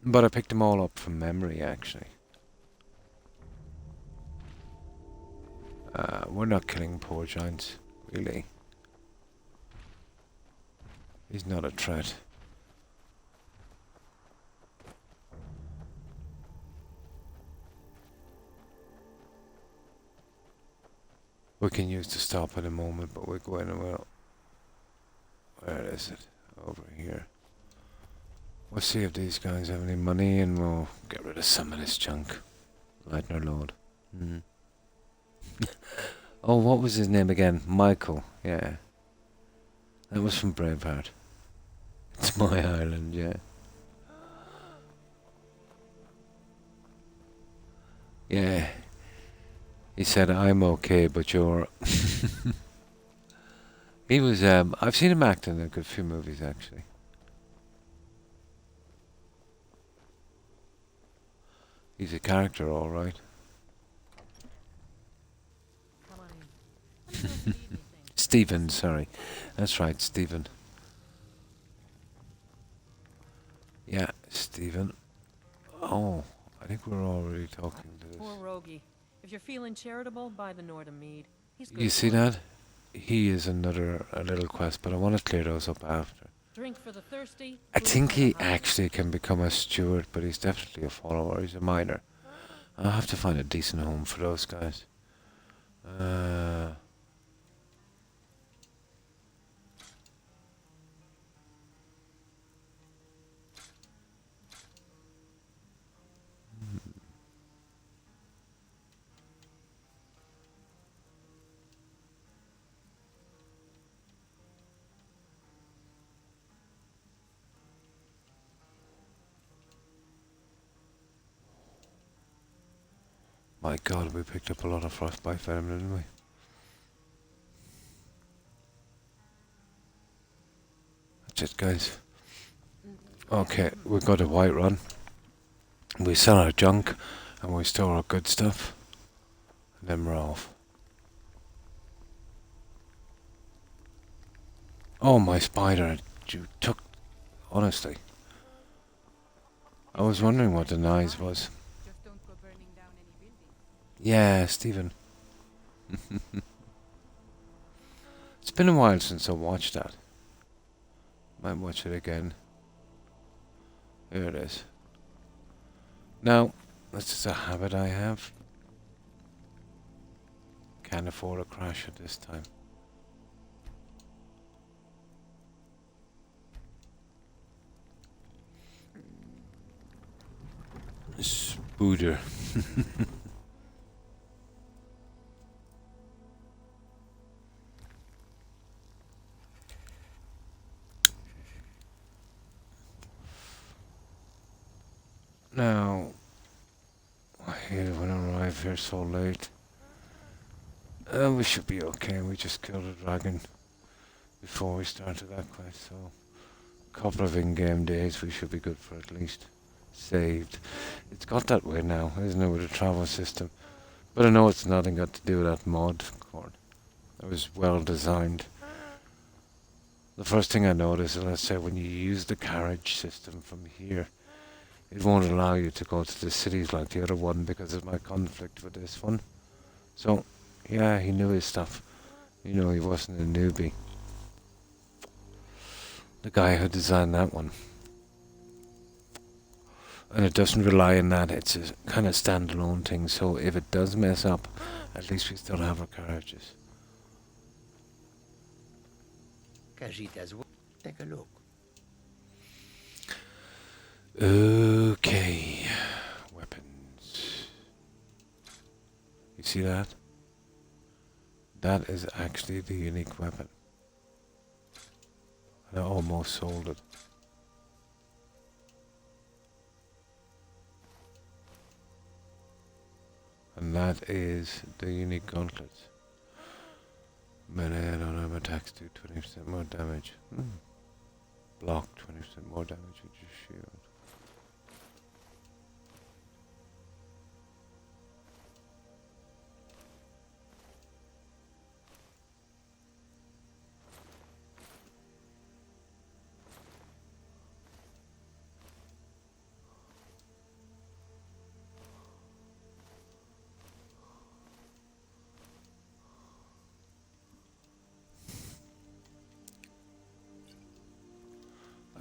But I picked them all up from memory actually. We're not killing poor giants, really. He's not a threat. We can use the stop at a moment, but we'll go in and we'll... Where is it? Over here. We'll see if these guys have any money and we'll get rid of some of this junk. Lighten our load. Oh, what was his name again? Michael, yeah. That was from Braveheart. It's my island, yeah. Yeah. He said, I'm okay, but you're... He was, I've seen him act in a good few movies, actually. He's a character, all right. Stephen, sorry. That's right, Stephen. Yeah, Stephen. Oh, I think we're already talking to this. Poor Rogie. If you're feeling charitable, buy the Northern Mead. He's good You see for you. that? He is a little quest, but I want to clear those up after. Drink for the thirsty. I food think for the he hungry. actually can become a steward, but he's definitely a follower. He's a miner. I'll have to find a decent home for those guys. My God, we picked up a lot of frostbite venom, didn't we? That's it, guys. Okay, we got a white run. We sell our junk, and we store our good stuff. And then we're off. Oh, my spider, you took... Honestly. I was wondering what the noise was. Just don't go burning down any buildings. Yeah, Stephen. It's been a while since I watched that. Might watch it again. Here it is. Now, this is a habit I have. Can't afford a crash at this time. Spooder. Now, I hate it when I arrive here so late. We should be okay. We just killed a dragon before we started that quest, so a couple of in-game days we should be good for at least. Saved. It's got that way now, isn't it, with the travel system? But I know it's nothing got to do with that mod cord. It was well designed. The first thing I noticed is, let's say, when you use the carriage system from here, it won't allow you to go to the cities like the other one because it might conflict with this one. So, yeah, he knew his stuff. You know, he wasn't a newbie. The guy who designed that one. And it doesn't rely on that, it's a kind of standalone thing, so if it does mess up, at least we still have our carriages. Kajita's work. Take a look. Okay. Weapons. You see that? That is actually the unique weapon. And I almost sold it. And that is the unique gauntlets. Melee on attacks do 20% more damage. Block 20% more damage with your shield.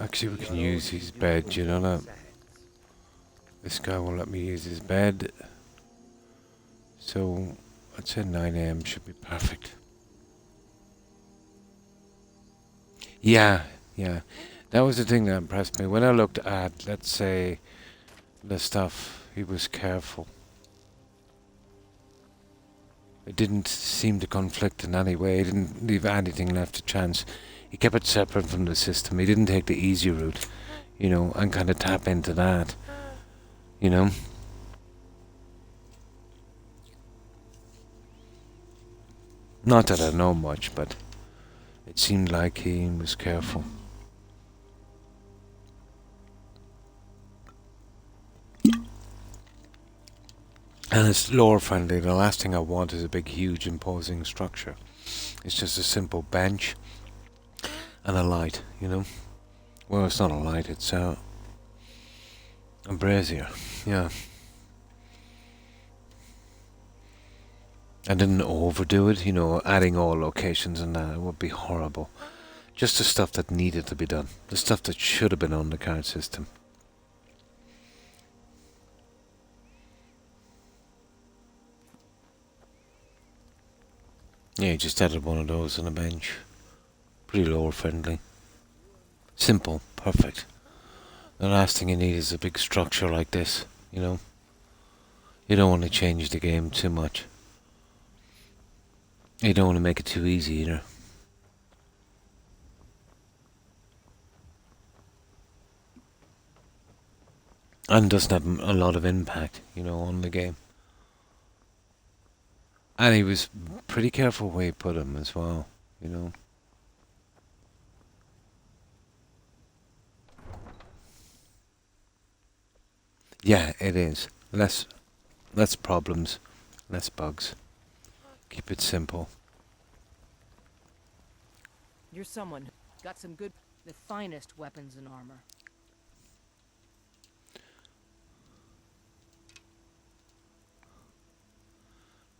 Actually, we can use his bed, you know that? This guy won't let me use his bed. So, I'd say 9 AM should be perfect. Yeah. That was the thing that impressed me. When I looked at, let's say, the stuff, he was careful. It didn't seem to conflict in any way. He didn't leave anything left to chance. He kept it separate from the system. He didn't take the easy route, you know, and kind of tap into that, you know. Not that I know much, but it seemed like he was careful. And it's lore friendly. The last thing I want is a big, huge, imposing structure. It's just a simple bench and a light, you know. Well, it's not a light, it's a brazier, yeah. I didn't overdo it, you know, adding all locations and that, it would be horrible. Just the stuff that needed to be done, the stuff that should have been on the card system. Yeah, just added one of those on a bench. Pretty lore friendly. Simple, perfect. The last thing you need is a big structure like this, you know. You don't want to change the game too much. You don't want to make it too easy either. And doesn't have a lot of impact, you know, on the game. And he was pretty careful where he put him as well, you know. Yeah, it is. Less problems, less bugs. Keep it simple. You're someone who got some good, the finest weapons and armor.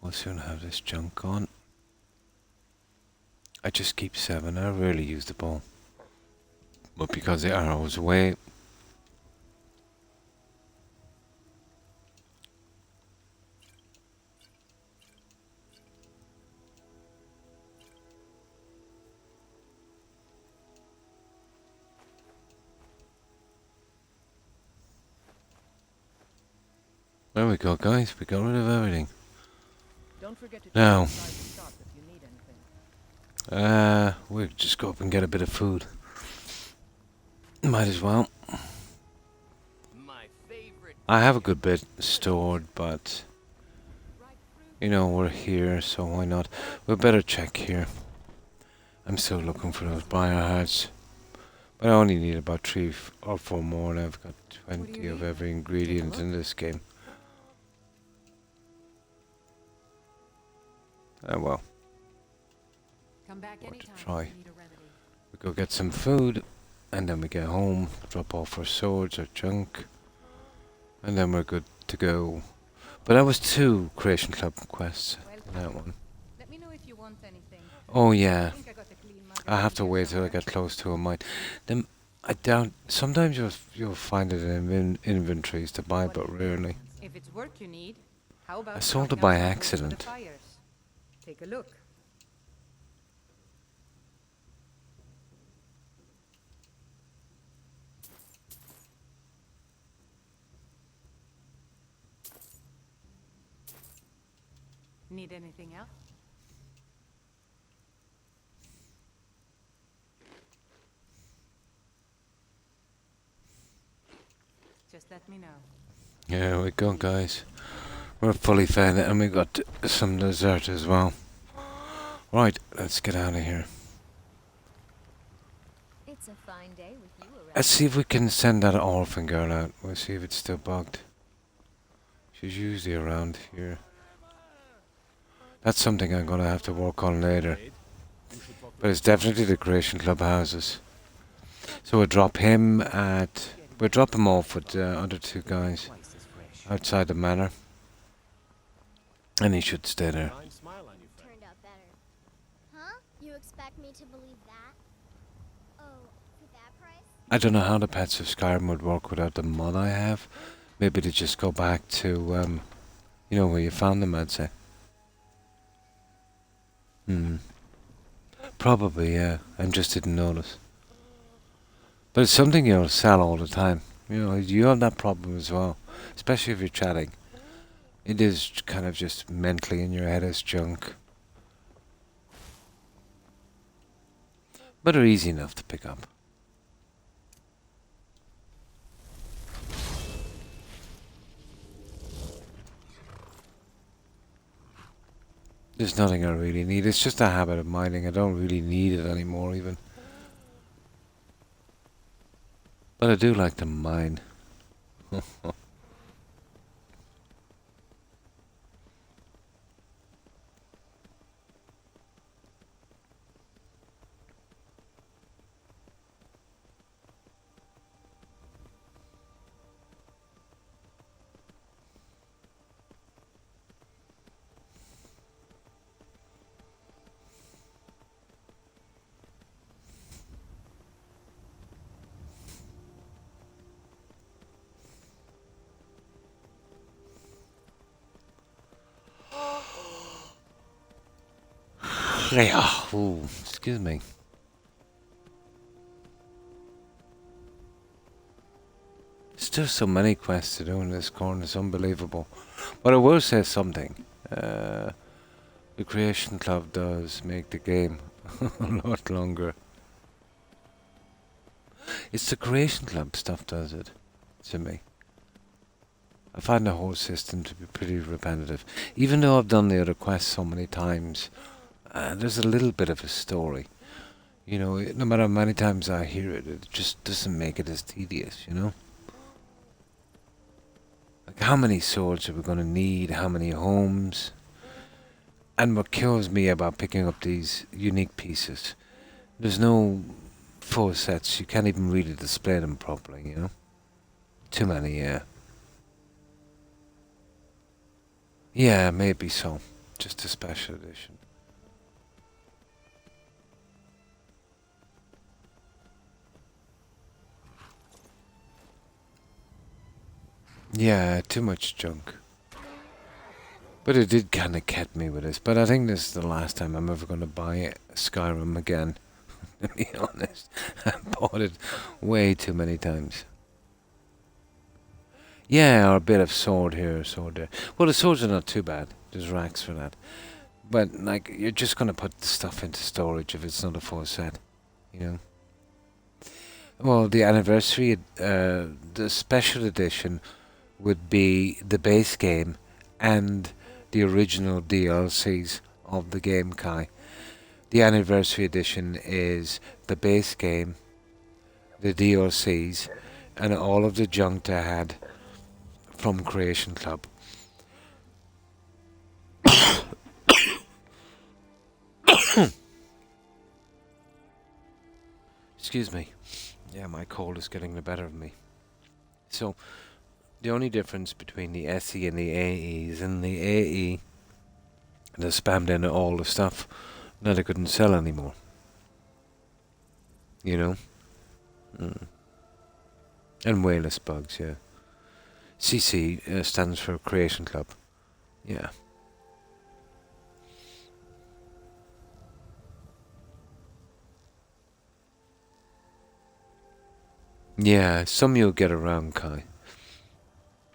We'll soon have this junk gone. I just keep 7. I rarely use the bow. But because the arrow's away. There we go, guys. We got rid of everything. Don't forget to Now, check inside the shop if you need anything. we'll just go up and get a bit of food. Might as well. I have a good bit stored, but you know, we're here, so why not? We better check here. I'm still looking for those briar hearts, but I only need about 3 or 4 more, and I've got 20 of every ingredient in this game. Well, Come back what to anytime if try. you need a remedy. We go get some food, and then we get home, drop off our swords or junk, and then we're good to go. But that was 2 Creation Club quests in that one. Let me know if you want anything. Oh yeah, I think I got a clean mug I have to here wait till I somewhere. get close to a mine. Then I doubt. Sometimes you'll find it in inventories to buy, but rarely. If it's work you need, how about I sold trying it by out some wood for the accident. fires? Take a look. Need anything else? Just let me know. Here we go, guys. We're fully fed, and we got some dessert as well. Right, let's get out of here. It's a fine day with you around. Let's see if we can send that orphan girl out. We'll see if it's still bugged. She's usually around here. That's something I'm gonna have to work on later. But it's definitely the Creation Club houses. So we'll drop him at... We'll drop him off with the other 2 guys outside the manor. And he should stay there. Turned out better. Huh? You expect me to believe that? Oh, for that price? I don't know how the Pets of Skyrim would work without the mod I have. Maybe they just go back to, you know, where you found them, I'd say. Probably, yeah. I just didn't notice. But it's something you'll sell all the time. You know, you have that problem as well. Especially if you're chatting. It is kind of just mentally in your head as junk. But they're easy enough to pick up. There's nothing I really need. It's just a habit of mining. I don't really need it anymore even. But I do like to mine. Ooh, excuse me. There's so many quests to do in this corner, it's unbelievable. But I will say something. The Creation Club does make the game a lot longer. It's the Creation Club stuff does it, to me. I find the whole system to be pretty repetitive. Even though I've done the other quests so many times, there's a little bit of a story. You know, no matter how many times I hear it, it just doesn't make it as tedious, you know? Like, how many swords are we going to need? How many homes? And what kills me about picking up these unique pieces, there's no full sets. You can't even really display them properly, you know? Too many, yeah. Yeah, maybe so. Just a special edition. Yeah, too much junk. But it did kind of get me with this. But I think this is the last time I'm ever going to buy Skyrim again. To be honest, I bought it way too many times. Yeah, or a bit of sword here, or sword there. Well, the swords are not too bad. There's racks for that. But, like, you're just going to put the stuff into storage if it's not a full set, you know? Well, the anniversary, the special edition would be the base game and the original DLCs of the game, Kai. The anniversary edition is the base game, the DLCs, and all of the junk I had from Creation Club. Excuse me. Yeah, my cold is getting the better of me. So, the only difference between the SE and the AE is in the AE, they spammed in all the stuff that I couldn't sell anymore. You know? And way less bugs, yeah. CC stands for Creation Club. Yeah. Yeah, some you'll get around, Kai.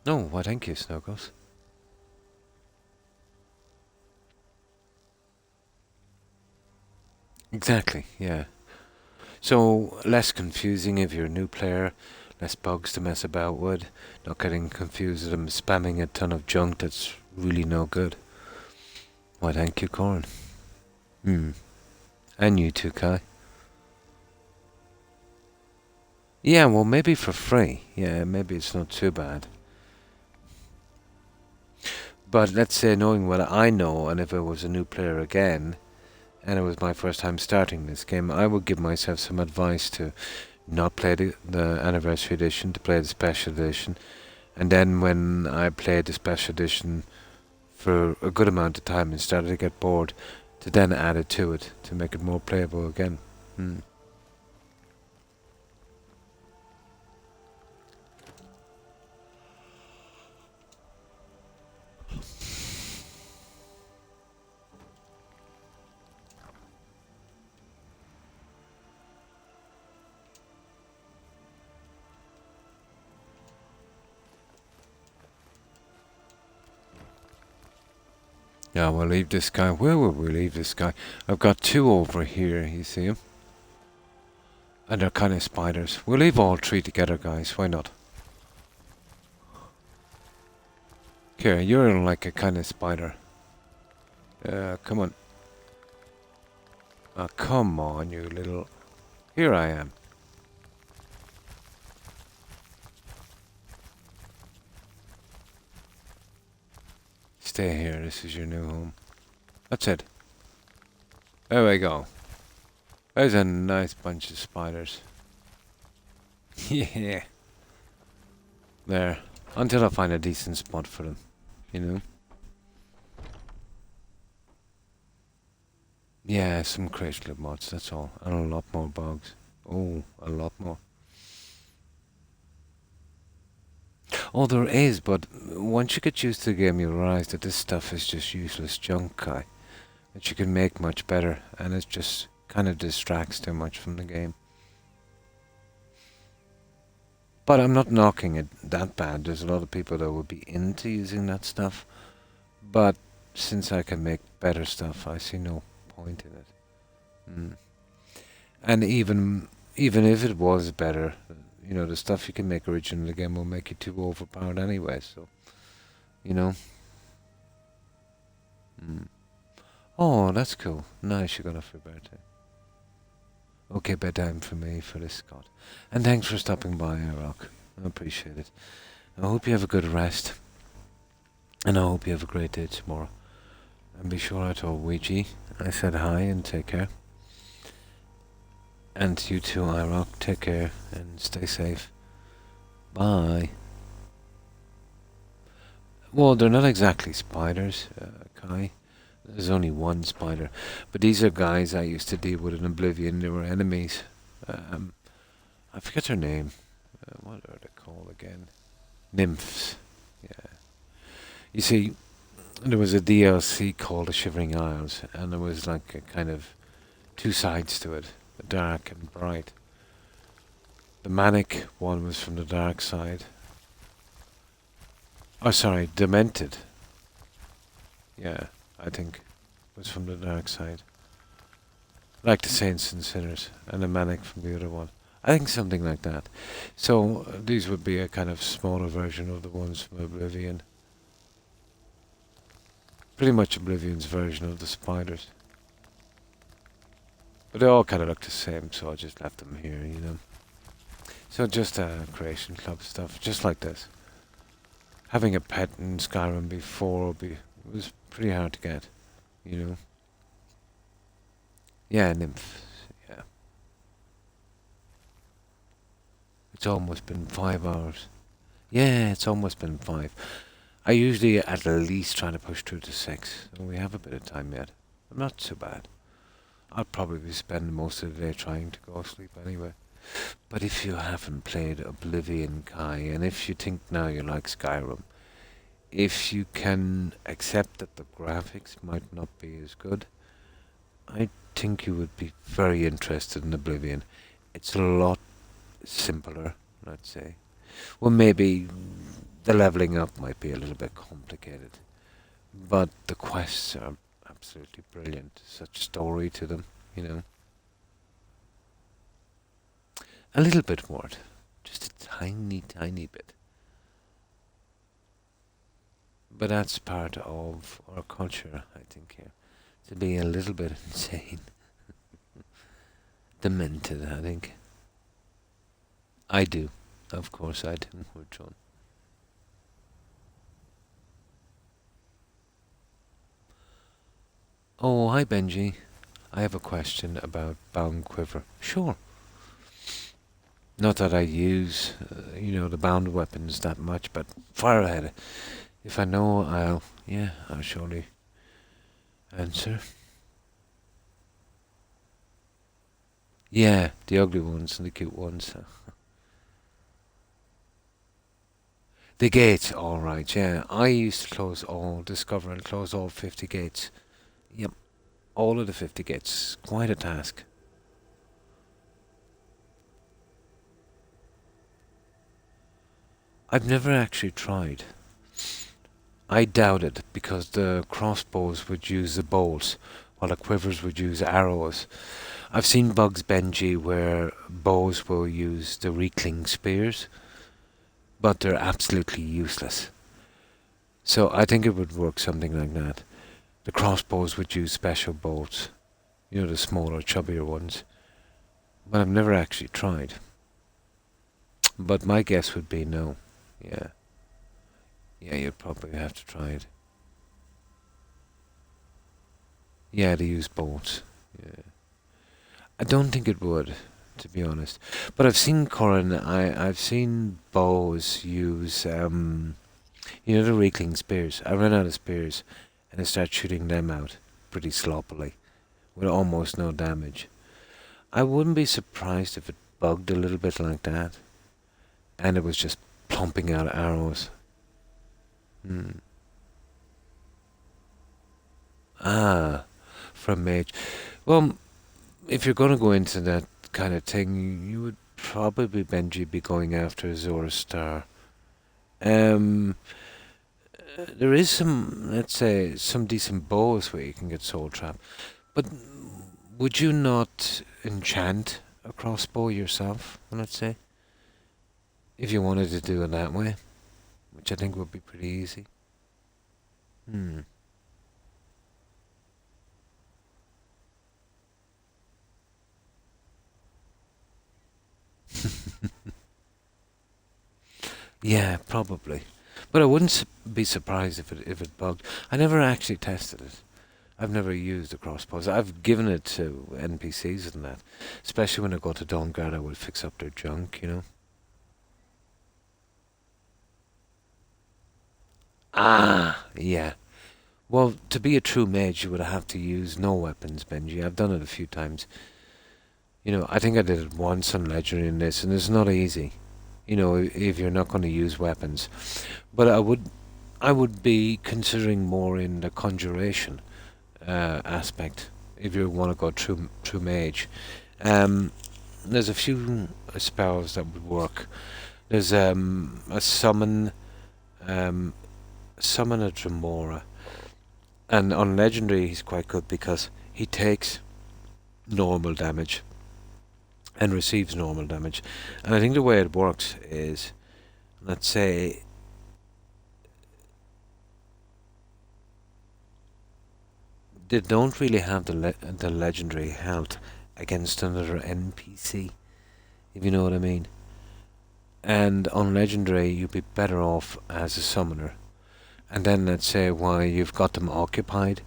No, why thank you, Snuggles. Exactly, yeah. So, less confusing if you're a new player, less bugs to mess about with, not getting confused with them spamming a ton of junk that's really no good. Why thank you, Corin. And you too, Kai. Yeah, well, maybe for free. Yeah, maybe it's not too bad. But let's say, knowing what I know, and if I was a new player again, and it was my first time starting this game, I would give myself some advice to not play the anniversary edition, to play the special edition, and then when I played the special edition for a good amount of time and started to get bored, to then add it to it, to make it more playable again. Yeah, we'll leave this guy. Where will we leave this guy? I've got two over here, you see him? And they're kind of spiders. We'll leave all three together, guys. Why not? Here, you're like a kind of spider. Come on. Oh, come on, you little... Here I am. Stay here, this is your new home. That's it. There we go. There's a nice bunch of spiders. Yeah. There. Until I find a decent spot for them. You know? Yeah, some Creation Club mods, that's all. And a lot more bugs. Oh, a lot more. Oh, there is, but once you get used to the game, you'll realize that this stuff is just useless junk, Kai. That you can make much better, and it just kind of distracts too much from the game. But I'm not knocking it that bad. There's a lot of people that would be into using that stuff. But since I can make better stuff, I see no point in it. And even if it was better, you know, the stuff you can make original again will make you too overpowered anyway, so You know? Mm. Oh, that's cool. Nice, you got off for your birthday. Okay, bedtime for me for this, Scott. And thanks for stopping by, Rock. I appreciate it. I hope you have a good rest. And I hope you have a great day tomorrow. And be sure I told Ouija I said hi and take care. And you too, iRock. Take care and stay safe. Bye. Well, they're not exactly spiders, Kai. There's only one spider. But these are guys I used to deal with in Oblivion. They were enemies. I forget their name. What are they called again? Nymphs. Yeah. You see, there was a DLC called The Shivering Isles, and there was like a kind of two sides to it, dark and bright. The manic one was from the dark side. Oh, sorry, demented. Yeah, I think was from the dark side. Like the saints and sinners, and the manic from the other one. I think something like that. So these would be a kind of smaller version of the ones from Oblivion. Pretty much Oblivion's version of the spiders. But they all kind of look the same, so I just left them here, you know. So just Creation Club stuff, just like this. Having a pet in Skyrim before was pretty hard to get, you know. Yeah, nymphs, yeah. It's almost been 5 hours. Yeah, it's almost been 5. I usually at least try to push through to 6, so we have a bit of time yet. I'm not too bad. I'll probably spend most of the day trying to go to sleep anyway. But if you haven't played Oblivion, Kai, and if you think now you like Skyrim, if you can accept that the graphics might not be as good, I think you would be very interested in Oblivion. It's a lot simpler, let's say. Well, maybe the leveling up might be a little bit complicated, but the quests are absolutely brilliant. Such story to them, you know. A little bit more, just a tiny, tiny bit. But that's part of our culture, I think, here. To be a little bit insane. Demented, I think. I do. Of course I do, John. Oh, hi Benji. I have a question about bound quiver. Sure. Not that I use, the bound weapons that much, but fire ahead. If I know, I'll surely answer. Yeah, the ugly ones and the cute ones. The gates, alright, yeah. I used to discover and close all 50 gates. Yep, all of the 50 gates. Quite a task. I've never actually tried. I doubt it, because the crossbows would use the bolts, while the quivers would use arrows. I've seen bugs, Benji, where bows will use the recling spears, but they're absolutely useless. So I think it would work something like that. The crossbows would use special bolts, the smaller, chubbier ones. But I've never actually tried. But my guess would be no. Yeah. Yeah, you'd probably have to try it. Yeah, they use bolts. Yeah. I don't think it would, to be honest. But I've seen Corin, I've seen bows use, the recling spears. I ran out of spears, and I started shooting them out pretty sloppily, with almost no damage. I wouldn't be surprised if it bugged a little bit like that, and it was just plumping out arrows. Ah, from mage. Well, if you're going to go into that kind of thing, you would probably, Benji, be going after Azora Star. There is some, let's say, some decent bows where you can get Soul Trap. But would you not enchant a crossbow yourself, let's say? If you wanted to do it that way, which I think would be pretty easy. Hmm. Yeah, probably. But I wouldn't be surprised if it bugged. I never actually tested it. I've never used the crossbows. I've given it to NPCs and that. Especially when I go to Dawnguard, I will fix up their junk, you know. Ah, yeah. Well, to be a true mage, you would have to use no weapons, Benji. I've done it a few times. You know, I think I did it once on Legendary in this, and it's not easy. You know, if you're not going to use weapons. But I would be considering more in the conjuration aspect if you want to go true mage. There's a few spells that would work. There's a summon a Tremora, and on Legendary he's quite good because he takes normal damage and receives normal damage. And I think the way it works is, let's say, they don't really have the legendary health against another NPC, if you know what I mean. And on legendary, you'd be better off as a summoner. And then let's say while you've got them occupied,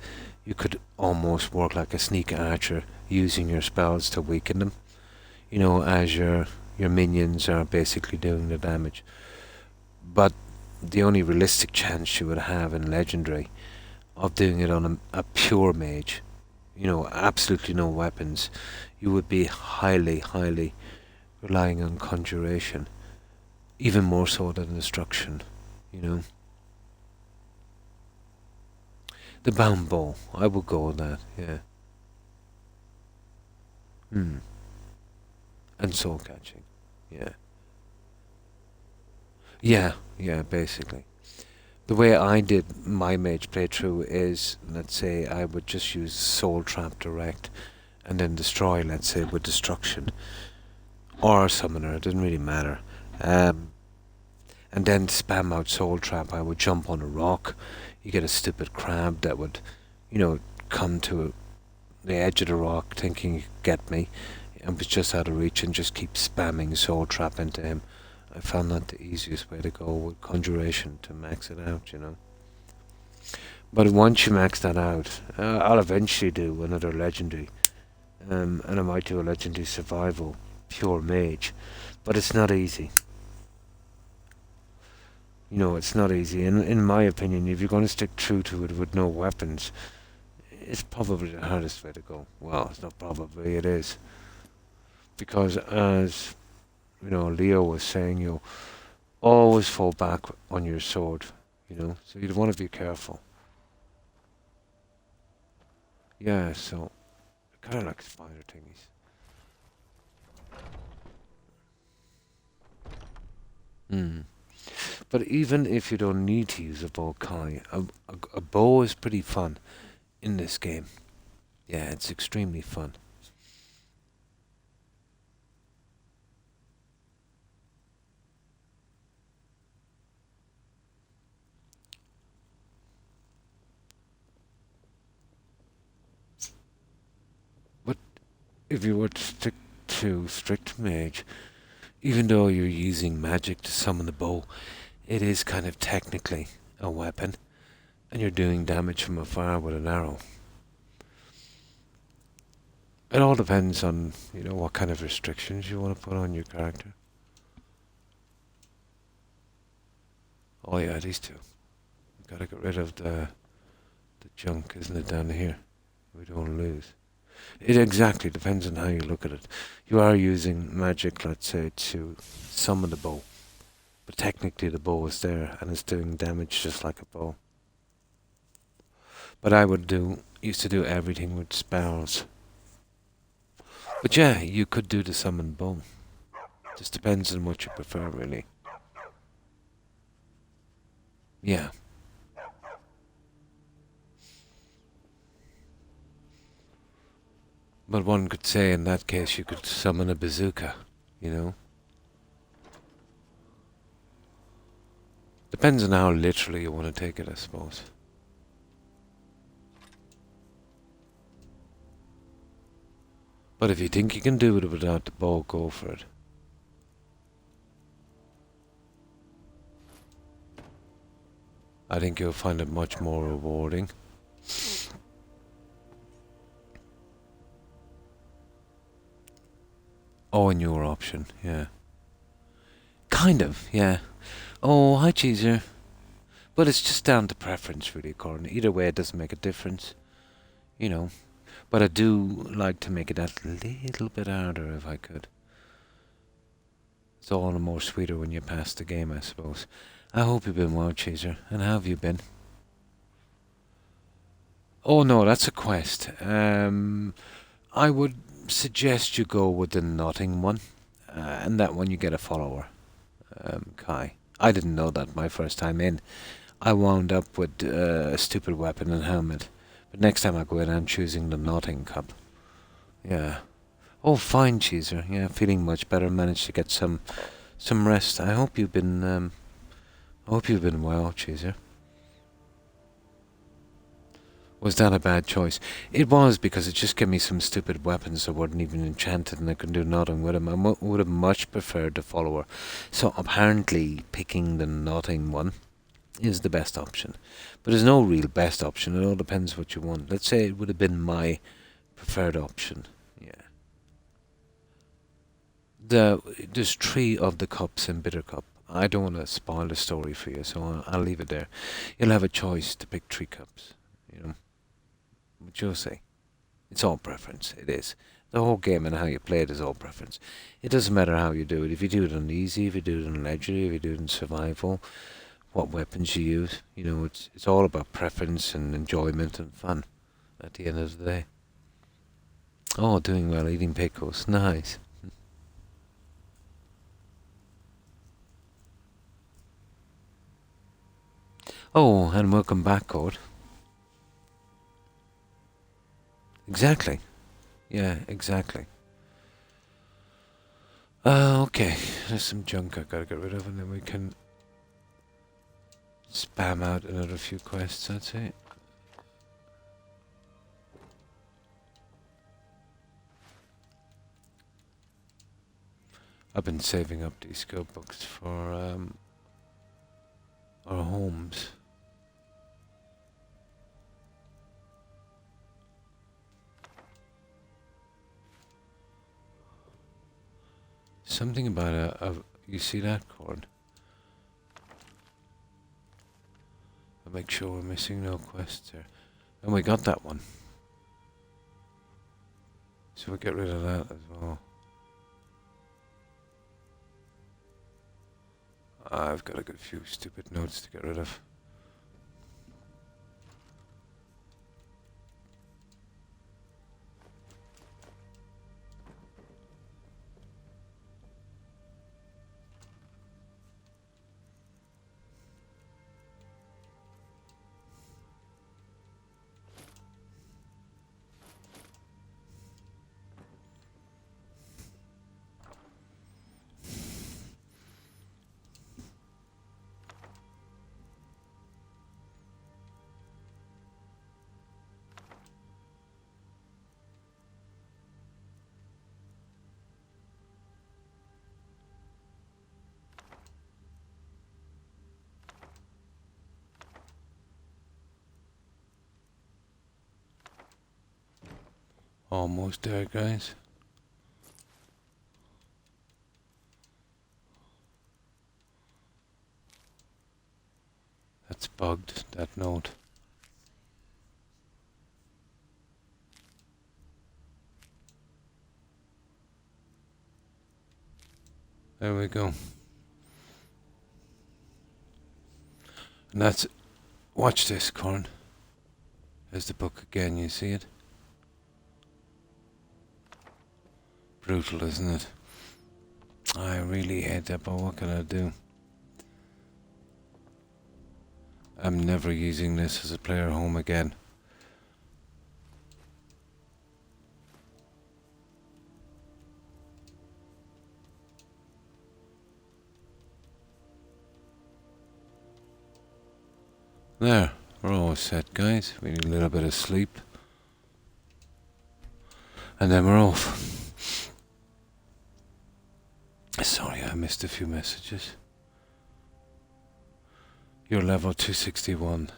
you could almost work like a sneak archer, using your spells to weaken them. You know, as your minions are basically doing the damage. But the only realistic chance you would have in legendary of doing it on a pure mage, you know, absolutely no weapons, you would be highly relying on conjuration, even more so than destruction, you know. The bound bow, I would go with that, yeah. And soul catching, yeah. Yeah, basically. The way I did my mage playthrough is, let's say, I would just use Soul Trap direct, and then destroy, let's say, with destruction, or summoner. It didn't really matter. And then spam out Soul Trap. I would jump on a rock. You get a stupid crab that would, you know, come to the edge of the rock, thinking you could get me, and was just out of reach, and just keep spamming Soul Trap into him. I found that the easiest way to go with conjuration to max it out, you know. But once you max that out, I'll eventually do another legendary, and I might do a legendary survival, pure mage, but it's not easy. You know, it's not easy, and in my opinion, if you're going to stick true to it with no weapons, it's probably the hardest way to go. Well, it's not probably, it is. Because as, you know, Leo was saying, you always fall back on your sword, you know, so you'd want to be careful. Yeah, so, kind of like spider thingies. But even if you don't need to use a bow, Kai, a bow is pretty fun in this game. Yeah, it's extremely fun. But if you were to stick to strict mage, even though you're using magic to summon the bow, it is kind of technically a weapon, and you're doing damage from afar with an arrow. It all depends on, you know, what kind of restrictions you want to put on your character. Oh yeah, these two. We've got to get rid of the junk, isn't it, down here? We don't lose. It exactly depends on how you look at it. You are using magic, let's say, to summon the bow. But technically the bow is there, and it's doing damage just like a bow. But I used to do everything with spells. But yeah, you could do the summon bow. Just depends on what you prefer, really. Yeah. But one could say in that case you could summon a bazooka, you know? Depends on how literally you want to take it, I suppose. But if you think you can do it without the bow, go for it. I think you'll find it much more rewarding. Oh, a newer option, yeah. Kind of, yeah. Oh, hi, Cheeser. But it's just down to preference, really, Corin. Either way, it doesn't make a difference. You know. But I do like to make it that little bit harder if I could. It's all the more sweeter when you pass the game, I suppose. I hope you've been well, Cheeser. And how have you been? Oh, no, that's a quest. I would suggest you go with the Notting one. And that one you get a follower. Kai. I didn't know that my first time in. I wound up with a stupid weapon and helmet. But next time I go in, I'm choosing the Notting Cup. Yeah. Oh, fine, Cheeser. Yeah, feeling much better. Managed to get some rest. I hope you've been well, Cheeser. Was that a bad choice? It was, because it just gave me some stupid weapons that weren't even enchanted and I couldn't do nothing with them. I would have much preferred the follower. So apparently picking the Notting one is the best option. But there's no real best option. It all depends what you want. Let's say it would have been my preferred option. Yeah. There's 3 of the cups in Bitter Cup. I don't want to spoil the story for you, so I'll leave it there. You'll have a choice to pick 3 cups. You know. What you'll say. It's all preference. It is. The whole game and how you play it is all preference. It doesn't matter how you do it. If you do it on easy, if you do it on legendary, if you do it in survival, what weapons you use. You know, it's all about preference and enjoyment and fun at the end of the day. Oh, doing well, eating pickles. Nice. Oh, and welcome back, Cord. Exactly. Yeah, exactly. Okay. There's some junk I gotta get rid of, and then we can spam out another few quests, I'd say. I've been saving up these skill books for our homes. Something about you see that, Cord? I'll make sure we're missing no quests here. And we got that one. So we'll get rid of that as well. I've got a good few stupid notes to get rid of. Almost there, guys. That's bugged, that note. There we go. And that's... Watch this, Corn. There's the book again, you see it? Brutal, isn't it? I really hate that, but what can I do? I'm never using this as a player home again. There, we're all set, guys. We need a little bit of sleep. And then we're off. missed a few messages. You're level 261.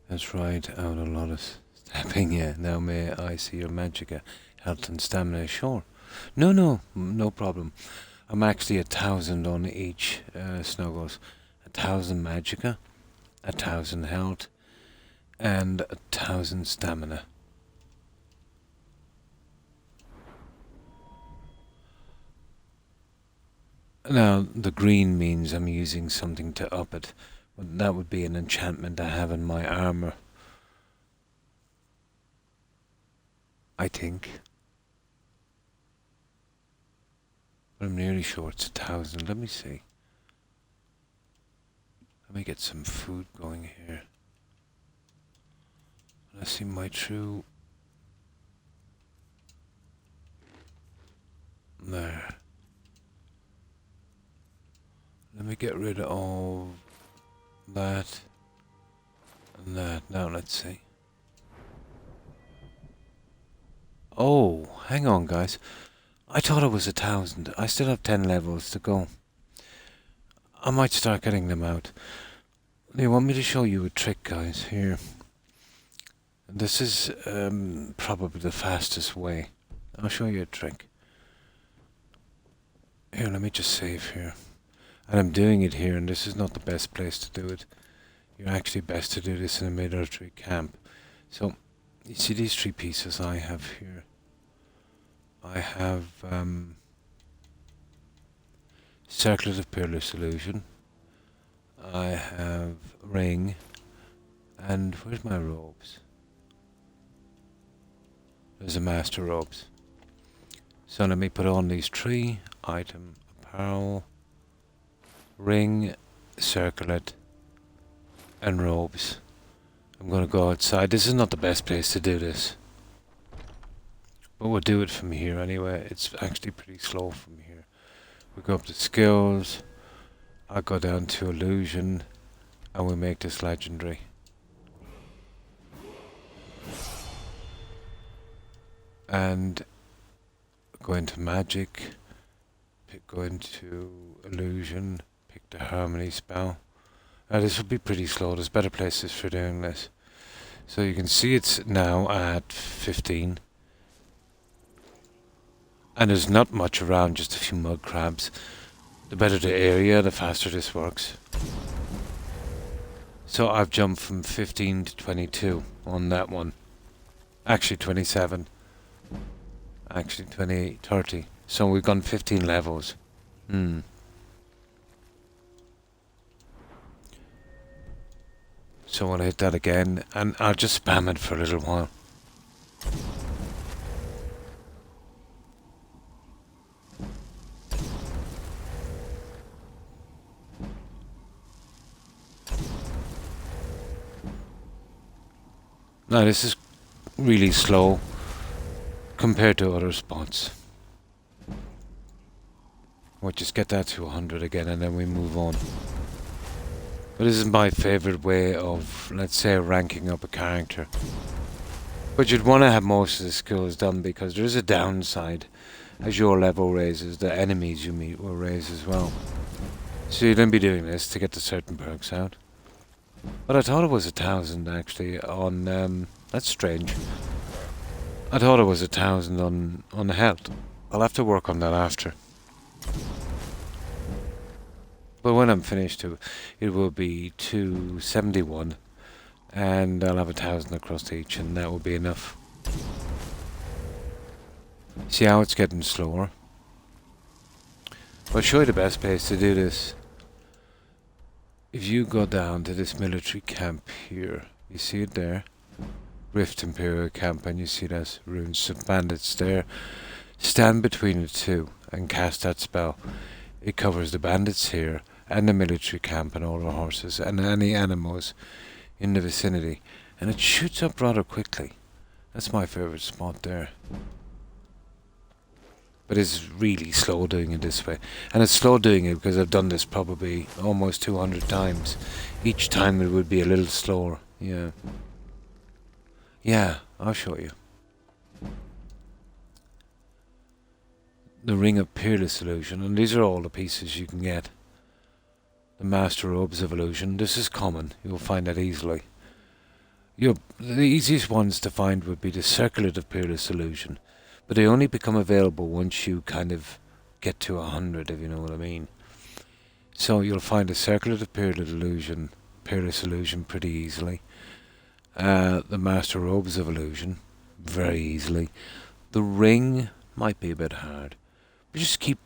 That's right, out a lot of stepping, yeah. Now may I see your magicka, health and stamina? Sure. No problem. I'm actually 1,000 on each, Snuggles. 1,000 magicka, 1,000 health, and 1,000 stamina. Now, the green means I'm using something to up it. But that would be an enchantment I have in my armor. I think. But I'm nearly sure it's 1,000. Let me see. Let me get some food going here. Let's see my true... There. Let me get rid of that and that. Now let's see. Oh, hang on guys. I thought it was 1,000. I still have 10 levels to go. I might start getting them out. You want me to show you a trick, guys? Here. This is probably the fastest way. I'll show you a trick. Here, let me just save here. And I'm doing it here, and this is not the best place to do it. You're actually best to do this in a military camp. So, you see these 3 pieces I have here? I have Circlet of Peerless Illusion. I have Ring. And where's my robes? There's a Master Robes. So let me put on these 3. Item, apparel, ring, circlet, and robes. I'm gonna go outside. This is not the best place to do this. But we'll do it from here anyway. It's actually pretty slow from here. We go up to skills. I'll go down to illusion. And we make this legendary. And go into magic. Go into illusion. Pick the harmony spell. Now this will be pretty slow. There's better places for doing this. So you can see it's now at 15. And there's not much around, just a few mud crabs. The better the area, the faster this works. So I've jumped from 15 to 22 on that one. Actually 27. Actually 28, 30. So we've gone 15 levels. So I'll hit that again, and I'll just spam it for a little while. Now this is really slow compared to other spots. We'll just get that to 100 again and then we move on. But this is my favourite way of, let's say, ranking up a character. But you'd want to have most of the skills done because there is a downside. As your level raises, the enemies you meet will raise as well. So you don't be doing this to get the certain perks out. But I thought it was 1,000 actually on, that's strange. I thought it was 1,000 on health. I'll have to work on that after. But when I'm finished, it will be 271, and I'll have 1,000 across each, and that will be enough. See how it's getting slower? I'll show you the best place to do this. If you go down to this military camp here, you see it there? Rift Imperial Camp, and you see those runes of bandits there. Stand between the two and cast that spell. It covers the bandits here, and the military camp and all the horses, and any animals in the vicinity. And it shoots up rather quickly. That's my favourite spot there. But it's really slow doing it this way. And it's slow doing it because I've done this probably almost 200 times. Each time it would be a little slower. Yeah. Yeah, I'll show you. the Ring of Peerless Illusion, and these are all the pieces you can get. The Master Robes of Illusion. This is common. You'll find that easily. The easiest ones to find would be the Circlet of Peerless Illusion, but they only become available once you kind of get to 100, if you know what I mean. So you'll find the Circlet of Peerless Illusion pretty easily. The Master Robes of Illusion, very easily. The Ring might be a bit hard, but just keep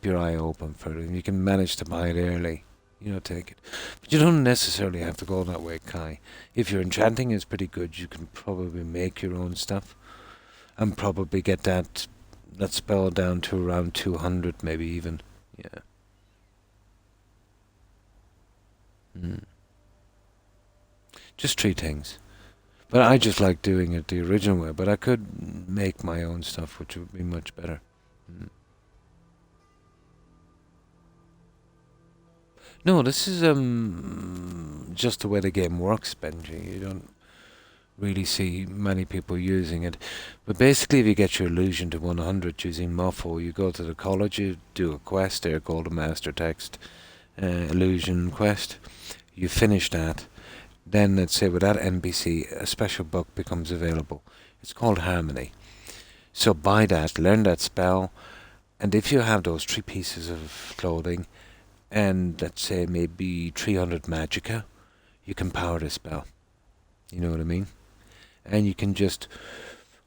your eye open for it, and you can manage to buy it early. Take it. But you don't necessarily have to go that way, Kai. If your enchanting is pretty good, you can probably make your own stuff, and probably get that spell down to around 200, maybe even. Yeah. Just 3 things. But I just like doing it the original way, but I could make my own stuff, which would be much better. No, this is just the way the game works, Benji. You don't really see many people using it. But basically, if you get your illusion to 100 using Muffo, you go to the college, you do a quest there called a Master Text Illusion quest. You finish that. Then, let's say, with that NPC, a special book becomes available. It's called Harmony. So buy that, learn that spell, and if you have those 3 pieces of clothing, and let's say maybe 300 magicka, you can power the spell. You know what I mean? And you can just,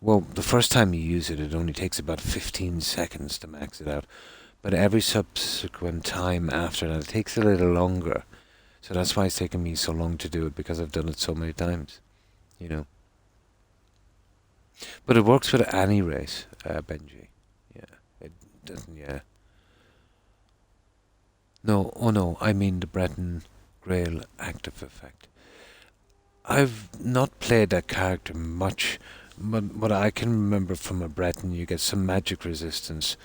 well, the first time you use it, it only takes about 15 seconds to max it out. But every subsequent time after that, it takes a little longer. So that's why it's taken me so long to do it, because I've done it so many times. But it works with any race, Benji. Yeah, it doesn't, yeah. No, oh no, I mean the Breton Grail active effect. I've not played that character much, but what I can remember from a Breton, you get some magic resistance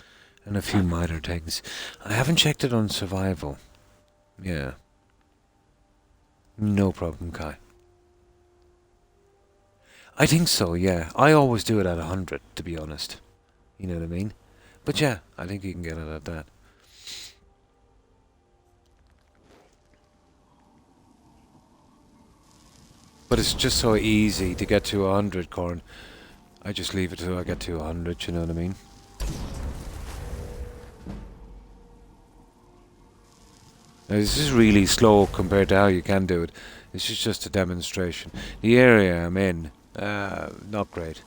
and a few minor things. I haven't checked it on survival. Yeah. No problem, Kai. I think so, yeah. I always do it at 100, to be honest. You know what I mean? But yeah, I think you can get it at that. But it's just so easy to get to 100, Corn. I just leave it till I get to 100, you know what I mean? Now, this is really slow compared to how you can do it. This is just a demonstration. The area I'm in, not great.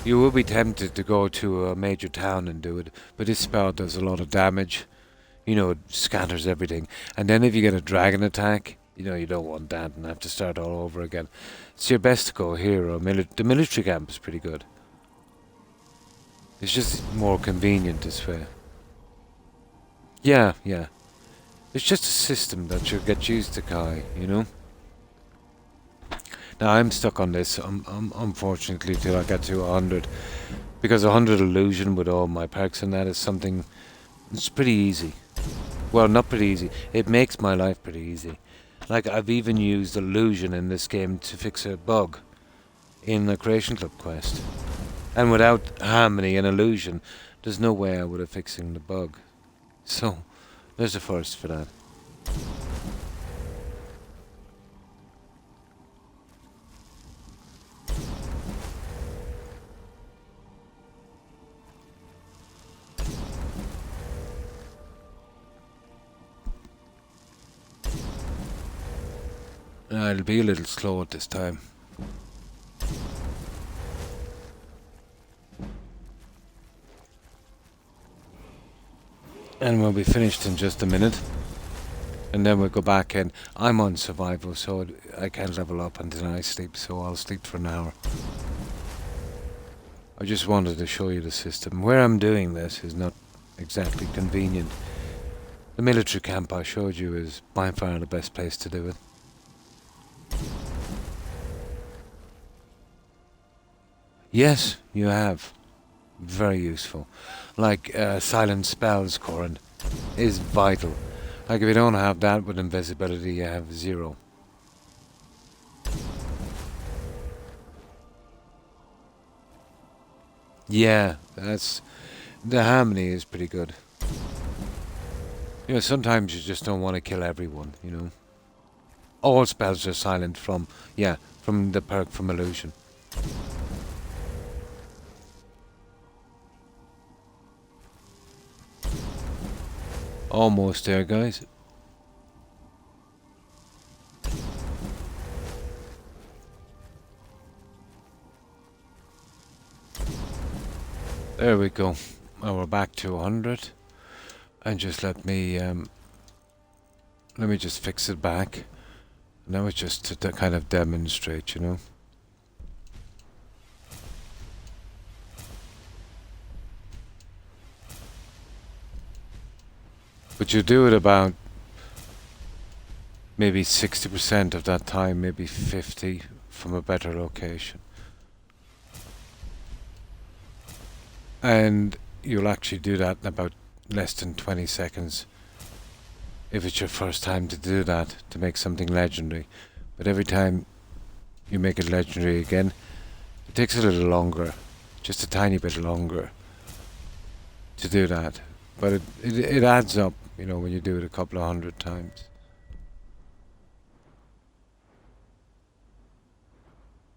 You will be tempted to go to a major town and do it, but this spell does a lot of damage. It scatters everything. And then if you get a dragon attack, you don't want that and have to start all over again. It's your best to go here, or the military camp is pretty good. It's just more convenient this way. Yeah. It's just a system that you'll get used to, Kai, Now, I'm stuck on this, unfortunately, till I get to 100. Because 100 illusion with all my perks and that is something... It's pretty easy. Well, not pretty easy. It makes my life pretty easy. Like, I've even used illusion in this game to fix a bug in the Creation Club quest. And without harmony and illusion, there's no way I would have fixing the bug. So, there's a first for that. It'll be a little slow at this time. And we'll be finished in just a minute. And then we'll go back in. I'm on survival, so I can't level up until I sleep, so I'll sleep for an hour. I just wanted to show you the system. Where I'm doing this is not exactly convenient. The military camp I showed you is by far the best place to do it. Yes, you have. Very useful. Like silent spells, Corin, is vital. Like if you don't have that with invisibility, you have 0. Yeah, that's The harmony is pretty good. You know, sometimes you just don't want to kill everyone, you know. All spells are silent from, yeah, from the perk from illusion. Almost there, guys. There we go. Now we're back to 100. And just let me just fix it back. Now it's just to kind of demonstrate, you know. But you do it about maybe 60% of that time, maybe 50 from a better location. And you'll actually do that in about less than 20 seconds if it's your first time to do that, to make something legendary. But every time you make it legendary again, it takes a little longer, just a tiny bit longer to do that. But it adds up, you know, when you do it a couple of 100 times.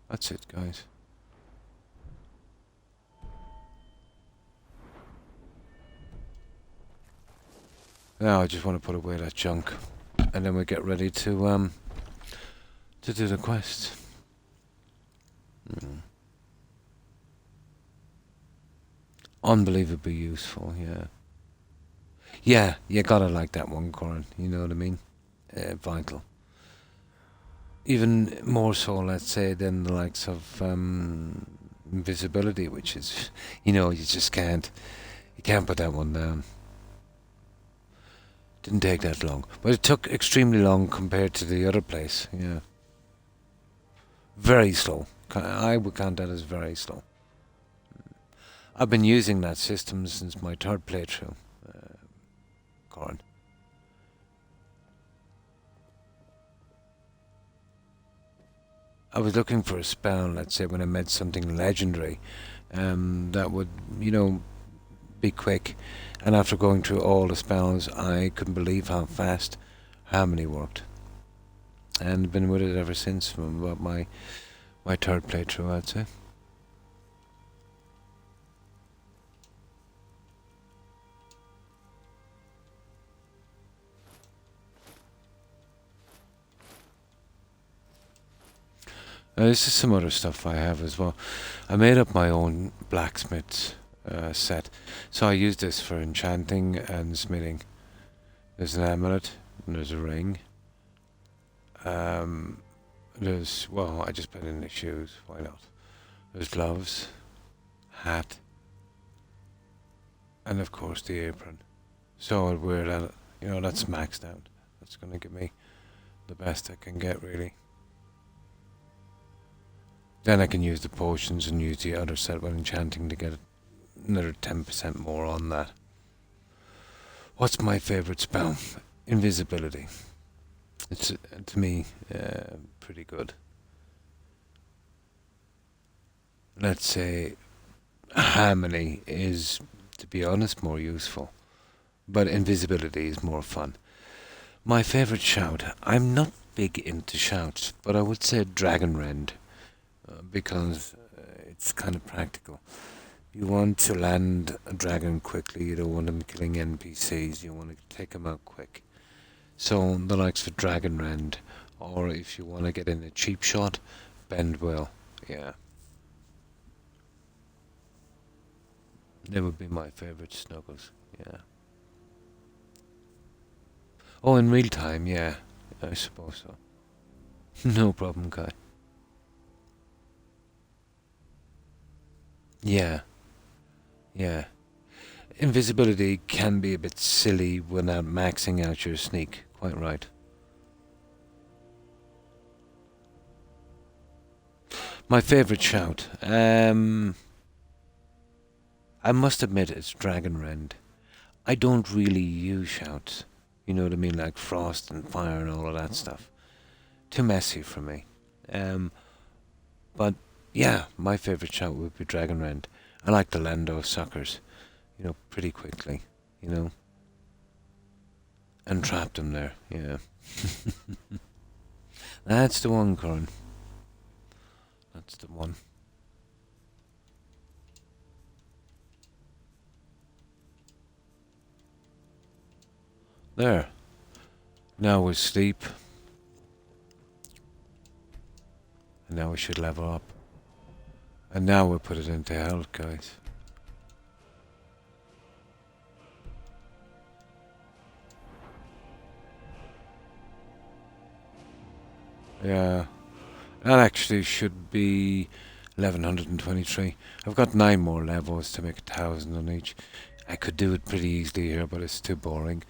That's it, guys. Now I just want to put away that junk, and then we get ready to do the quest. Unbelievably useful, yeah. Yeah, you gotta like that one, Corin. You know what I mean? Vital. Even more so, let's say, than the likes of invisibility, which is, you know, you just can't. You can't put that one down. Didn't take that long, but it took extremely long compared to the other place. Yeah, very slow. I would count that as very slow. I've been using that system since my third playthrough, Corin. I was looking for a spell, let's say, when I met something legendary, that would, you know, be quick. And after going through all the spells, I couldn't believe how fast Harmony worked. And I've been with it ever since, from about my third playthrough, I'd say. This is some other stuff I have as well. I made up my own blacksmith set. So I use this for enchanting and smithing. There's an amulet, and there's a ring. There's, well, I just put in the shoes, why not? There's gloves, hat, and of course the apron. So I'll wear that, you know, that's maxed out. That's gonna give me the best I can get, really. Then I can use the potions and use the other set when enchanting to get another 10% more on that. What's my favourite spell? Invisibility. It's, to me, pretty good. Let's say harmony is, to be honest, more useful. But invisibility is more fun. My favourite shout, I'm not big into shouts, but I would say Dragon Rend. Because it's kind of practical. You want to land a dragon quickly, you don't want them killing NPCs, you want to take them out quick. So the likes of Dragon Rend, or if you want to get in a cheap shot, Bend Will, yeah. They would be my favourite snuggles, yeah. Oh, in real time, yeah, I suppose so. No problem, Kai. Yeah. Yeah. Invisibility can be a bit silly without maxing out your sneak. Quite right. My favourite shout. I must admit it's Dragon Rend. I don't really use shouts. You know what I mean? Like frost and fire and all of that stuff. Too messy for me. But yeah, my favourite shout would be Dragon Rend. I like the Lando suckers. pretty quickly, and trapped him there. Yeah. That's the one, Corin. That's the one. There. Now we sleep. And now we should level up. And now we put it into health, guys. Yeah. That actually should be 1123. I've got 9 more levels to make 1,000 on each. I could do it pretty easily here, but it's too boring.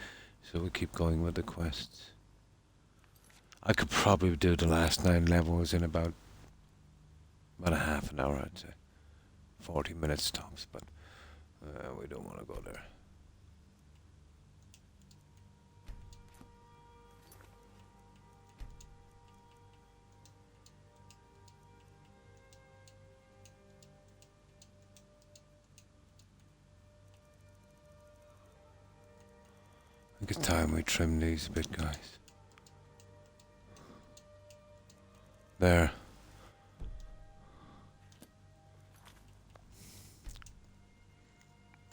So we keep going with the quests. I could probably do the last 9 levels in about a half an hour, I'd say. 40 minutes tops, but we don't want to go there. I think it's time we trim these a bit, guys. There.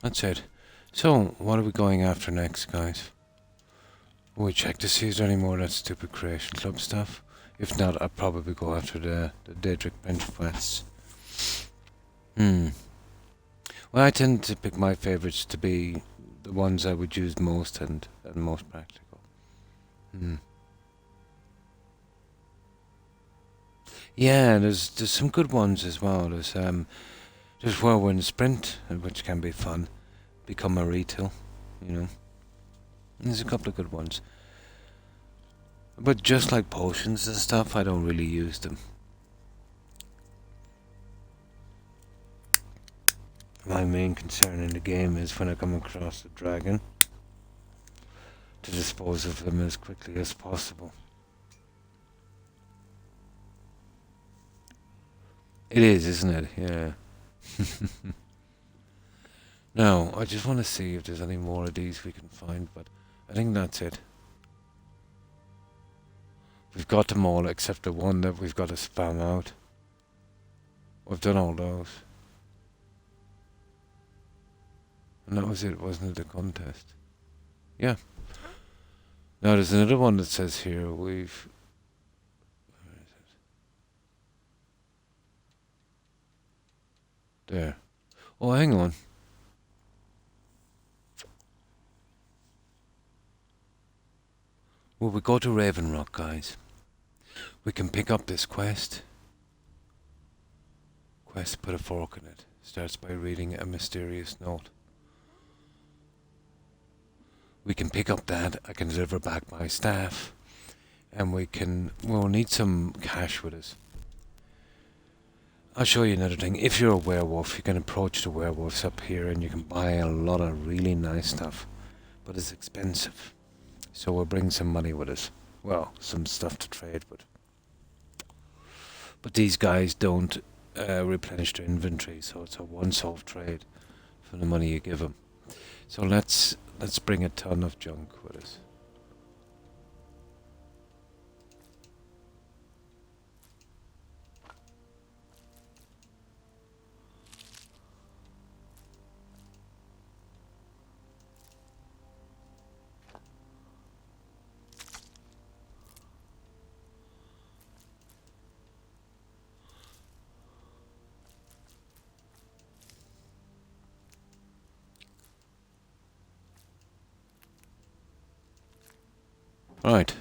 That's it. So, what are we going after next, guys? Will we check to see if there's any more of that stupid Creation Club stuff? If not, I'll probably go after the Daedric bench quests. Well, I tend to pick my favourites to be the ones I would use most and most practical. Yeah, there's some good ones as well. There's Whirlwind Sprint, which can be fun. Become a retail, There's a couple of good ones. But just like potions and stuff, I don't really use them. My main concern in the game is when I come across a dragon, to dispose of them as quickly as possible. It is, isn't it? Yeah. Now, I just want to see if there's any more of these we can find, but I think that's it. We've got them all except the one that we've got to spam out. We've done all those. And that was it, wasn't it, the contest? Yeah. Now there's another one that says here we've... Where is it? There. Oh, hang on. Well, we go to Raven Rock, guys. We can pick up this quest. Quest, put a fork in it. Starts by reading a mysterious note. We can pick up that. I can deliver back my staff. And we'll need some cash with us. I'll show you another thing. If you're a werewolf, you can approach the werewolves up here and you can buy a lot of really nice stuff. But it's expensive. So we'll bring some money with us. Well, some stuff to trade with. But these guys don't replenish their inventory, so it's a once-off trade for the money you give them. So let's bring a ton of junk with us. Right,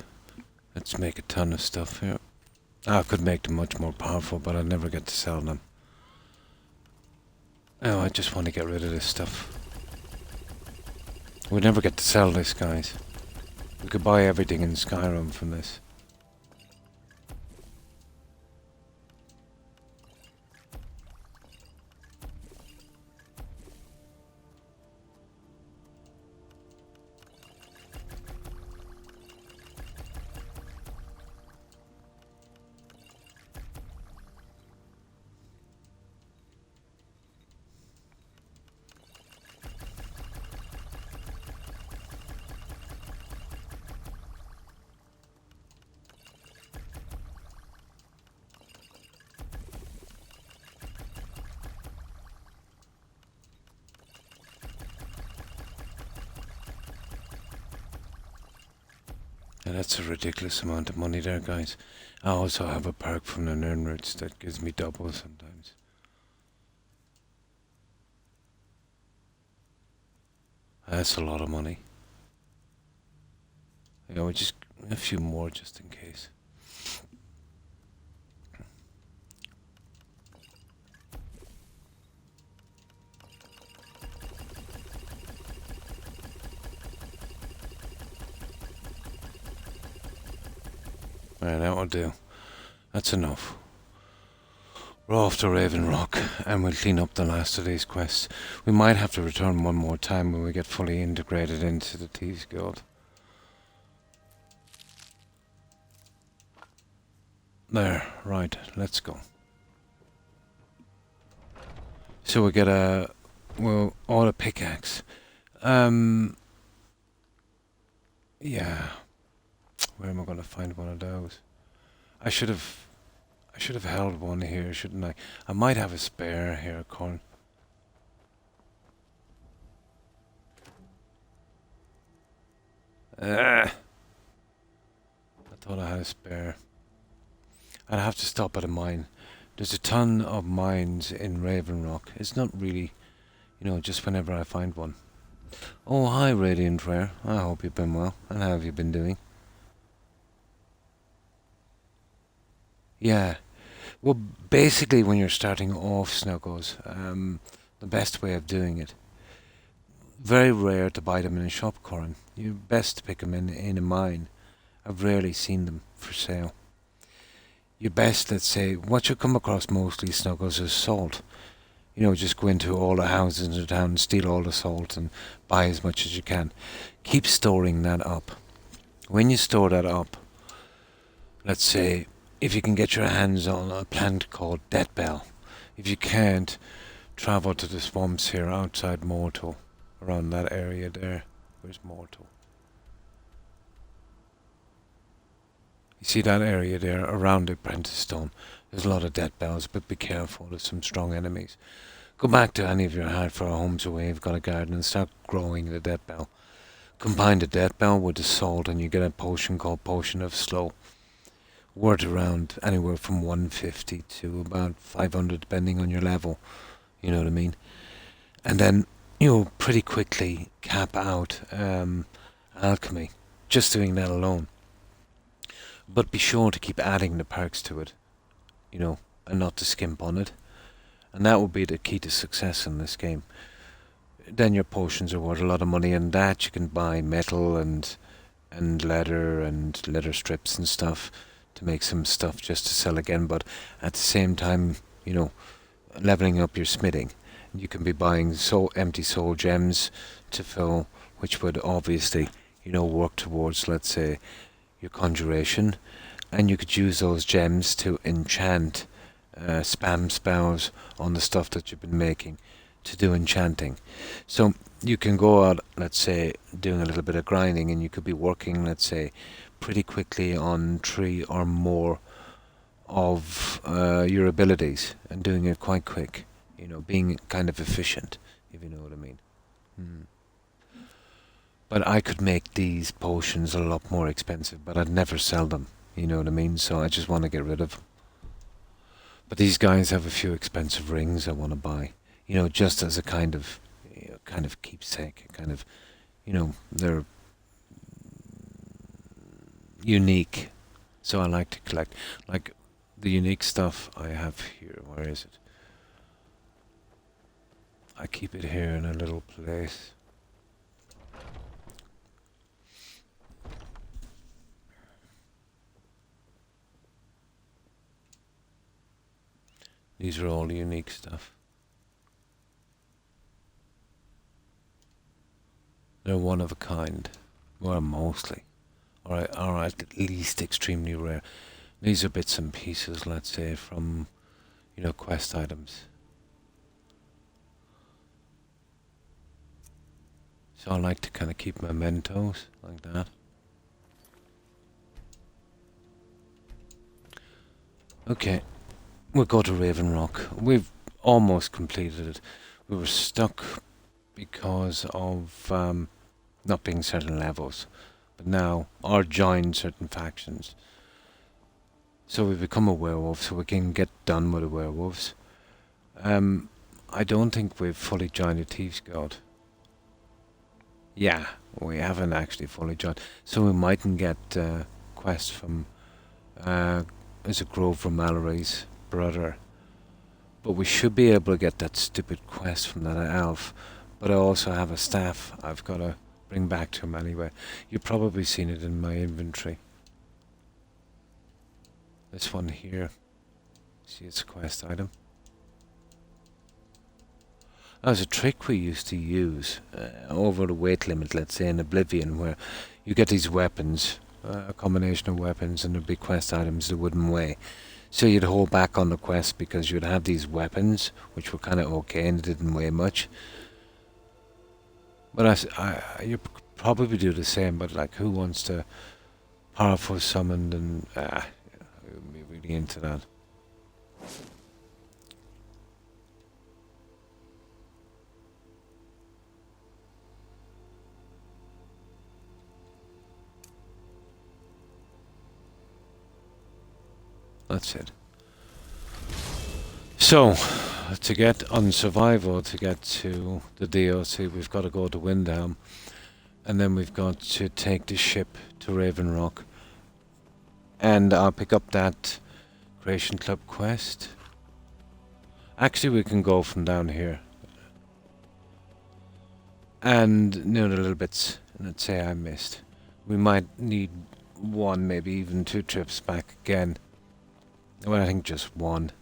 let's make a ton of stuff here. I could make them much more powerful, but I'd never get to sell them. Oh, I just want to get rid of this stuff. We'd never get to sell this, guys. We could buy everything in Skyrim from this. And that's a ridiculous amount of money there, guys. I also have a perk from the Nern Roots that gives me double sometimes. That's a lot of money. Yeah, we just a few more just in case. Right, that will do. That's enough. We're off to Raven Rock, and we'll clean up the last of these quests. We might have to return one more time when we get fully integrated into the Thieves Guild. There, right, let's go. So we get well, auto pickaxe. Yeah. Where am I going to find one of those? I should have held one here, shouldn't I? I might have a spare here, corn. I thought I had a spare. I'd have to stop at a mine. There's a ton of mines in Raven Rock. It's not really, you know, just whenever I find one. Oh, hi, Radiant Rare. I hope you've been well. And how have you been doing? Yeah. Well, basically, when you're starting off, Snuggles, the best way of doing it, very rare to buy them in a shop, Corin. You're best to pick them in a mine. I've rarely seen them for sale. You're best, let's say, what you come across mostly, Snuggles, is salt. You know, just go into all the houses in the town and steal all the salt and buy as much as you can. Keep storing that up. When you store that up, let's say, if you can get your hands on a plant called Death Bell. If you can't, travel to the swamps here outside Mortal, around that area there. Where's Mortal? You see that area there around the Apprentice Stone? There's a lot of Death Bells, but be careful, there's some strong enemies. Go back to any of your hard for homes away, you've got a garden, and start growing the Death Bell. Combine the Death Bell with the salt and you get a potion called Potion of Slow. Worth around anywhere from 150 to about 500 depending on your level. You know what I mean? And then you'll pretty quickly cap out alchemy. Just doing that alone. But be sure to keep adding the perks to it. You know, and not to skimp on it. And that will be the key to success in this game. Then your potions are worth a lot of money, and that you can buy metal and leather strips and stuff to make some stuff just to sell again, but at the same time, you know, leveling up your smithing. You can be buying empty soul gems to fill, which would obviously, you know, work towards, let's say, your conjuration, and you could use those gems to enchant spam spells on the stuff that you've been making to do enchanting. So you can go out, let's say, doing a little bit of grinding, and you could be working, let's say, pretty quickly on 3 or more of your abilities and doing it quite quick, you know, being kind of efficient, if you know what I mean. But I could make these potions a lot more expensive, but I'd never sell them, you know what I mean, so I just want to get rid of them. But these guys have a few expensive rings I want to buy, you know, just as a kind of keepsake, kind of, you know, they're unique, so I like to collect. Like the unique stuff I have here. Where is it? I keep it here in a little place. These are all unique stuff. They're one of a kind, well, mostly. Or at least extremely rare. These are bits and pieces, let's say, from, you know, quest items. So I like to kind of keep mementos like that. Okay, we'll go to Raven Rock. We've almost completed it. We were stuck because of not being certain levels. but now, or join certain factions. So we become a werewolf, so we can get done with the werewolves. I don't think we've fully joined the Thieves Guild. Yeah, we haven't actually fully joined. So we mightn't get quests from is it Grover Mallory's brother. But we should be able to get that stupid quest from that elf. But I also have a staff I've got to bring back to him anyway. You've probably seen it in my inventory. This one here. See, it's a quest item. That was a trick we used to use over the weight limit, let's say in Oblivion, where you get these weapons, a combination of weapons, and there'd be quest items that wouldn't weigh. So you'd hold back on the quest because you'd have these weapons, which were kind of okay and didn't weigh much. But you probably do the same, but like, who wants to powerful summon and I wouldn't be really into that. That's it. So, to get on survival, to get to the DLC, we've got to go to Windhelm, and then we've got to take the ship to Raven Rock, and I'll pick up that Creation Club quest. Actually, we can go from down here, and you know, the little bits, let's say I missed. We might need one, maybe even 2 trips back again. Well, I think just one.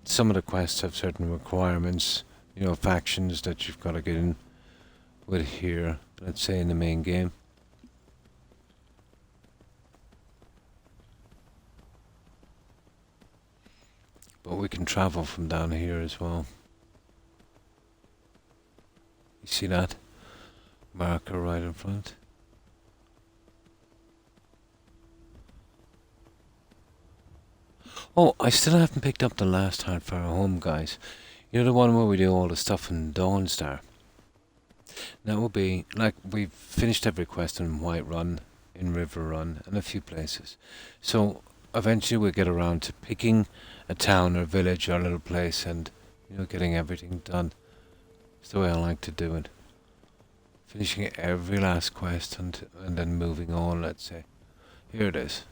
Some of the quests have certain requirements, you know, factions that you've got to get in with here, let's say in the main game. But we can travel from down here as well. You see that? Marker right in front. Oh, I still haven't picked up the last Hardfire Home, guys. You know, the one where we do all the stuff in Dawnstar. That will be, like, we've finished every quest in Whiterun, in Riverrun, and a few places. So, eventually we'll get around to picking a town or village or a little place and, you know, getting everything done. It's the way I like to do it. Finishing every last quest and then moving on, let's say. Here it is.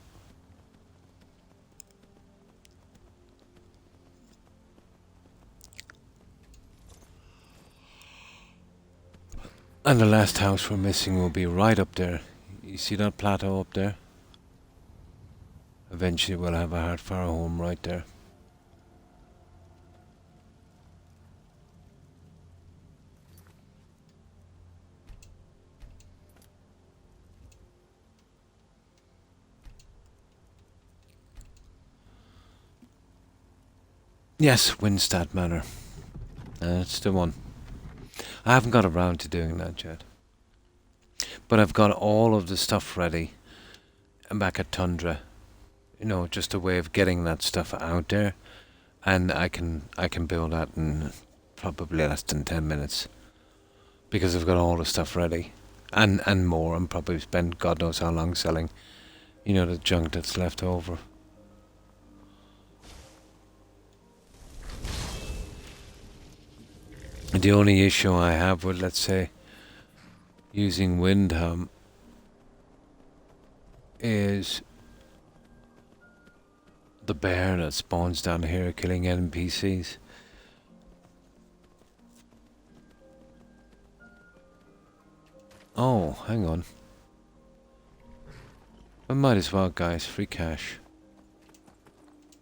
And the last house we're missing will be right up there. You see that plateau up there? Eventually we'll have a Hardfire Home right there. Yes, Winstad Manor. That's the one. I haven't got around to doing that yet. But I've got all of the stuff ready. I'm back at Tundra. You know, just a way of getting that stuff out there. And I can build that in probably less than 10 minutes. Because I've got all the stuff ready. And more. I'm probably spent God knows how long selling, you know, the junk that's left over. The only issue I have with, let's say, using Windhelm is the bear that spawns down here killing NPCs. Oh, hang on. I might as well, guys. Free cash.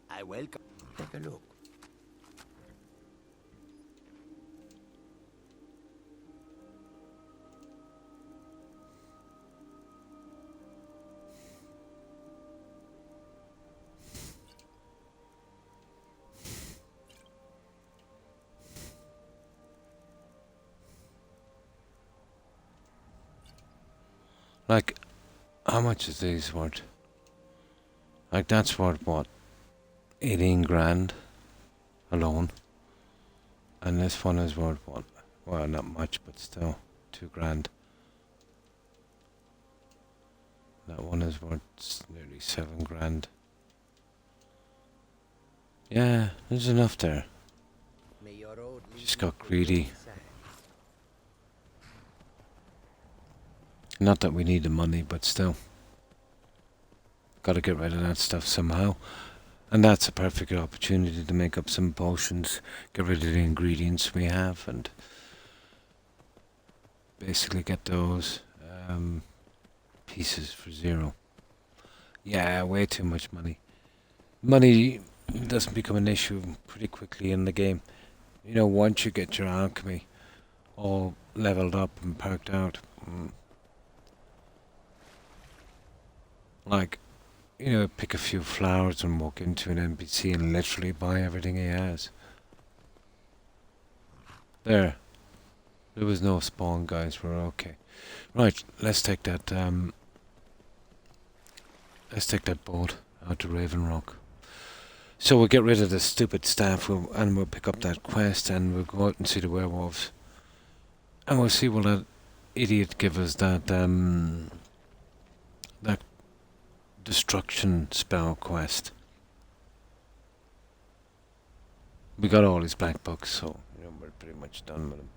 I welcome. Take a look. Like, how much is these worth? Like, that's worth what? 18 grand alone. And this one is worth what? Well, not much, but still 2 grand. That one is worth nearly 7 grand. Yeah, there's enough there. May your road lead Just you got to greedy. green sands. Not that we need the money, but still. Gotta get rid of that stuff somehow. And that's a perfect opportunity to make up some potions, get rid of the ingredients we have, and basically get those pieces for 0. Yeah, way too much money. Money doesn't become an issue pretty quickly in the game. You know, once you get your alchemy all leveled up and perked out. Like, you know, pick a few flowers and walk into an NPC and literally buy everything he has. There. There was no spawn, guys. We're okay. Right, let's take that boat out to Raven Rock. So we'll get rid of the stupid staff and we'll pick up that quest and we'll go out and see the werewolves. And we'll see will that idiot give us that that destruction spell quest. We got all his black books, so you know, we're pretty much done with him.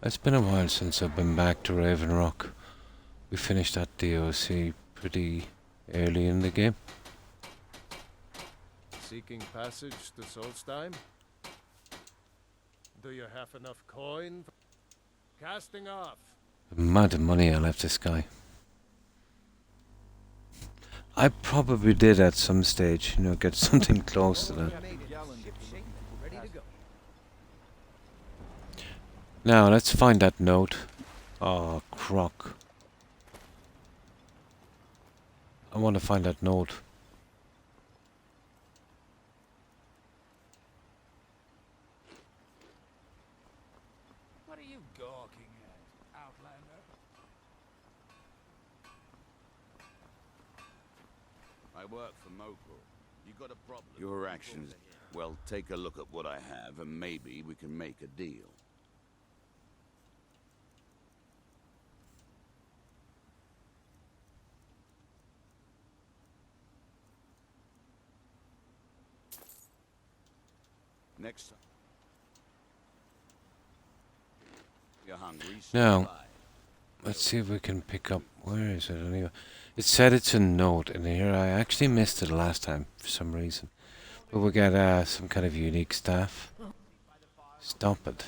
It's been a while since I've been back to Raven Rock. We finished that DOC pretty early in the game. Seeking passage to Solstheim? Do you have enough coin? Casting off. The amount of money I left this guy. I probably did at some stage, you know, get something close to that. Ready to go. Now, let's find that note. Oh, Croc. I want to find that note. What are you gawking at, Outlander? I work for Mokul. You got a problem? Your actions. Well, take a look at what I have, and maybe we can make a deal. Next time. You're hungry? Now, let's see if we can pick up. Where is it anyway? It said it's a note in here. I actually missed it last time for some reason. But we get some kind of unique staff. Stop it.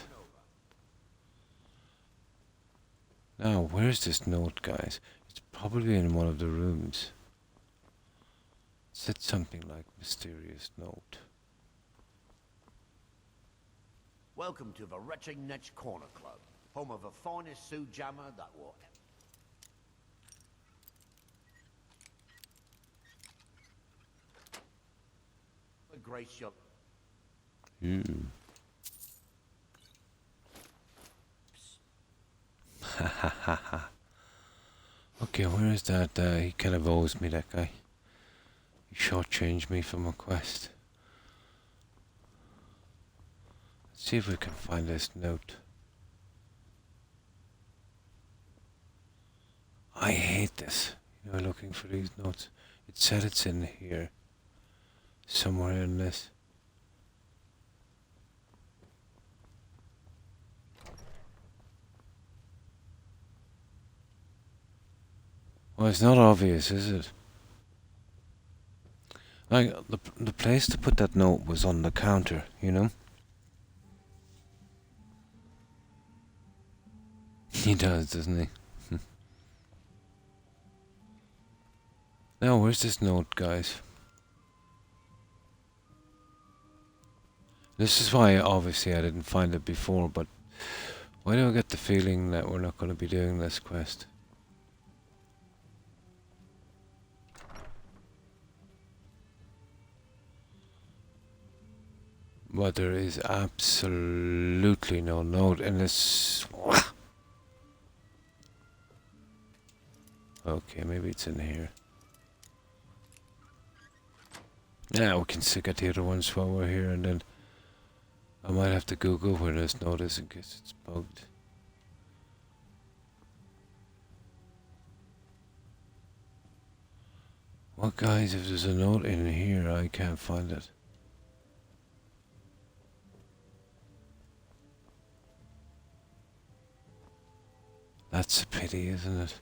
Now, where's this note, guys? It's probably in one of the rooms. It said something like mysterious note. Welcome to the Retching Netch Corner Club, home of the finest Sioux jammer that will... grace your... Ha ha ha ha. Okay, where is that? He kind of owes me, that guy. He shortchanged me for my quest. Let's see if we can find this note. I hate this, you know, looking for these notes. It said it's in here. Somewhere in this. Well, it's not obvious, is it? Like, the place to put that note was on the counter, you know? He does, doesn't he? Now, where's this note, guys? This is why, obviously, I didn't find it before, but why do I get the feeling that we're not going to be doing this quest? But there is absolutely no note in this. Okay, maybe it's in here. Yeah, we can stick at the other ones while we're here, and then I might have to Google where this note is in case it's bugged. Well, guys, if there's a note in here, I can't find it. That's a pity, isn't it?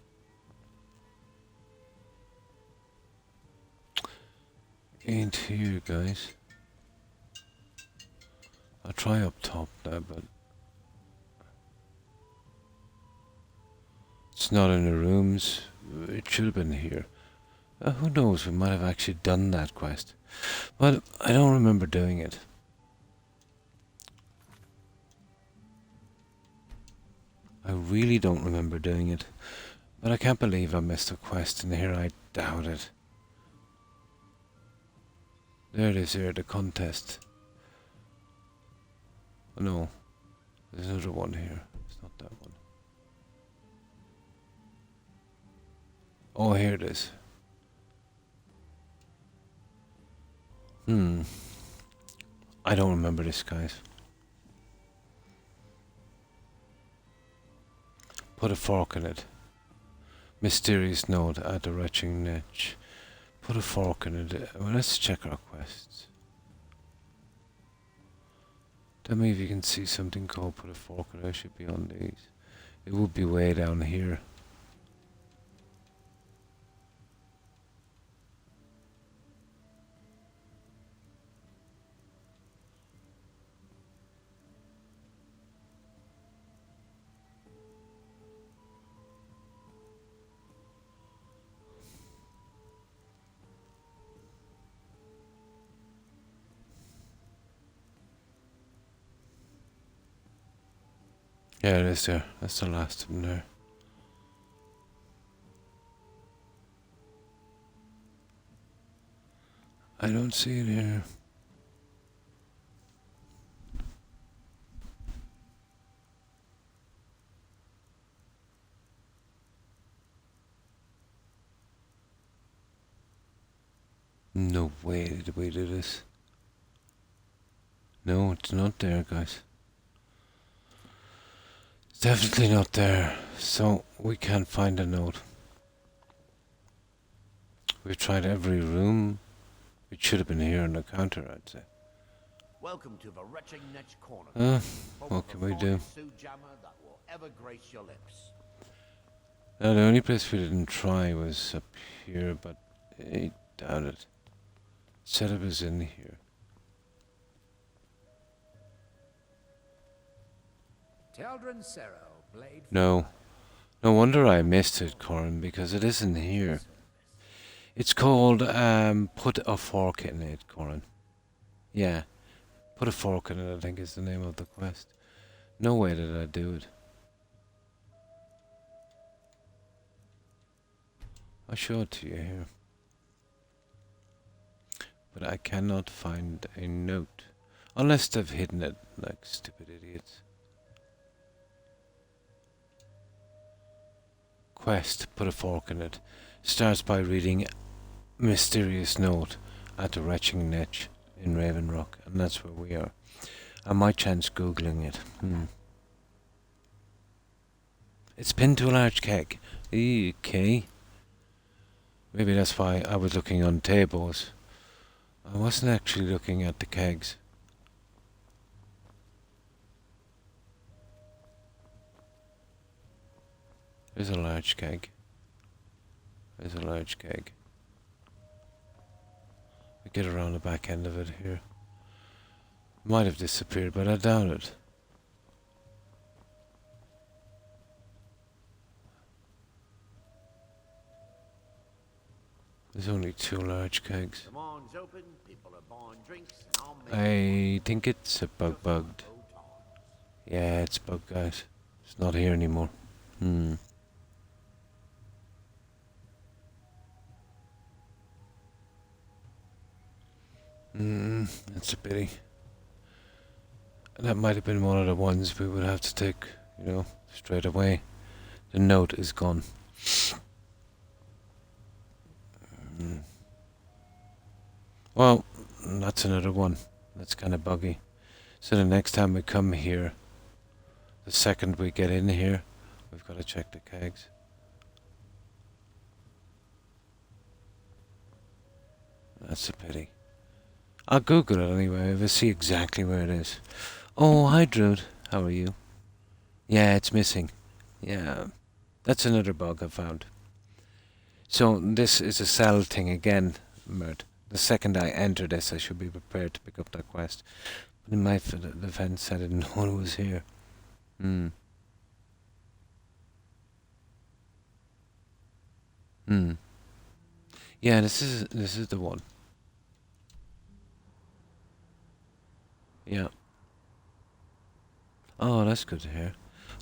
Ain't here, guys. I'll try up top now, but it's not in the rooms. It should have been here. Who knows, we might have actually done that quest. But I don't remember doing it. I really don't remember doing it. But I can't believe I missed a quest in here, I doubt it. There it is here, the contest. Oh no, there's another one here. It's not that one. Oh, here it is. I don't remember this, guys. Put a fork in it. Mysterious note at the retching niche. Put a fork in it. Well, let's check our quests. Tell me if you can see something called put a fork in it. I should be on these. It would be way down here. Yeah, it is there. That's the last of them there. I don't see it here. No way did we do this. No, it's not there, guys. It's definitely not there. So we can't find a note. We've tried every room. It should have been here on the counter, I'd say. Welcome to the retching niche corner. What can we do? Jammer that will ever grace your lips. Now, the only place we didn't try was up here, but I doubt it. Said it was in here. No. No wonder I missed it, Corin, because it isn't here. It's called, put a fork in it, Corin. Yeah. Put a fork in it, I think is the name of the quest. No way did I do it. I'll show it to you here. But I cannot find a note. Unless they've hidden it like stupid idiots. Quest, put a fork in it. Starts by reading mysterious note at the retching niche in Raven Rock. And that's where we are. I might chance Googling it. It's pinned to a large keg. Okay. Maybe that's why I was looking on tables. I wasn't actually looking at the kegs. There's a large keg. There's a large keg. We get around the back end of it here. Might have disappeared, but I doubt it. There's only 2 large kegs. I think it's a bugged. Yeah, it's bugged, guys. It's not here anymore. That's a pity. That might have been one of the ones we would have to take, straight away. The note is gone. Well, that's another one. That's kind of buggy. So the next time we come here, the second we get in here, we've got to check the kegs. That's a pity. I'll Google it anyway if I see exactly where it is. Oh, hi Druid. How are you? Yeah, it's missing. Yeah. That's another bug I found. So this is a cell thing again, Mert. The second I enter this, I should be prepared to pick up that quest. But in my defense, I didn't know it was here. Hmm. Hmm. Yeah, this is the one. Yeah. Oh, that's good to hear.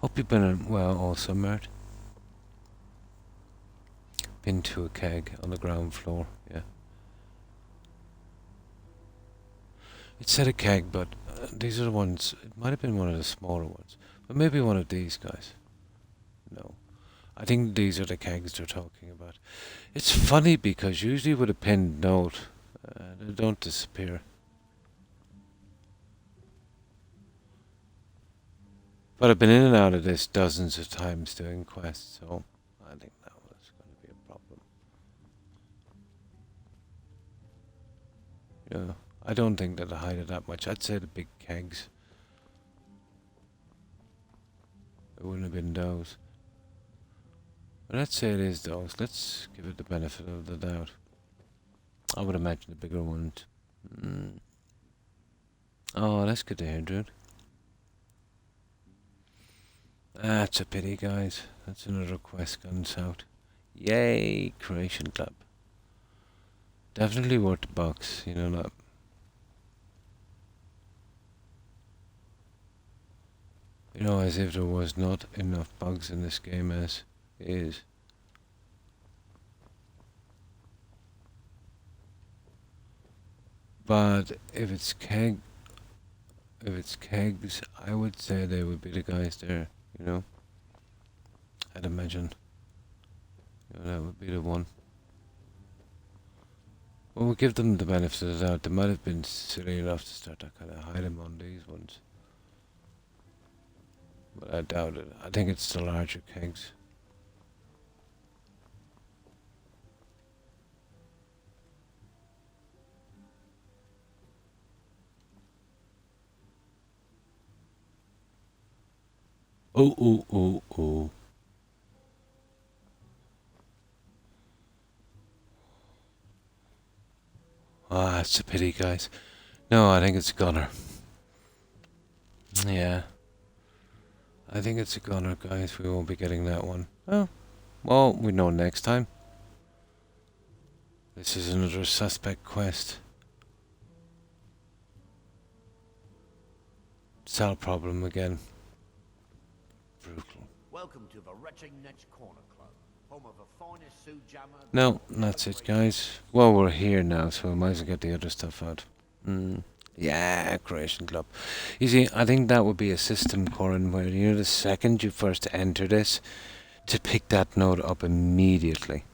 Hope you've been well also, Mert. Been to a keg on the ground floor, yeah. It said a keg, but these are the ones. It might have been one of the smaller ones. But maybe one of these guys. No. I think these are the kegs they're talking about. It's funny because usually with a pinned note, they don't disappear. But I've been in and out of this dozens of times doing quests, so I think that was going to be a problem. Yeah, I don't think that I hide it that much. I'd say the big kegs. It wouldn't have been those. But let's say it is those. Let's give it the benefit of the doubt. I would imagine the bigger ones. Oh, that's good to hear, dude. That's a pity, guys. That's another quest gone south. Yay, Creation Club. Definitely worth the box, you know that. You know, as if there was not enough bugs in this game as is. But if it's kegs, I would say they would be the guys there, you know. I'd imagine. You know, that would be the one. Well, we'll give them the benefit of the doubt. They might have been silly enough to start to kind of hide them on these ones. But I doubt it. I think it's the larger kegs. Oh, oh, oh, oh. Ah, it's a pity, guys. No, I think it's a gunner. Yeah. I think it's a gunner, guys. We won't be getting that one. Oh, well, we know next time. This is another suspect quest. Cell problem again. Brutal. Welcome to the Retching Netch Corner Club, home of the finest Sue Jammer. No, that's it, guys. Well, we're here now, so we might as well get the other stuff out. Yeah, Creation Club. You see, I think that would be a system, Corin, where, you know, the second you first enter this, to pick that node up immediately.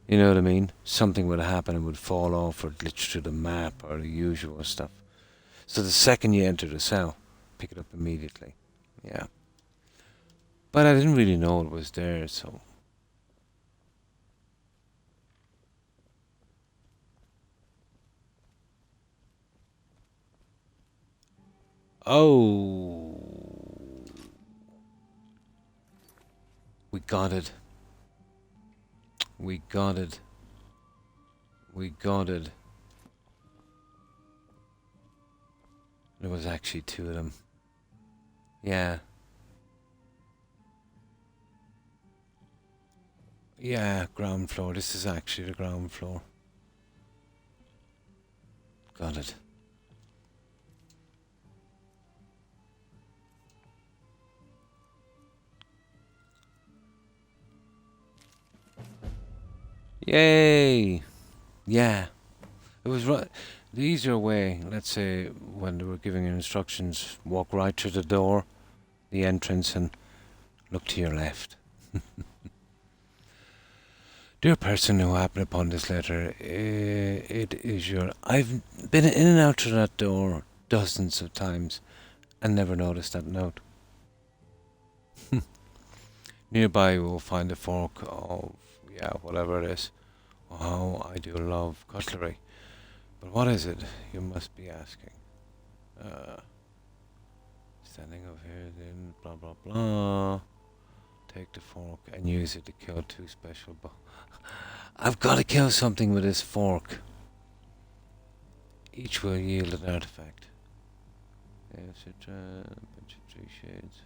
You know what I mean? Something would happen and would fall off or glitch through the map or the usual stuff. So the second you enter the cell, pick it up immediately. Yeah. But I didn't really know it was there, so... Oh! We got it. We got it. We got it. There was actually two of them. Yeah. Yeah, ground floor. This is actually the ground floor. Got it. Yay! Yeah. It was right. The easier way, let's say, when they were giving instructions, walk right through the door, the entrance, and look to your left. Dear person who happened upon this letter, it is your... I've been in and out through that door dozens of times and never noticed that note. Nearby you will find a fork of, yeah, whatever it is. Oh, I do love cutlery. But what is it? You must be asking. Standing over here, then blah blah blah. Take the fork and use it to kill 2 special I've got to kill something with this fork. Each will yield an artifact. Etc. Bunch of 3 shades.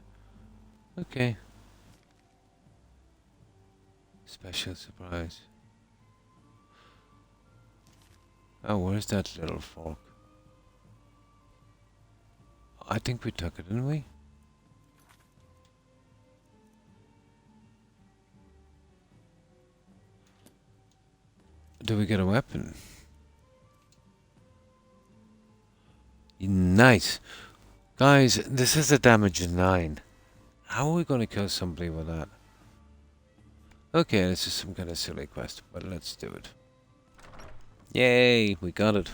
Okay. Special surprise. Oh, where's that little fork? I think we took it, didn't we? Do we get a weapon? Nice. Guys, this is a damage of 9. How are we going to kill somebody with that? Okay, this is some kind of silly quest, but let's do it. Yay, we got it.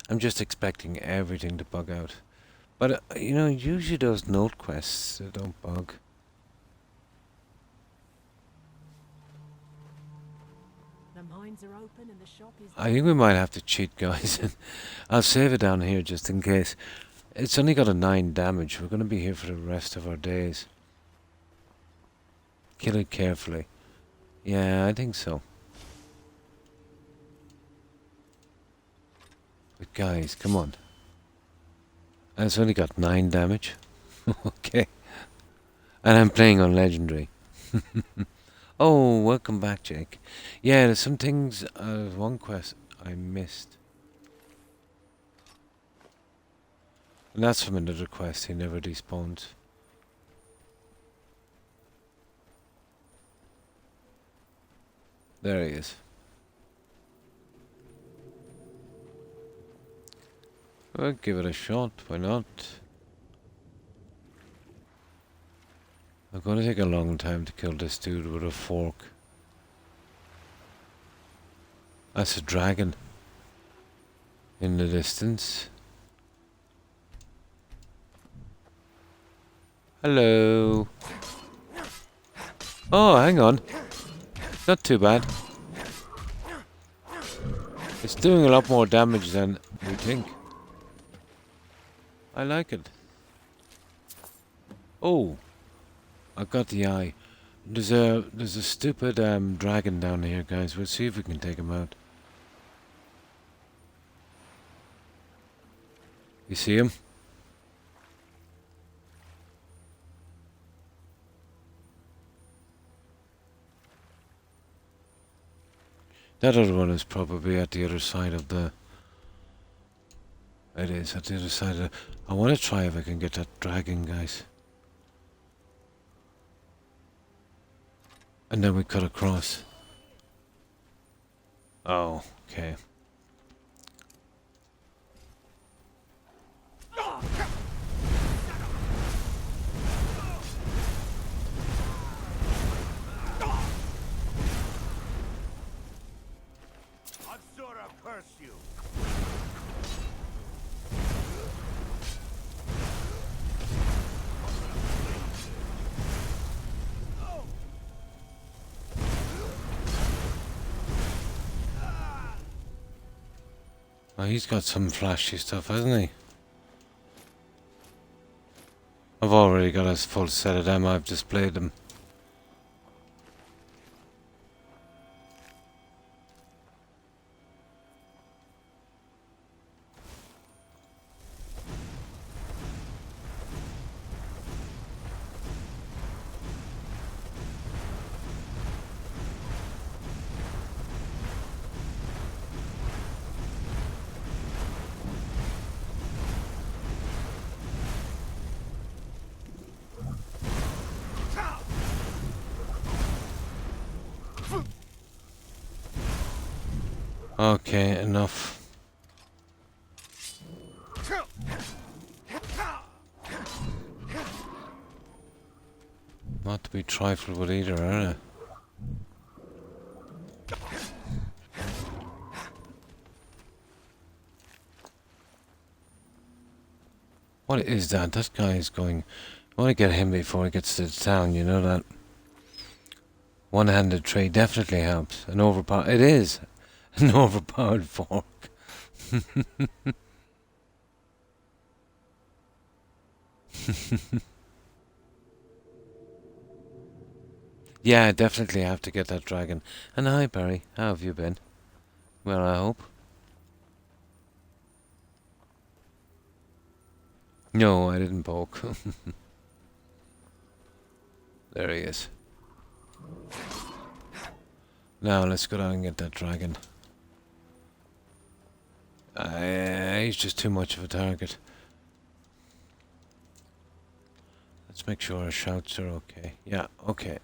I'm just expecting everything to bug out. But, you know, usually those note quests, they don't bug. The mines are open and the shop is... I think we might have to cheat, guys. I'll save it down here just in case. It's only got a 9 damage. We're going to be here for the rest of our days. Kill it carefully. Yeah, I think so. But guys, come on. And it's only got 9 damage. Okay. And I'm playing on Legendary. Oh, welcome back, Jake. Yeah, there's some things, one quest I missed. And that's from another quest, he never despawns. There he is. Well, give it a shot, why not? I'm gonna take a long time to kill this dude with a fork. That's a dragon in the distance. Hello. Oh, hang on. Not too bad. It's doing a lot more damage than we think. I like it. Oh, I got the eye. There's a stupid dragon down here, guys. We'll see if we can take him out. You see him? That other one is probably at the other side of the... It is at the other side of the... I want to try if I can get that dragon, guys. And then we cut across. Oh, okay. Absura, curse you! Oh, he's got some flashy stuff, hasn't he? I've already got a full set of them. I've displayed them. Okay, enough. Not to be trifled with either, are they? What is that? That guy is going... I want to get him before he gets to the town, you know that? One-handed trade definitely helps. An overpowered... It is! An overpowered fork. Yeah, I definitely have to get that dragon. And hi, Barry. How have you been? Well, I hope. No, I didn't poke. There he is. Now, let's go down and get that dragon. He's just too much of a target. Let's make sure our shouts are okay. Yeah, okay.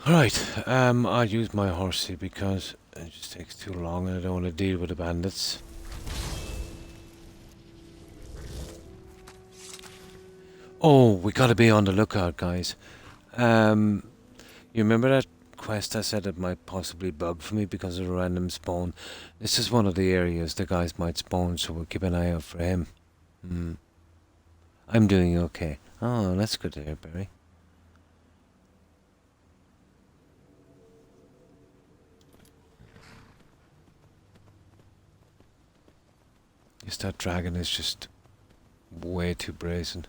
Alright, I'll use my horsey because it just takes too long and I don't want to deal with the bandits. Oh, we gotta be on the lookout, guys. You remember that quest I said it might possibly bug for me because of a random spawn? This is one of the areas the guys might spawn, so we'll keep an eye out for him. I'm doing okay. Oh, that's good to hear, Barry. Guess that dragon is just way too brazen.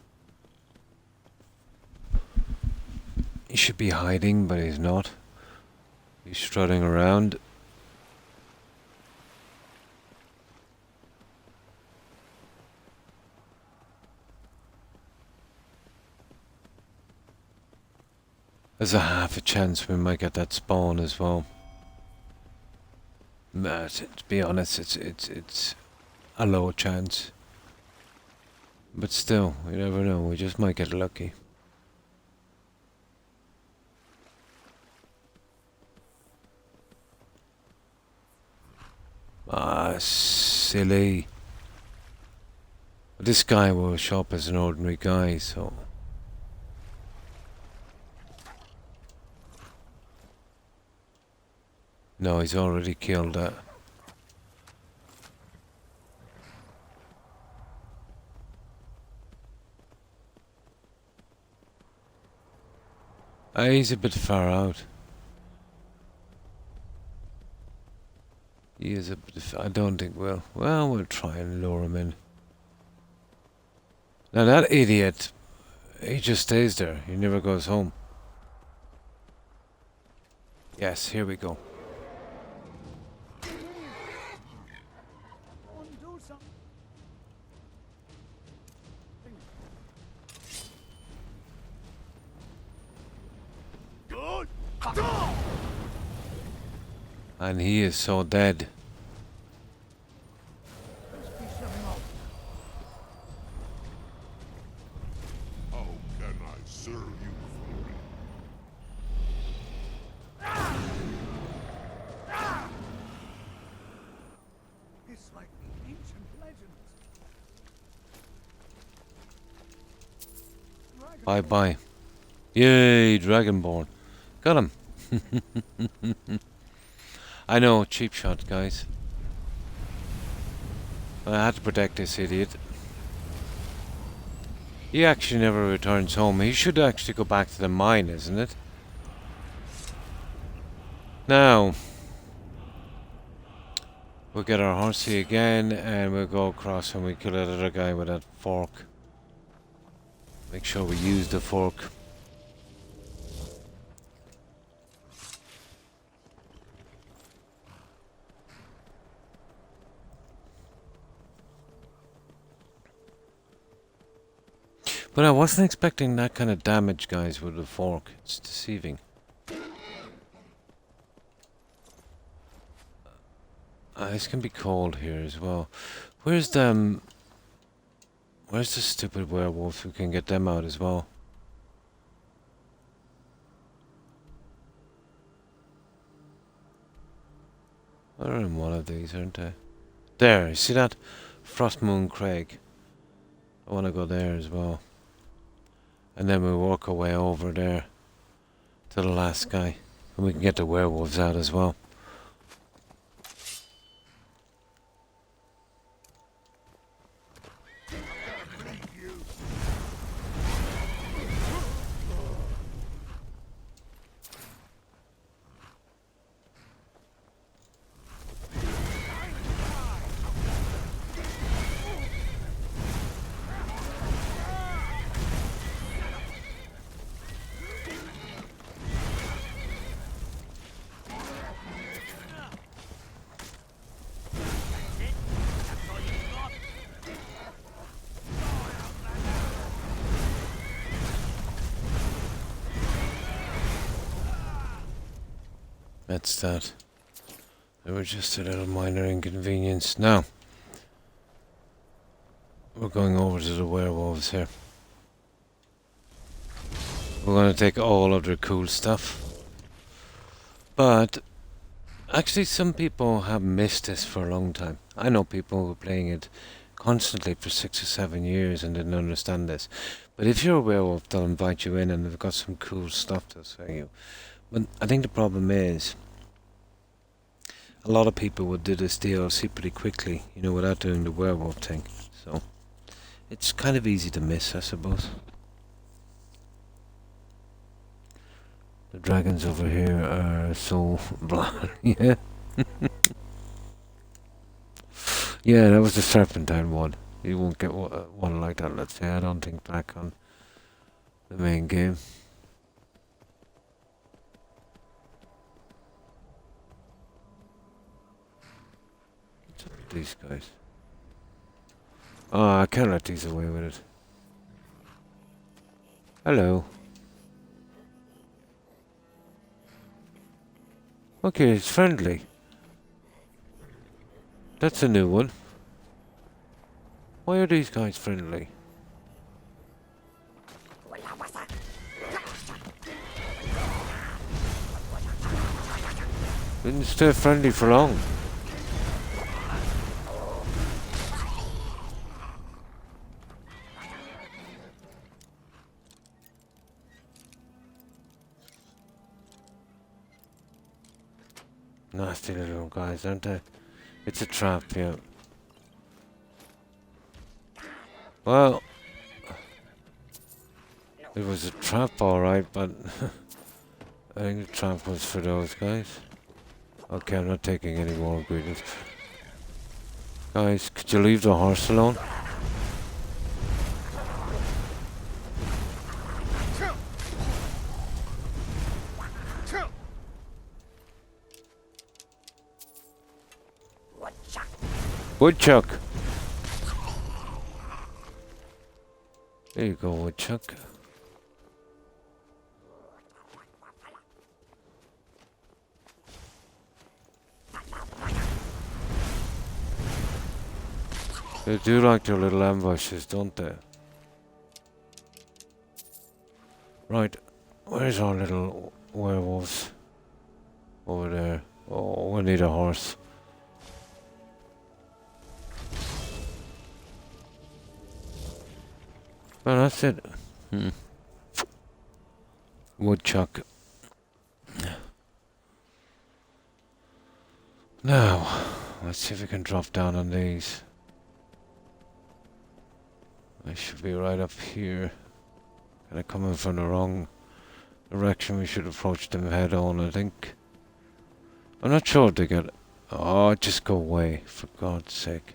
He should be hiding, but he's not. He's strutting around. There's a half a chance we might get that spawn as well. But to be honest, it's a low chance. But still, you never know. We just might get lucky. Ah, silly. This guy will show up as an ordinary guy, so... No, he's already killed that. He's a bit far out. He is a bit... I don't think we'll... Well, we'll try and lure him in. Now that idiot, he just stays there. He never goes home. Yes, here we go. And he is so dead. How can I serve you for it? It's like the ancient legends. Bye bye. Yay, Dragonborn. Got him. I know, cheap shot, guys. I had to protect this idiot. He actually never returns home. He should actually go back to the mine, isn't it? Now, we'll get our horsey again and we'll go across and we kill that other guy with that fork. Make sure we use the fork. But I wasn't expecting that kind of damage, guys, with the fork. It's deceiving. This can be cold here as well. Where's the stupid werewolves? We can get them out as well. They're in one of these, aren't they? There, you see that? Frostmoon Craig. I want to go there as well. And then we work our way over there to the last guy. And we can get the werewolves out as well. That's that. They were just a little minor inconvenience. Now, we're going over to the werewolves here. We're going to take all of their cool stuff. But, actually some people have missed this for a long time. I know people who were playing it constantly for 6 or 7 years and didn't understand this. But if you're a werewolf, they'll invite you in and they've got some cool stuff to say you. But I think the problem is, a lot of people would do this DLC pretty quickly, you know, without doing the werewolf thing. So, it's kind of easy to miss, I suppose. The dragons over here are so bland, yeah. Yeah, that was the serpentine one. You won't get one like that, let's say, I don't think, back on the main game. What's up with these guys? Oh, I can't let these away with it. Hello. Okay, it's friendly. That's a new one. Why are these guys friendly? Didn't stay friendly for long. Nasty little guys, aren't they? It's a trap, yeah. Well, it was a trap, alright, but I think the trap was for those guys. Okay, I'm not taking any more ingredients. Guys, could you leave the horse alone? Woodchuck! There you go, Woodchuck. They do like their little ambushes, don't they? Right, where's our little werewolves? Over there. Oh, we need a horse. Well, that's it. Woodchuck. Now, let's see if we can drop down on these. I should be right up here. Kind of coming from the wrong direction. We should approach them head on, I think. I'm not sure if they get... Oh, just go away, for God's sake.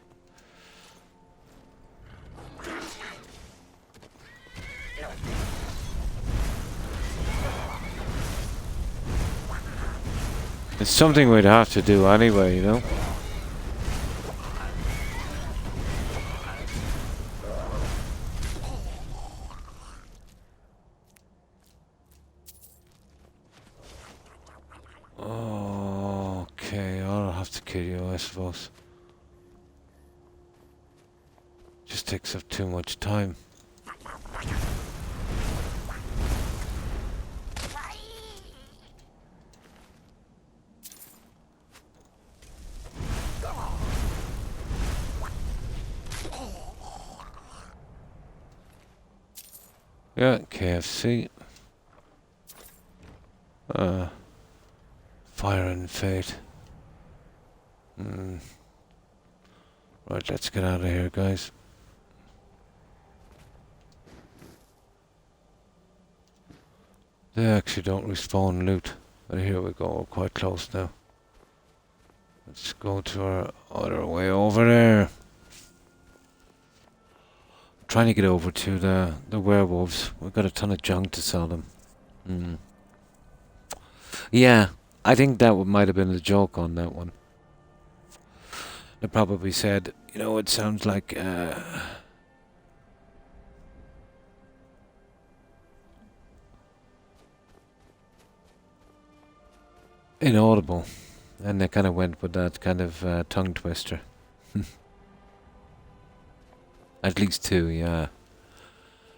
It's something we'd have to do anyway, you know? Okay, I'll have to kill you, I suppose. Just takes up too much time. Yeah, KFC. Fire and Fate. Right, let's get out of here, guys. They actually don't respawn loot. But here we go, we're quite close now. Let's go to our other way over there. Trying to get over to the werewolves. We've got a ton of junk to sell them. Yeah, I think that might have been the joke on that one. They probably said, you know, it sounds like inaudible. And they kind of went with that kind of tongue twister. At least 2, yeah.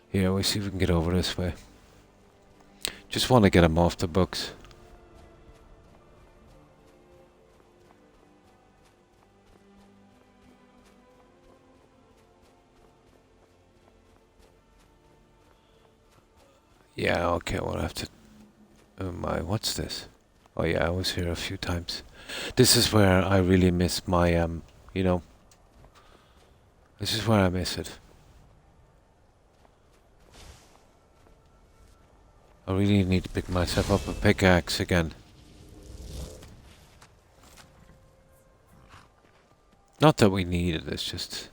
Here, we'll see if we can get over this way. Just want to get him off the books. Yeah, okay, we'll have to... Oh my, what's this? Oh yeah, I was here a few times. This is where I really miss my, you know... This is where I miss it. I really need to pick myself up a pickaxe again. Not that we need it, it's just...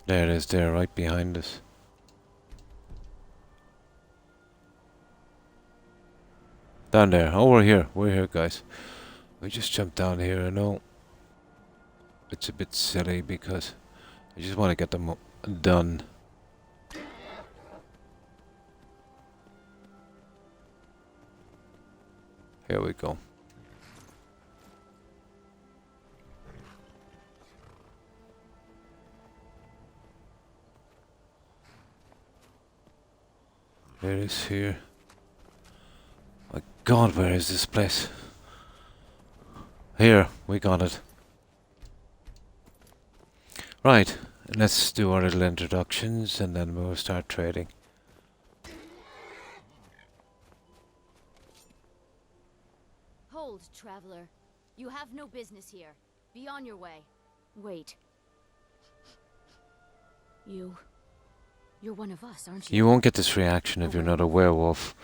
There it is, there, right behind us. Down there. Oh, we're here. We're here, guys. We just jumped down here. I know it's a bit silly because I just want to get them done. Here we go. There it is here. My God, where is this place? Here, we got it. Right, let's do our little introductions and then we'll start trading. Hold, traveler. You have no business here. Be on your way. Wait. You're one of us, aren't you? You won't get this reaction if you're not a werewolf.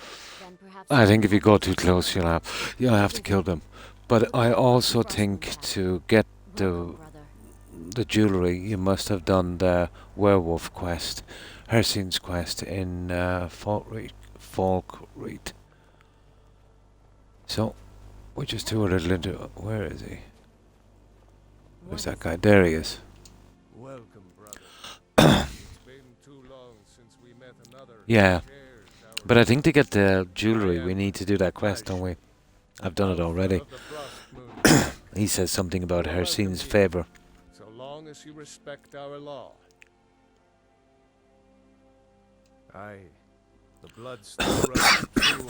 I think if you go too close, you'll have to kill them. But I also think to get the jewelry, you must have done the werewolf quest, Hersine's quest in Falkreath. So we just do a little into. Where is he? Where's that guy? There he is. Welcome, brother. It's been too long since we met another. Yeah, but I think to get the jewelry, we need to do that quest, don't we? I've done it already. He says something about Hersine's favor. So long as you respect our law. Aye, the blood still runs through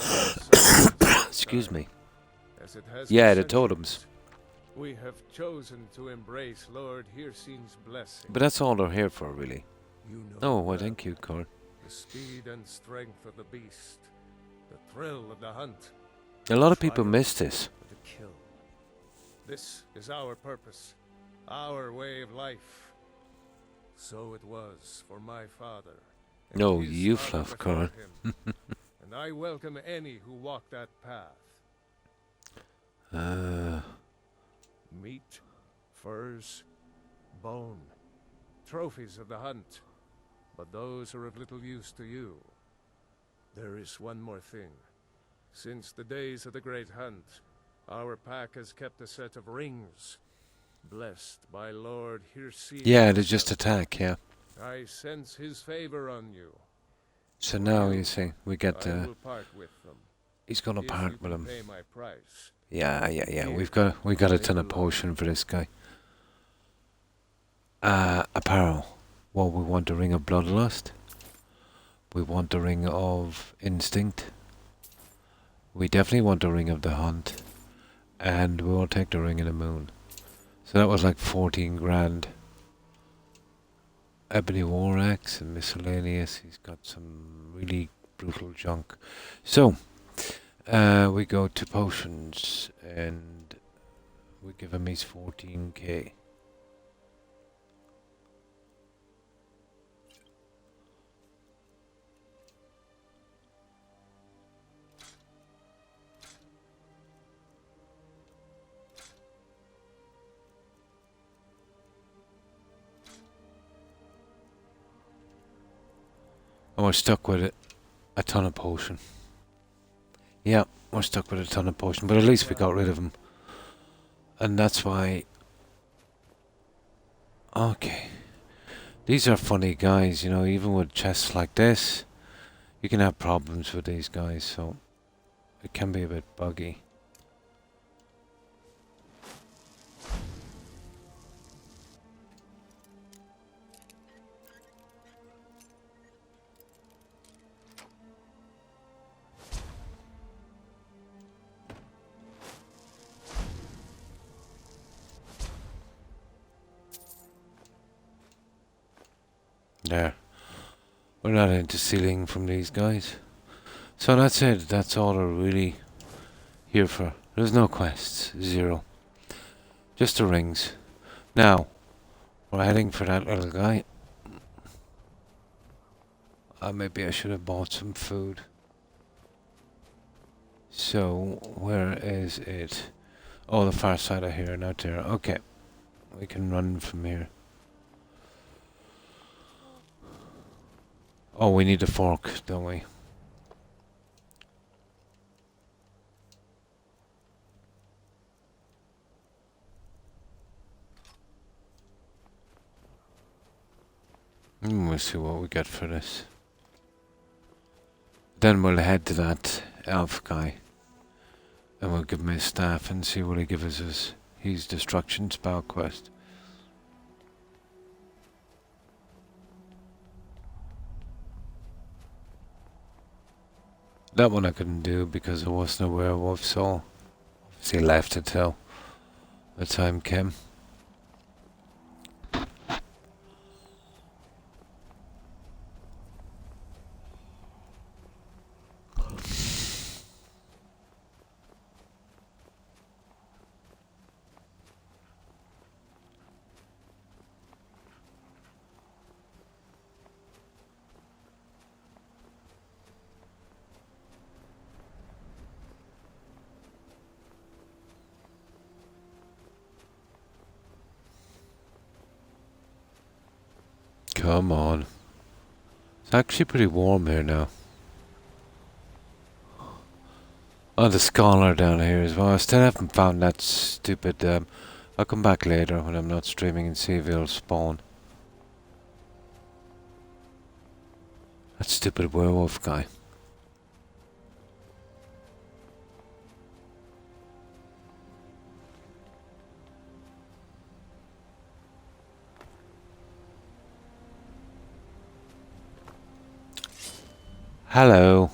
our Excuse me. as it has Yeah, for the totems. centuries. We have chosen to embrace Lord Hircine's blessing. But that's all they're here for, really. You know Oh, well, well. thank you, Cor. The speed and strength of the beast, the thrill of the hunt. A lot of people miss this. The kill. This is our purpose, our way of life. So it was for my father. and No, his you father fluff, before Cor. him. And I welcome any who walk that path. Meat, furs, bone, trophies of the hunt. But those are of little use to you. There is one more thing. Since the days of the Great Hunt, our pack has kept a set of rings, blessed by Lord Hircine. Yeah, they just attack, yeah. I sense his favor on you. So now you see, we get I will part with them. he's gonna if part you with can him. pay my price. Yeah. Here, We got a ton of potion for this guy. Apparel. Well, we want the ring of bloodlust. We want the ring of instinct. We definitely want the ring of the hunt. And we will take the ring of the moon. So that was like 14 grand. Ebony war axe and miscellaneous. He's got some really brutal junk. So, we go to potions and we give him his 14k. And we're stuck with a ton of potion. Yeah, we're stuck with a ton of potion, but at least we got rid of him. And that's why Okay. These are funny guys, you know, even with chests like this, you can have problems with these guys, so it can be a bit buggy. There. We're not into stealing from these guys. So that's it. That's all we're really here for. There's no quests. 0. Just the rings. Now, we're heading for that little guy. Maybe I should have bought some food. So, where is it? Oh, the far side of here, not there. Okay. We can run from here. Oh, we need a fork, don't we? We'll see what we get for this. Then we'll head to that elf guy. And we'll give him his staff and see what he gives us. His destruction spell quest. That one I couldn't do because I wasn't a werewolf, so obviously left it till the time came. Come on. It's actually pretty warm here now. Oh, the scholar down here as well. I still haven't found that stupid... I'll come back later when I'm not streaming and see if it'll spawn. That stupid werewolf guy. Hello.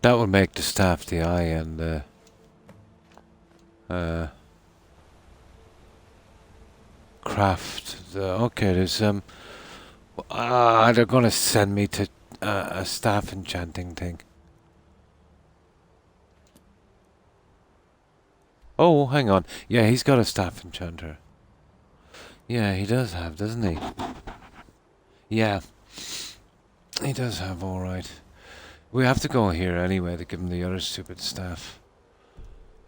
That would make the staff the eye and craft the okay, there's they're gonna send me to a staff enchanting thing. Oh, hang on. Yeah, he's got a staff enchanter. Yeah, he does have, doesn't he? Yeah. He does have, alright. We have to go here anyway to give him the other stupid staff.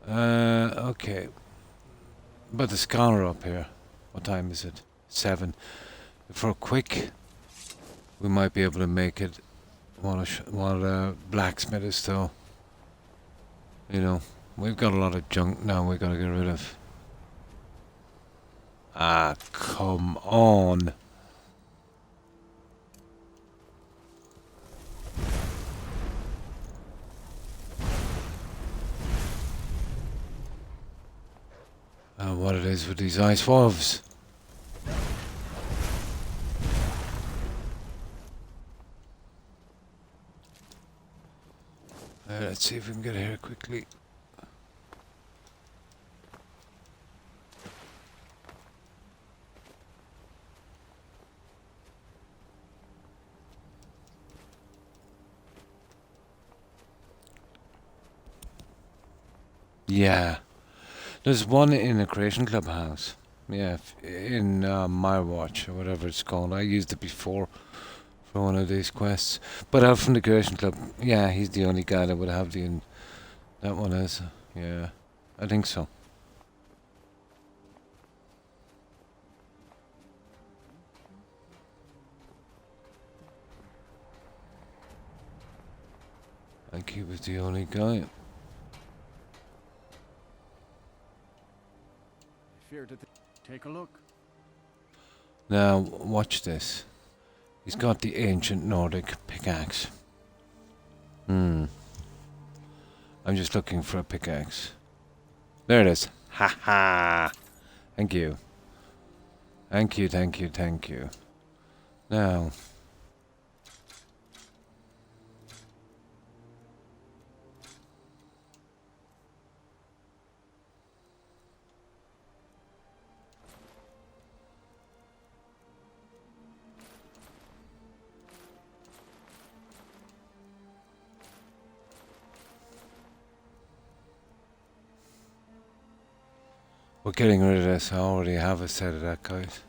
Okay. But the scholar up here. What time is it? 7. For a quick, we might be able to make it while blacksmith is still. You know, we've got a lot of junk now we gotta get rid of. Ah, come on. What it is with these ice wolves. Let's see if we can get here quickly. Yeah. There's one in the Creation Club house. Yeah, in My Watch or whatever it's called. I used it before for one of these quests. But out from the Creation Club, yeah, he's the only guy that would have that one is, Yeah, I think so. I think he was the only guy. Fear to take a look. Now, watch this. He's got the ancient Nordic pickaxe. I'm just looking for a pickaxe. There it is. Ha ha! Thank you. Thank you, thank you, thank you. Now. We're getting rid of this. I already have a set of that, guys.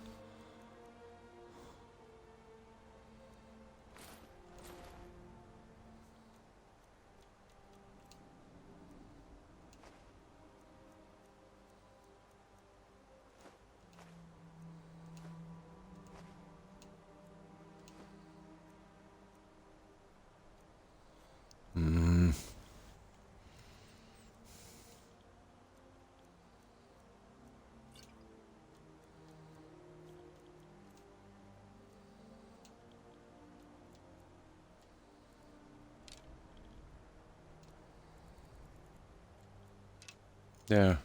There.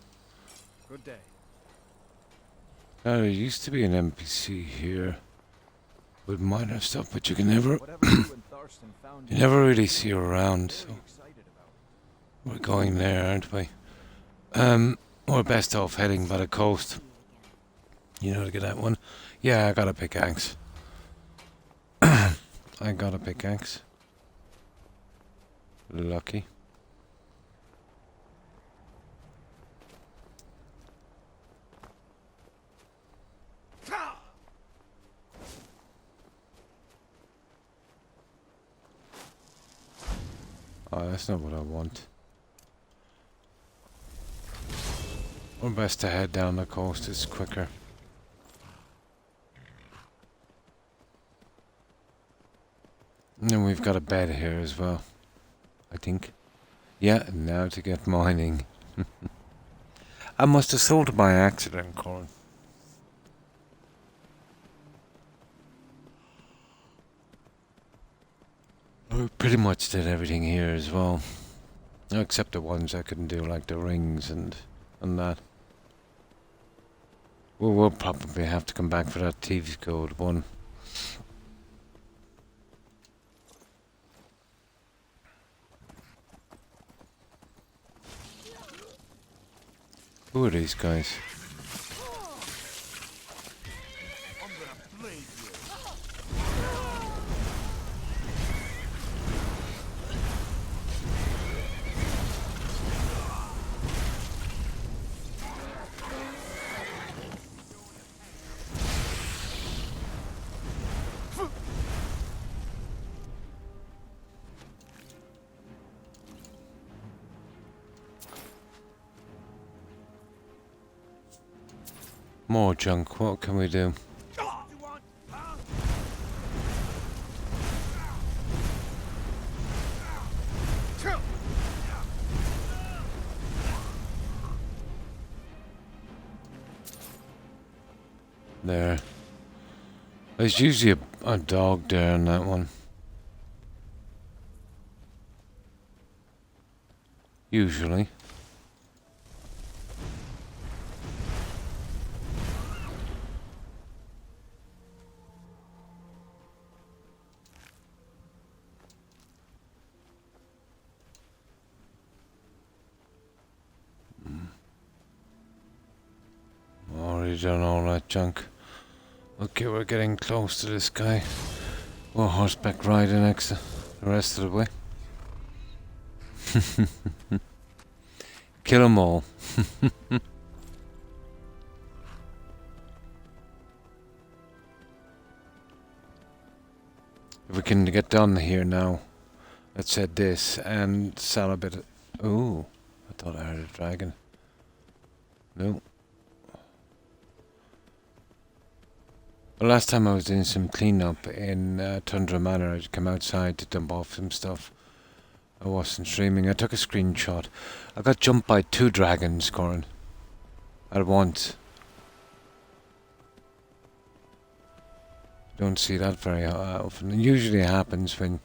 Good day. Now, there used to be an NPC here with minor stuff, but you can never, you never really see her around. So we're going there, aren't we? We're best off heading by the coast. You know to get that one. Yeah, I got a pickaxe. I got a pickaxe. Lucky. Oh, that's not what I want. We're best to head down the coast, it's quicker. And then we've got a bed here as well, I think. Yeah, now to get mining. I must have sold it by accident, Corin. We pretty much did everything here as well. Except the ones I couldn't do, like the rings and that. Well, we'll probably have to come back for that Thieves Code one. Who are these guys? More junk, what can we do? There. There's usually a dog there in that one. Usually. Already done all that junk. Okay, we're getting close to this guy. We're horseback riding next the rest of the way. Kill them all. If we can get done here now, let's head this and sell a bit of... Ooh, I thought I heard a dragon. No. The last time I was doing some cleanup in Tundra Manor, I'd come outside to dump off some stuff. I wasn't streaming. I took a screenshot. I got jumped by 2 dragons, Corin. At once. Don't see that very often. It usually happens when,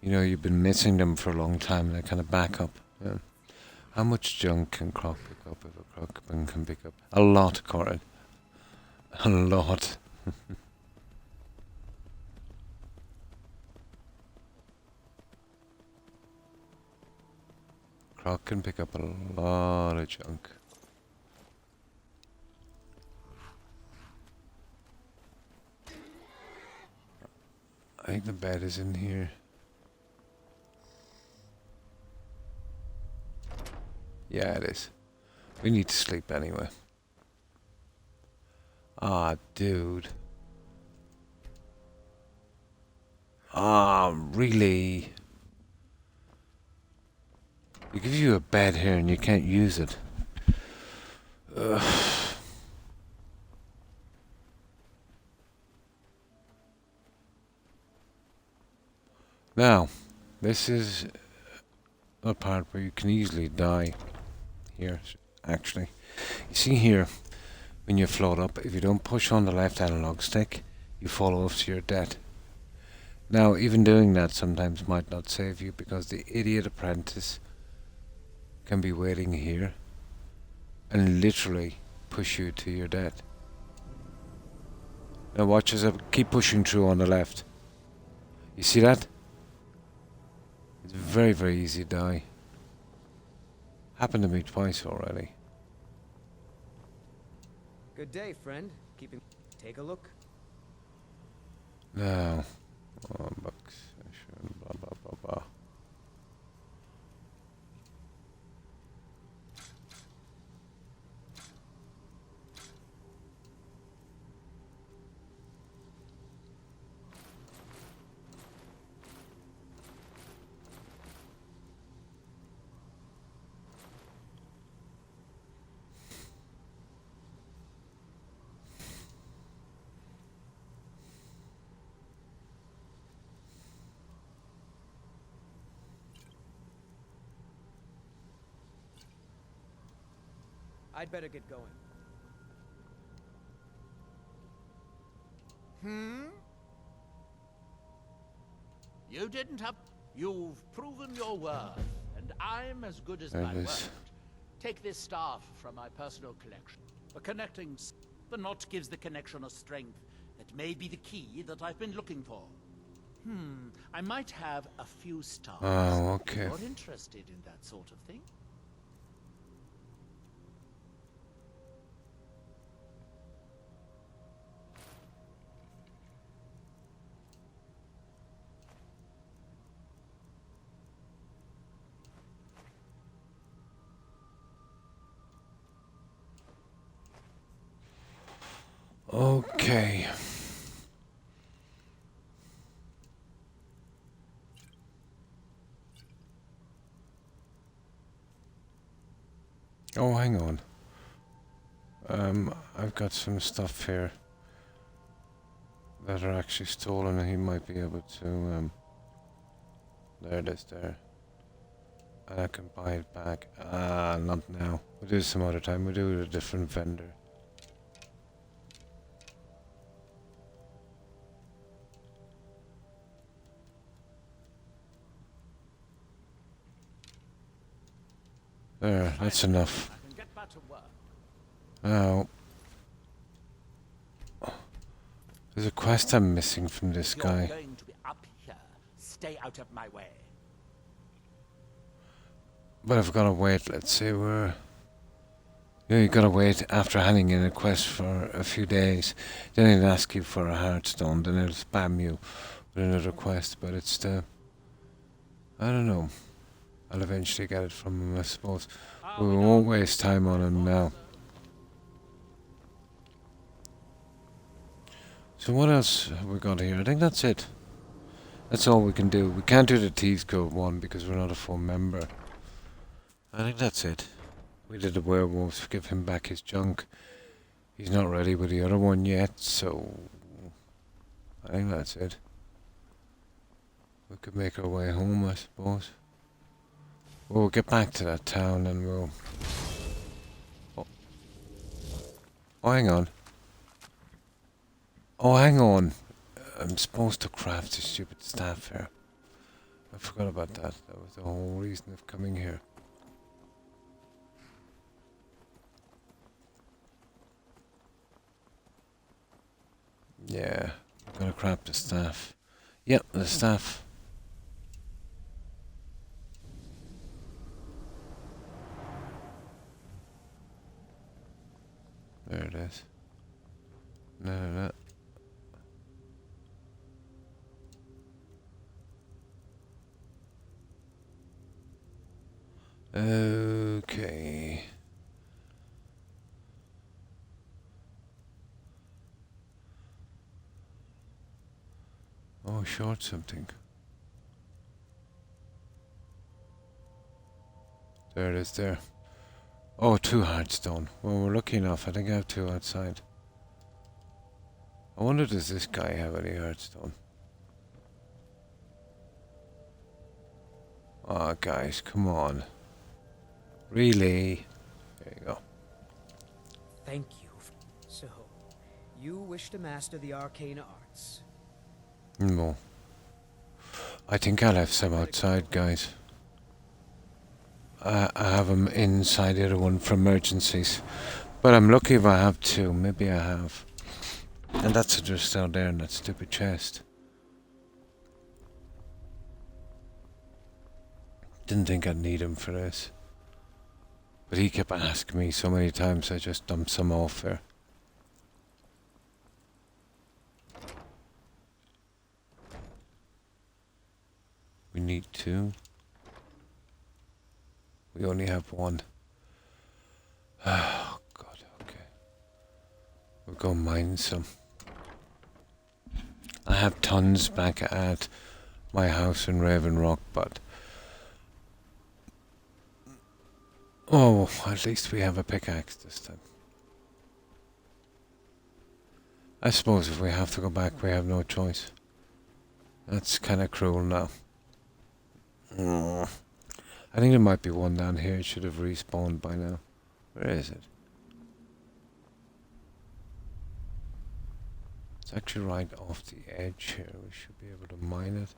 you know, you've been missing them for a long time and they kind of back up. Yeah. How much junk can Croc pick up if a Croc can pick up? A lot, Corin. A lot. Croc can pick up a lot of junk. I think the bed is in here. Yeah, it is. We need to sleep anyway. Ah, dude. Ah, really? They give you a bed here and you can't use it. Ugh. Now, this is a part where you can easily die. Here, actually. You see here, when you float up, if you don't push on the left analog stick, you fall off to your death. Now, even doing that sometimes might not save you because the idiot apprentice can be waiting here and literally push you to your death. Now watch as I keep pushing through on the left. You see that? It's very, very easy to die. Happened to me twice already. Good day, friend. Take a look. Now, bucks, blah blah blah blah. I'd better get going. You didn't have... You've proven your worth, and I'm as good as There my it is. word. Take this staff from my personal collection. A connecting... The knot gives the connection a strength that may be the key that I've been looking for. I might have a few stars. Oh, okay. If you're interested in that sort of thing? Okay. Oh, hang on. I've got some stuff here that are actually stolen, and he might be able to, there it is there. And I can buy it back. Not now. We'll do it some other time. We'll do it with a different vendor. There, that's enough. I can get back to work. Now, there's a quest I'm missing from this If guy. you're going to be up here, stay out of my way. But I've gotta wait, let's see where... Yeah, you gotta wait after handing in a quest for a few days. Then it'll ask you for a heartstone, then it'll spam you with another quest, but it's the... I don't know. I'll eventually get it from him, I suppose. We won't waste time on him now. So what else have we got here? I think that's it. That's all we can do. We can't do the Thieves Code one because we're not a full member. I think that's it. We did the werewolves, give him back his junk. He's not ready with the other one yet, so I think that's it. We could make our way home, I suppose. We'll get back to that town and we'll... Oh, hang on. Oh, hang on. I'm supposed to craft this stupid staff here. I forgot about that. That was the whole reason of coming here. Yeah, I'm gonna craft the staff. Yep, the staff. There it is. No. Okay. Oh, short something. There it is there. Oh, 2 hardstone. Well, we're lucky enough. I think I have 2 outside. I wonder, does this guy have any hardstone? Oh, guys, come on. Really? There you go. Thank you. So, you wish to master the arcane arts? No. I think I'll have some outside, guys. I have them inside the other one for emergencies. But I'm lucky if I have 2. Maybe I have. And that's just down there in that stupid chest. Didn't think I'd need him for this. But he kept asking me so many times, I just dumped some off there. We need 2. We only have 1. Oh, God, okay. We'll go mine some. I have tons back at my house in Raven Rock, but... Oh, at least we have a pickaxe this time. I suppose if we have to go back, we have no choice. That's kind of cruel now. I think there might be one down here. It should have respawned by now. Where is it? It's actually right off the edge here. We should be able to mine it.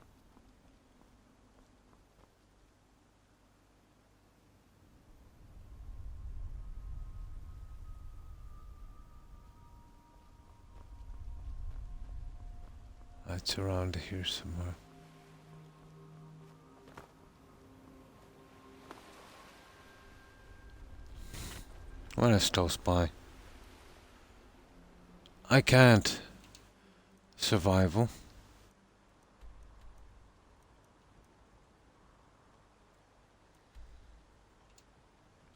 It's around here somewhere. Well, it's close by. I can't. Survival.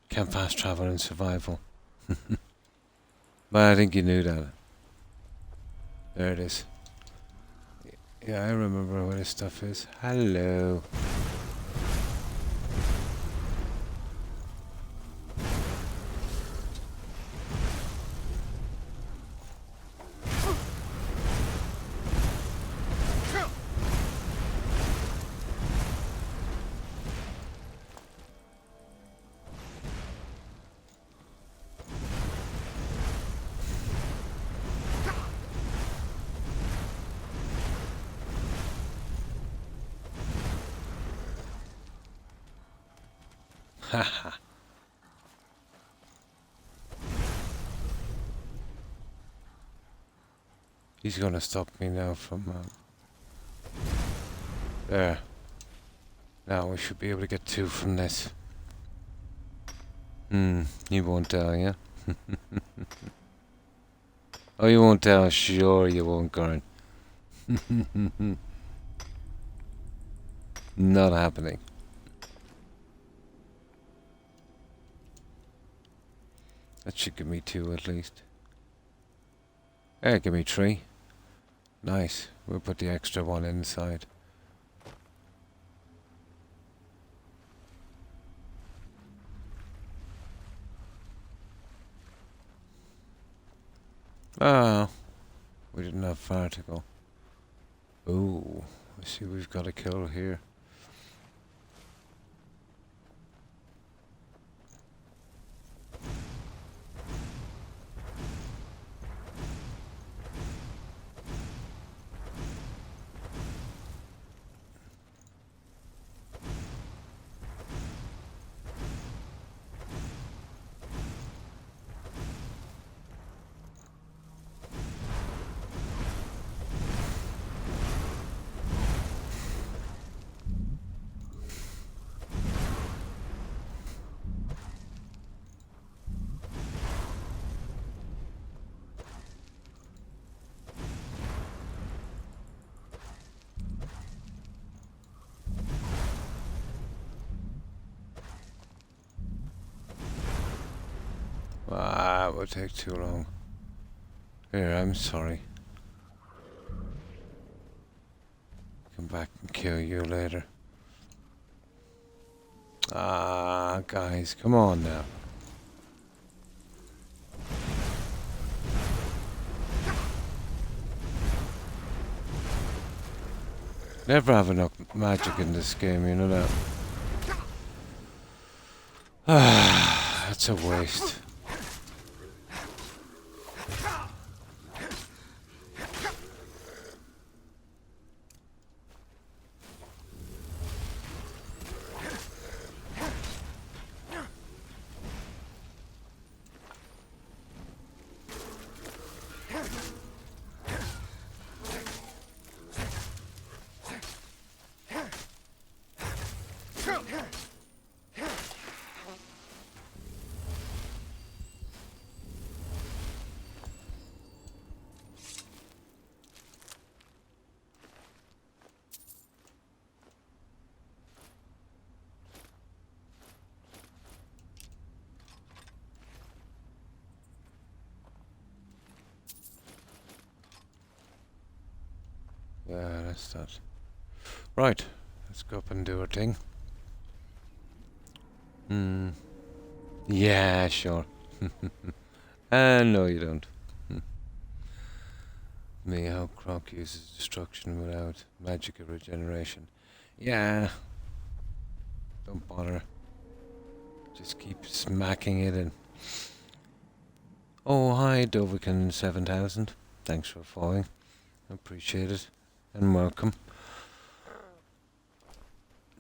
Can't fast travel in survival. But I think you knew that. There it is. Yeah, I remember where this stuff is. Hello. Haha. He's gonna stop me now from there. Now we should be able to get 2 from this. You won't tell, yeah? Oh, you won't tell? Sure you won't, Garn. Not happening. That should give me 2 at least. Give me 3. Nice. We'll put the extra 1 inside. Ah, we didn't have far to go. Ooh, I see we've got a kill here. Ah, it would take too long. Here, I'm sorry. Come back and kill you later. Ah, guys, come on now. Never have enough magic in this game, you know that. Ah, that's a waste. Yeah, that's that. Right, let's go up and do our thing. Yeah, sure. No, you don't. Me, how Croc uses destruction without magic or regeneration. Yeah. Don't bother. Just keep smacking it in. Oh, hi, Dovican 7000. Thanks for following. Appreciate it. And welcome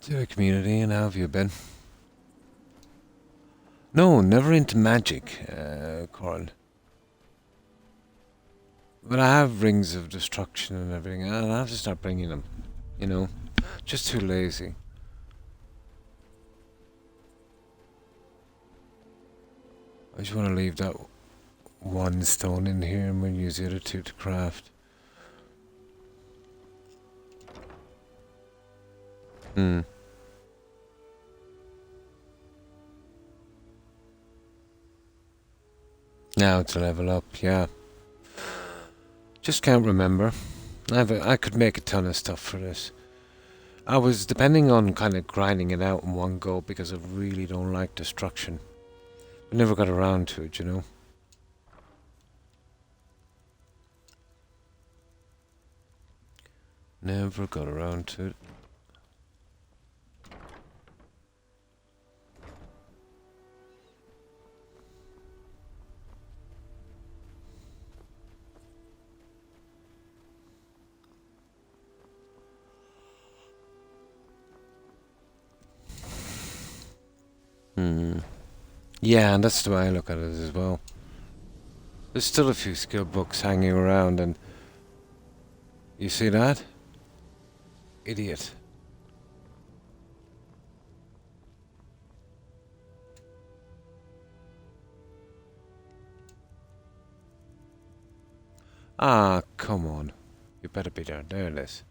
to the community. And how have you been? No, never into magic, Coral. But I have rings of destruction and everything. I'll have to start bringing them. You know, just too lazy. I just want to leave that one stone in here and we'll use the other two to craft. Now to level up, yeah. Just can't remember. I could make a ton of stuff for this. I was depending on kind of grinding it out in one go because I really don't like destruction. I never got around to it, you know. Never got around to it. Yeah, and that's the way I look at it as well. There's still a few skill books hanging around and... You see that? Idiot. Ah, come on. You better be there. There it is.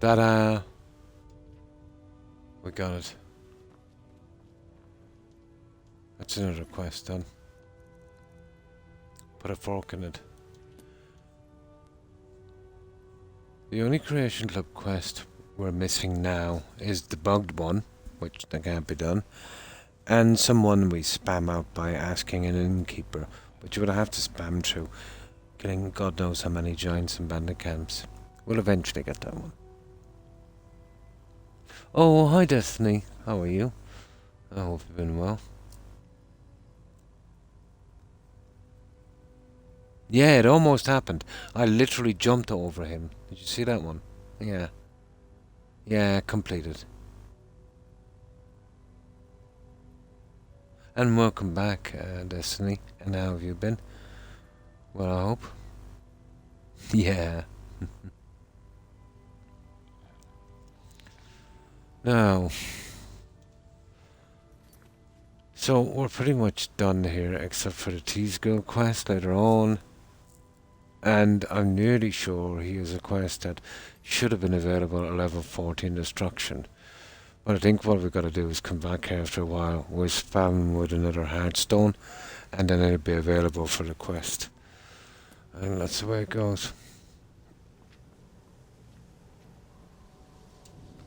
Ta-da! We got it. That's another quest done. Put a fork in it. The only Creation Club quest we're missing now is the bugged one, which that can't be done, And someone we spam out by asking an innkeeper, but you would have to spam through killing God knows how many giants and bandit camps. We'll eventually get that one. Oh, hi Destiny. How are you? I hope you've been well. Yeah, it almost happened. I literally jumped over him. Did you see that one? Yeah. Yeah, completed. And welcome back, Destiny. And how have you been? Well, I hope. Yeah. Now. So, we're pretty much done here, except for the T-Skill quest later on. And I'm nearly sure he has a quest that should have been available at level 14 Destruction. But I think what we've got to do is come back here after a while. We'll spam with another Heartstone, and then it'll be available for the quest. And that's the way it goes.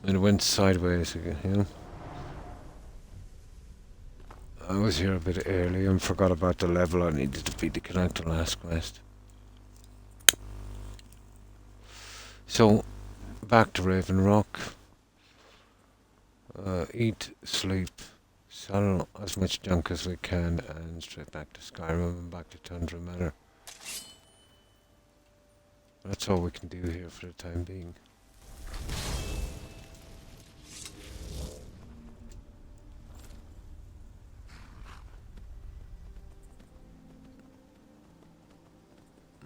And it went sideways again, you know. I was here a bit early and forgot about the level I needed to beat to connect the last quest. So, back to Raven Rock. Eat, sleep, sell as much junk as we can, and straight back to Skyrim and back to Tundra Manor. That's all we can do here for the time being.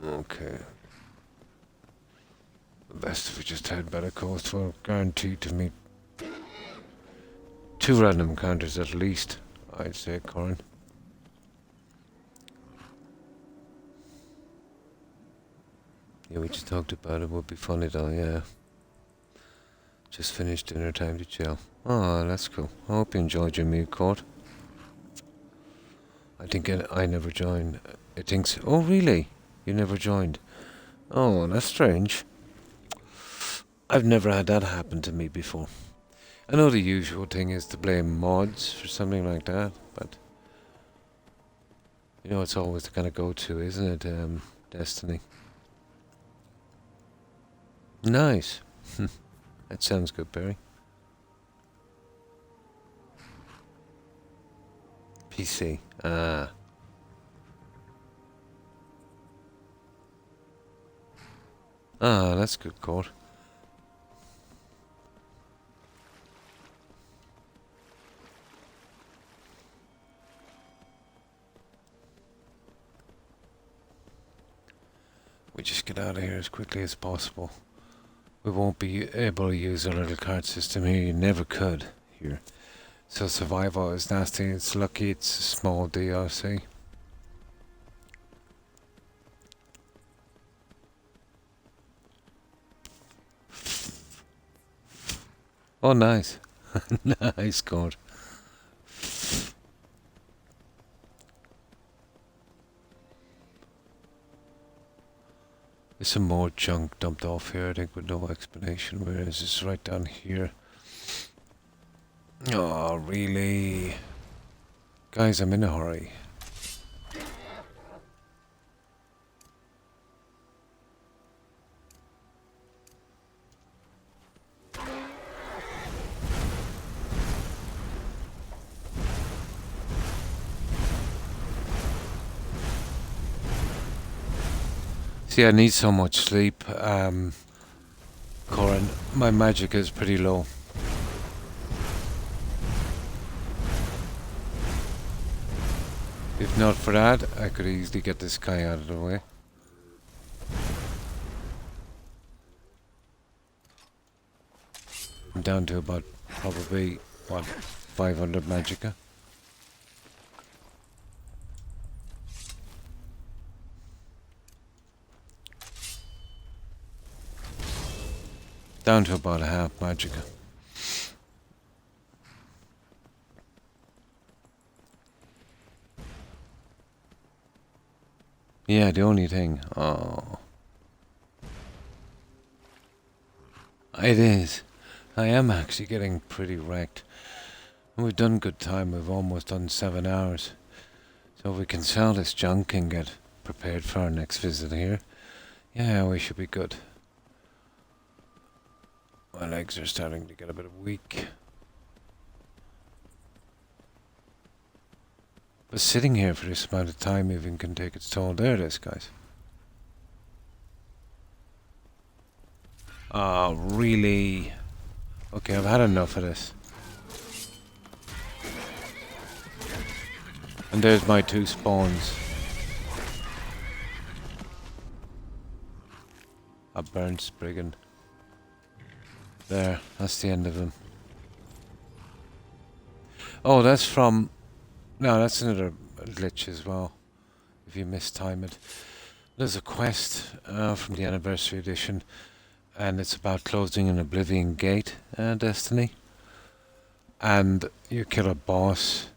Okay. Best if we just head by the coast. We're guaranteed to meet 2 random encounters at least, I'd say, Corin. Yeah, we just talked about it. Would be funny though, yeah. Just finished dinner time to chill. Oh, that's cool. I hope you enjoyed your meal court. I think I never joined. It thinks. Oh, really? You never joined? Oh, that's strange. I've never had that happen to me before. I know the usual thing is to blame mods for something like that, but you know it's always the kind of go-to, isn't it? Destiny. Nice. That sounds good, Barry. PC. Ah. Ah, that's good, Court. We just get out of here as quickly as possible. We won't be able to use our little card system here. You never could here. So survival is nasty. It's lucky it's a small DLC. Oh, nice. Nice, God. There's some more junk dumped off here, I think, with no explanation. Where is this? Right down here. Oh, really? Guys, I'm in a hurry. See, I need so much sleep, Corin. My magic is pretty low. If not for that, I could easily get this guy out of the way. I'm down to about, probably, what, 500 magicka? Down to about a half magicka. Yeah, the only thing. Oh. It is. I am actually getting pretty wrecked. And we've done good time. We've almost done 7 hours. So if we can sell this junk and get prepared for our next visit here, yeah, we should be good. My legs are starting to get a bit weak. But sitting here for this amount of time even can take its toll. There it is, guys. Oh, really? Okay, I've had enough of this. And there's my 2 spawns. A burnt Spriggan. There, that's the end of them. Oh, that's from... No, that's another glitch as well. If you mistime it. There's a quest from the Anniversary Edition. And it's about closing an Oblivion Gate destiny. And you kill a boss.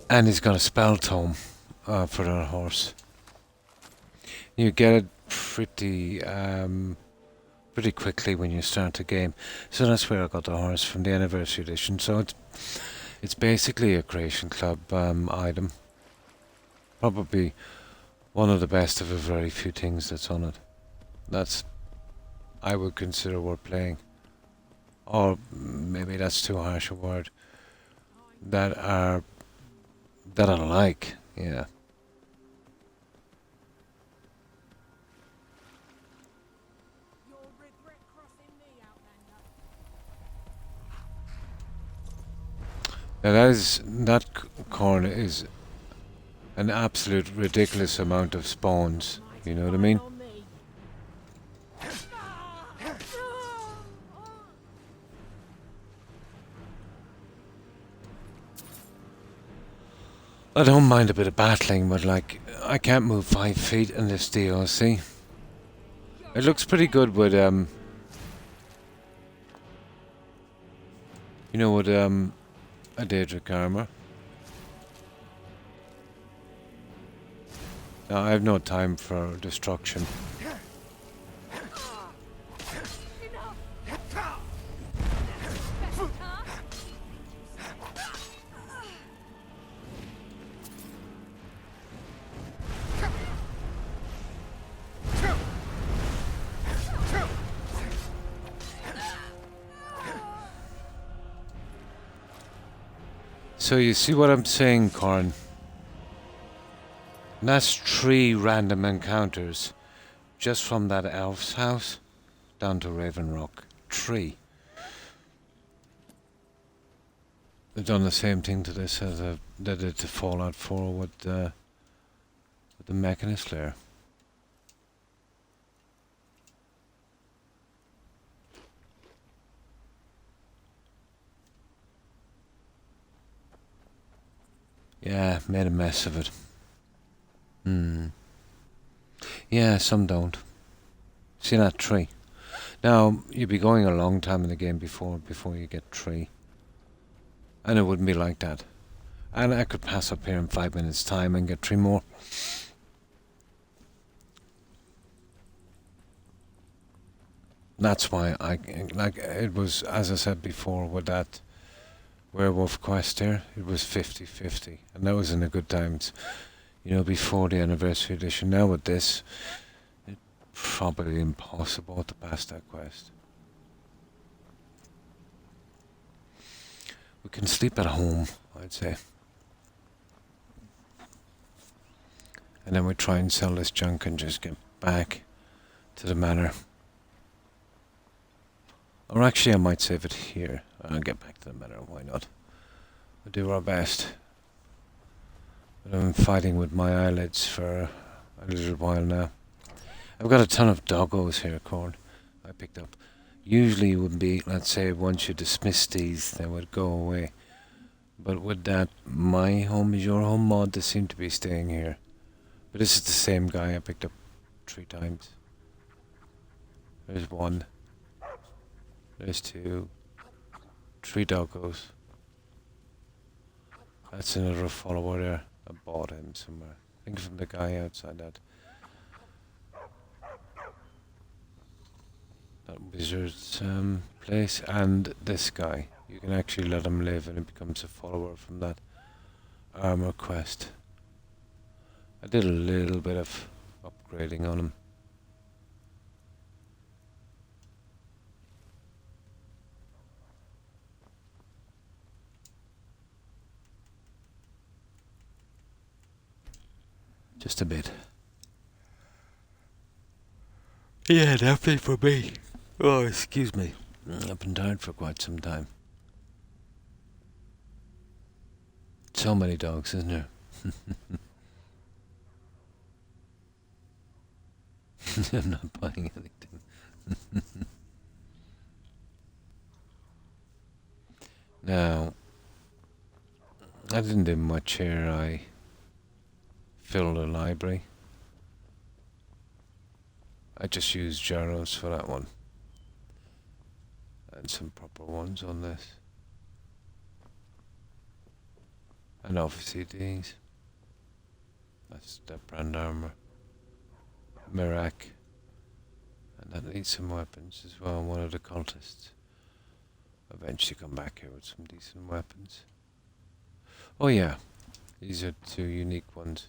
And he's got a spell tome for that horse. You get it pretty quickly when you start the game. So that's where I got the horse from the Anniversary Edition. So it's basically a Creation Club item. Probably one of the best of a very few things that's on it. That's, I would consider worth playing. Or maybe that's too harsh a word. That I like, yeah. Now that corner is an absolute ridiculous amount of spawns. You know what I mean? I don't mind a bit of battling, but like, I can't move 5 feet in this DLC. It looks pretty good with, you know, with, a Daedric armor. Now, I have no time for destruction. So you see what I'm saying, Corn? And that's 3 random encounters just from that elf's house down to Raven Rock. 3. They've done the same thing to this as they did to Fallout 4 with the Mechanist Lair. Yeah, made a mess of it. Yeah, some don't. See that tree? Now, you'd be going a long time in the game before you get tree. And it wouldn't be like that. And I could pass up here in 5 minutes time and get 3 more. That's why like, it was, as I said before, with that werewolf quest there, it was 50-50, and that was in the good times, you know, before the Anniversary Edition. Now with this, it's probably impossible to pass that quest. We can sleep at home, I'd say, and then we try and sell this junk and just get back to the manor. Or actually I might save it here. I'll get back to the manor, why not? We'll do our best. But I'm fighting with my eyelids for a little while now. I've got a ton of doggos here, Corn, I picked up. Usually it would be, let's say, once you dismiss these, they would go away. But with that my home is your home mod, they seem to be staying here. But this is the same guy I picked up 3 times. There's 1. There's 2. 3 doggos. That's another follower there. I bought him somewhere. think from the guy outside that wizard's place, and this guy. You can actually let him live and he becomes a follower from that armor quest. I did a little bit of upgrading on him. Just a bit. Yeah, definitely for me. Oh, excuse me. I've been tired for quite some time. So many dogs, isn't there? I'm not buying anything. Now, I didn't do much here. I filled a library. I just used gyros for that one. And some proper ones on this. And obviously these. That's the brand armor. Mirak. And that needs some weapons as well. One of the cultists. Eventually come back here with some decent weapons. Oh yeah. These are two unique ones.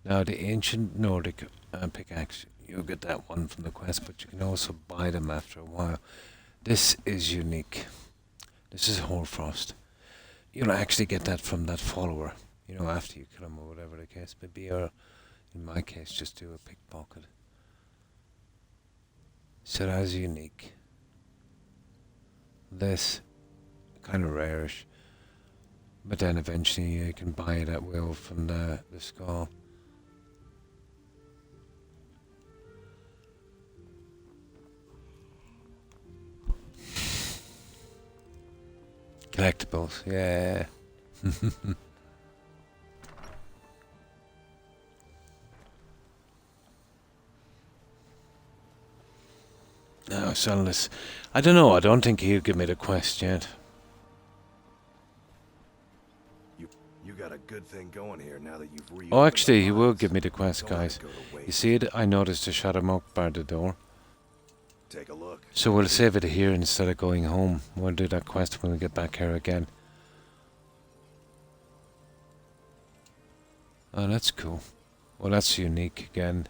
Now the ancient Nordic pickaxe. You'll get that one from the quest, but you can also buy them after a while. This is unique. This is Hoarfrost. You'll actually get that from that follower, you know, after you kill him or whatever the case may be, or in my case, just do a pickpocket. So that's unique. This, kind of rarish, but then eventually you can buy it at will from the skull. Collectibles, yeah. No, Sunless. I don't know, I don't think he'll give me the quest yet. You got a good thing going here now that you've Oh, actually, he will give me the quest, guys. You see it? I noticed a shadow mark by the door. Take a look. So we'll save it here instead of going home. We'll do that quest when we get back here again. Oh, that's cool. Well, that's unique again.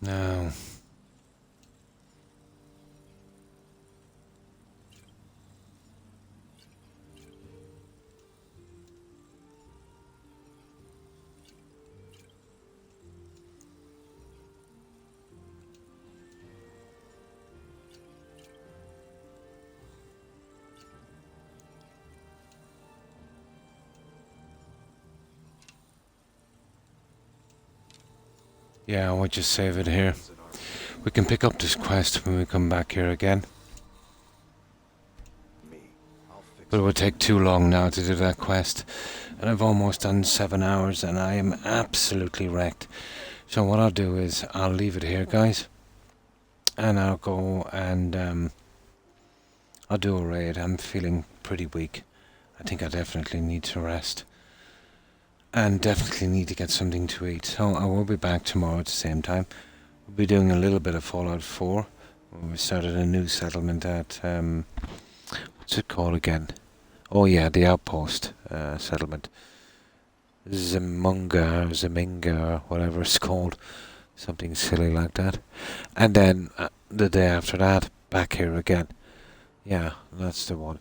No. Yeah, I will just save it here. We can pick up this quest when we come back here again. But it would take too long now to do that quest. And I've almost done 7 hours and I am absolutely wrecked. So what I'll do is I'll leave it here, guys. And I'll go and I'll do a raid. I'm feeling pretty weak. I think I definitely need to rest. And definitely need to get something to eat. So I will be back tomorrow at the same time. We'll be doing a little bit of Fallout 4. We started a new settlement at, what's it called again? Oh yeah, the Outpost settlement. Zaminga, or whatever it's called. Something silly like that. And then the day after that, back here again. Yeah, that's the one.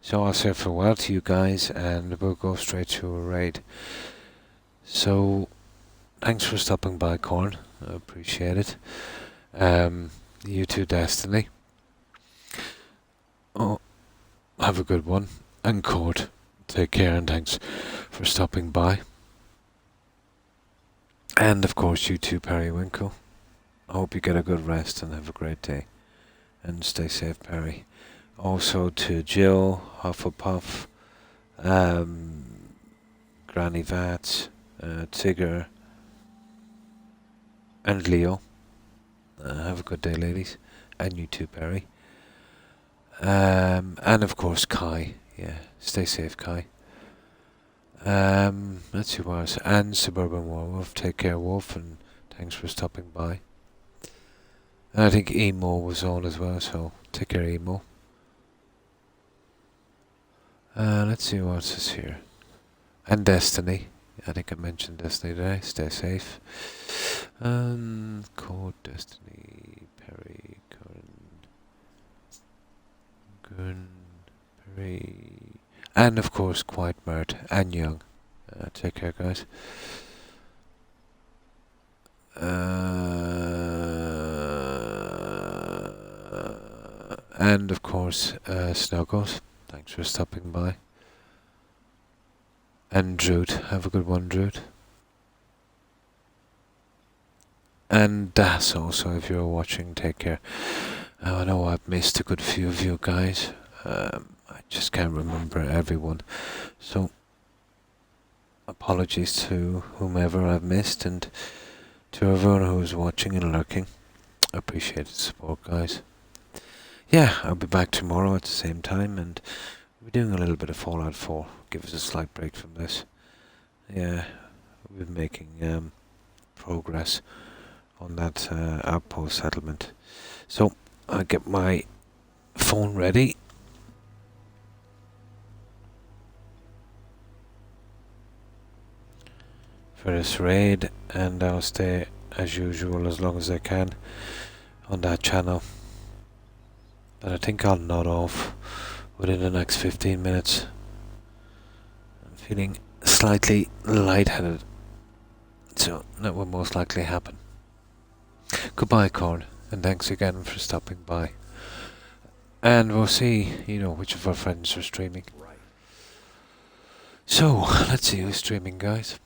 So I'll say farewell to you guys, and we'll go straight to a raid. So, thanks for stopping by, Corn. I appreciate it. You too, Destiny. Oh, have a good one. And Cord, take care and thanks for stopping by. And of course, you too, Periwinkle. I hope you get a good rest and have a great day. And stay safe, Perry. Also to Jill, Hufflepuff, Granny Vats, Tigger, and Leo. Have a good day, ladies. And you too, Perry. And of course, Kai. Yeah, stay safe, Kai. Let's see what else. And Suburban Werewolf. Take care, Wolf, and thanks for stopping by. And I think Emo was on as well, so take care, Emo. Let's see what else is here. And Destiny. I think I mentioned Destiny today. Stay safe. Code Destiny. Perry. Gun. Perry. And of course, Quiet Mert and Young. Take care, guys. And of course, Snuggles. Thanks for stopping by. And Druid. Have a good one, Druid. And Das also, if you're watching, take care. I know I've missed a good few of you guys. I just can't remember everyone. So, apologies to whomever I've missed and to everyone who's watching and lurking. I appreciate the support, guys. Yeah, I'll be back tomorrow at the same time, and we're doing a little bit of Fallout 4. Give us a slight break from this. Yeah, we've been making progress on that outpost settlement. So, I'll get my phone ready. For this raid, and I'll stay as usual as long as I can on that channel. But I think I'll nod off within the next 15 minutes. I'm feeling slightly lightheaded, so that will most likely happen. Goodbye, Corn, and thanks again for stopping by. And we'll see, which of our friends are streaming. So, let's see who's streaming, guys.